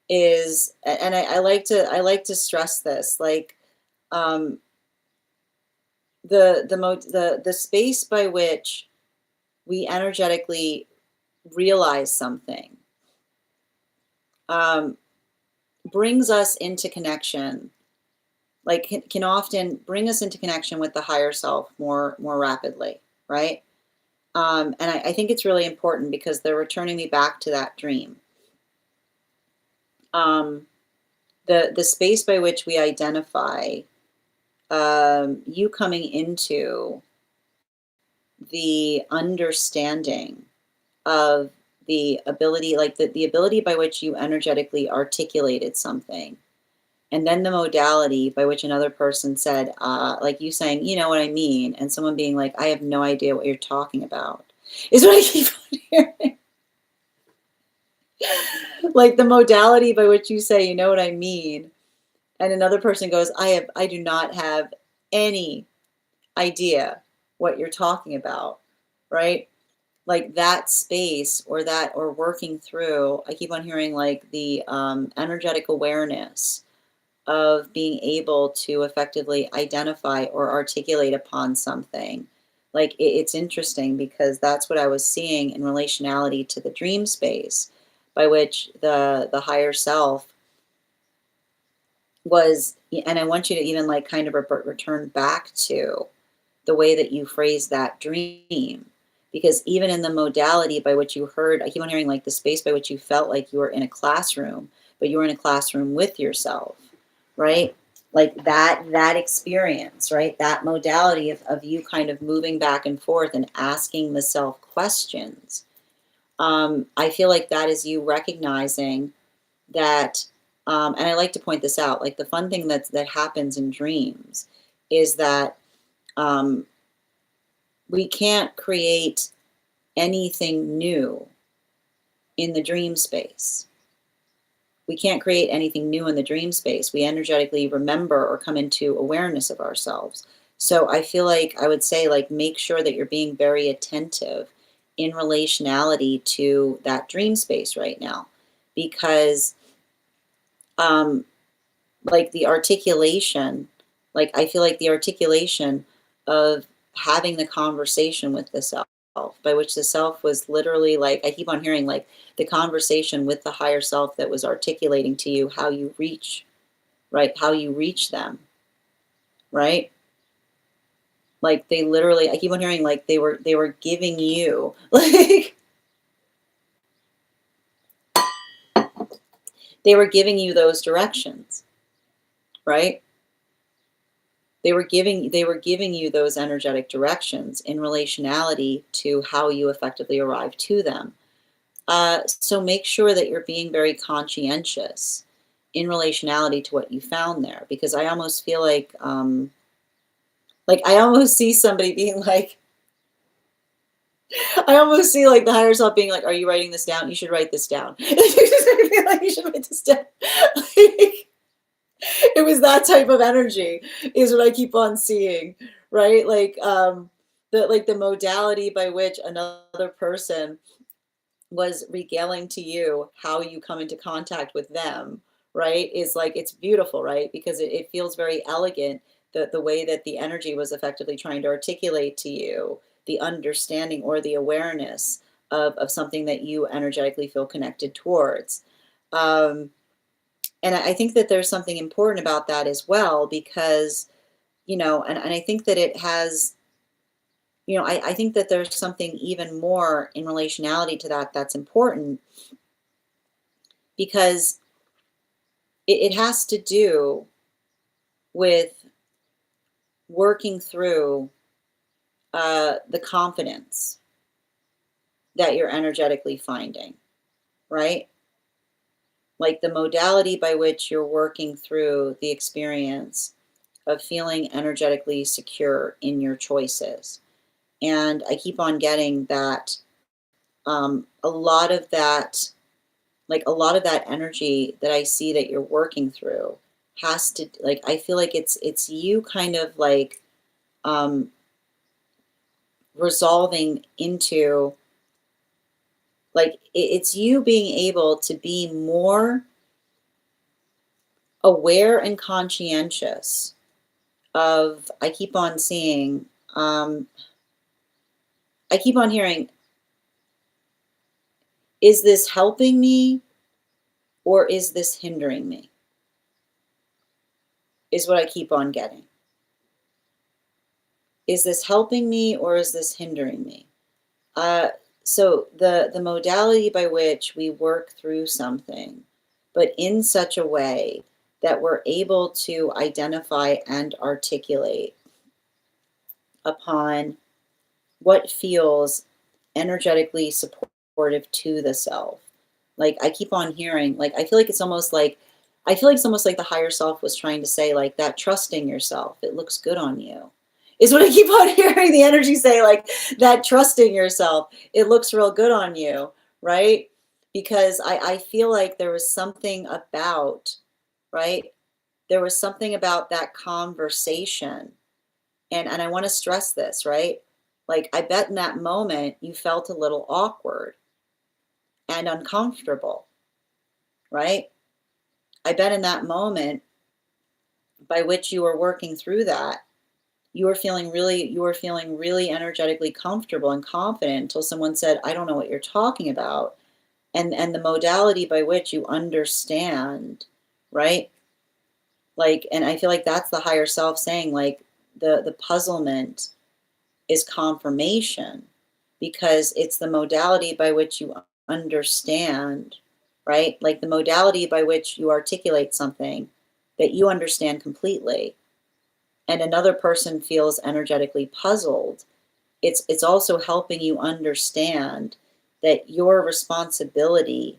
is, and I like to stress this, like the space by which we energetically realize something brings us into connection, like can often bring us into connection with the higher self more rapidly, right? And I think it's really important because they're returning me back to that dream. The space by which we identify you coming into the understanding of the ability, like the ability by which you energetically articulated something. And then the modality by which another person said, like you saying, you know what I mean? And someone being like, I have no idea what you're talking about, is what I keep on hearing. Like the modality by which you say, you know what I mean? And another person goes, I do not have any idea what you're talking about, right? Like that space or working through, I keep on hearing like the energetic awareness of being able to effectively identify or articulate upon something. Like it's interesting because that's what I was seeing in relationality to the dream space by which the higher self was, and I want you to even like kind of return back to the way that you phrase that dream, because even in the modality by which you heard, I keep on hearing like the space by which you felt like you were in a classroom, but you were in a classroom with yourself, right? Like that experience, right? That modality of you kind of moving back and forth and asking the self questions. I feel like that is you recognizing that, and I like to point this out, like the fun thing that happens in dreams is that um, we can't create anything new in the dream space. We can't create anything new in the dream space. We energetically remember or come into awareness of ourselves. So I feel like I would say, like, make sure that you're being very attentive in relationality to that dream space right now, because um, like the articulation, like I feel like the articulation of having the conversation with the self, by which the self was literally like, I keep on hearing like the conversation with the higher self that was articulating to you how you reach, right? How you reach them, right? Like they literally, I keep on hearing like they were giving you like they were giving you those directions, right? They were giving you those energetic directions in relationality to how you effectively arrive to them. So make sure that you're being very conscientious in relationality to what you found there, because I almost feel like I almost see somebody being like, I almost see like the higher self being like, "Are you writing this down? You should write this down." I feel like you should write this down. Like, it was that type of energy is what I keep on seeing, right? Like the modality by which another person was regaling to you how you come into contact with them, right? Is like it's beautiful, right? Because it feels very elegant, the way that the energy was effectively trying to articulate to you the understanding or the awareness of something that you energetically feel connected towards. Um, and I think that there's something important about that as well, because, and I think that it has, I think that there's something even more in relationality to that that's important, because it has to do with working through the confidence that you're energetically finding, right? Like the modality by which you're working through the experience of feeling energetically secure in your choices. And I keep on getting that a lot of that, like a lot of that energy that I see that you're working through has to, like, I feel like it's you kind of like um, resolving into, like it's you being able to be more aware and conscientious of, I keep on seeing, I keep on hearing, is this helping me or is this hindering me? Is what I keep on getting. Is this helping me or is this hindering me? Uh, so the modality by which we work through something, but in such a way that we're able to identify and articulate upon what feels energetically supportive to the self. Like I keep on hearing, like I feel like it's almost like I feel like it's almost like the higher self was trying to say like that trusting yourself, it looks good on you. Is what I keep on hearing the energy say, like that trusting yourself, it looks real good on you, right? Because I feel like there was something about, right? There was something about that conversation, and I want to stress this, right? Like I bet in that moment you felt a little awkward and uncomfortable, right? I bet in that moment by which you were working through that, you were feeling really energetically comfortable and confident until someone said, "I don't know what you're talking about." And the modality by which you understand, right? Like, and I feel like that's the higher self saying like the puzzlement is confirmation, because it's the modality by which you understand, right? Like the modality by which you articulate something that you understand completely, and another person feels energetically puzzled. It's also helping you understand that your responsibility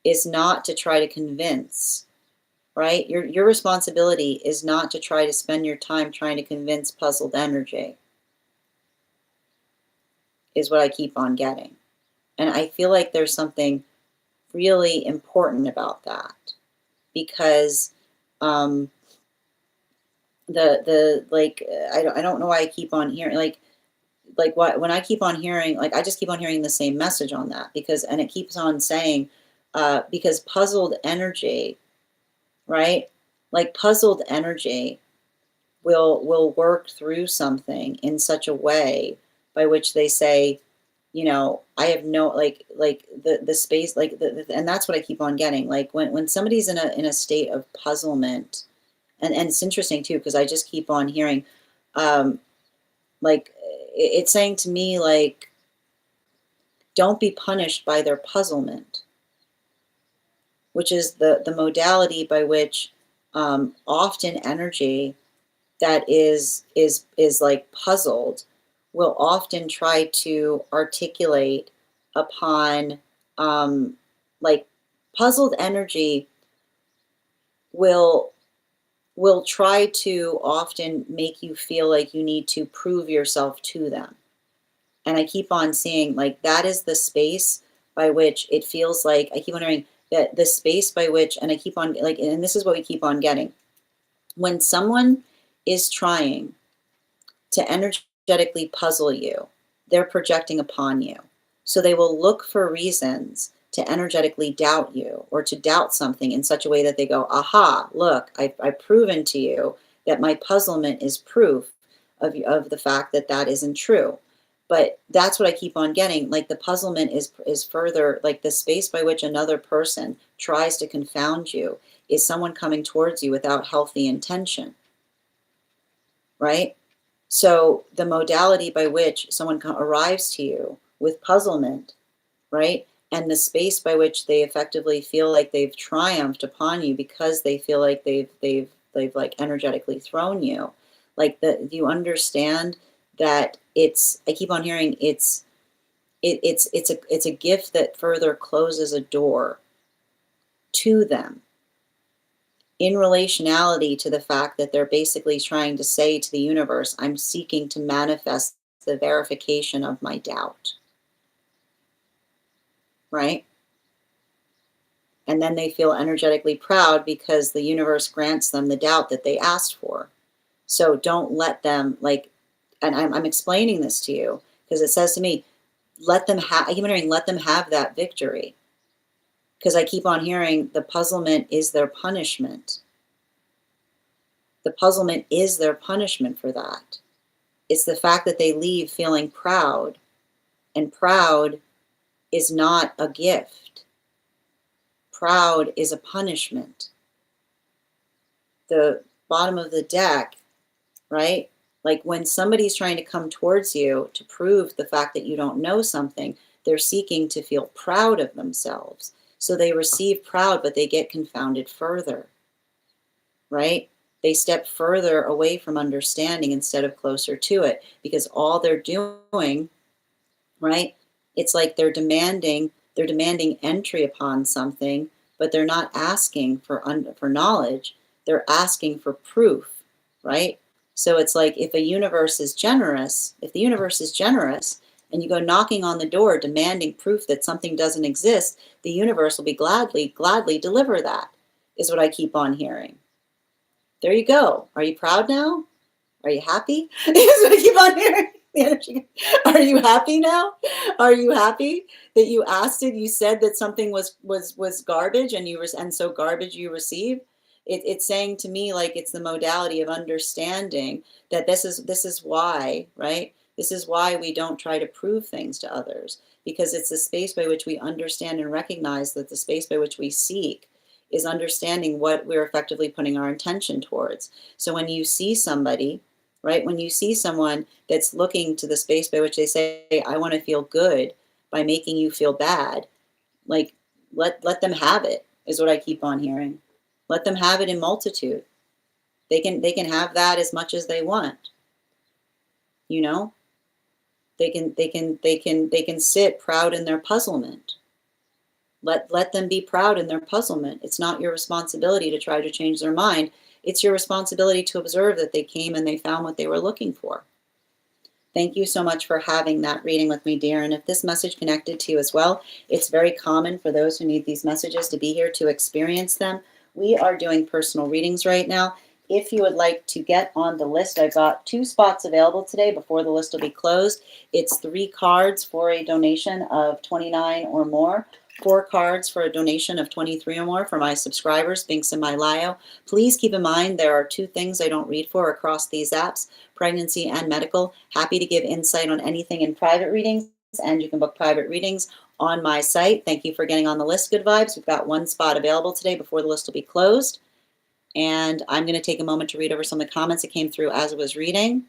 is not to try to convince, right? Your responsibility is not to try to spend your time trying to convince puzzled energy, is what I keep on getting. And I feel like there's something really important about that, because um the like I don't know why I keep on hearing like what when I keep on hearing, like I just keep on hearing the same message on that, because and it keeps on saying because puzzled energy, right? Like puzzled energy will work through something in such a way by which they say, I have no like the space, like and that's what I keep on getting. Like when somebody's in a state of puzzlement, and it's interesting too, because I just keep on hearing um like it's saying to me, like, don't be punished by their puzzlement, which is the modality by which often energy that is like puzzled will often try to articulate upon um, like puzzled energy will will try to often make you feel like you need to prove yourself to them. And I keep on seeing like that is the space by which it feels like I keep wondering that the space by which, and I keep on like, and this is what we keep on getting when someone is trying to energetically puzzle you, they're projecting upon you. So they will look for reasons to energetically doubt you or to doubt something in such a way that they go, aha, look, I've proven to you that my puzzlement is proof of the fact that that isn't true. But that's what I keep on getting. Like the puzzlement is further, like the space by which another person tries to confound you is someone coming towards you without healthy intention, right? So the modality by which someone arrives to you with puzzlement, right? And the space by which they effectively feel like they've triumphed upon you because they feel like they've like energetically thrown you. Like that you understand that it's I keep on hearing it's a gift that further closes a door to them in relationality to the fact that they're basically trying to say to the universe, I'm seeking to manifest the verification of my doubt, right? And then they feel energetically proud because the universe grants them the doubt that they asked for. So don't let them like, and I'm explaining this to you because it says to me, let them have, I keep hearing, let them have that victory. Because I keep on hearing the puzzlement is their punishment. The puzzlement is their punishment for that. It's the fact that they leave feeling proud, and proud is not a gift. Proud is a punishment. The bottom of the deck, right? Like when somebody's trying to come towards you to prove the fact that you don't know something, they're seeking to feel proud of themselves. So they receive proud, but they get confounded further, right? They step further away from understanding instead of closer to it because all they're doing, right? It's like they're demanding entry upon something, but they're not asking for knowledge. They're asking for proof, right? So it's like if a universe is generous, if the universe is generous and you go knocking on the door demanding proof that something doesn't exist, the universe will be gladly deliver that, is what I keep on hearing. There you go. Are you proud now? Are you happy? That's what I keep on hearing. The energy. Are you happy now? Are you happy that you asked it? You said that something was garbage, and and so garbage you receive. It's saying to me like it's the modality of understanding that this is why, right? This is why we don't try to prove things to others, because it's the space by which we understand and recognize that the space by which we seek is understanding what we're effectively putting our intention towards. So when you see somebody right? When you see someone that's looking to the space by which they say, I want to feel good by making you feel bad, like let them have it, is what I keep on hearing. Let them have it in multitude. They can have that as much as they want, you know? They can sit proud in their puzzlement. Let them be proud in their puzzlement. It's not your responsibility to try to change their mind. It's your responsibility to observe that they came and they found what they were looking for. Thank you so much for having that reading with me, dear. And if this message connected to you as well, it's very common for those who need these messages to be here to experience them. We are doing personal readings right now. If you would like to get on the list, I've got 2 spots available today before the list will be closed. It's 3 cards for a donation of $29 or more. 4 cards for a donation of $23 or more for my subscribers, Binks and my Lio. Please keep in mind there are 2 things I don't read for across these apps, pregnancy and medical. Happy to give insight on anything in private readings, and you can book private readings on my site. Thank you for getting on the list, Good Vibes. We've got 1 spot available today before the list will be closed. And I'm going to take a moment to read over some of the comments that came through as I was reading.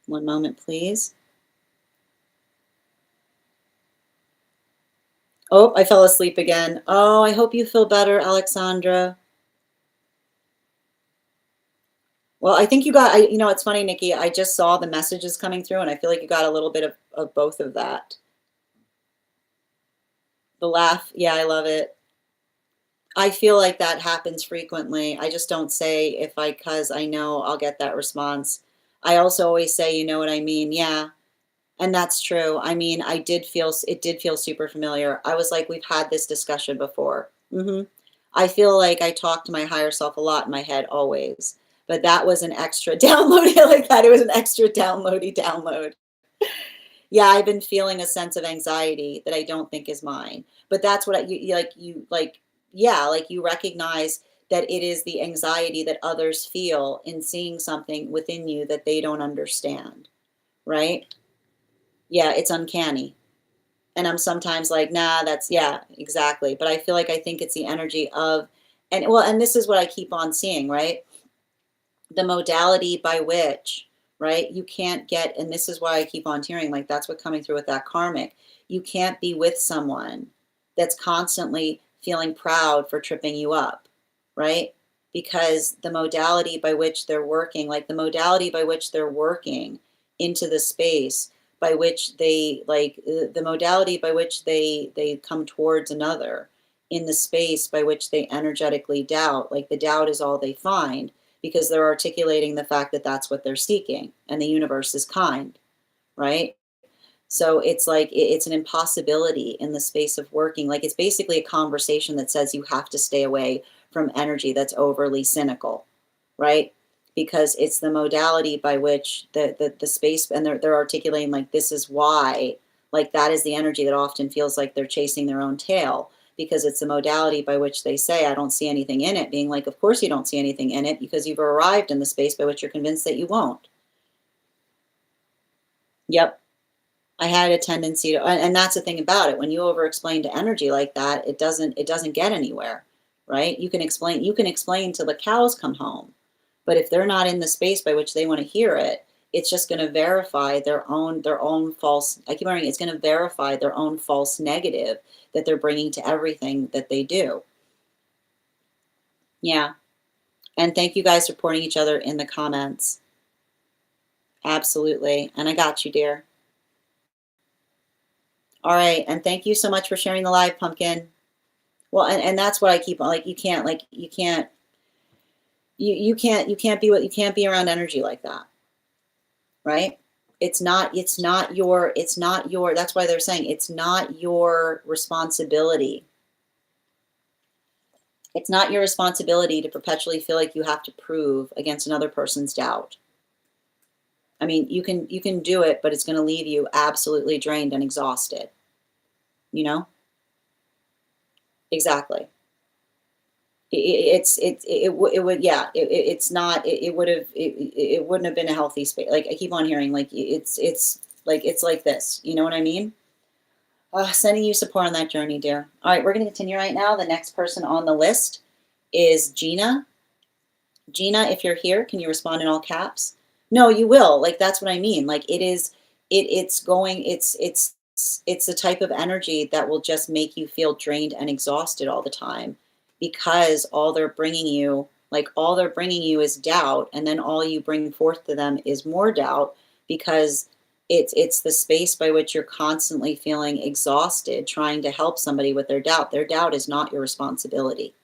One moment, please. Oh, I fell asleep again. Oh, I hope you feel better, Alexandra. Well, I think you got, it's funny, Nikki, I just saw the messages coming through and I feel like you got a little bit of both of that. The laugh, yeah, I love it. I feel like that happens frequently. I just don't say because I know I'll get that response. I also always say, you know what I mean? Yeah. And that's true. I mean, it did feel super familiar. I was like, we've had this discussion before. I feel like I talk to my higher self a lot in my head always, but that was an extra download. Like that. It was an extra downloady download. Yeah, I've been feeling a sense of anxiety that I don't think is mine. But that's what yeah, like you recognize that it is the anxiety that others feel in seeing something within you that they don't understand, right? Yeah, it's uncanny. And I'm sometimes like, nah, yeah, exactly. But I feel like I think it's the energy of, and this is what I keep on seeing, right? The modality by which, right, you can't get, and this is why I keep on hearing, like, that's what coming through with that karmic. You can't be with someone that's constantly feeling proud for tripping you up, right? Because the modality by which they're working, like the modality by which they're working into the space by which they like the modality by which they come towards another in the space by which they energetically doubt, like the doubt is all they find because they're articulating the fact that that's what they're seeking and the universe is kind, right? So it's like it's an impossibility in the space of working. Like it's basically a conversation that says you have to stay away from energy that's overly cynical, right? Because it's the modality by which the space, and they're articulating like this is why, like that is the energy that often feels like they're chasing their own tail because it's the modality by which they say I don't see anything in it, being like of course you don't see anything in it because you've arrived in the space by which you're convinced that you won't. Yep. I had a tendency to, and that's the thing about it. When you over explain to energy like that, it doesn't get anywhere, right? You can explain till the cows come home. But if they're not in the space by which they want to hear it, it's just going to verify their own false, I keep hearing it's going to verify their own false negative that they're bringing to everything that they do. Yeah. And thank you guys for supporting each other in the comments. Absolutely. And I got you, dear. All right. And thank you so much for sharing the live, Pumpkin. Well, and that's what I keep on, like, you can't be around energy like that. Right? It's not your, that's why they're saying it's not your responsibility. It's not your responsibility to perpetually feel like you have to prove against another person's doubt. I mean, you can do it, but it's going to leave you absolutely drained and exhausted. You know? Exactly. It would, yeah, it's not, it wouldn't have been a healthy space. Like I keep on hearing, like it's like this, you know what I mean? Sending you support on that journey, dear. All right, we're going to continue right now. The next person on the list is Gina. Gina, if you're here, can you respond in all caps? No, you will. Like, that's what I mean. Like, it's the type of energy that will just make you feel drained and exhausted all the time, because all they're bringing you is doubt, and then all you bring forth to them is more doubt, because it's the space by which you're constantly feeling exhausted trying to help somebody with their doubt. Their doubt is not your responsibility.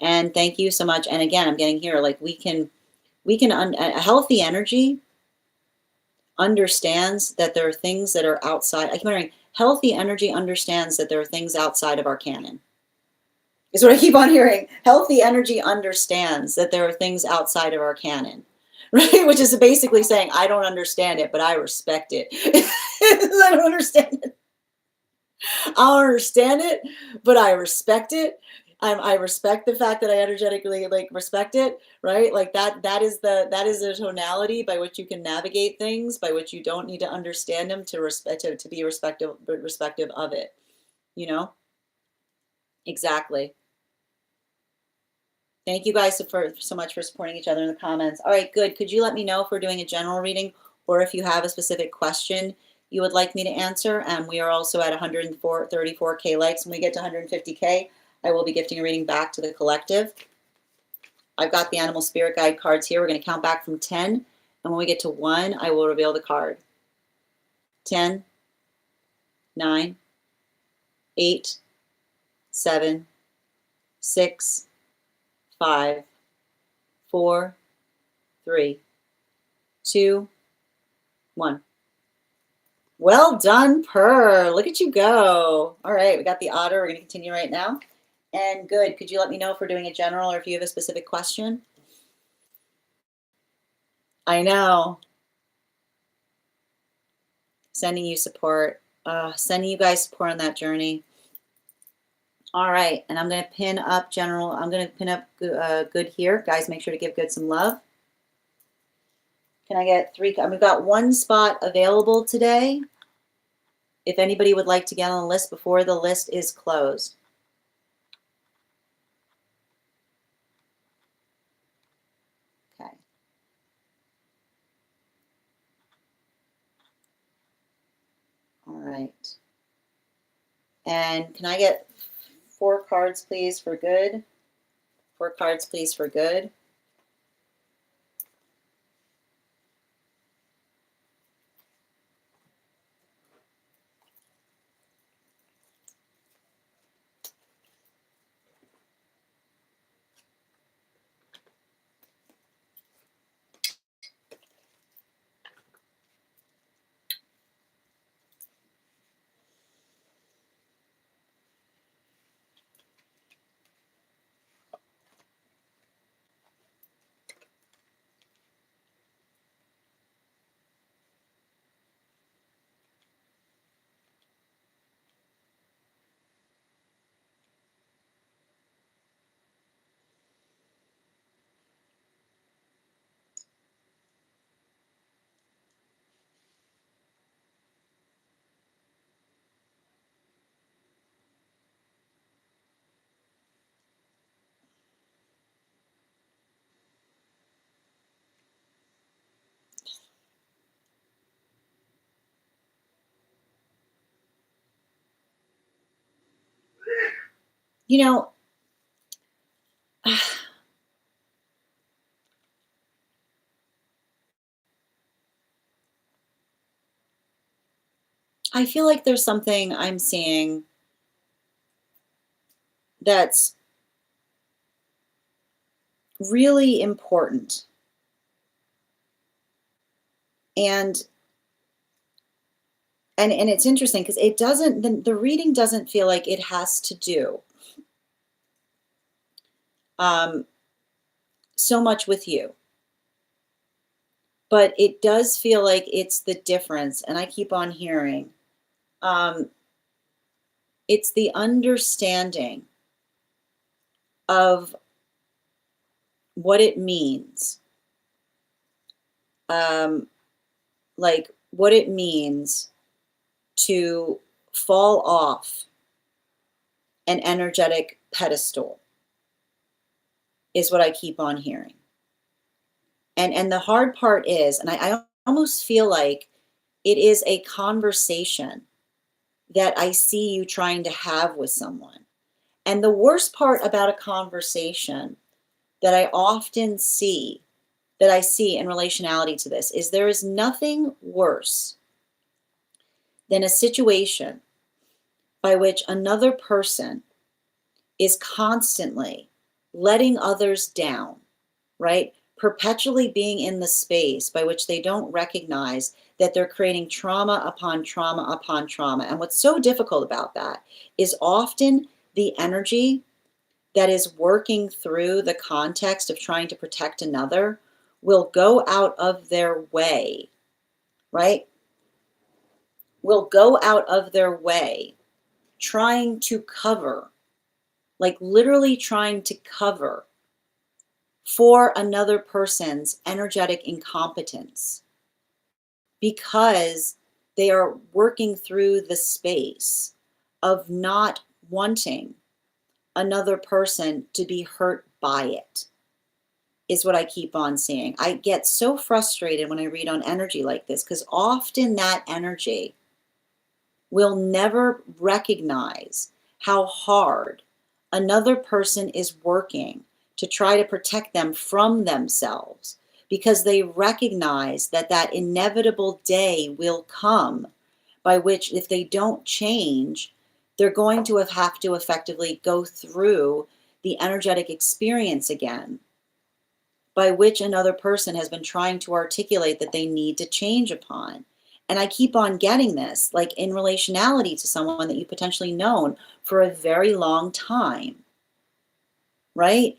And thank you so much. And again, I'm getting here, like, a healthy energy understands that there are things that are outside. I keep wondering, healthy energy understands that there are things outside of our canon. Is what I keep on hearing. Healthy energy understands that there are things outside of our canon, right? Which is basically saying, I don't understand it, but I respect it. I don't understand it. I don't understand it, but I respect it. I respect the fact that I energetically like respect it, right? Like that is the tonality by which you can navigate things, by which you don't need to understand them to be respective of it, you know? Exactly. Thank you guys so much for supporting each other in the comments. All right, good. Could you let me know if we're doing a general reading, or if you have a specific question you would like me to answer? And we are also at 134K likes. When we get to 150K, I will be gifting a reading back to the collective. I've got the animal spirit guide cards here. We're going to count back from 10. And when we get to 1, I will reveal the card. 10, 9, 8, 7, 6, 5, 4, 3, 2, 1. Well done, Purr. Look at you go. All right, we got the otter. We're going to continue right now. And good. Could you let me know if we're doing a general or if you have a specific question? I know. Sending you support. Sending you guys support on that journey. All right, and I'm going to pin up general. I'm going to pin up good here. Guys, make sure to give good some love. Can I get 3? We've got 1 spot available today. If anybody would like to get on the list before the list is closed. Okay. All right. And can I get 4 cards, please, for good? 4 cards, please, for good. You know, I feel like there's something I'm seeing that's really important. And it's interesting because it doesn't, the reading doesn't feel like it has to do so much with you. But it does feel like it's the difference. And I keep on hearing, it's the understanding of what it means. Like what it means to fall off an energetic pedestal. is what I keep on hearing. And the hard part is, and I almost feel like it is a conversation that I see you trying to have with someone. And the worst part about a conversation that I see in relationality to this is there is nothing worse than a situation by which another person is constantly letting others down, right? Perpetually being in the space by which they don't recognize that they're creating trauma upon trauma upon trauma. And what's so difficult about that is often the energy that is working through the context of trying to protect another will go out of their way, right? Will go out of their way trying to cover, like literally trying to cover for another person's energetic incompetence because they are working through the space of not wanting another person to be hurt by it, is what I keep on seeing. I get so frustrated when I read on energy like this because often that energy will never recognize how hard another person is working to try to protect them from themselves because they recognize that that inevitable day will come by which if they don't change, they're going to have to effectively go through the energetic experience again by which another person has been trying to articulate that they need to change upon. And I keep on getting this, like in relationality to someone that you potentially known for a very long time, right?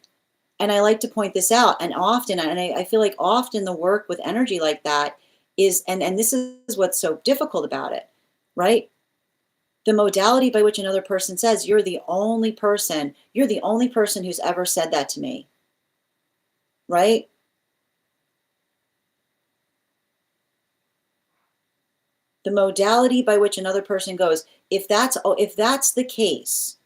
And I like to point this out. And often, and I feel like often the work with energy like that is, and this is what's so difficult about it, right? The modality by which another person says, you're the only person who's ever said that to me, right? The modality by which another person goes, if that's the case,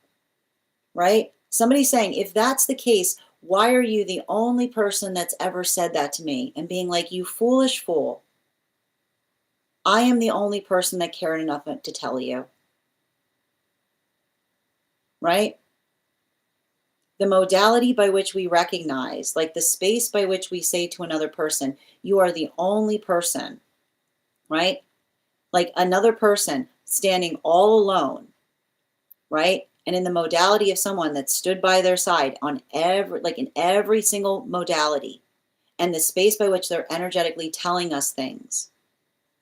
right? Somebody's saying, if that's the case, why are you the only person that's ever said that to me? And being like, you foolish fool. I am the only person that cared enough to tell you, right? The modality by which we recognize, like the space by which we say to another person, you are the only person, right? Like another person standing all alone, right? And in the modality of someone that stood by their side on in every single modality, and the space by which they're energetically telling us things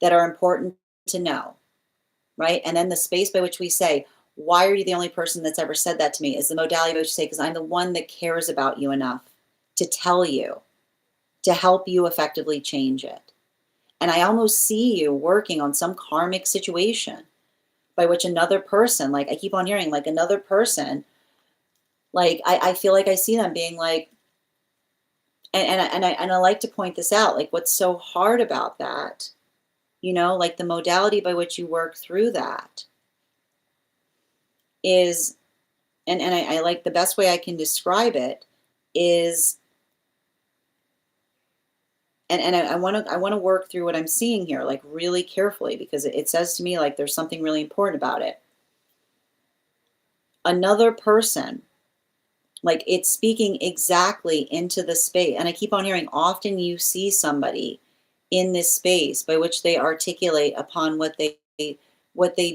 that are important to know, right? And then the space by which we say, why are you the only person that's ever said that to me? Is the modality by which you say, because I'm the one that cares about you enough to tell you, to help you effectively change it. And I almost see you working on some karmic situation by which another person, like I keep on hearing, like another person, like I feel like I see them being like, and I like to point this out, like what's so hard about that, like the modality by which you work through that is, and I like the best way I can describe it is, and I want to work through what I'm seeing here, like really carefully, because it says to me like there's something really important about it. Another person, like it's speaking exactly into the space. And I keep on hearing, often you see somebody in this space by which they articulate upon what they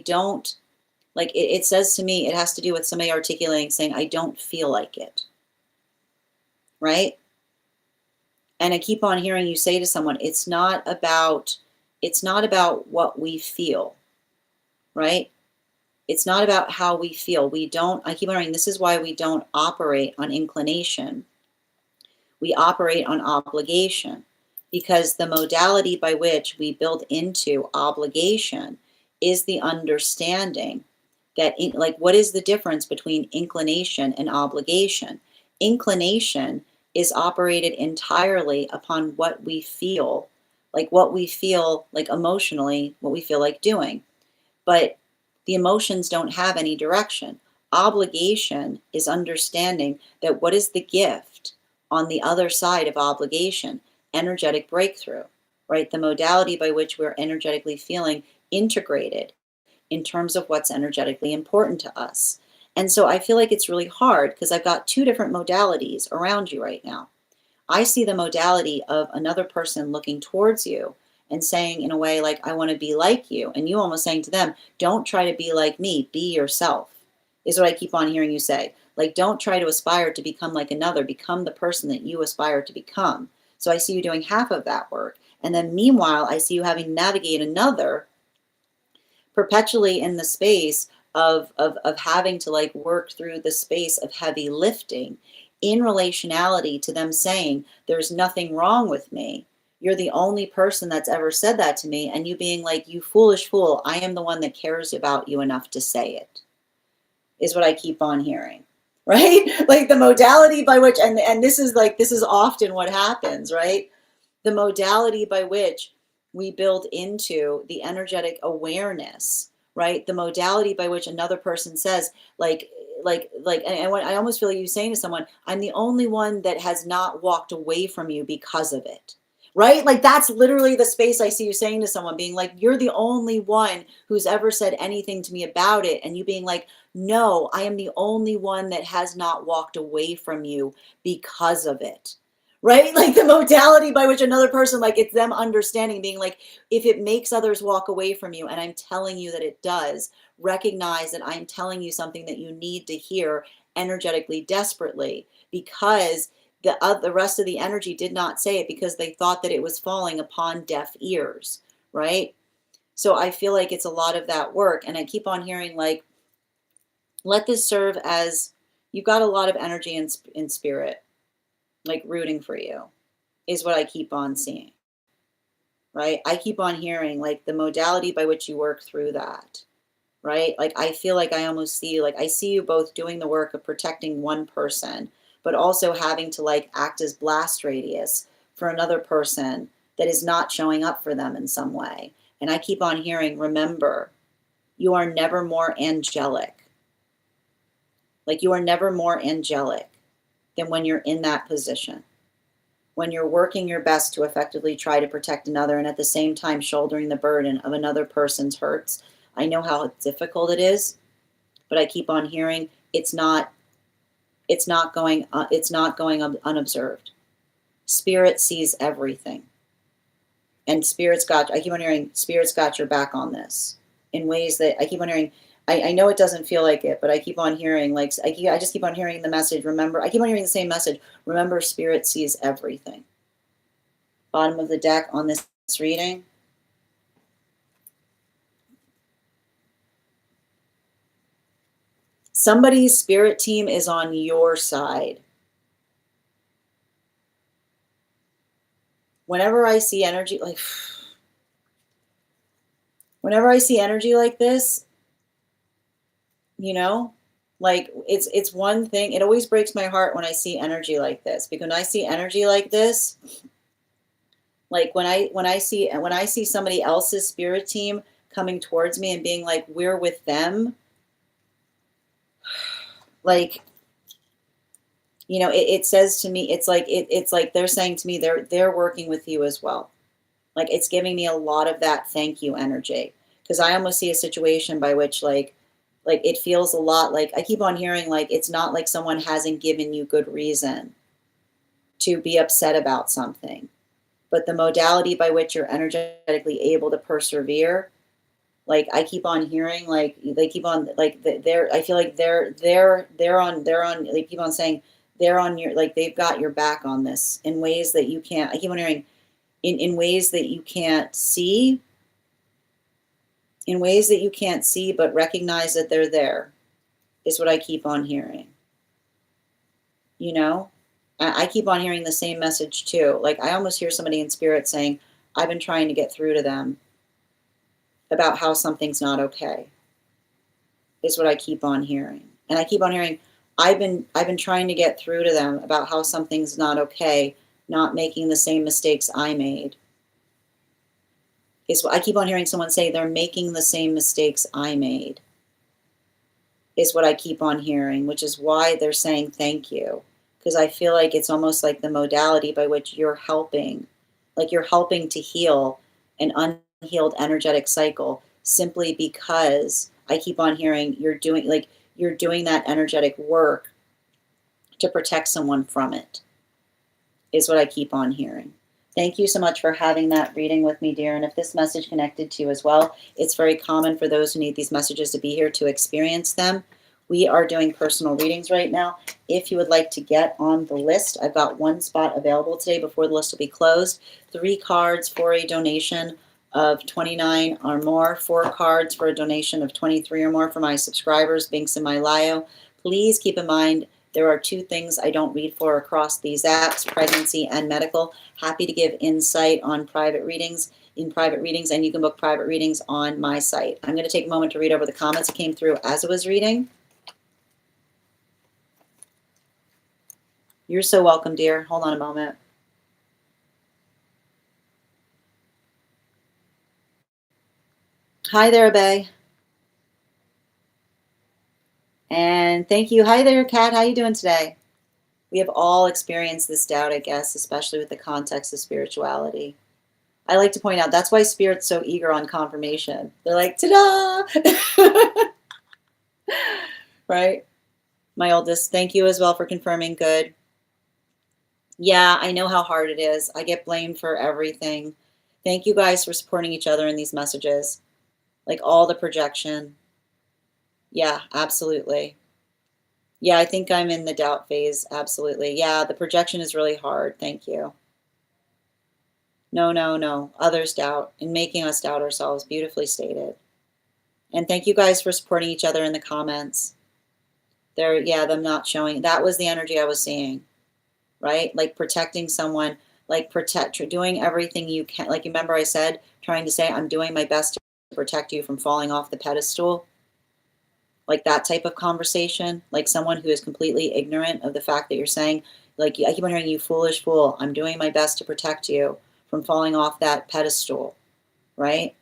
don't, like it says to me, it has to do with somebody articulating saying, I don't feel like it. Right? And I keep on hearing you say to someone, it's not about what we feel, right? It's not about how we feel. I keep on hearing, this is why we don't operate on inclination. We operate on obligation, because the modality by which we build into obligation is the understanding that, like, what is the difference between inclination and obligation? Inclination is operated entirely upon what we feel, like emotionally, what we feel like doing. But the emotions don't have any direction. Obligation is understanding that what is the gift on the other side of obligation, energetic breakthrough, right? The modality by which we're energetically feeling integrated in terms of what's energetically important to us. And so I feel like it's really hard because I've got two different modalities around you right now. I see the modality of another person looking towards you and saying in a way like, I want to be like you. And you almost saying to them, don't try to be like me, be yourself, is what I keep on hearing you say. Like, don't try to aspire to become like another, become the person that you aspire to become. So I see you doing half of that work. And then meanwhile, I see you having to navigate another perpetually in the space of having to like work through the space of heavy lifting in relationality to them saying, there's nothing wrong with me. You're the only person that's ever said that to me. And you being like, you foolish fool, I am the one that cares about you enough to say it, is what I keep on hearing. Right? Like the modality by which, and this is like, this is often what happens, right? The modality by which we build into the energetic awareness, right? The modality by which another person says, and when I almost feel like you saying to someone, I'm the only one that has not walked away from you because of it, right? Like that's literally the space I see you saying to someone, being like, you're the only one who's ever said anything to me about it. And you being like, no, I am the only one that has not walked away from you because of it. Right? Like the modality by which another person, like it's them understanding, being like, if it makes others walk away from you, and I'm telling you that it does, recognize that I'm telling you something that you need to hear energetically, desperately, because the rest of the energy did not say it because they thought that it was falling upon deaf ears, right? So I feel like it's a lot of that work. And I keep on hearing like, let this serve as, you've got a lot of energy in spirit, like rooting for you, is what I keep on seeing, right? I keep on hearing like the modality by which you work through that, right? Like I feel like I almost see, like I see you both doing the work of protecting one person, but also having to like act as blast radius for another person that is not showing up for them in some way. And I keep on hearing, remember, you are never more angelic. Like you are never more angelic than when you're in that position, when you're working your best to effectively try to protect another and at the same time shouldering the burden of another person's hurts. I know how difficult it is, but I keep on hearing it's not going unobserved. Spirit sees everything. And I keep on hearing spirit's got your back on this in ways that I keep on hearing. I know it doesn't feel like it, but I keep on hearing, like, I just keep on hearing the message. Remember, I keep on hearing the same message. Remember, spirit sees everything. Bottom of the deck on this reading. Somebody's spirit team is on your side. Whenever I see energy like this, you know, like it's one thing. It always breaks my heart when I see energy like this, because when I see energy like this, like when I see somebody else's spirit team coming towards me and being like, we're with them, like, you know, it says to me, it's like they're saying to me, they're working with you as well. Like it's giving me a lot of that thank you energy, because I almost see a situation by which like it feels a lot like, I keep on hearing like, it's not like someone hasn't given you good reason to be upset about something, but the modality by which you're energetically able to persevere, like I keep on hearing, like they keep on like I feel like they're on they keep on saying they're on your, like they've got your back on this in ways that you can't, I keep on hearing in ways that you can't see, but recognize that they're there, is what I keep on hearing. You know, I keep on hearing the same message too. Like I almost hear somebody in spirit saying, I've been trying to get through to them about how something's not okay, is what I keep on hearing. And I keep on hearing, I've been trying to get through to them about how something's not okay, not making the same mistakes I made. Is what I keep on hearing someone say, they're making the same mistakes I made, is what I keep on hearing, which is why they're saying thank you. because I feel like it's almost like the modality by which you're helping, like you're helping to heal an unhealed energetic cycle simply because I keep on hearing you're doing that energetic work to protect someone from it, is what I keep on hearing. Thank you so much for having that reading with me, dear. And if this message connected to you as well, it's very common for those who need these messages to be here to experience them. We are doing personal readings right now. If you would like to get on the list, I've got one spot available today before the list will be closed. 3 cards for a donation of $29 or more, 4 cards for a donation of $23 or more for my subscribers, Binks and my Lio. Please keep in mind, there are 2 things I don't read for across these apps, pregnancy and medical. Happy to give insight on private readings, and you can book private readings on my site. I'm going to take a moment to read over the comments that came through as I was reading. You're so welcome, dear. Hold on a moment. Hi there, Bay. And thank you. Hi there, Kat. How you doing today? We have all experienced this doubt, I guess, especially with the context of spirituality. I like to point out that's why Spirit's so eager on confirmation. They're like, ta-da! Right? My oldest, thank you as well for confirming. Good. Yeah, I know how hard it is. I get blamed for everything. Thank you guys for supporting each other in these messages. Like all the projection. Yeah, absolutely. Yeah, I think I'm in the doubt phase. Absolutely. Yeah, the projection is really hard. Thank you. No, no, no. Others doubt and making us doubt ourselves. Beautifully stated. And thank you guys for supporting each other in the comments. Them not showing. That was the energy I was seeing, right? Like protecting someone, like doing everything you can. Like, remember I said, trying to say, I'm doing my best to protect you from falling off the pedestal. Like that type of conversation, like someone who is completely ignorant of the fact that you're saying, like, I keep on hearing, you foolish fool, I'm doing my best to protect you from falling off that pedestal, right?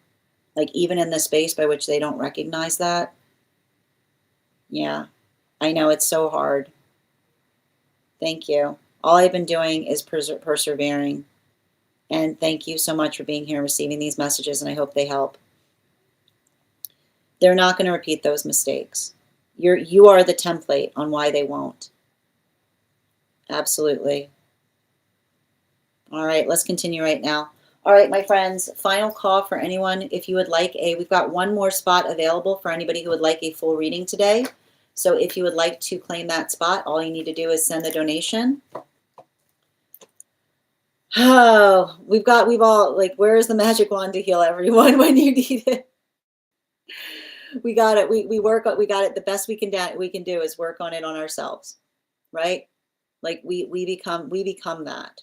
Like even in the space by which they don't recognize that. Yeah, I know it's so hard. Thank you. All I've been doing is persevering. And thank you so much for being here and receiving these messages, and I hope they help. They're not going to repeat those mistakes. You are the template on why they won't. Absolutely. All right, let's continue right now. All right, my friends, final call for anyone. If you would like we've got one more spot available for anybody who would like a full reading today. So if you would like to claim that spot, all you need to do is send the donation. Oh, we've all, like, where's the magic wand to heal everyone when you need it? We got it. We got it. The best we can do is work on it on ourselves, right? Like we become that,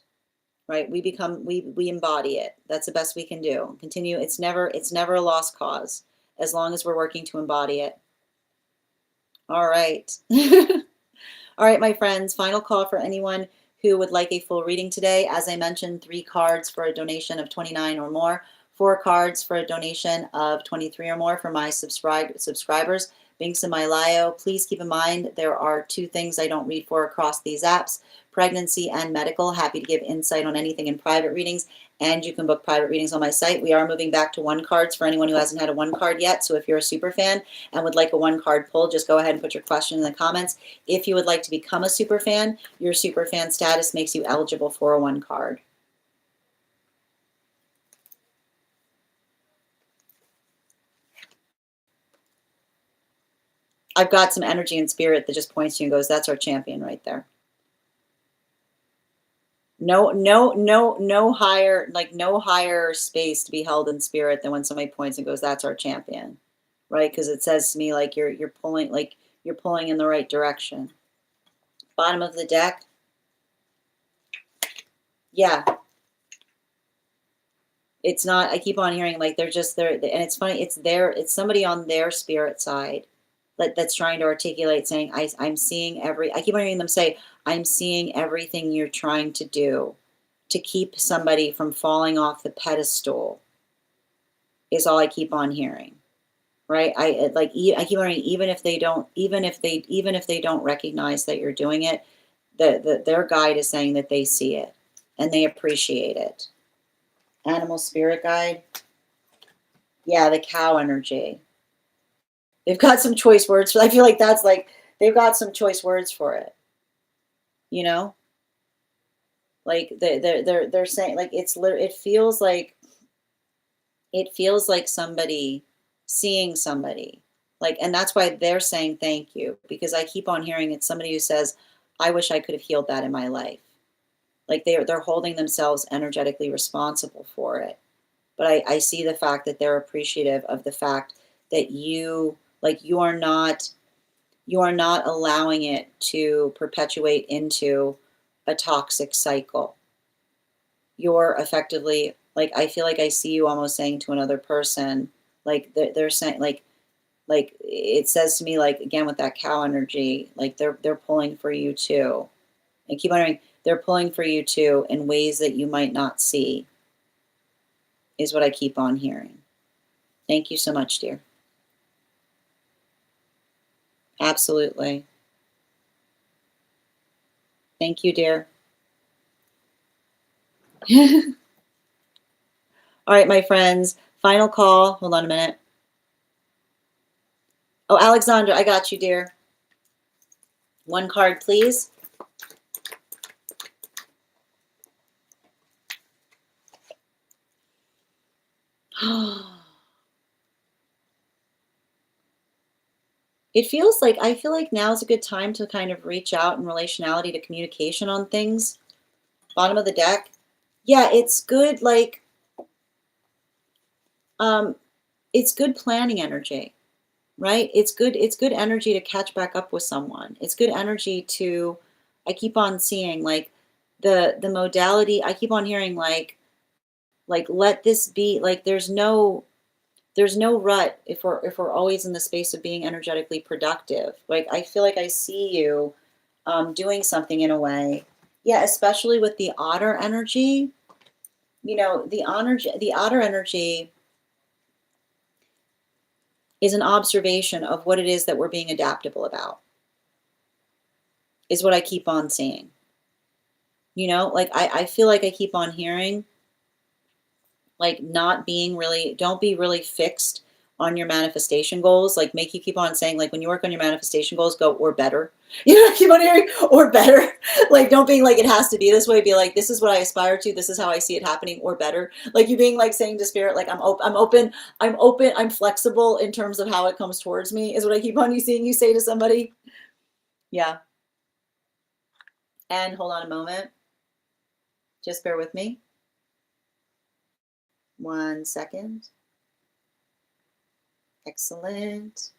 right? We embody it. That's the best we can do. Continue. It's never a lost cause as long as we're working to embody it. All right. All right, my friends, final call for anyone who would like a full reading today. As I mentioned, 3 cards for a donation of $29 or more, 4 cards for a donation of $23 or more for my subscribers, Binks and my Lio. Please keep in mind there are 2 things I don't read for across these apps, pregnancy and medical. Happy to give insight on anything in private readings, and you can book private readings on my site. We are moving back to 1 cards for anyone who hasn't had a 1 card yet. So if you're a super fan and would like a 1 card pull, just go ahead and put your question in the comments. If you would like to become a super fan, your super fan status makes you eligible for a 1 card. I've got some energy and spirit that just points to you and goes, that's our champion right there. No higher space to be held in spirit than when somebody points and goes, that's our champion, right? Because it says to me, like, you're pulling in the right direction. Bottom of the deck. Yeah. It's not, I keep on hearing, like, they're just there, and it's funny, it's somebody on their spirit side that's trying to articulate, saying, I'm seeing I keep on hearing them say, I'm seeing everything you're trying to do to keep somebody from falling off the pedestal, is all I keep on hearing, right? I keep on hearing, even if they don't recognize that you're doing it, their guide is saying that they see it and they appreciate it. Animal spirit guide. Yeah, the cow energy. They've got some choice words. I feel like that's like, they've got some choice words for it. You know? Like they're saying, like, it feels like somebody seeing somebody. Like, and that's why they're saying thank you, because I keep on hearing it's somebody who says, I wish I could have healed that in my life. Like they're holding themselves energetically responsible for it. But I see the fact that they're appreciative of the fact that you are not allowing it to perpetuate into a toxic cycle. You're effectively, like, I feel like I see you almost saying to another person, like they're saying, like it says to me, like, again with that cow energy, like they're pulling for you too. And keep wondering, they're pulling for you too in ways that you might not see, is what I keep on hearing. Thank you so much, dear. Absolutely. Thank you, dear. All right, my friends, final call. Hold on a minute. Oh, Alexandra, I got you, dear. One card, please. It feels like, I feel like now is a good time to kind of reach out in relationality to communication on things. Bottom of the deck. Yeah, it's good, like, it's good planning energy, right? It's good energy to catch back up with someone. It's good energy to, I keep on seeing, like, the modality, I keep on hearing, like let this be, like, there's no rut if we're always in the space of being energetically productive. Like, I feel like I see you doing something in a way. Yeah, especially with the otter energy. You know, the otter energy is an observation of what it is that we're being adaptable about, is what I keep on seeing. You know, like I feel like I keep on hearing, like, not being really, don't be really fixed on your manifestation goals. Like, make you keep on saying, like, when you work on your manifestation goals, go, or better. You know, keep on hearing, or better. Like, don't be like, it has to be this way. Be like, this is what I aspire to. This is how I see it happening, or better. Like, you being like saying to spirit, like, I'm flexible in terms of how it comes towards me, is what I keep on seeing you say to somebody. Yeah. And hold on a moment. Just bear with me. 1 second. Excellent.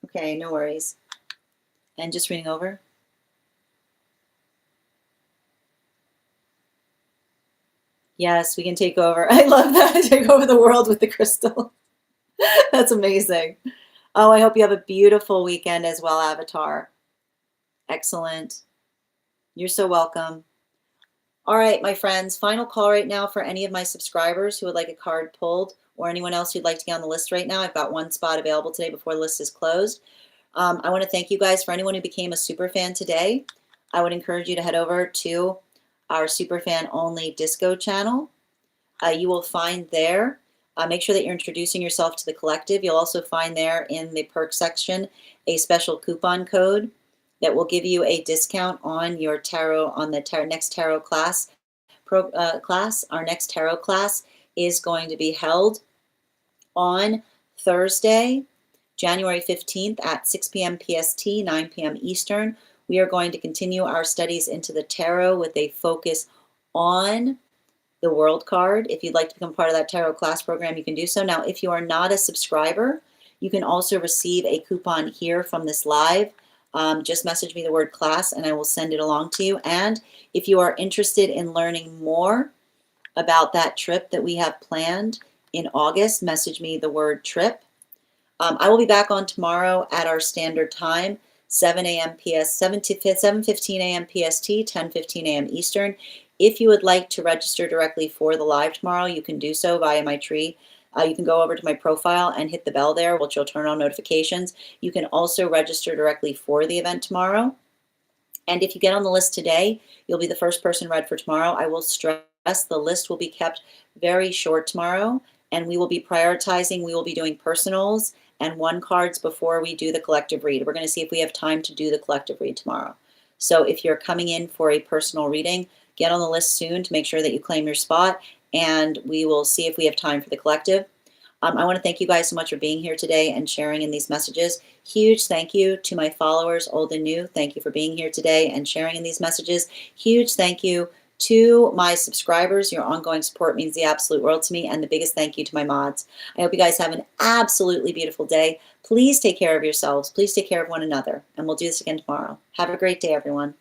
Okay, no worries. And just reading over. Yes, we can take over. I love that. Take over the world with the crystal. That's amazing. Oh, I hope you have a beautiful weekend as well, Avatar. Excellent. You're so welcome. All right, my friends, final call right now for any of my subscribers who would like a card pulled, or anyone else who'd like to get on the list right now. I've got one spot available today before the list is closed. I want to thank you guys. For anyone who became a super fan today, I would encourage you to head over to our super fan only disco channel. You will find there, make sure that you're introducing yourself to the collective. You'll also find there in the perk section a special coupon code that will give you a discount on your tarot, on the next tarot class. Our next tarot class is going to be held on Thursday, January 15th at 6 p.m. PST, 9 p.m. Eastern. We are going to continue our studies into the tarot with a focus on the World card. If you'd like to become part of that tarot class program, you can do so. Now, if you are not a subscriber, you can also receive a coupon here from this live. Just message me the word class and I will send it along to you. And if you are interested in learning more about that trip that we have planned in August, message me the word trip. I will be back on tomorrow at our standard time, 7 a.m. PS, 7:15 a.m. PST, 10:15 a.m. Eastern. If you would like to register directly for the live tomorrow, you can do so via my tree You can go over to my profile and hit the bell there, which will turn on notifications. You can also register directly for the event tomorrow. And if you get on the list today, you'll be the first person read for tomorrow. I will stress the list will be kept very short tomorrow, and we will be prioritizing. We will be doing personals and one cards before we do the collective read. We're going to see if we have time to do the collective read tomorrow. So if you're coming in for a personal reading, get on the list soon to make sure that you claim your spot, and we will see if we have time for the collective. I want to thank you guys so much for being here today and sharing in these messages. Huge thank you to my followers, old and new. Thank you for being here today and sharing in these messages. Huge thank you to my subscribers. Your ongoing support means the absolute world to me. And the biggest thank you to my mods. I hope you guys have an absolutely beautiful day. Please take care of yourselves. Please take care of one another. And we'll do this again tomorrow. Have a great day, everyone.